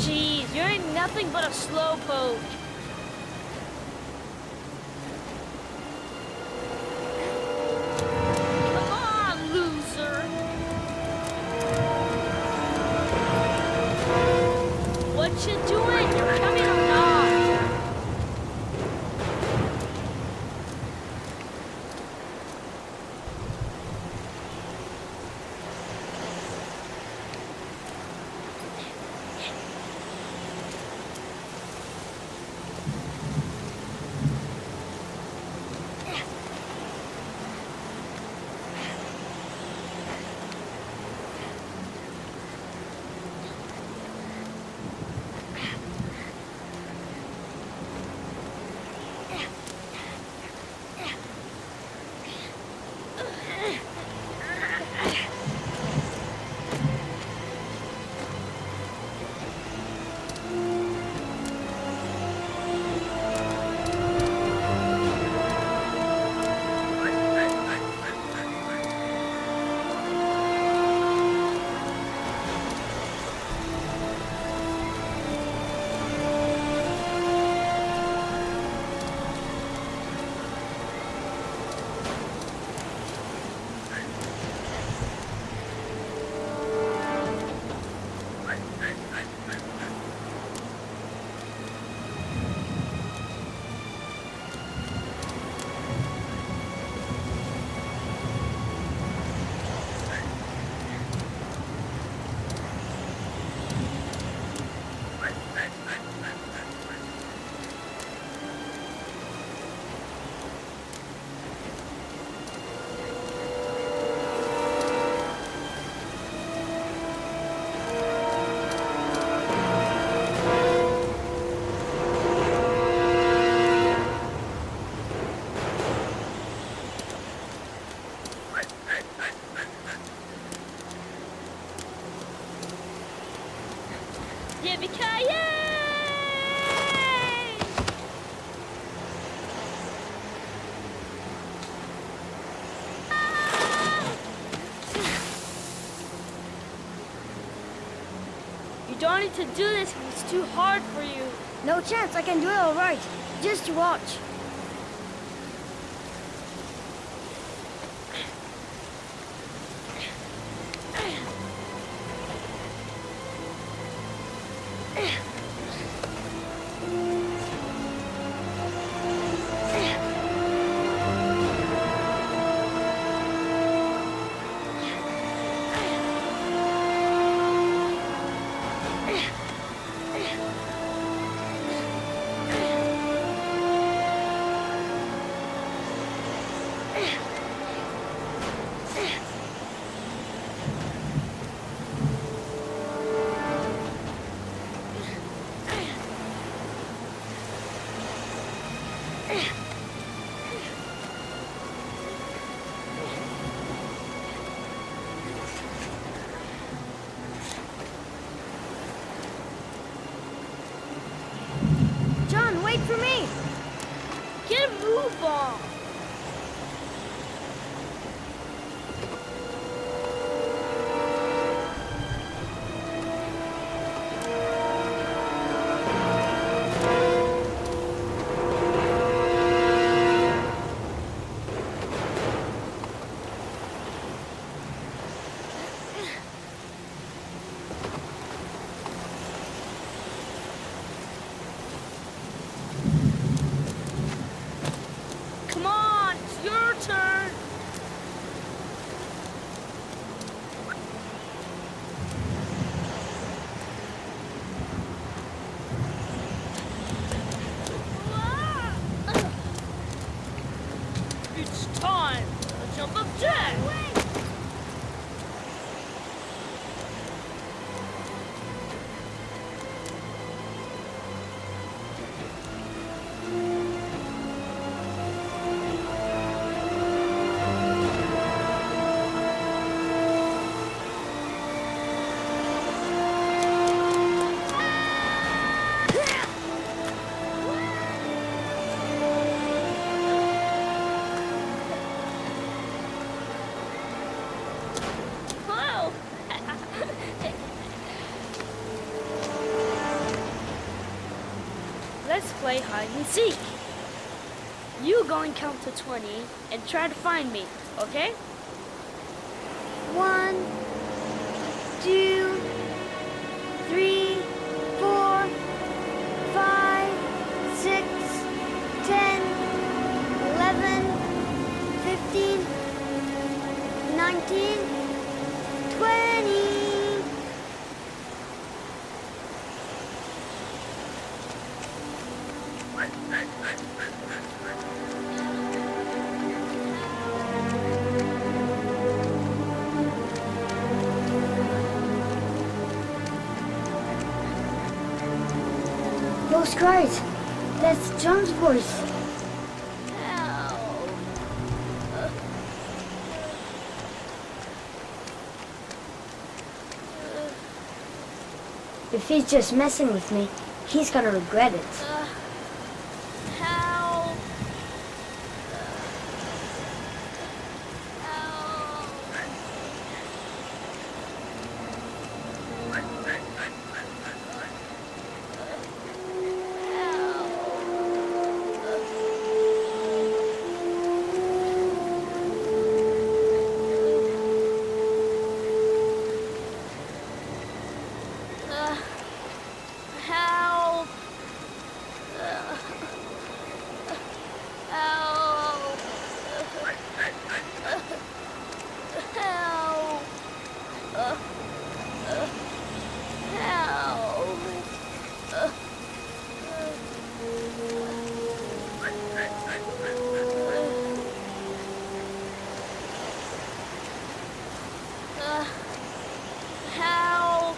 Jeez, you're nothing but a slowpoke. Come on, loser. What you doing? You're coming or not? Yippee-ki-yay! You don't need to do this. It's too hard for you. No chance. I can do it all right. Just watch. John, wait for me! Get a move on! Come on, it's your turn. It's time for the jump of jack. Whoa! Let's play hide and seek. You go and count to 20 and try to find me, okay? 1, 2, 3, 4, 5, 6, 10, 11, 15, 19, 20. Those cries. That's John's voice. If he's just messing with me, he's gonna regret it. Help! Help! Help!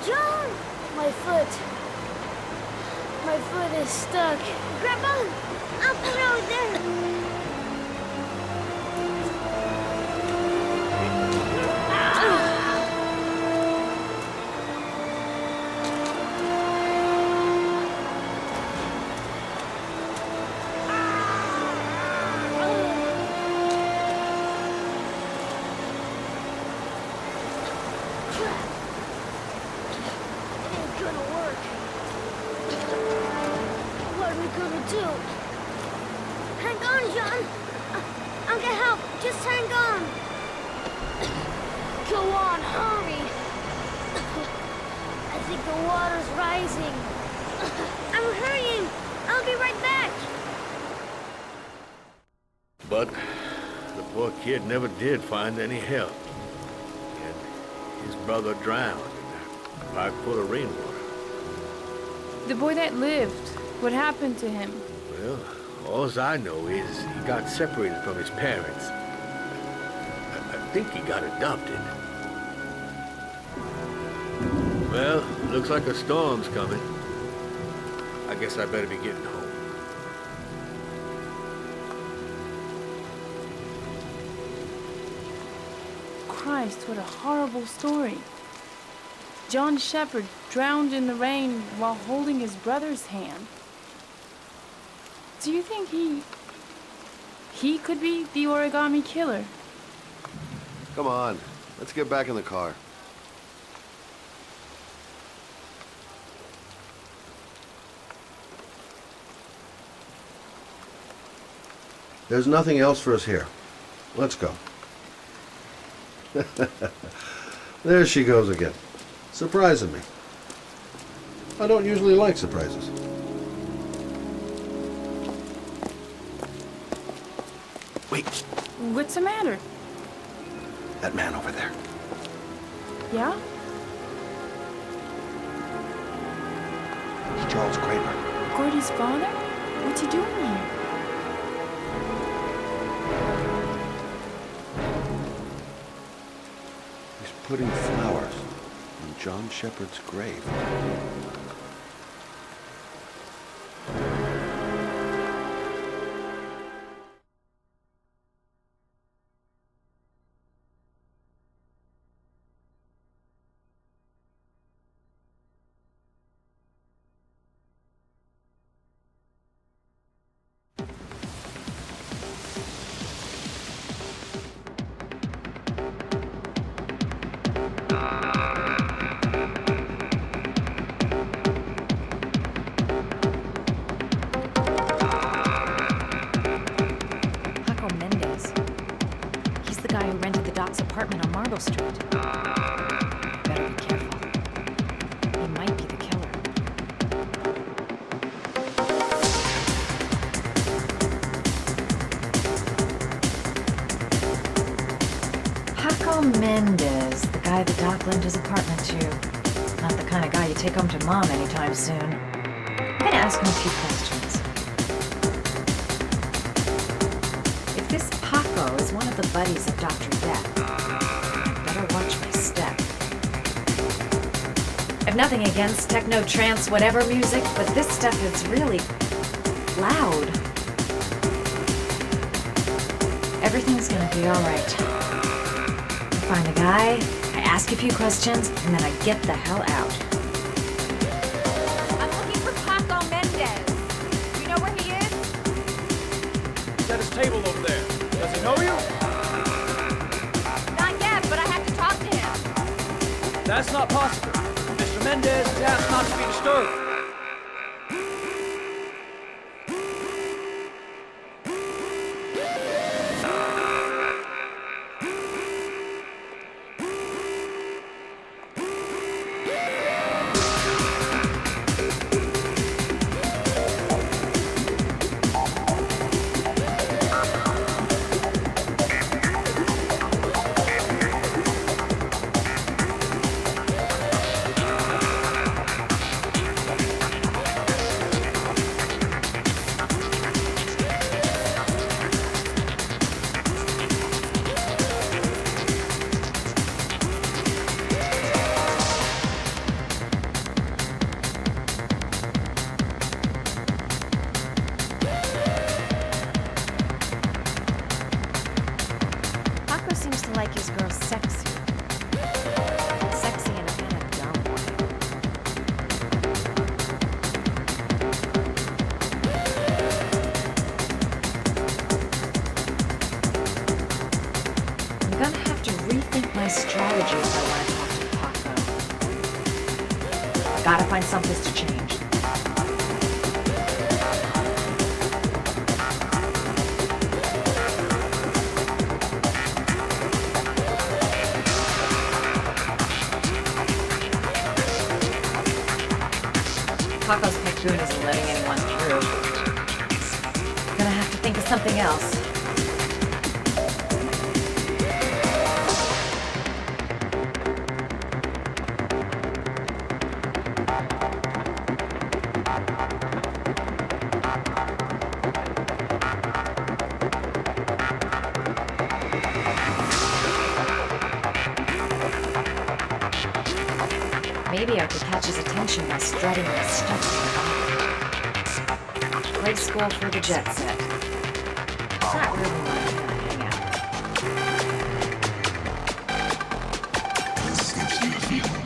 John! My foot is stuck. Grab on! I'll put it over there. too. Hang on, John. I'll get help. Just hang on. Go on, hurry. I think the water's rising. I'm hurrying. I'll be right back. But the poor kid never did find any help. And his brother drowned in a pipe full of rainwater. The boy that lived, what happened to him? Well, all I know is he got separated from his parents. I think he got adopted. Well, looks like a storm's coming. I guess I better be getting home. Christ, what a horrible story. John Shephard drowned in the rain while holding his brother's hand. Do you think he could be the origami killer? Come on, let's get back in the car. There's nothing else for us here. Let's go. There she goes again. Surprising me. I don't usually like surprises. Wait, What's the matter? that man over there. Yeah? It's Charles Kramer. Gordy's father? What's he doing here? He's putting flowers on John Shephard's grave. Apartment on Marble Street. Better be careful. He might be the killer. Paco Mendez, the guy the doc lent his apartment to. Not the kind of guy you take home to Mom anytime soon. I'm gonna ask him a few questions. If this Paco is one of the buddies of Dr. Death, watch my step. I've nothing against techno, trance, whatever music, but this stuff is really loud. Everything's gonna be all right. I find a guy, I ask a few questions, and then I get the hell out. I'm looking for Paco Mendez. Do you know where he is? He's at his table over there. Does he know you? That's not possible. Mr. Mendez is asked not to be disturbed. Gotta find some place to change. Paco's Tycoon isn't letting anyone through. Gonna have to think of something else. Maybe I could catch his attention by strutting my stuff to the body. Great school for the jet set. Not really my kind of hangout. This gives you a feeling.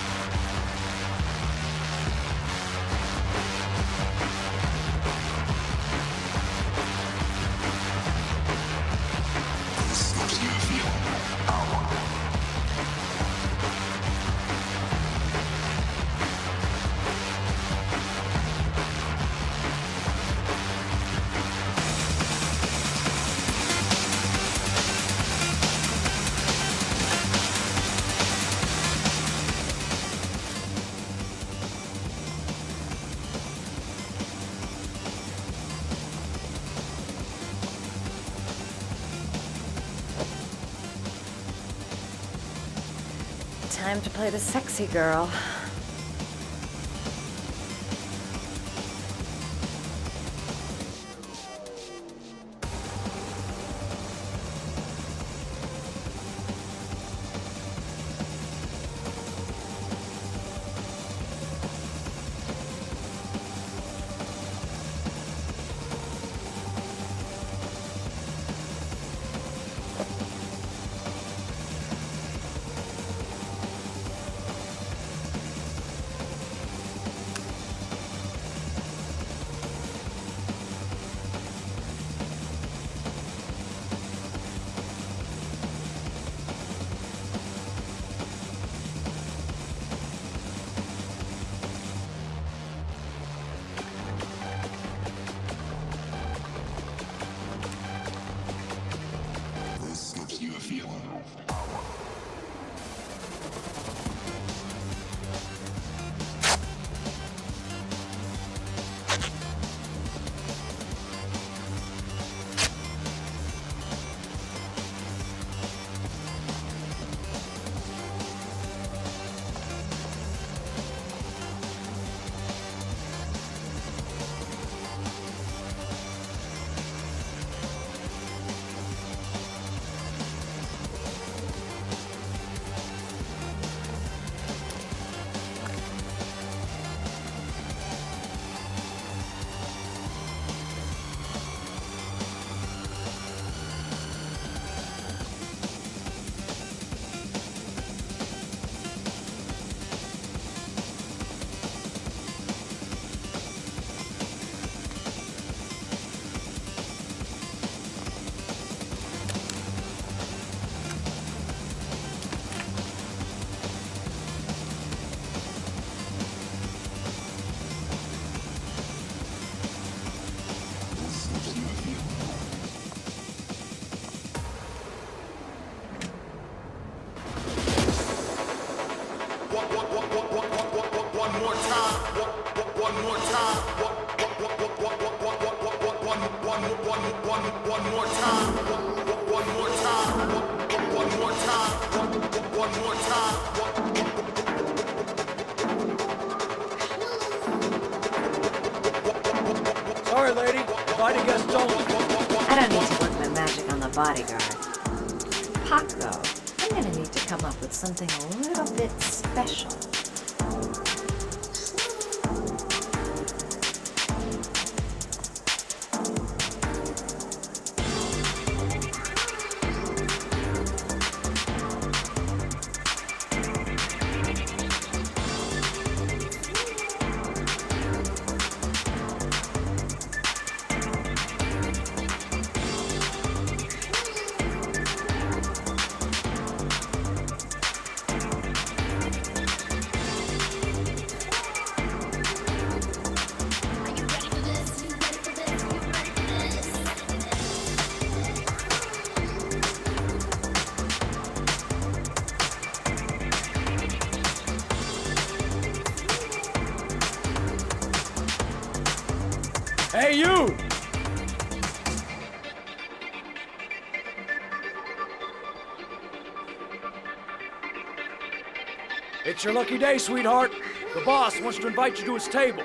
This gives you a feeling. Time to play the sexy girl. This gives you a feeling. Sorry, lady. Invited guests only. I don't need to work my magic on the bodyguard. Paco, I'm gonna need to come up with something a little bit special. Hey, you! It's your lucky day, sweetheart. The boss wants to invite you to his table.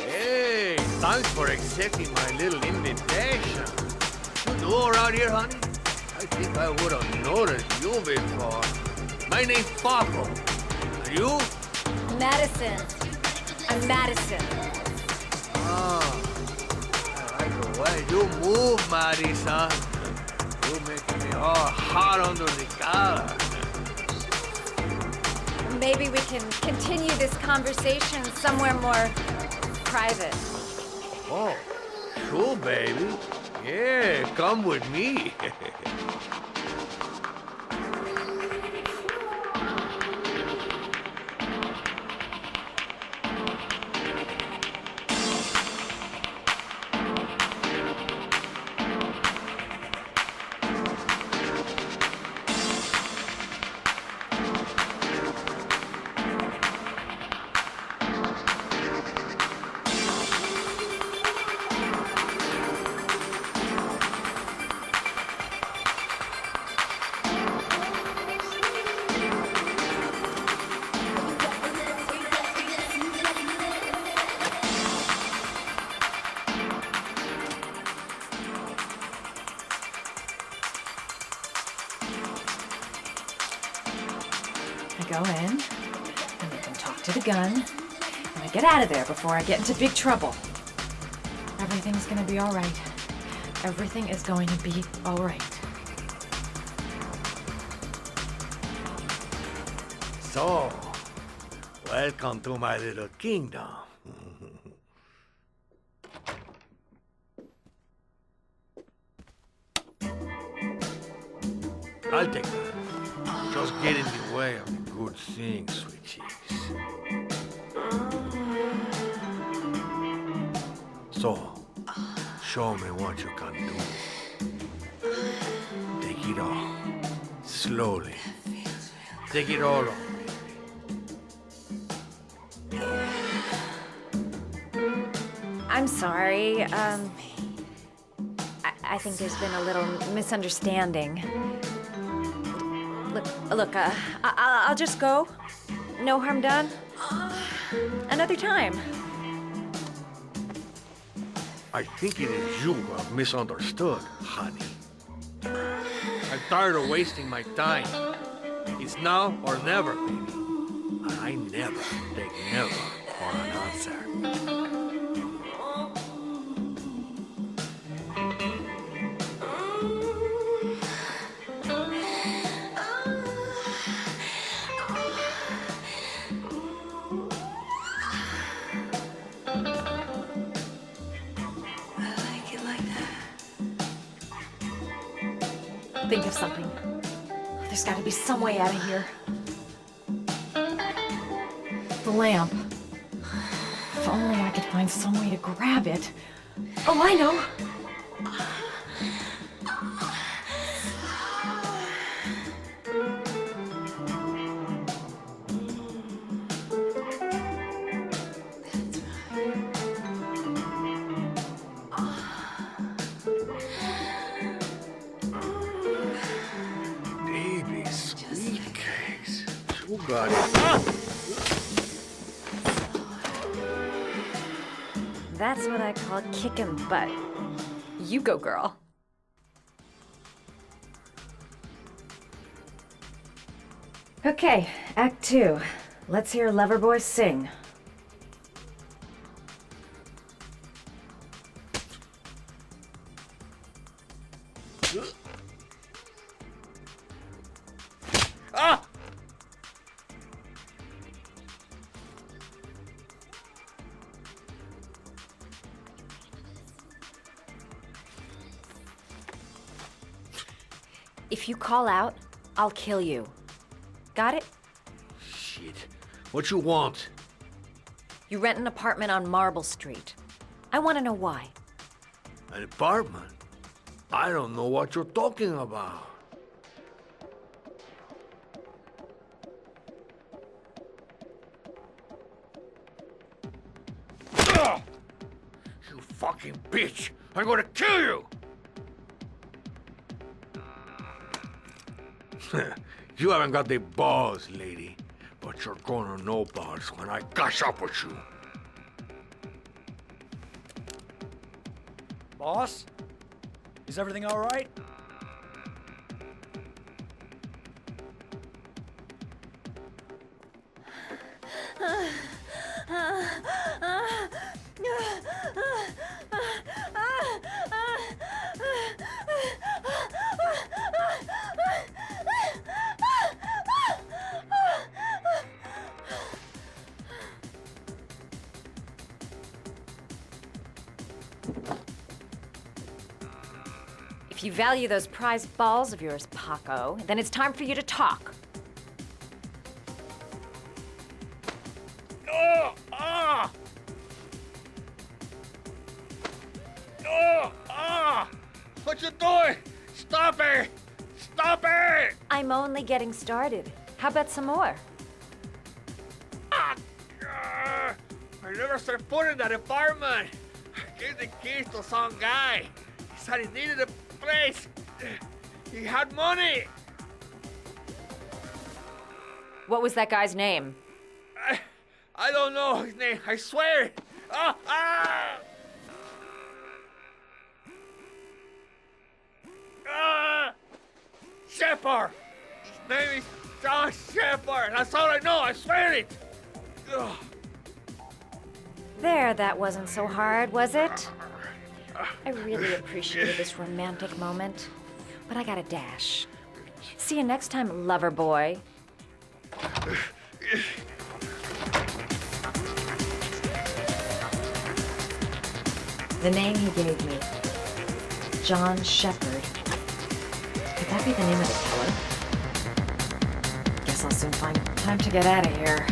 Hey, thanks for accepting my little invitation. You new around here, honey? I think I would have noticed you before. My name's Paco. And you? Madison. I'm Madison. Ah, I like the way you move, Madison. You making me all hot under the collar. Maybe we can continue this conversation somewhere more private. Oh, sure, baby. Yeah, come with me. I go in, and I can talk to the gun, and I get out of there before I get into big trouble. Everything's gonna be all right. Everything is going to be all right. So, welcome to my little kingdom. I'll take that. Just get in the way of the good things, sweet cheeks. So, show me what you can do. Take it all. Slowly. Take it all on. I'm sorry. I think there's been a little misunderstanding. Look, I'll just go. No harm done. Another time. I think it is you who have misunderstood, honey. I'm tired of wasting my time. It's now or never, baby. And I never take never for an answer. Think of something. There's got to be some way out of here. The lamp. If only I could find some way to grab it. Oh, I know. That's what I call kicking butt. You go, girl. Okay, Act 2. Let's hear Loverboy sing. Ah! If you call out, I'll kill you. Got it? Shit. What you want? You rent an apartment on Marble Street. I want to know why. An apartment? I don't know what you're talking about. fucking bitch! I'm gonna kill you! You haven't got the balls, lady. But you're gonna know balls when I catch up with you. Boss? Is everything all right? If you value those prized balls of yours, Paco, then it's time for you to talk. Oh! Ah! Oh! Ah! What you doing? Stop it! Stop it! I'm only getting started. How about some more? I never set foot in that apartment. I gave the keys to some guy. He said he needed a place. He had money. What was that guy's name? I don't know his name. I swear. Ah! Ah! Ah! Shephard. His name is John Shephard. That's all I know. I swear it. Ugh. There, that wasn't so hard, was it? I really appreciated this romantic moment, but I gotta dash. See you next time, lover boy. The name he gave me, John Shephard. Could that be the name of the killer? Guess I'll soon find time to get out of here.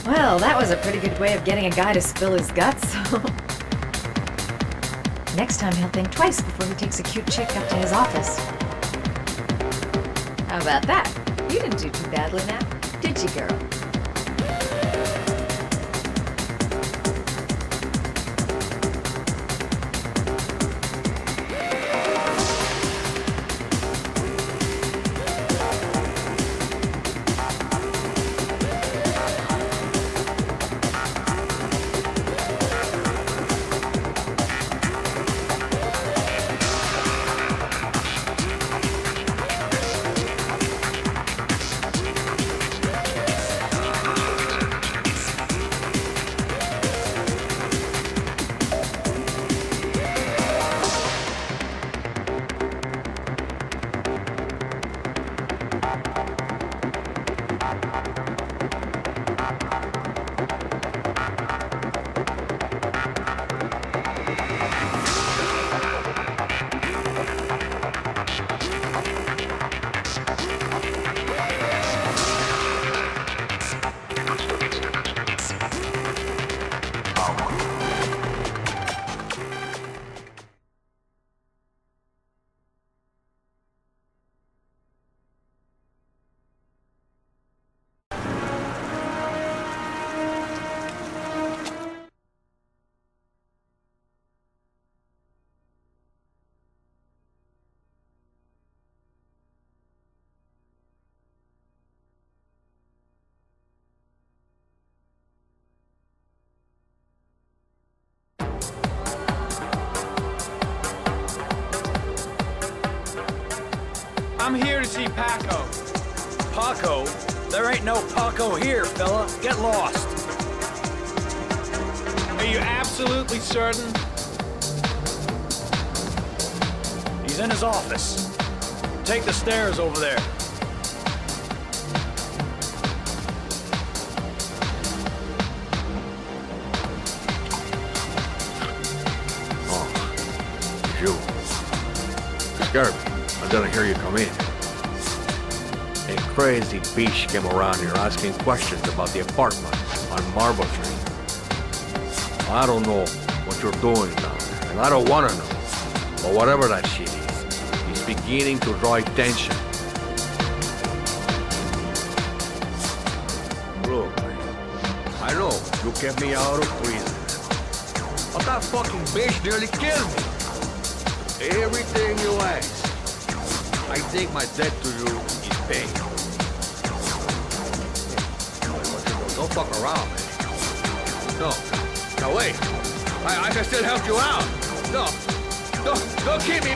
Well, that was a pretty good way of getting a guy to spill his guts. Next time he'll think twice before he takes a cute chick up to his office. How about that? You didn't do too badly now, did you, girl? I'm here to see Paco. Paco? There ain't no Paco here, fella. Get lost. Are you absolutely certain? He's in his office. Take the stairs over there. Oh, it's you. You scared me. I didn't hear you come in. A crazy bitch came around here asking questions about the apartment on Marble Street. I don't know what you're doing down there, and I don't want to know. But whatever that shit is, it's beginning to draw attention. Look, I know you kept me out of prison. But that fucking bitch nearly killed me. Everything you ask. I think my debt to you is paid. Don't fuck around, man. No. Now wait. I can still help you out. No. Don't keep me.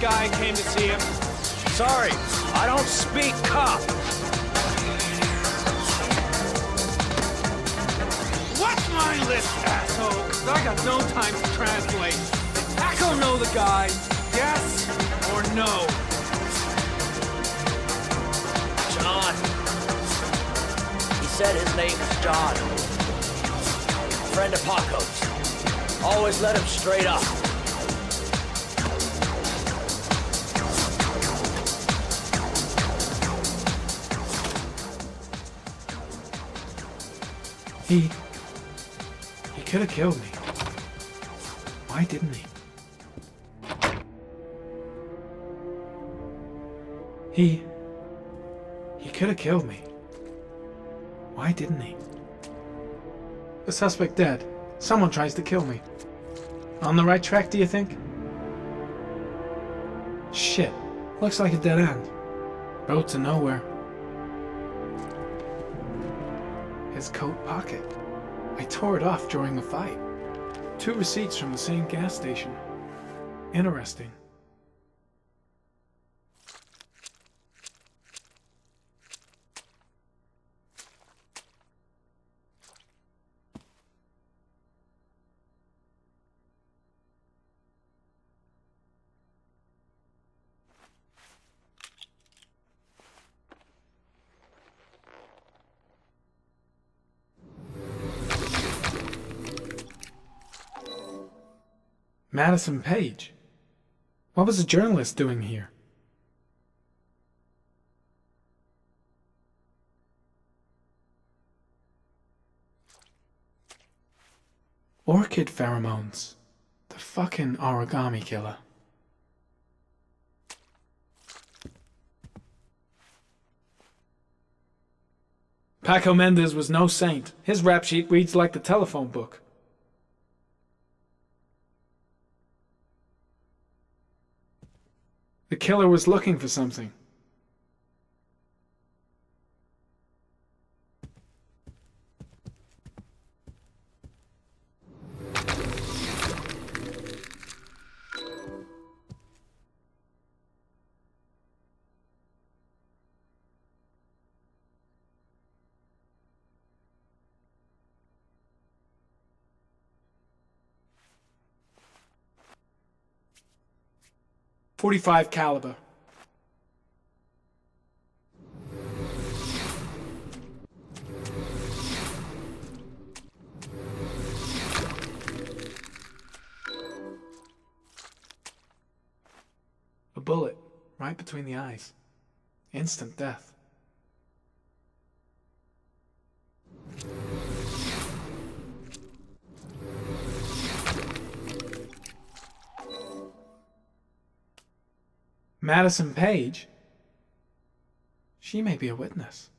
Guy came to see him. Sorry, I don't speak cop. What's my list, asshole? 'Cause I got no time to translate. Did Paco know the guy? Yes or no? John. He said his name is John. Friend of Paco's. Always let him straight up. He could have killed me. Why didn't he? He could have killed me. Why didn't he? The suspect dead. Someone tries to kill me. On the right track, do you think? Shit. Looks like a dead end. Road to nowhere. His coat pocket. I tore it off during the fight. 2 receipts from the same gas station. Interesting. Madison Page. What was a journalist doing here? Orchid pheromones. The fucking origami killer. Paco Mendez was no saint. His rap sheet reads like the telephone book. The killer was looking for something. .45 caliber. A bullet, right between the eyes. Instant death. Madison Page? She may be a witness.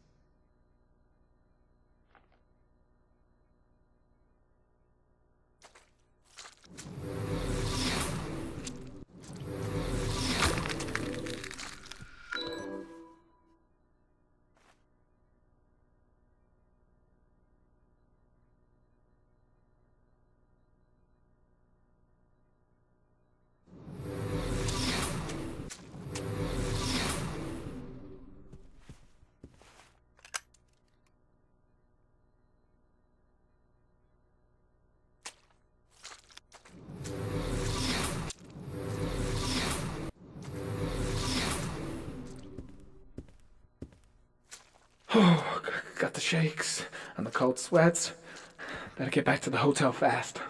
Oh, got the shakes and the cold sweats. Better get back to the hotel fast.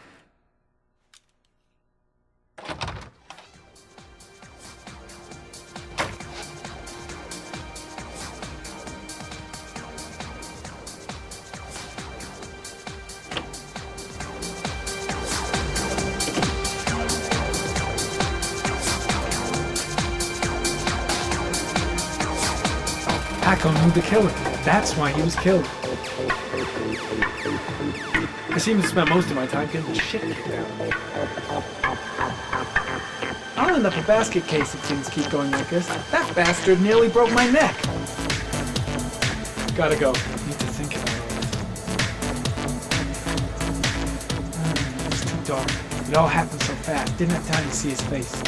Paco knew the killer. That's why he was killed. I seem to spend most of my time getting the shit kicked out of me. I'll end up a basket case if things keep going like this. That bastard nearly broke my neck. Gotta go. Need to think about all this. It's too dark. It all happened so fast. Didn't have time to see his face.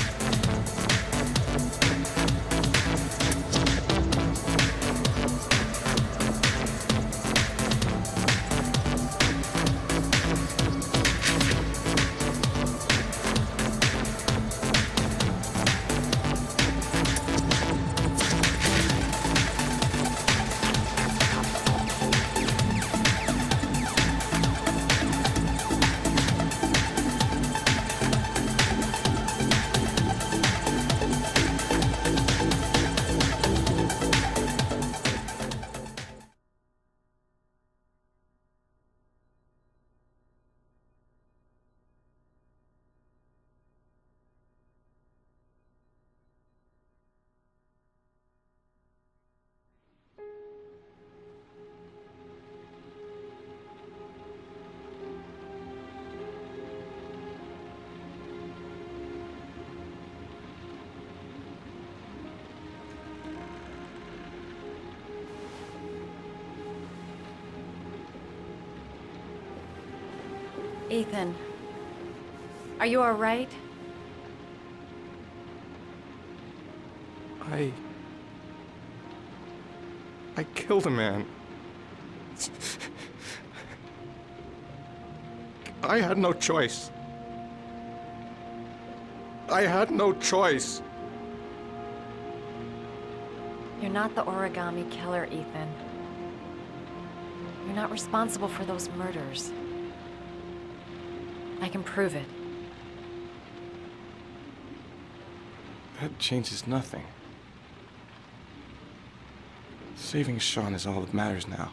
Ethan, are you all right? I killed a man. I had no choice. I had no choice. You're not the origami killer, Ethan. You're not responsible for those murders. I can prove it. That changes nothing. Saving Sean is all that matters now.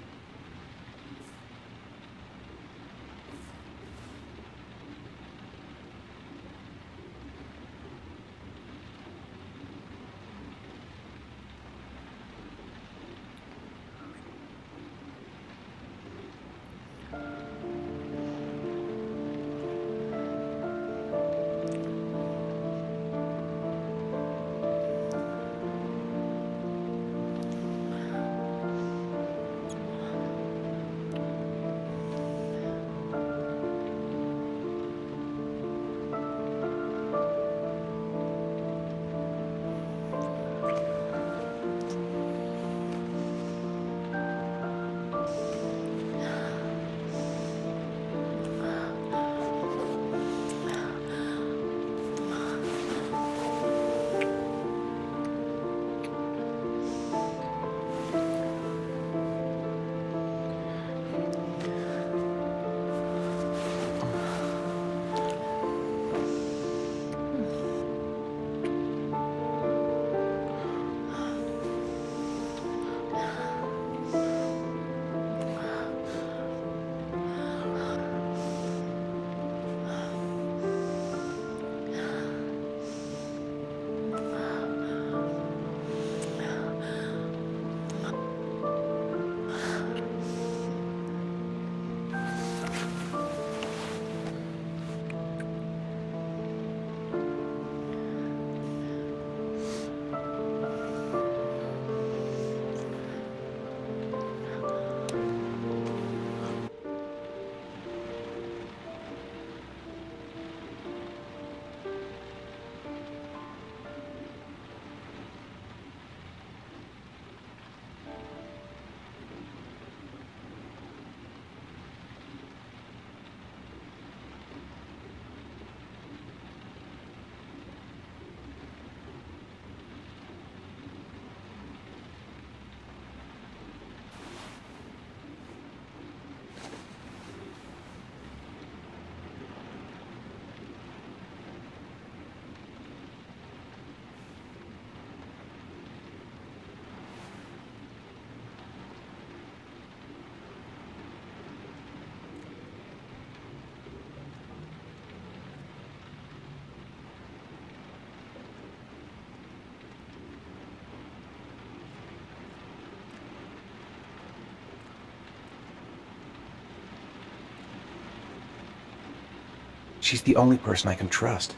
She's the only person I can trust.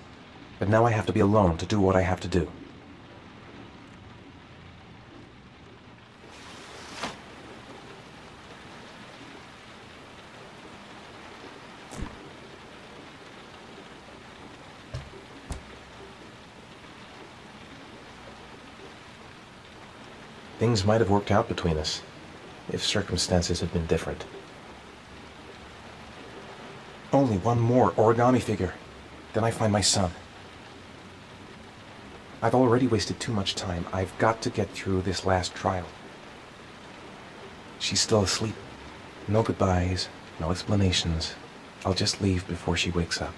But now I have to be alone to do what I have to do. Things might have worked out between us, if circumstances had been different. Only one more origami figure, then I find my son. I've already wasted too much time. I've got to get through this last trial. She's still asleep. No goodbyes, no explanations. I'll just leave before she wakes up.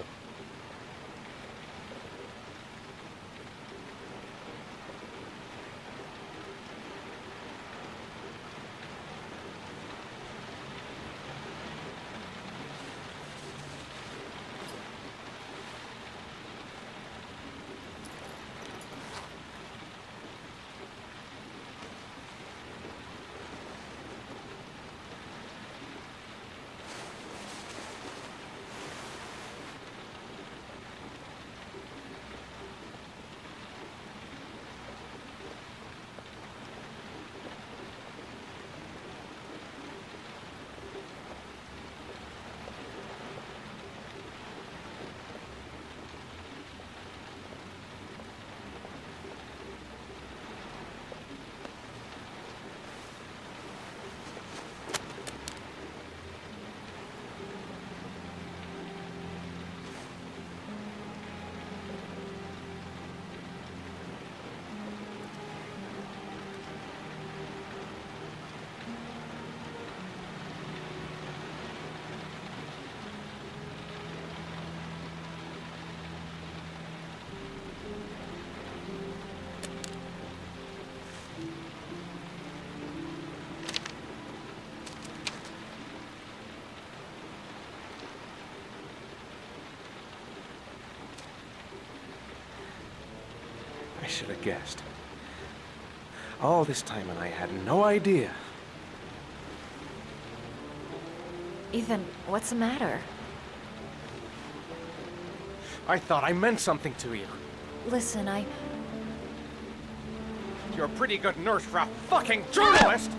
I should have guessed. All this time and I had no idea. Ethan, what's the matter? I thought I meant something to you. Listen, You're a pretty good nurse for a fucking journalist!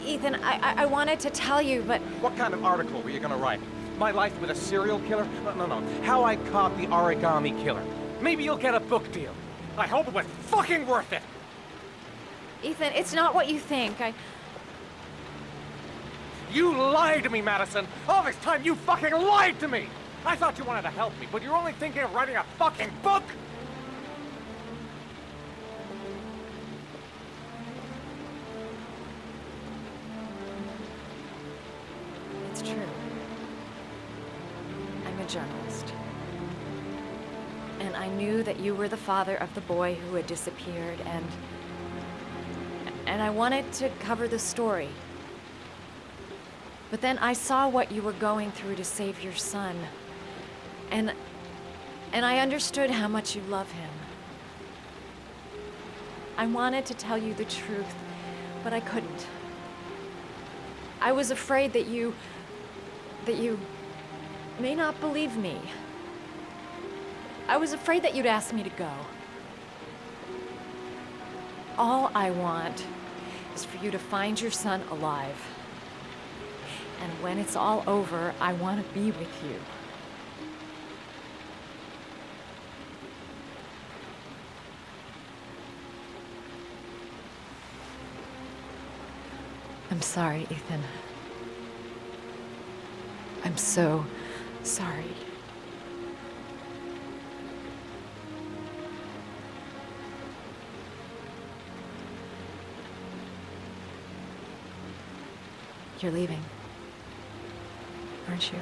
Ethan, I wanted to tell you, but... What kind of article were you gonna write? My life with a serial killer? No. How I caught the origami killer. Maybe you'll get a book deal. I hope it was fucking worth it! Ethan, it's not what you think. You lied to me, Madison! All this time you fucking lied to me! I thought you wanted to help me, but you're only thinking of writing a fucking book! It's true. I'm a journalist. And I knew that you were the father of the boy who had disappeared, and I wanted to cover the story. But then I saw what you were going through to save your son. And I understood how much you love him. I wanted to tell you the truth, but I couldn't. I was afraid that you may not believe me. I was afraid that you'd ask me to go. All I want is for you to find your son alive. And when it's all over, I want to be with you. I'm sorry, Ethan. I'm so sorry. You're leaving, aren't you?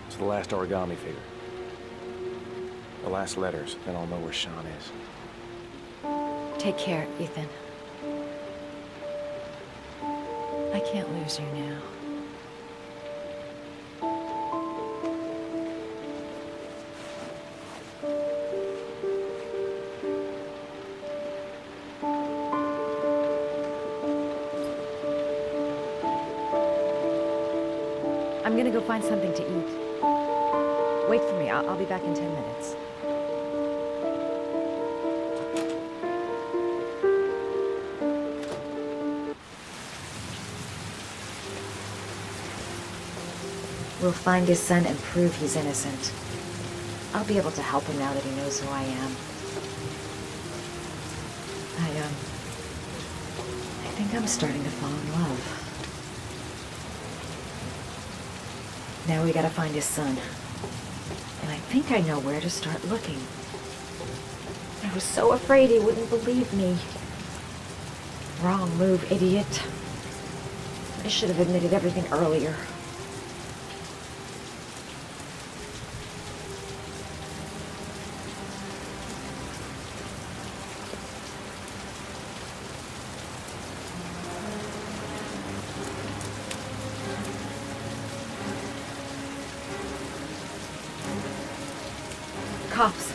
It's the last origami figure. The last letters, then I'll know where Sean is. Take care, Ethan. I can't lose you now. I'm I'm gonna go find something to eat. Wait for me. I'll be back in 10 minutes. We'll find his son and prove he's innocent. I'll be able to help him now that he knows who I am. I think I'm starting to fall in love. Now we gotta find his son. And I think I know where to start looking. I was so afraid he wouldn't believe me. Wrong move, idiot. I should have admitted everything earlier. Cops.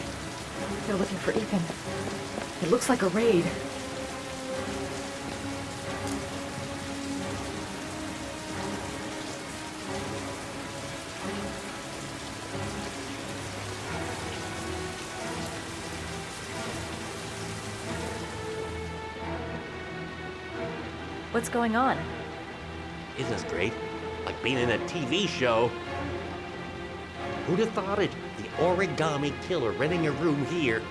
They're looking for Ethan. It looks like a raid. What's going on? Isn't this great? Like being in a TV show. Who'd have thought it? The origami killer renting a room here.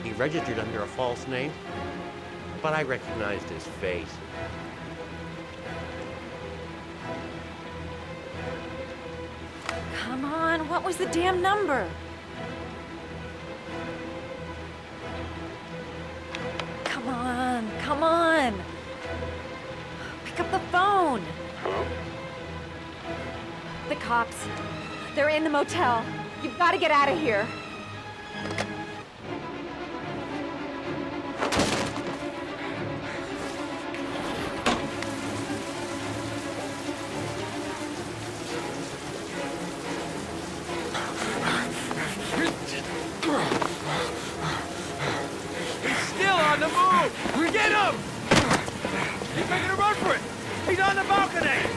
He registered under a false name, but I recognized his face. Come on, what was the damn number? Come on, come on. Pick up the phone. Hello? The cops. They're in the motel. You've got to get out of here. Still on the move! Get him! He's making a run for it! He's on the balcony!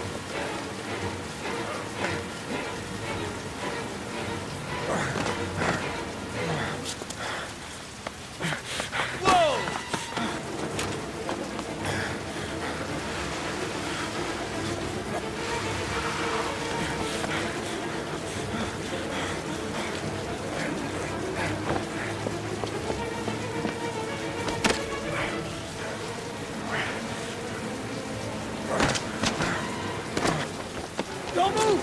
Don't move!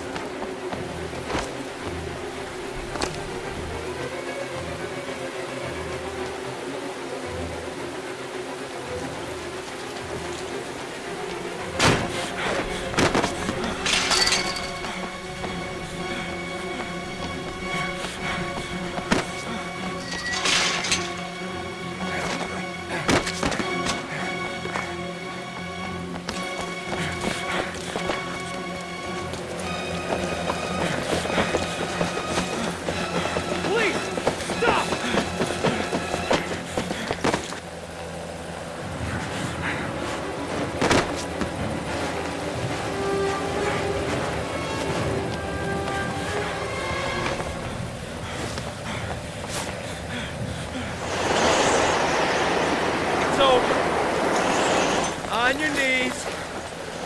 On your knees,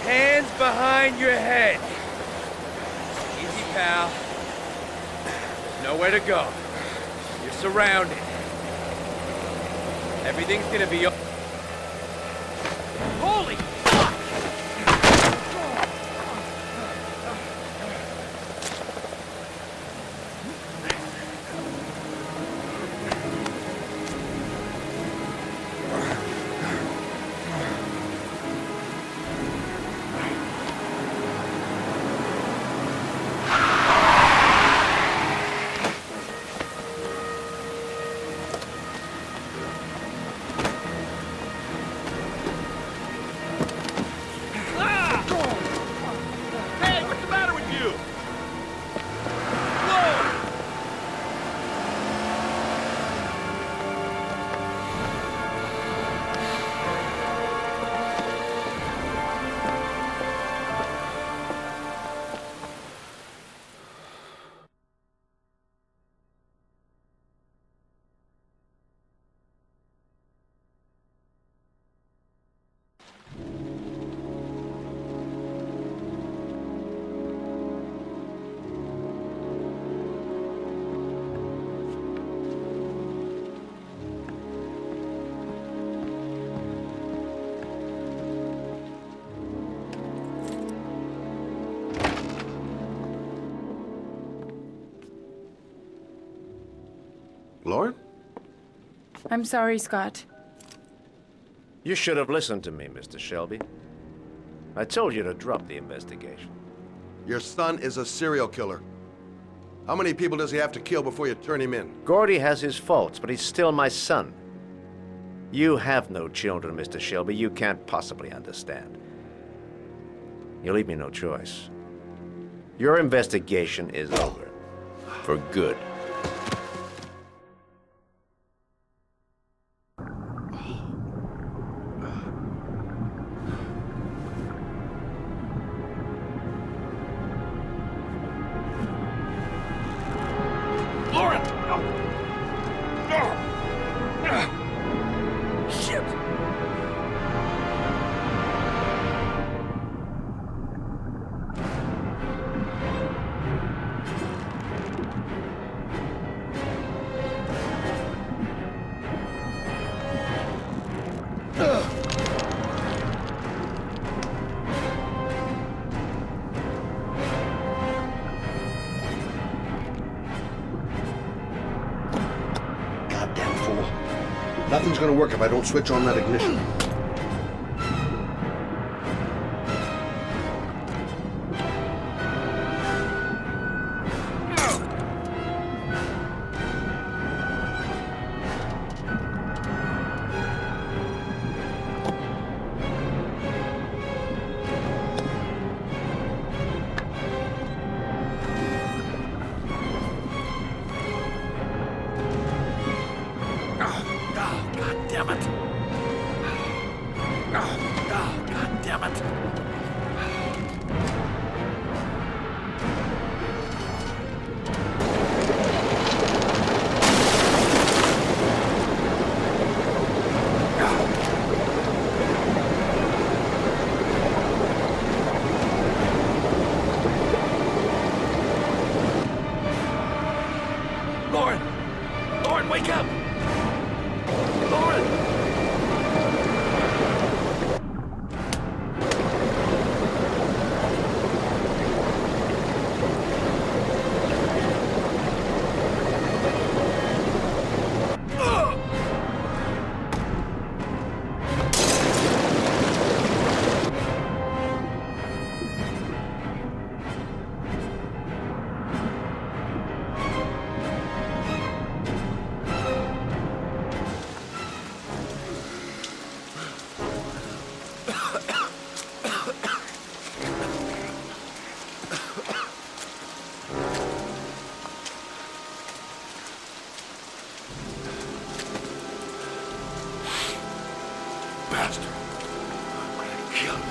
hands behind your head. Easy, pal. Nowhere to go. You're surrounded. Everything's gonna be... Holy fuck! Lauren? I'm sorry, Scott. You should have listened to me, Mr. Shelby. I told you to drop the investigation. Your son is a serial killer. How many people does he have to kill before you turn him in? Gordy has his faults, but he's still my son. You have no children, Mr. Shelby. You can't possibly understand. You leave me no choice. Your investigation is over. For good. Lauren! Shit! Goddamn fool. Nothing's gonna work if I don't switch on that ignition. Lauren, wake up! Lauren! Bastard. I'm gonna kill you.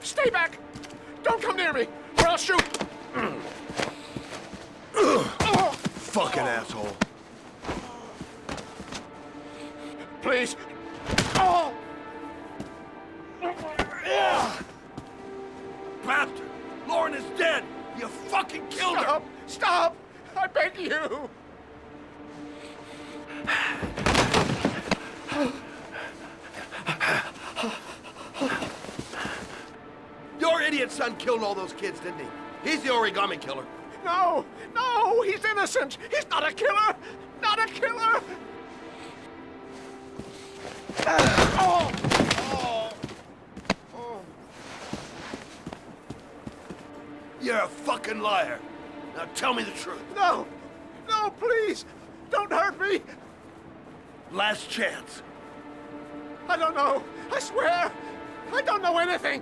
Stay back! Don't come near me, or I'll shoot! Fucking asshole. Please! Oh! Bastard! Lauren is dead! You fucking killed her! Stop! I beg you! Your idiot son killed all those kids, didn't he? He's the origami killer. No! No! He's innocent! He's not a killer! Not a killer! Oh! Oh! Oh! You're a fucking liar. Now tell me the truth. No! No, please! Don't hurt me! Last chance. I don't know! I swear! I don't know anything!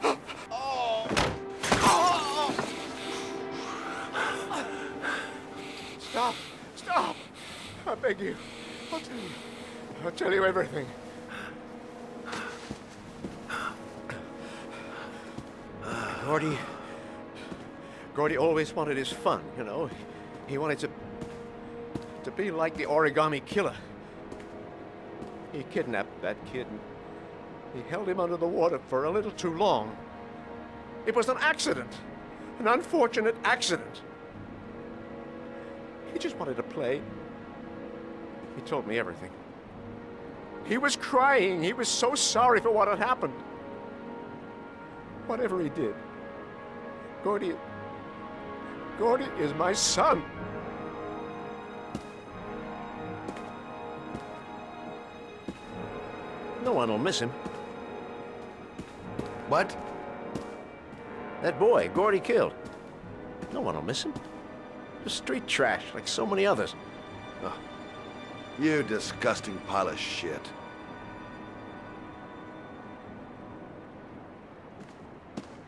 Oh! Oh! Stop! Stop! I beg you. I'll tell you. I'll tell you everything. Gordy always wanted his fun, you know. He wanted to be like the origami killer. He kidnapped that kid and he held him under the water for a little too long. It was an accident. An unfortunate accident. He just wanted to play. He told me everything. He was crying. He was so sorry for what had happened. Whatever he did, Gordy is my son. No one will miss him. What? That boy, Gordy killed. No one will miss him. Just street trash, like so many others. Oh, you disgusting pile of shit.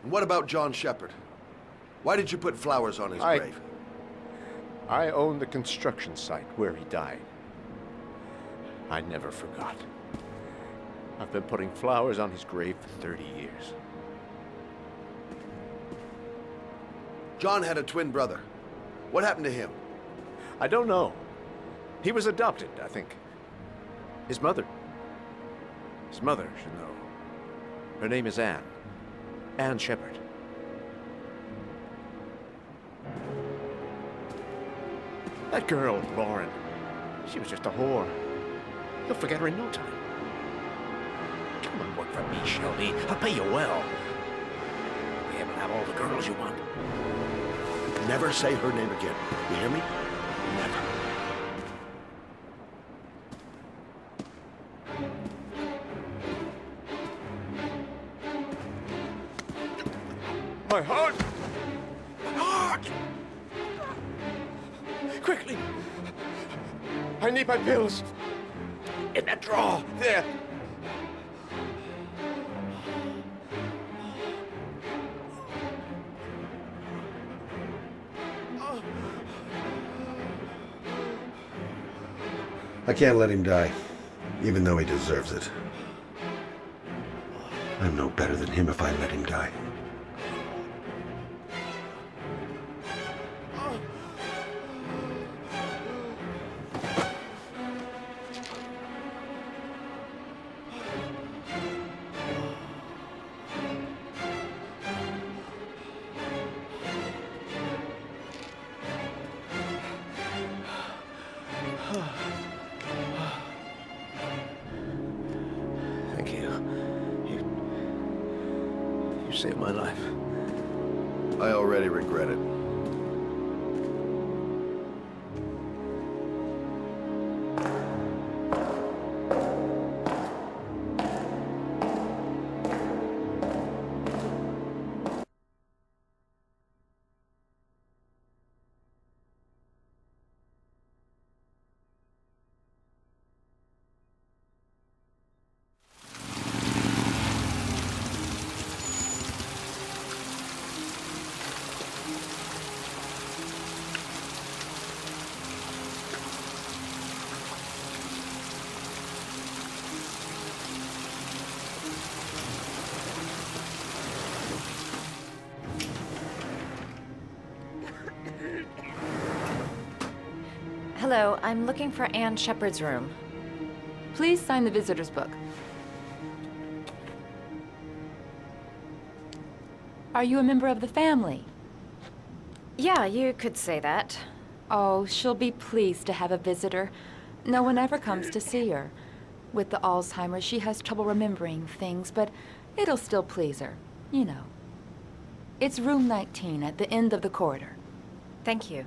And what about John Shephard? Why did you put flowers on his grave? I own the construction site where he died. I never forgot. I've been putting flowers on his grave for 30 years. John had a twin brother. What happened to him? I don't know. He was adopted, I think. His mother should know. Her name is Anne. Anne Shephard. That girl, Lauren, she was just a whore. You'll forget her in no time. Come and work for me, Shelby. I'll pay you well. Be able to have all the girls you want. Never say her name again. You hear me? Never. My heart! My heart! Quickly! I need my pills. In that drawer. There. I can't let him die, even though he deserves it. I'm no better than him if I let him die. Thank you. You saved my life. I already regret it. Hello, I'm looking for Anne Shepherd's room. Please sign the visitor's book. Are you a member of the family? Yeah, you could say that. Oh, she'll be pleased to have a visitor. No one ever comes to see her. With the Alzheimer's, she has trouble remembering things, but it'll still please her. You know. It's room 19 at the end of the corridor. Thank you.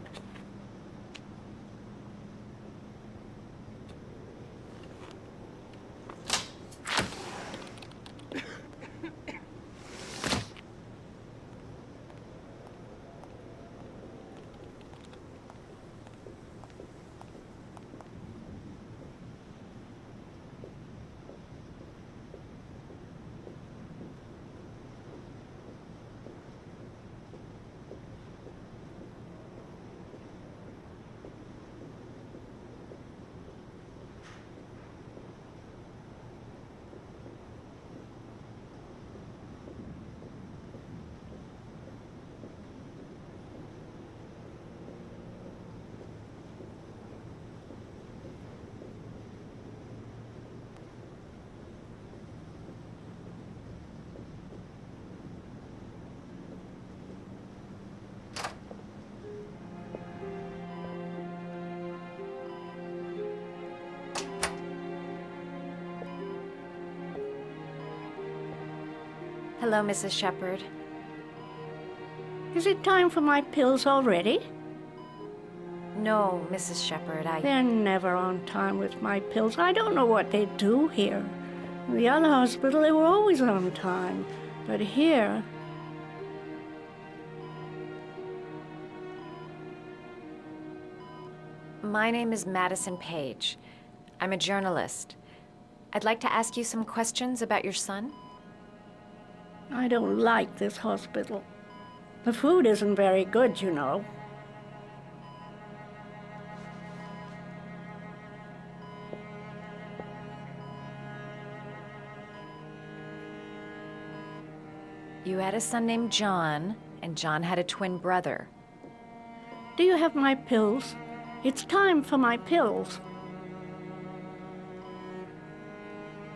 Hello, Mrs. Shepherd. Is it time for my pills already? No, Mrs. Shepherd, They're never on time with my pills. I don't know what they do here. In the other hospital, they were always on time. But here... My name is Madison Page. I'm a journalist. I'd like to ask you some questions about your son. I don't like this hospital. The food isn't very good, you know. You had a son named John, and John had a twin brother. Do you have my pills? It's time for my pills.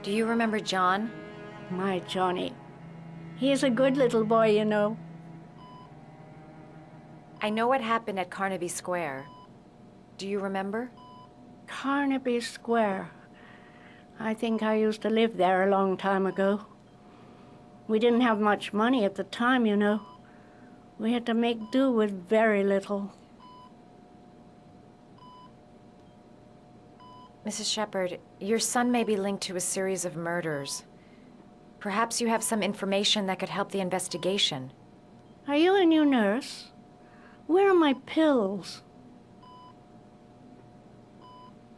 Do you remember John? My Johnny. He is a good little boy, you know. I know what happened at Carnaby Square. Do you remember? Carnaby Square. I think I used to live there a long time ago. We didn't have much money at the time, you know. We had to make do with very little. Mrs. Shepherd, your son may be linked to a series of murders. Perhaps you have some information that could help the investigation. Are you a new nurse? Where are my pills?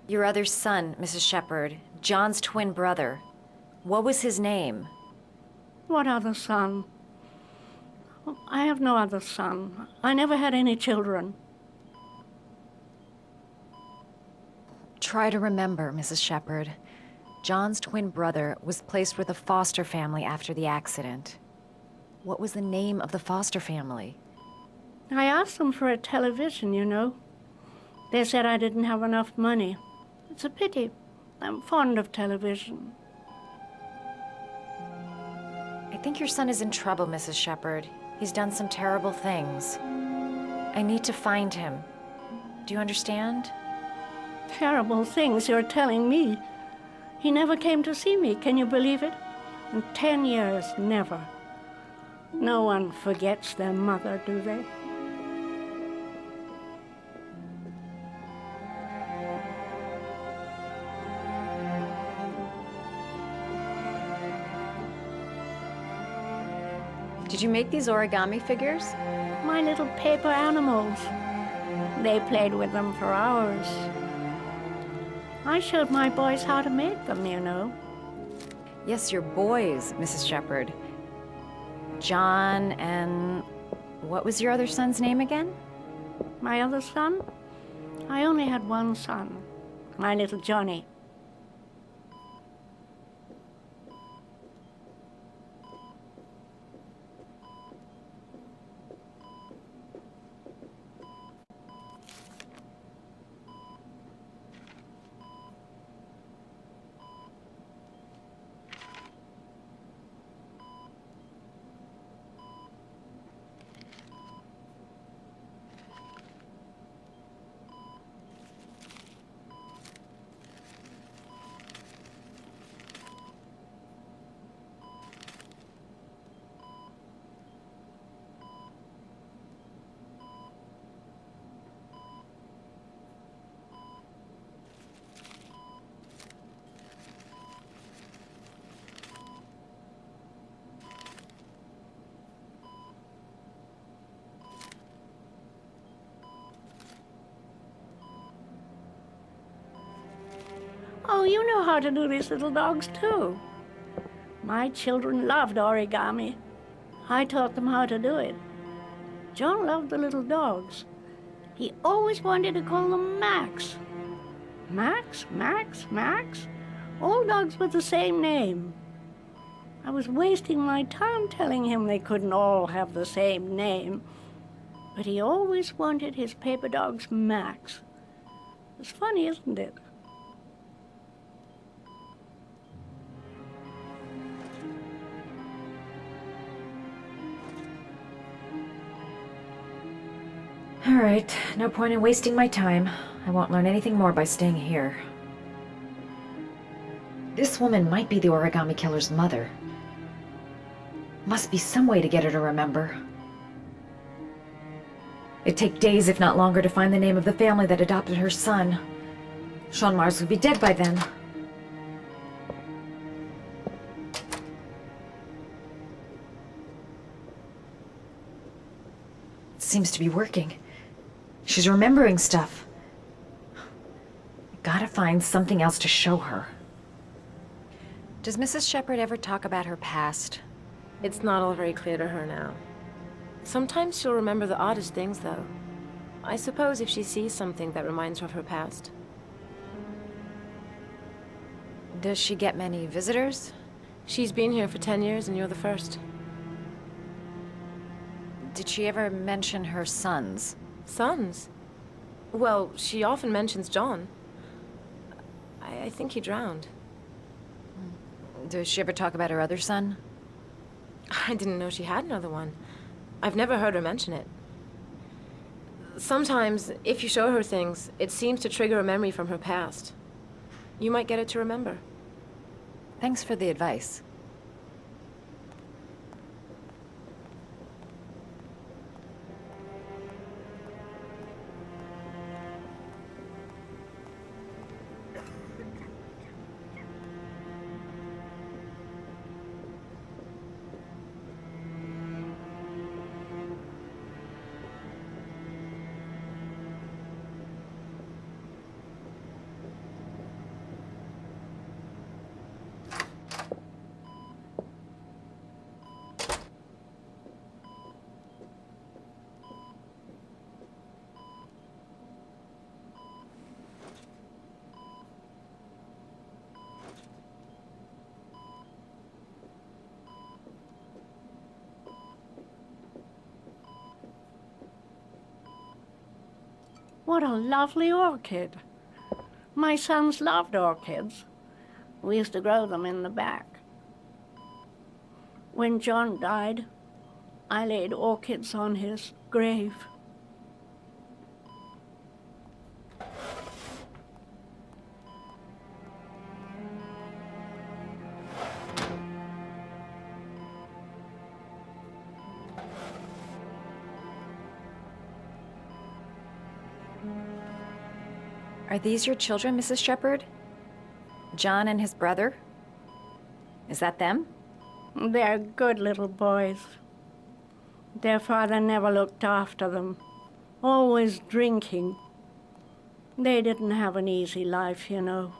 Your other son, Mrs. Shepherd, John's twin brother. What was his name? What other son? I have no other son. I never had any children. Try to remember, Mrs. Shepherd. John's twin brother was placed with a foster family after the accident. What was the name of the foster family? I asked them for a television, you know. They said I didn't have enough money. It's a pity. I'm fond of television. I think your son is in trouble, Mrs. Shepherd. He's done some terrible things. I need to find him. Do you understand? Terrible things you're telling me. He never came to see me, can you believe it? In 10 years, never. No one forgets their mother, do they? Did you make these origami figures? My little paper animals. They played with them for hours. I showed my boys how to make them, you know. Yes, your boys, Mrs. Shepherd. John and... what was your other son's name again? My other son? I only had one son, my little Johnny. you know how to do these little dogs, too. My children loved origami. I taught them how to do it. John loved the little dogs. He always wanted to call them Max. Max, Max, Max. All dogs with the same name. I was wasting my time telling him they couldn't all have the same name. But he always wanted his paper dogs Max. It's funny, isn't it? All right, no point in wasting my time. I won't learn anything more by staying here. This woman might be the origami killer's mother. Must be some way to get her to remember. It'd take days, if not longer, to find the name of the family that adopted her son. Sean Mars would be dead by then. It seems to be working. She's remembering stuff. Gotta find something else to show her. Does Mrs. Shephard ever talk about her past? It's not all very clear to her now. Sometimes she'll remember the oddest things, though. I suppose if she sees something that reminds her of her past. Does she get many visitors? She's been here for 10 years and you're the first. Did she ever mention her sons? Sons? Well, she often mentions John. I think he drowned. Does she ever talk about her other son? I didn't know she had another one. I've never heard her mention it. Sometimes, if you show her things, it seems to trigger a memory from her past. You might get it to remember. Thanks for the advice. What a lovely orchid. My sons loved orchids. We used to grow them in the back. When John died, I laid orchids on his grave. Are these your children, Mrs. Shephard? John and his brother? Is that them? They're good little boys. Their father never looked after them, always drinking. They didn't have an easy life, you know.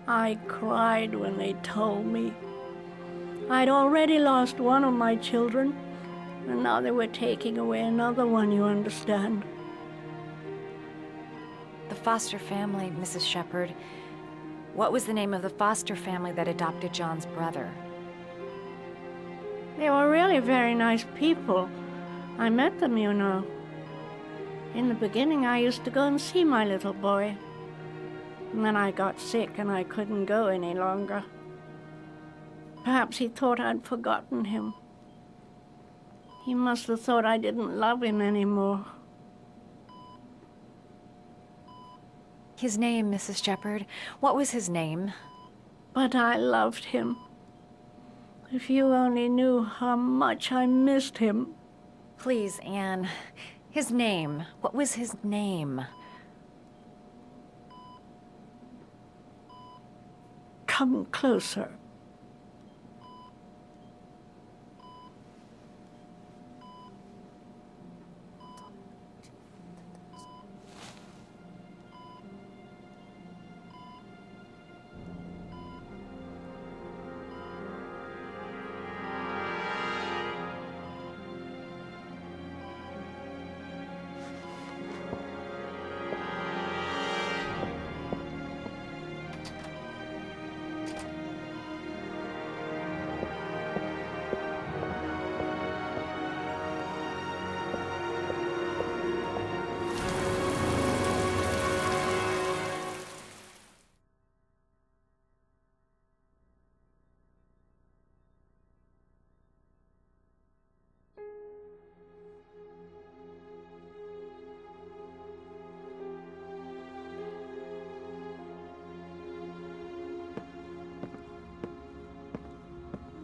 I cried when they told me. I'd already lost one of my children, and now they were taking away another one, you understand. The foster family, Mrs. Shephard. What was the name of the foster family that adopted John's brother? They were really very nice people. I met them, you know. In the beginning, I used to go and see my little boy. And then I got sick and I couldn't go any longer. Perhaps he thought I'd forgotten him. He must have thought I didn't love him anymore. His name, Mrs. Shephard. What was his name? But I loved him. If you only knew how much I missed him. Please, Anne. His name. What was his name? Come closer.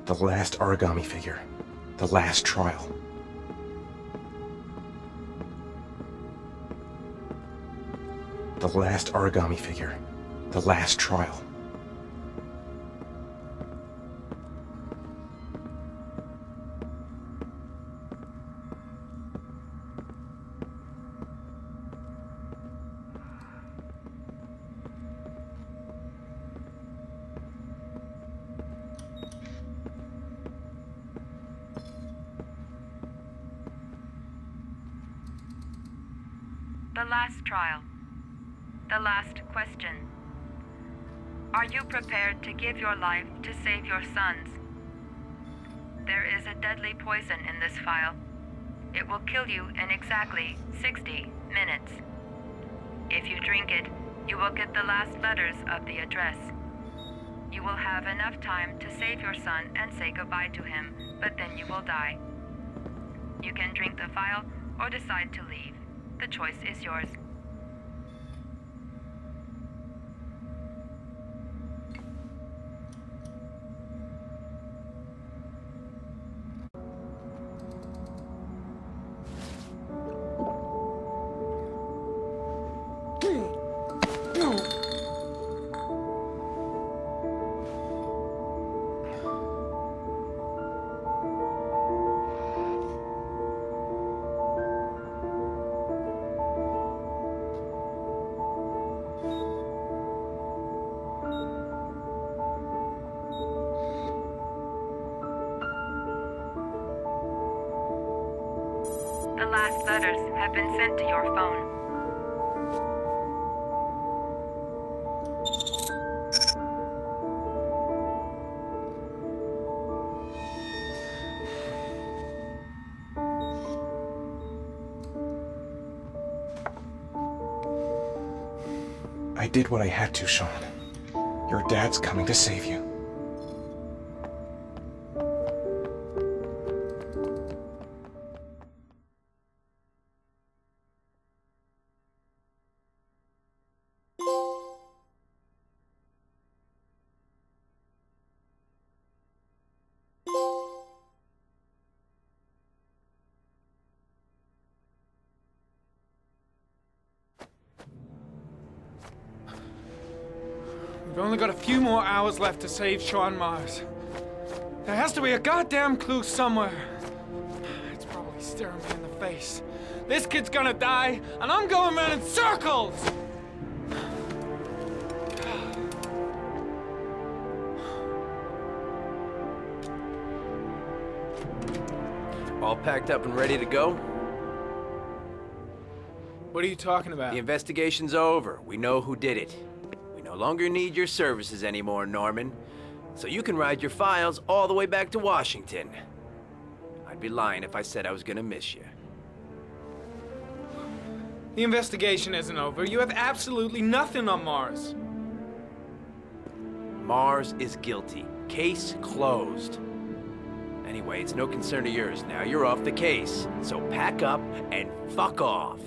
The last origami figure. The last trial. The last origami figure. The last trial. The last trial. The last question. Are you prepared to give your life to save your sons? There is a deadly poison in this file. It will kill you in exactly 60 minutes. If you drink it, you will get the last letters of the address. You will have enough time to save your son and say goodbye to him, but then you will die. You can drink the file or decide to leave. The choice is yours. The last letters have been sent to your phone. I did what I had to, Sean. Your dad's coming to save you. We've only got a few more hours left to save Sean Mars. There has to be a goddamn clue somewhere. It's probably staring me in the face. This kid's gonna die, and I'm going around in circles! All packed up and ready to go? What are you talking about? The investigation's over. We know who did it. We no longer need your services anymore, Norman. So you can ride your files all the way back to Washington. I'd be lying if I said I was gonna miss you. The investigation isn't over. You have absolutely nothing on Mars. Mars is guilty. Case closed. Anyway, it's no concern of yours now. You're off the case. So pack up and fuck off.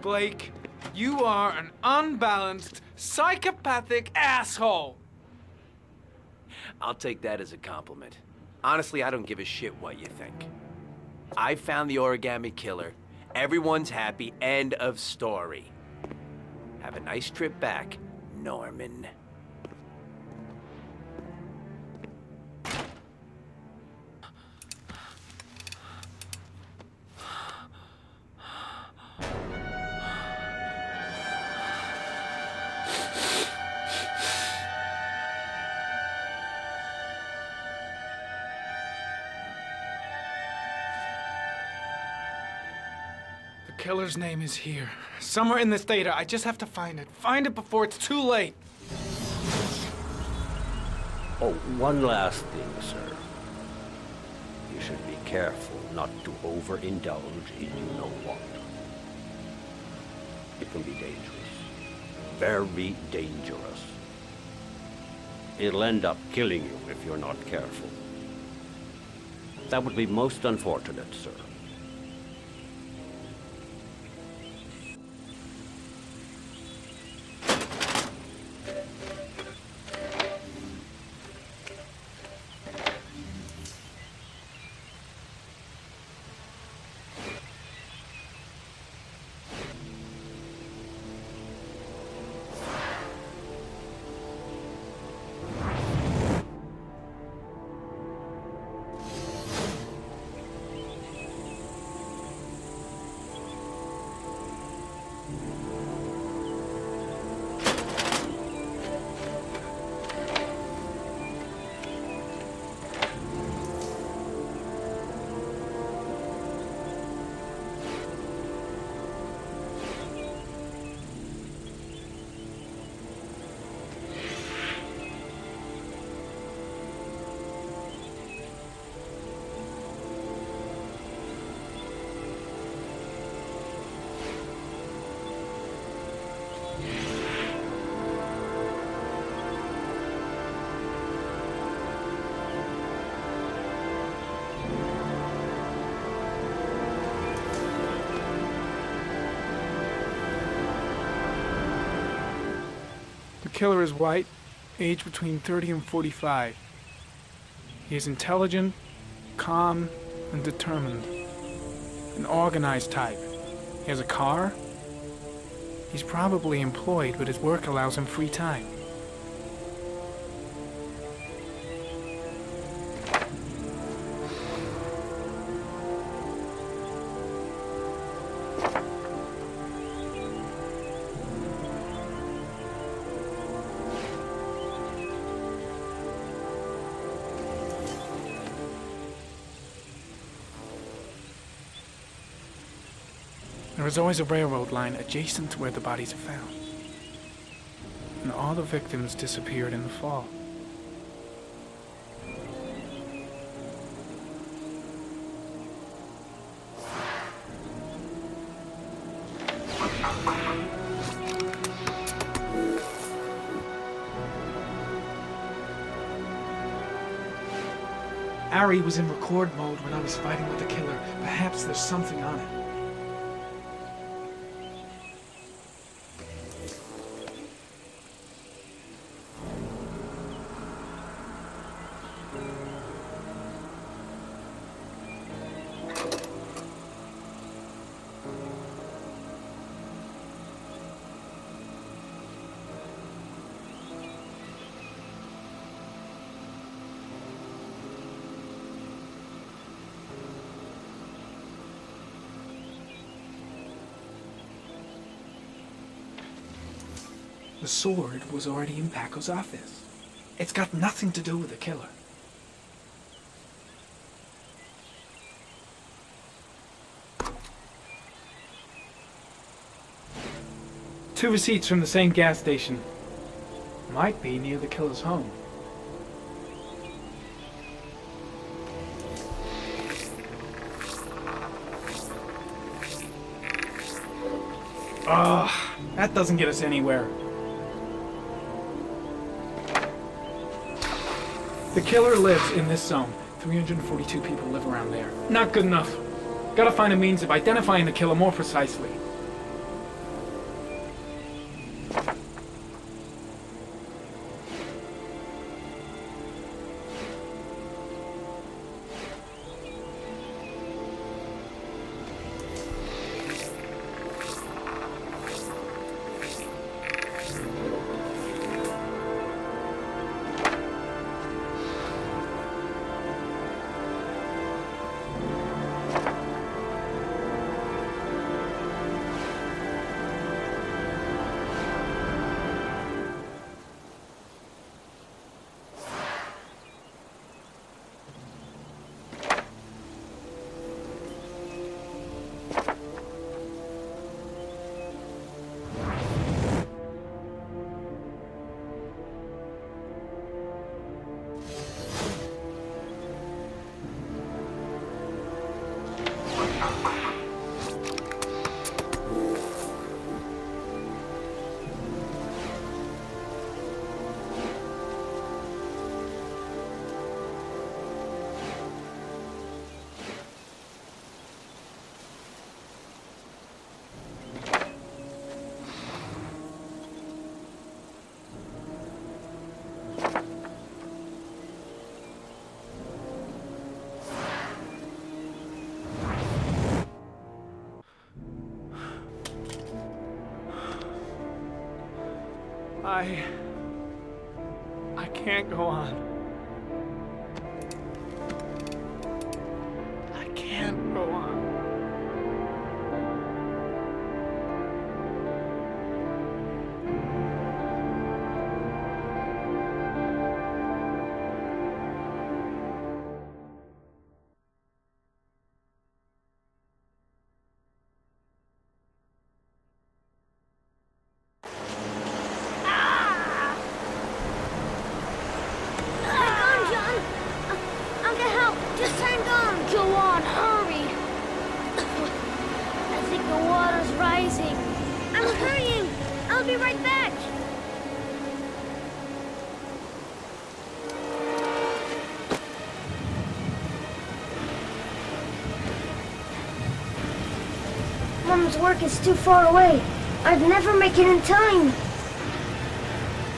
Blake, you are an unbalanced, psychopathic asshole. I'll take that as a compliment. Honestly, I don't give a shit what you think. I found the origami killer. Everyone's happy. End of story. Have a nice trip back, Norman. The killer's name is here. Somewhere in this data. I just have to find it. Find it before it's too late. Oh, one last thing, sir. You should be careful not to overindulge in you know what. It can be dangerous. Very dangerous. It'll end up killing you if you're not careful. That would be most unfortunate, sir. killer is white, aged between 30 and 45. He is intelligent, calm, and determined. An organized type. He has a car. He's probably employed, but his work allows him free time. There is always a railroad line adjacent to where the bodies are found. And all the victims disappeared in the fall. Ari was in record mode when I was fighting with the killer. Perhaps there's something on it. The sword was already in Paco's office. It's got nothing to do with the killer. Two receipts from the same gas station. Might be near the killer's home. Ugh, that doesn't get us anywhere. The killer lives in this zone. 342 people live around there. Not good enough. Gotta find a means of identifying the killer more precisely. I can't go on. I can't go on. Mom's work is too far away. I'd never make it in time.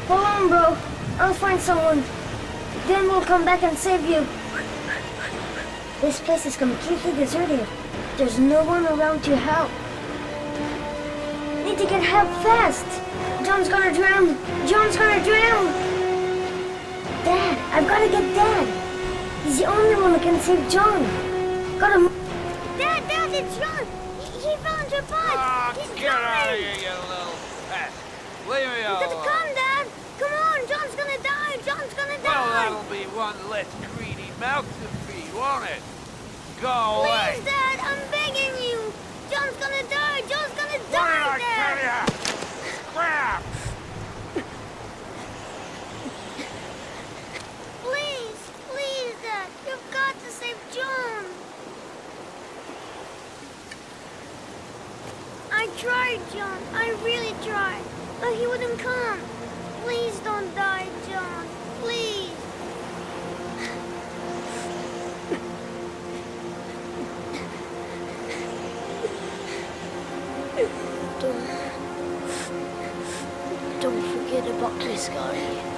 Hold on, bro. I'll find someone. Then we'll come back and save you. This place is completely deserted. There's no one around to help. Need to get help fast. John's gonna drown. John's gonna drown. Dad, I've gotta get Dad. He's the only one who can save John. Gotta. Dad, it's John. He fell into a pot. He's Get out of here, you little pest. Leave me You alone. gotta come, Dad. Come on, John's gonna die. John's gonna die. Well, that'll be one less greedy mouth to feed, won't it? Go away. Please, Dad, I'm begging you. John's gonna die. John's gonna die, Dad. Crap! Please, Dad. You've got to save John. I tried, John. I really tried. But he wouldn't come. Please don't die, John. Please. Don't forget about this guy.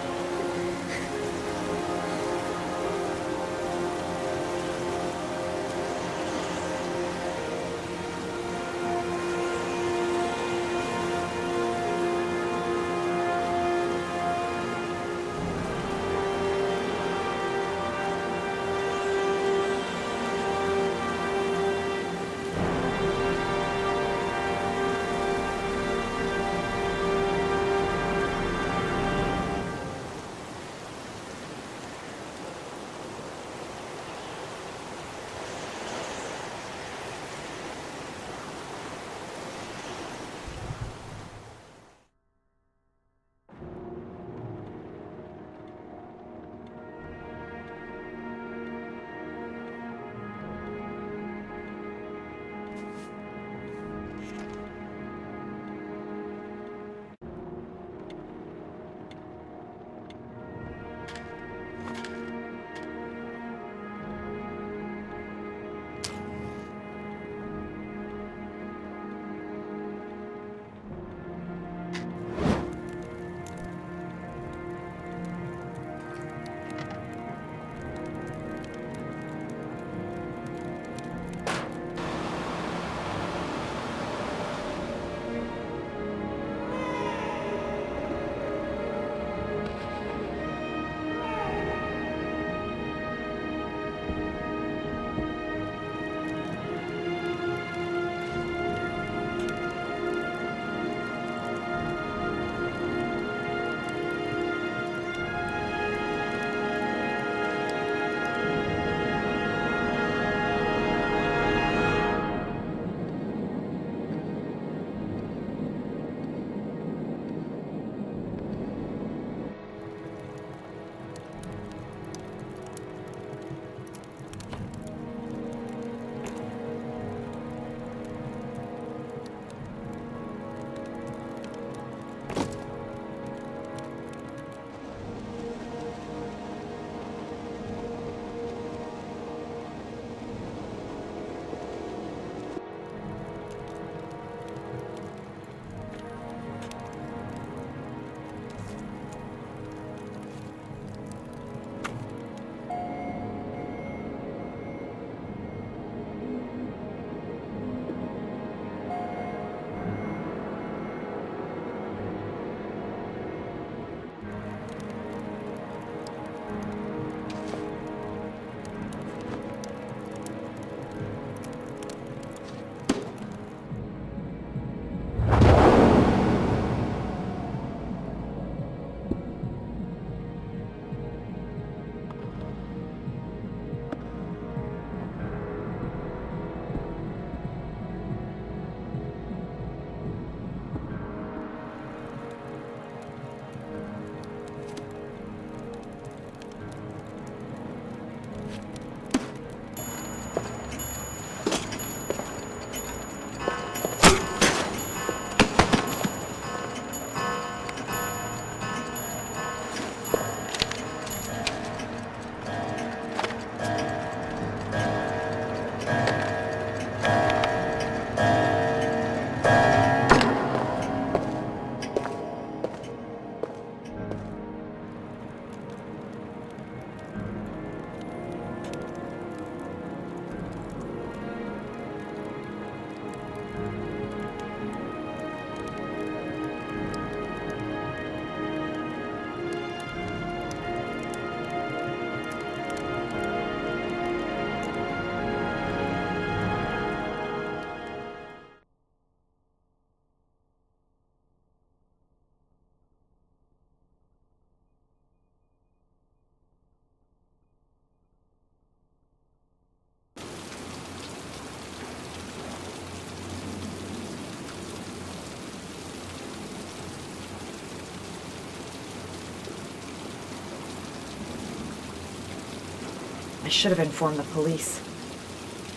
I should have informed the police.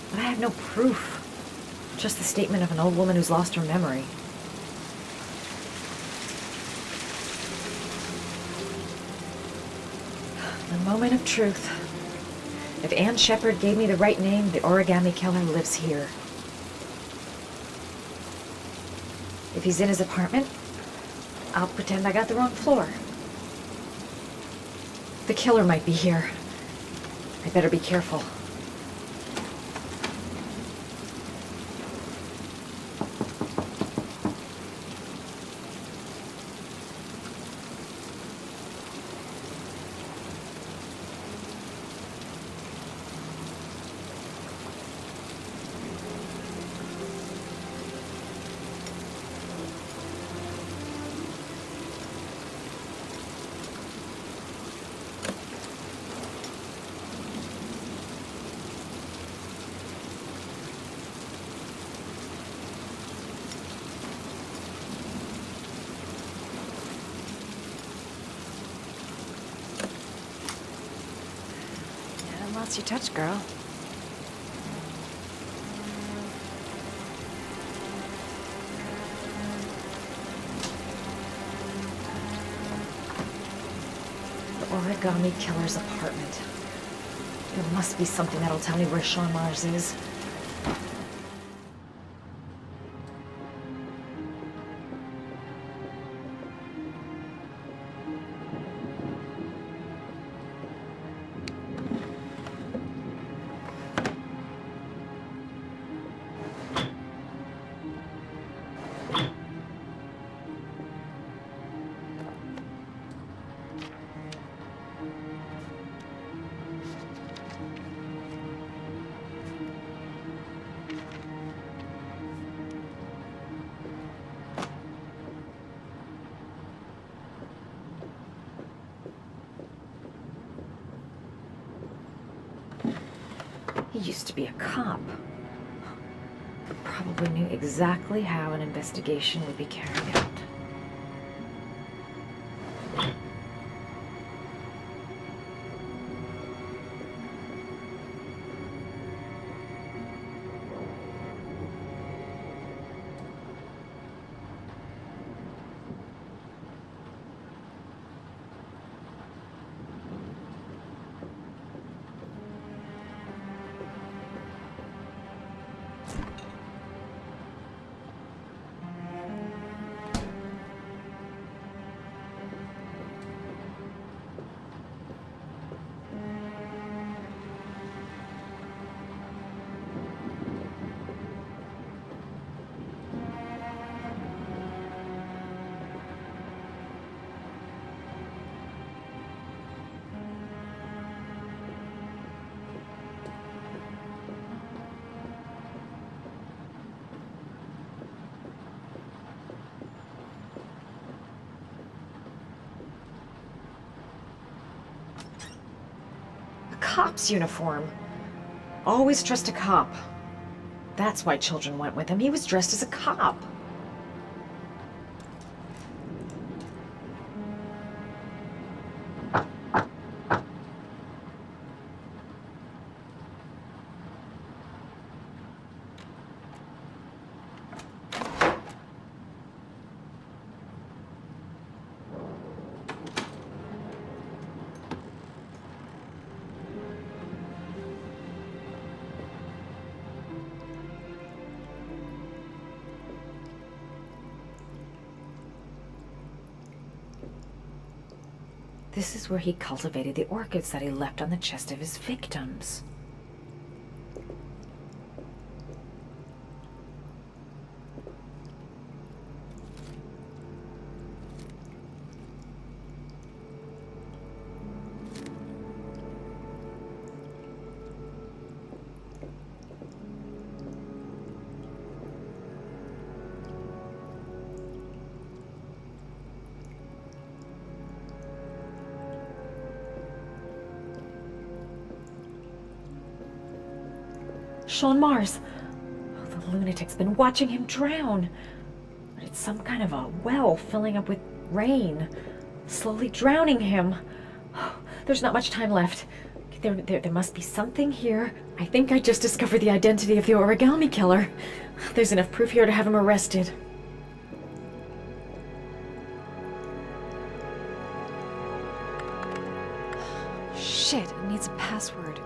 But I have no proof. Just the statement of an old woman who's lost her memory. The moment of truth. If Ann Shephard gave me the right name, the origami killer lives here. If he's in his apartment, I'll pretend I got the wrong floor. The killer might be here. I better be careful. Lots you touch, girl. The origami killer's apartment. There must be something that'll tell me where Sean Mars is. He used to be a cop. Probably knew exactly how an investigation would be carried out. Cop's uniform. Always trust a cop. That's why children went with him. He was dressed as a cop. This is where he cultivated the orchids that he left on the chest of his victims. Sean Mars. Oh, the lunatic's been watching him drown. But it's some kind of a well filling up with rain, slowly drowning him. Oh, there's not much time left. Get There must be something here. I think I just discovered the identity of the origami killer. There's enough proof here to have him arrested. Shit, it needs a password.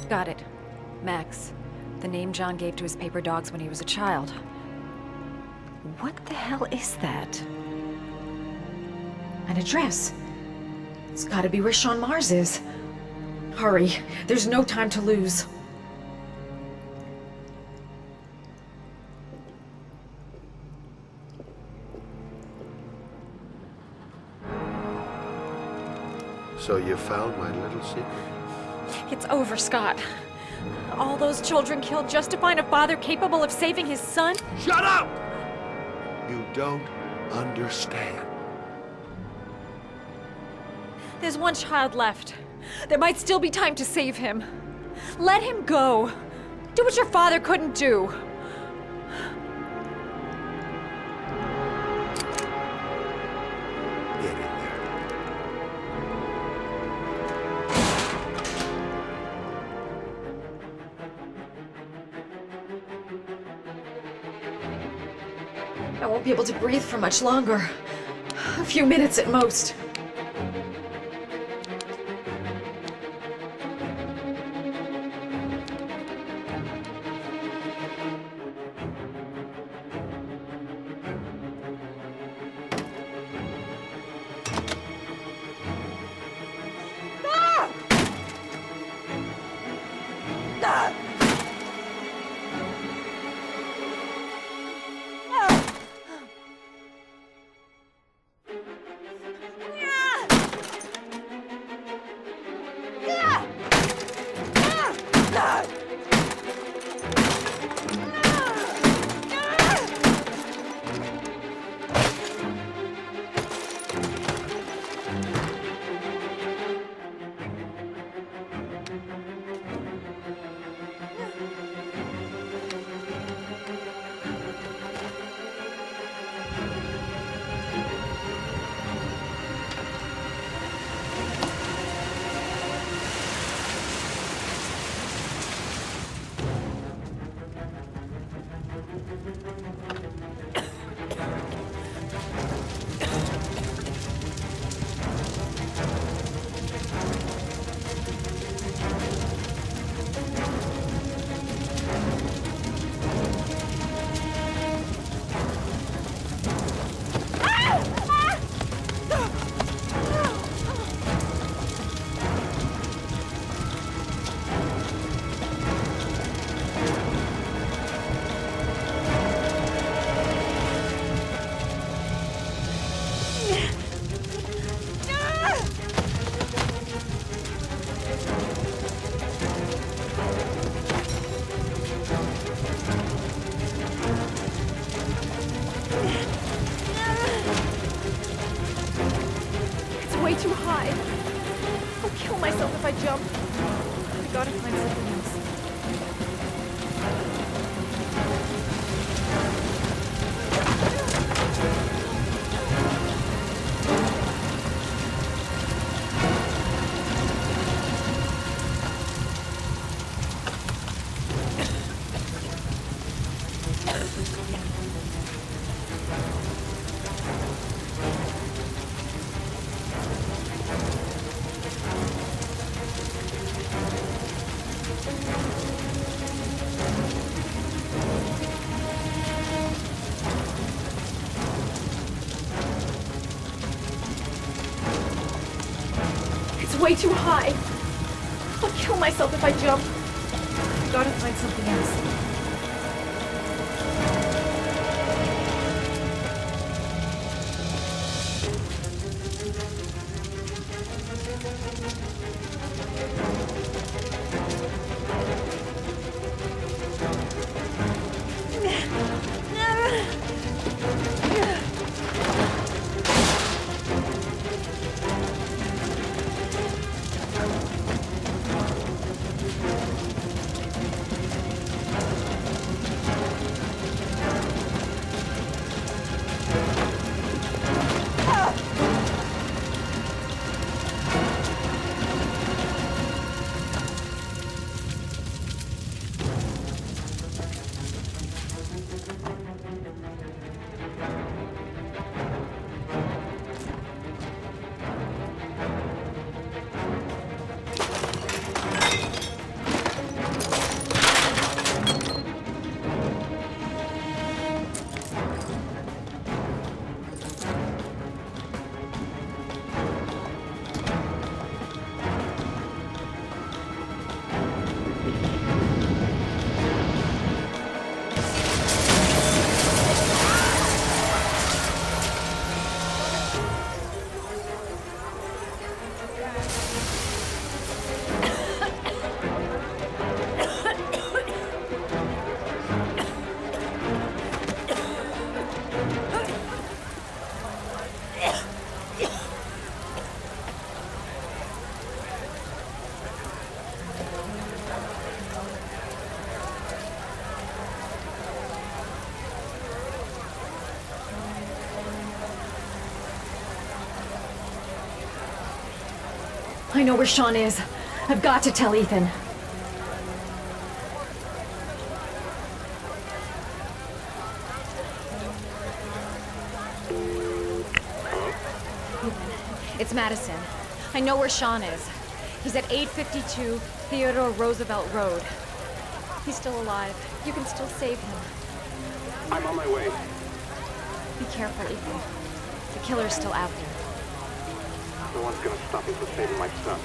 Got it. Max. The name John gave to his paper dogs when he was a child. What the hell is that? An address. It's gotta be where Sean Mars is. Hurry. There's no time to lose. So you found my little secret? It's over, Scott. All those children killed just to find a father capable of saving his son? Shut up! You don't understand. There's one child left. There might still be time to save him. Let him go. Do what your father couldn't do. I won't be able to breathe for much longer. A few minutes at most. Too high. I'll kill myself if I jump. I gotta find something else. Way too high. I'll kill myself if I jump. I gotta find something else. I know where Sean is. I've got to tell Ethan. It's Madison. I know where Sean is. He's at 852 Theodore Roosevelt Road. He's still alive. You can still save him. I'm on my way. Be careful, Ethan. The killer's still out there. No one's gonna stop me from saving my son.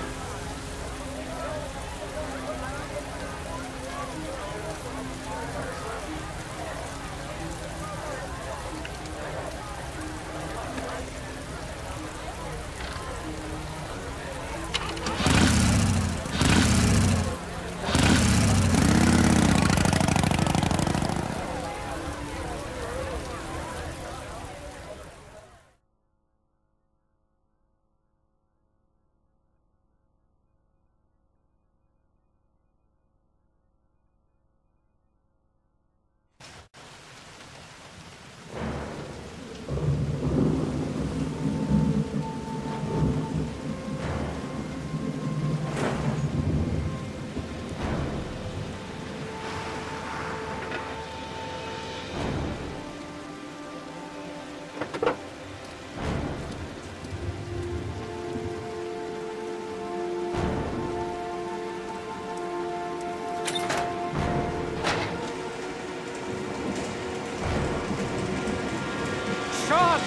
Sean!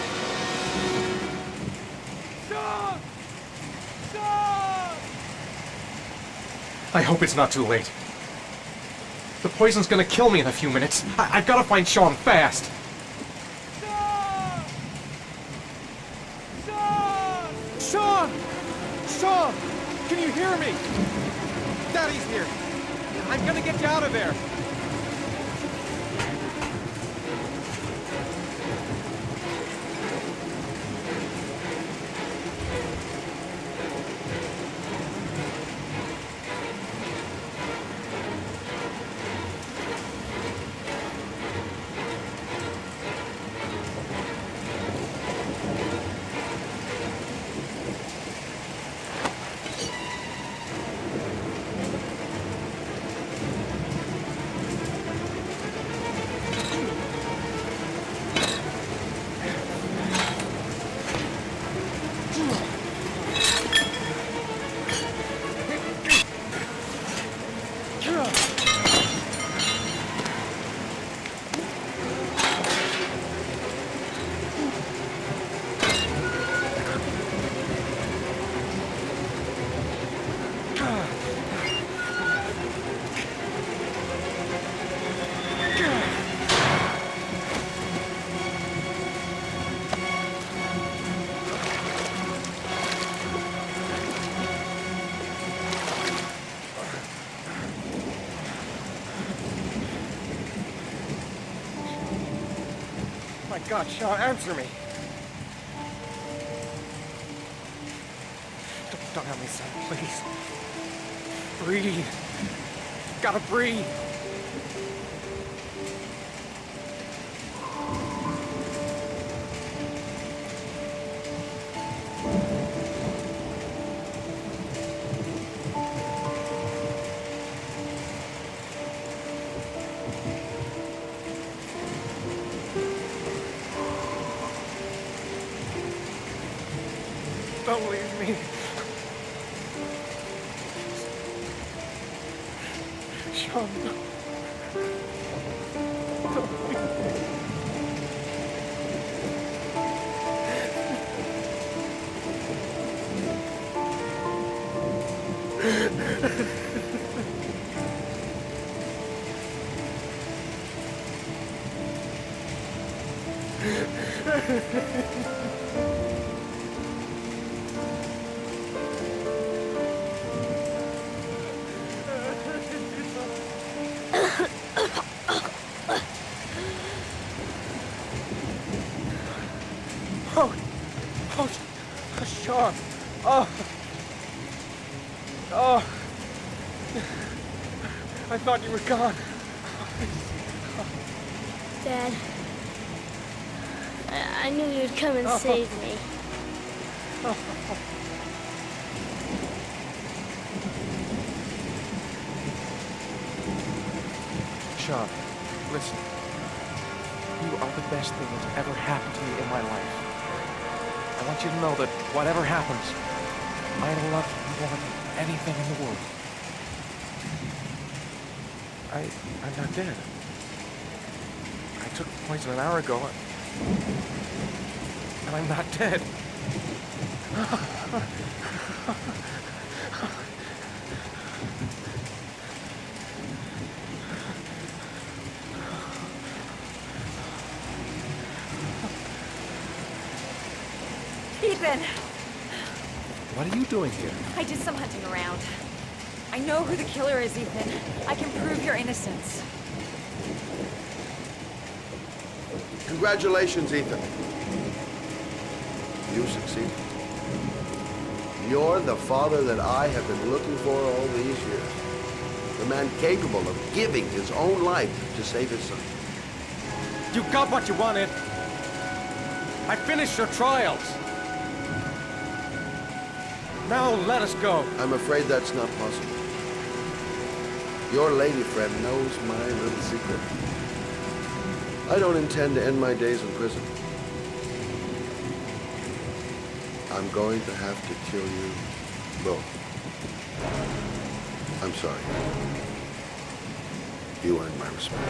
Sean! Sean! I hope it's not too late. The poison's gonna kill me in a few minutes. I've gotta find Sean fast. Sean! Sean! Can you hear me? Daddy's here. I'm gonna get you out of there. God, Sean, answer me. Don't have me, son, please. Breathe. Gotta breathe. Don't leave me. Sean, don't leave Sean. Oh. I thought you were gone. Dad, I knew you'd come and save me. Sean, listen. You are the best thing that's ever happened to me in my life. I want you to know that whatever happens, I love you more than anything in the world. I'm not dead. I took the poison an hour ago, and I'm not dead. Ethan! What are you doing here? I did some hunting around. I know who the killer is, Ethan. I can prove your innocence. Congratulations, Ethan. You succeeded. You're the father that I have been looking for all these years. The man capable of giving his own life to save his son. You got what you wanted. I finished your trials. Now let us go. I'm afraid that's not possible. Your lady friend knows my little secret. I don't intend to end my days in prison. I'm going to have to kill you both. I'm sorry. You earned my respect.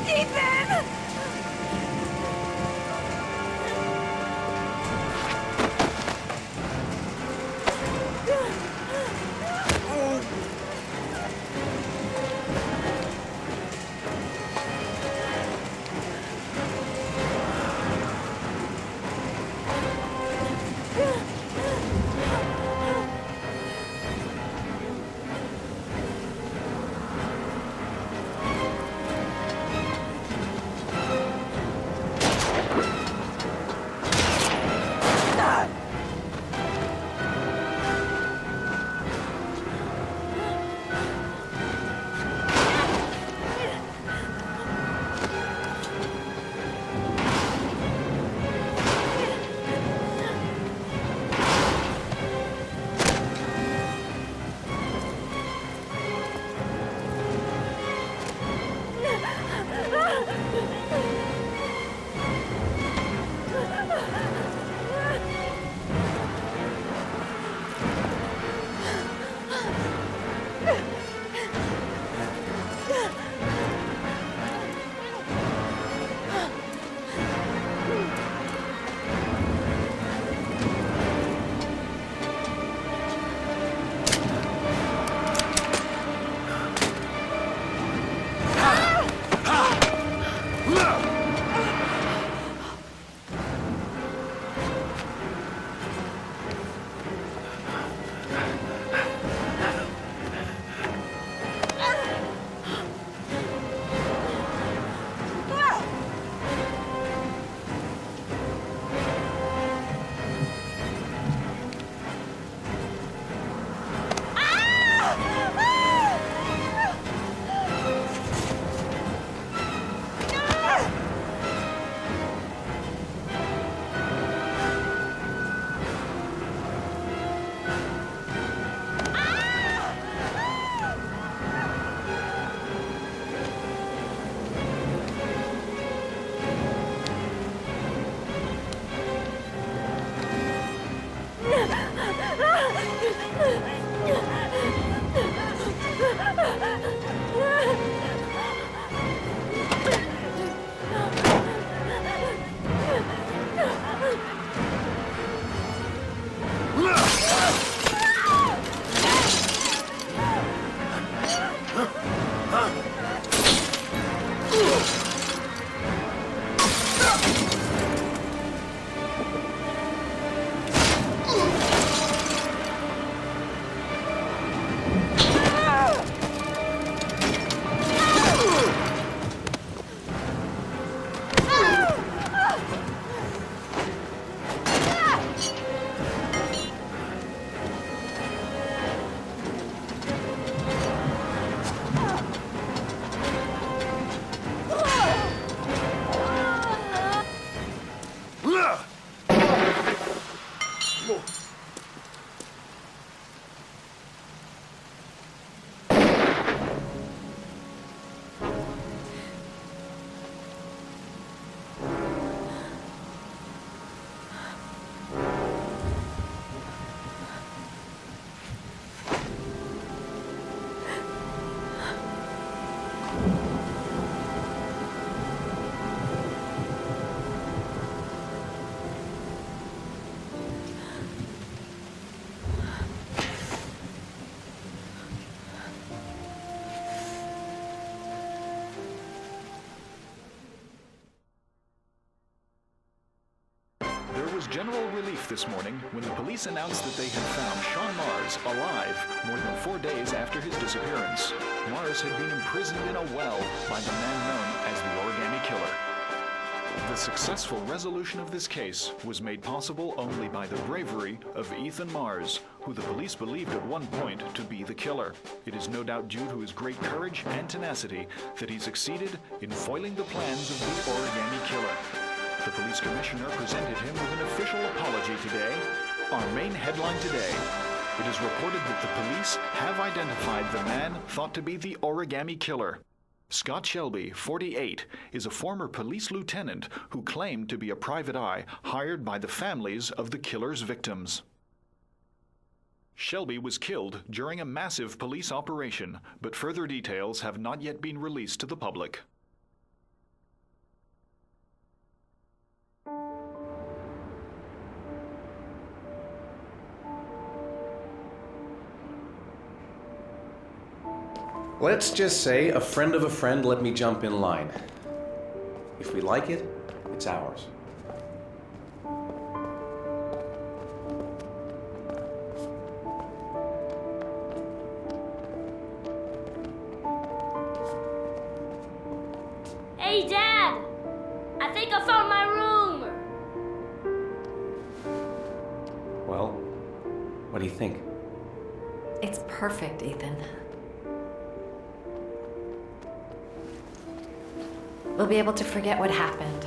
Ethan! was general relief this morning when the police announced that they had found Sean Mars alive more than 4 days after his disappearance. Mars had been imprisoned in a well by the man known as the Origami Killer. The successful resolution of this case was made possible only by the bravery of Ethan Mars, who the police believed at one point to be the killer. It is no doubt due to his great courage and tenacity that he succeeded in foiling the plans of the Origami Killer. The police commissioner presented him with an official apology today. Our main headline today: it is reported that the police have identified the man thought to be the Origami Killer. Scott Shelby, 48, is a former police lieutenant who claimed to be a private eye hired by the families of the killer's victims. Shelby was killed during a massive police operation, but further details have not yet been released to the public. Let's just say a friend of a friend let me jump in line. If we like it, it's ours. Hey, Dad! I think I found my room! Well, what do you think? It's perfect, Ethan. We'll be able to forget what happened.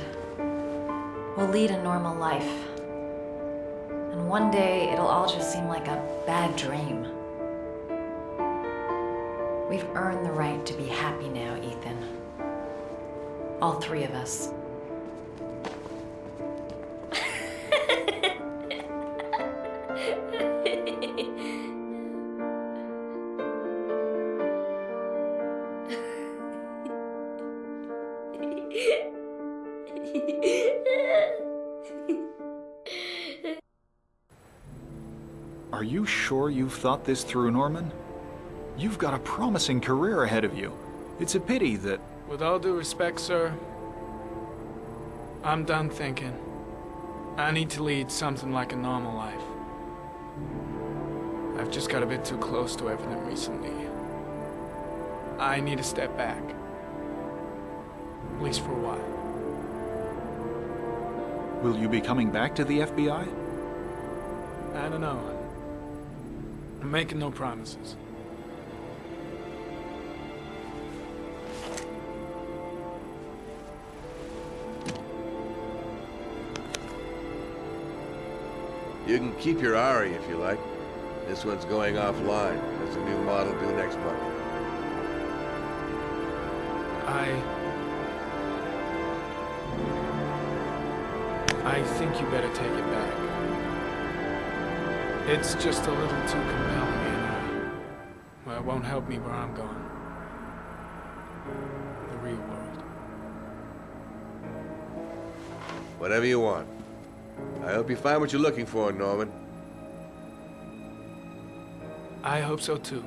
We'll lead a normal life. And one day, it'll all just seem like a bad dream. We've earned the right to be happy now, Ethan. All three of us. Are you sure you've thought this through, Norman? You've got a promising career ahead of you. It's a pity that... With all due respect, sir, I'm done thinking. I need to lead something like a normal life. I've just got a bit too close to everything recently. I need to step back. At least for a while. Will you be coming back to the FBI? I don't know. I'm making no promises. You can keep your Ari if you like. This one's going offline. There's a new model due next month. I think you better take it back. It's just a little too compelling, and well, it won't help me where I'm going. The real world. Whatever you want. I hope you find what you're looking for, Norman. I hope so too.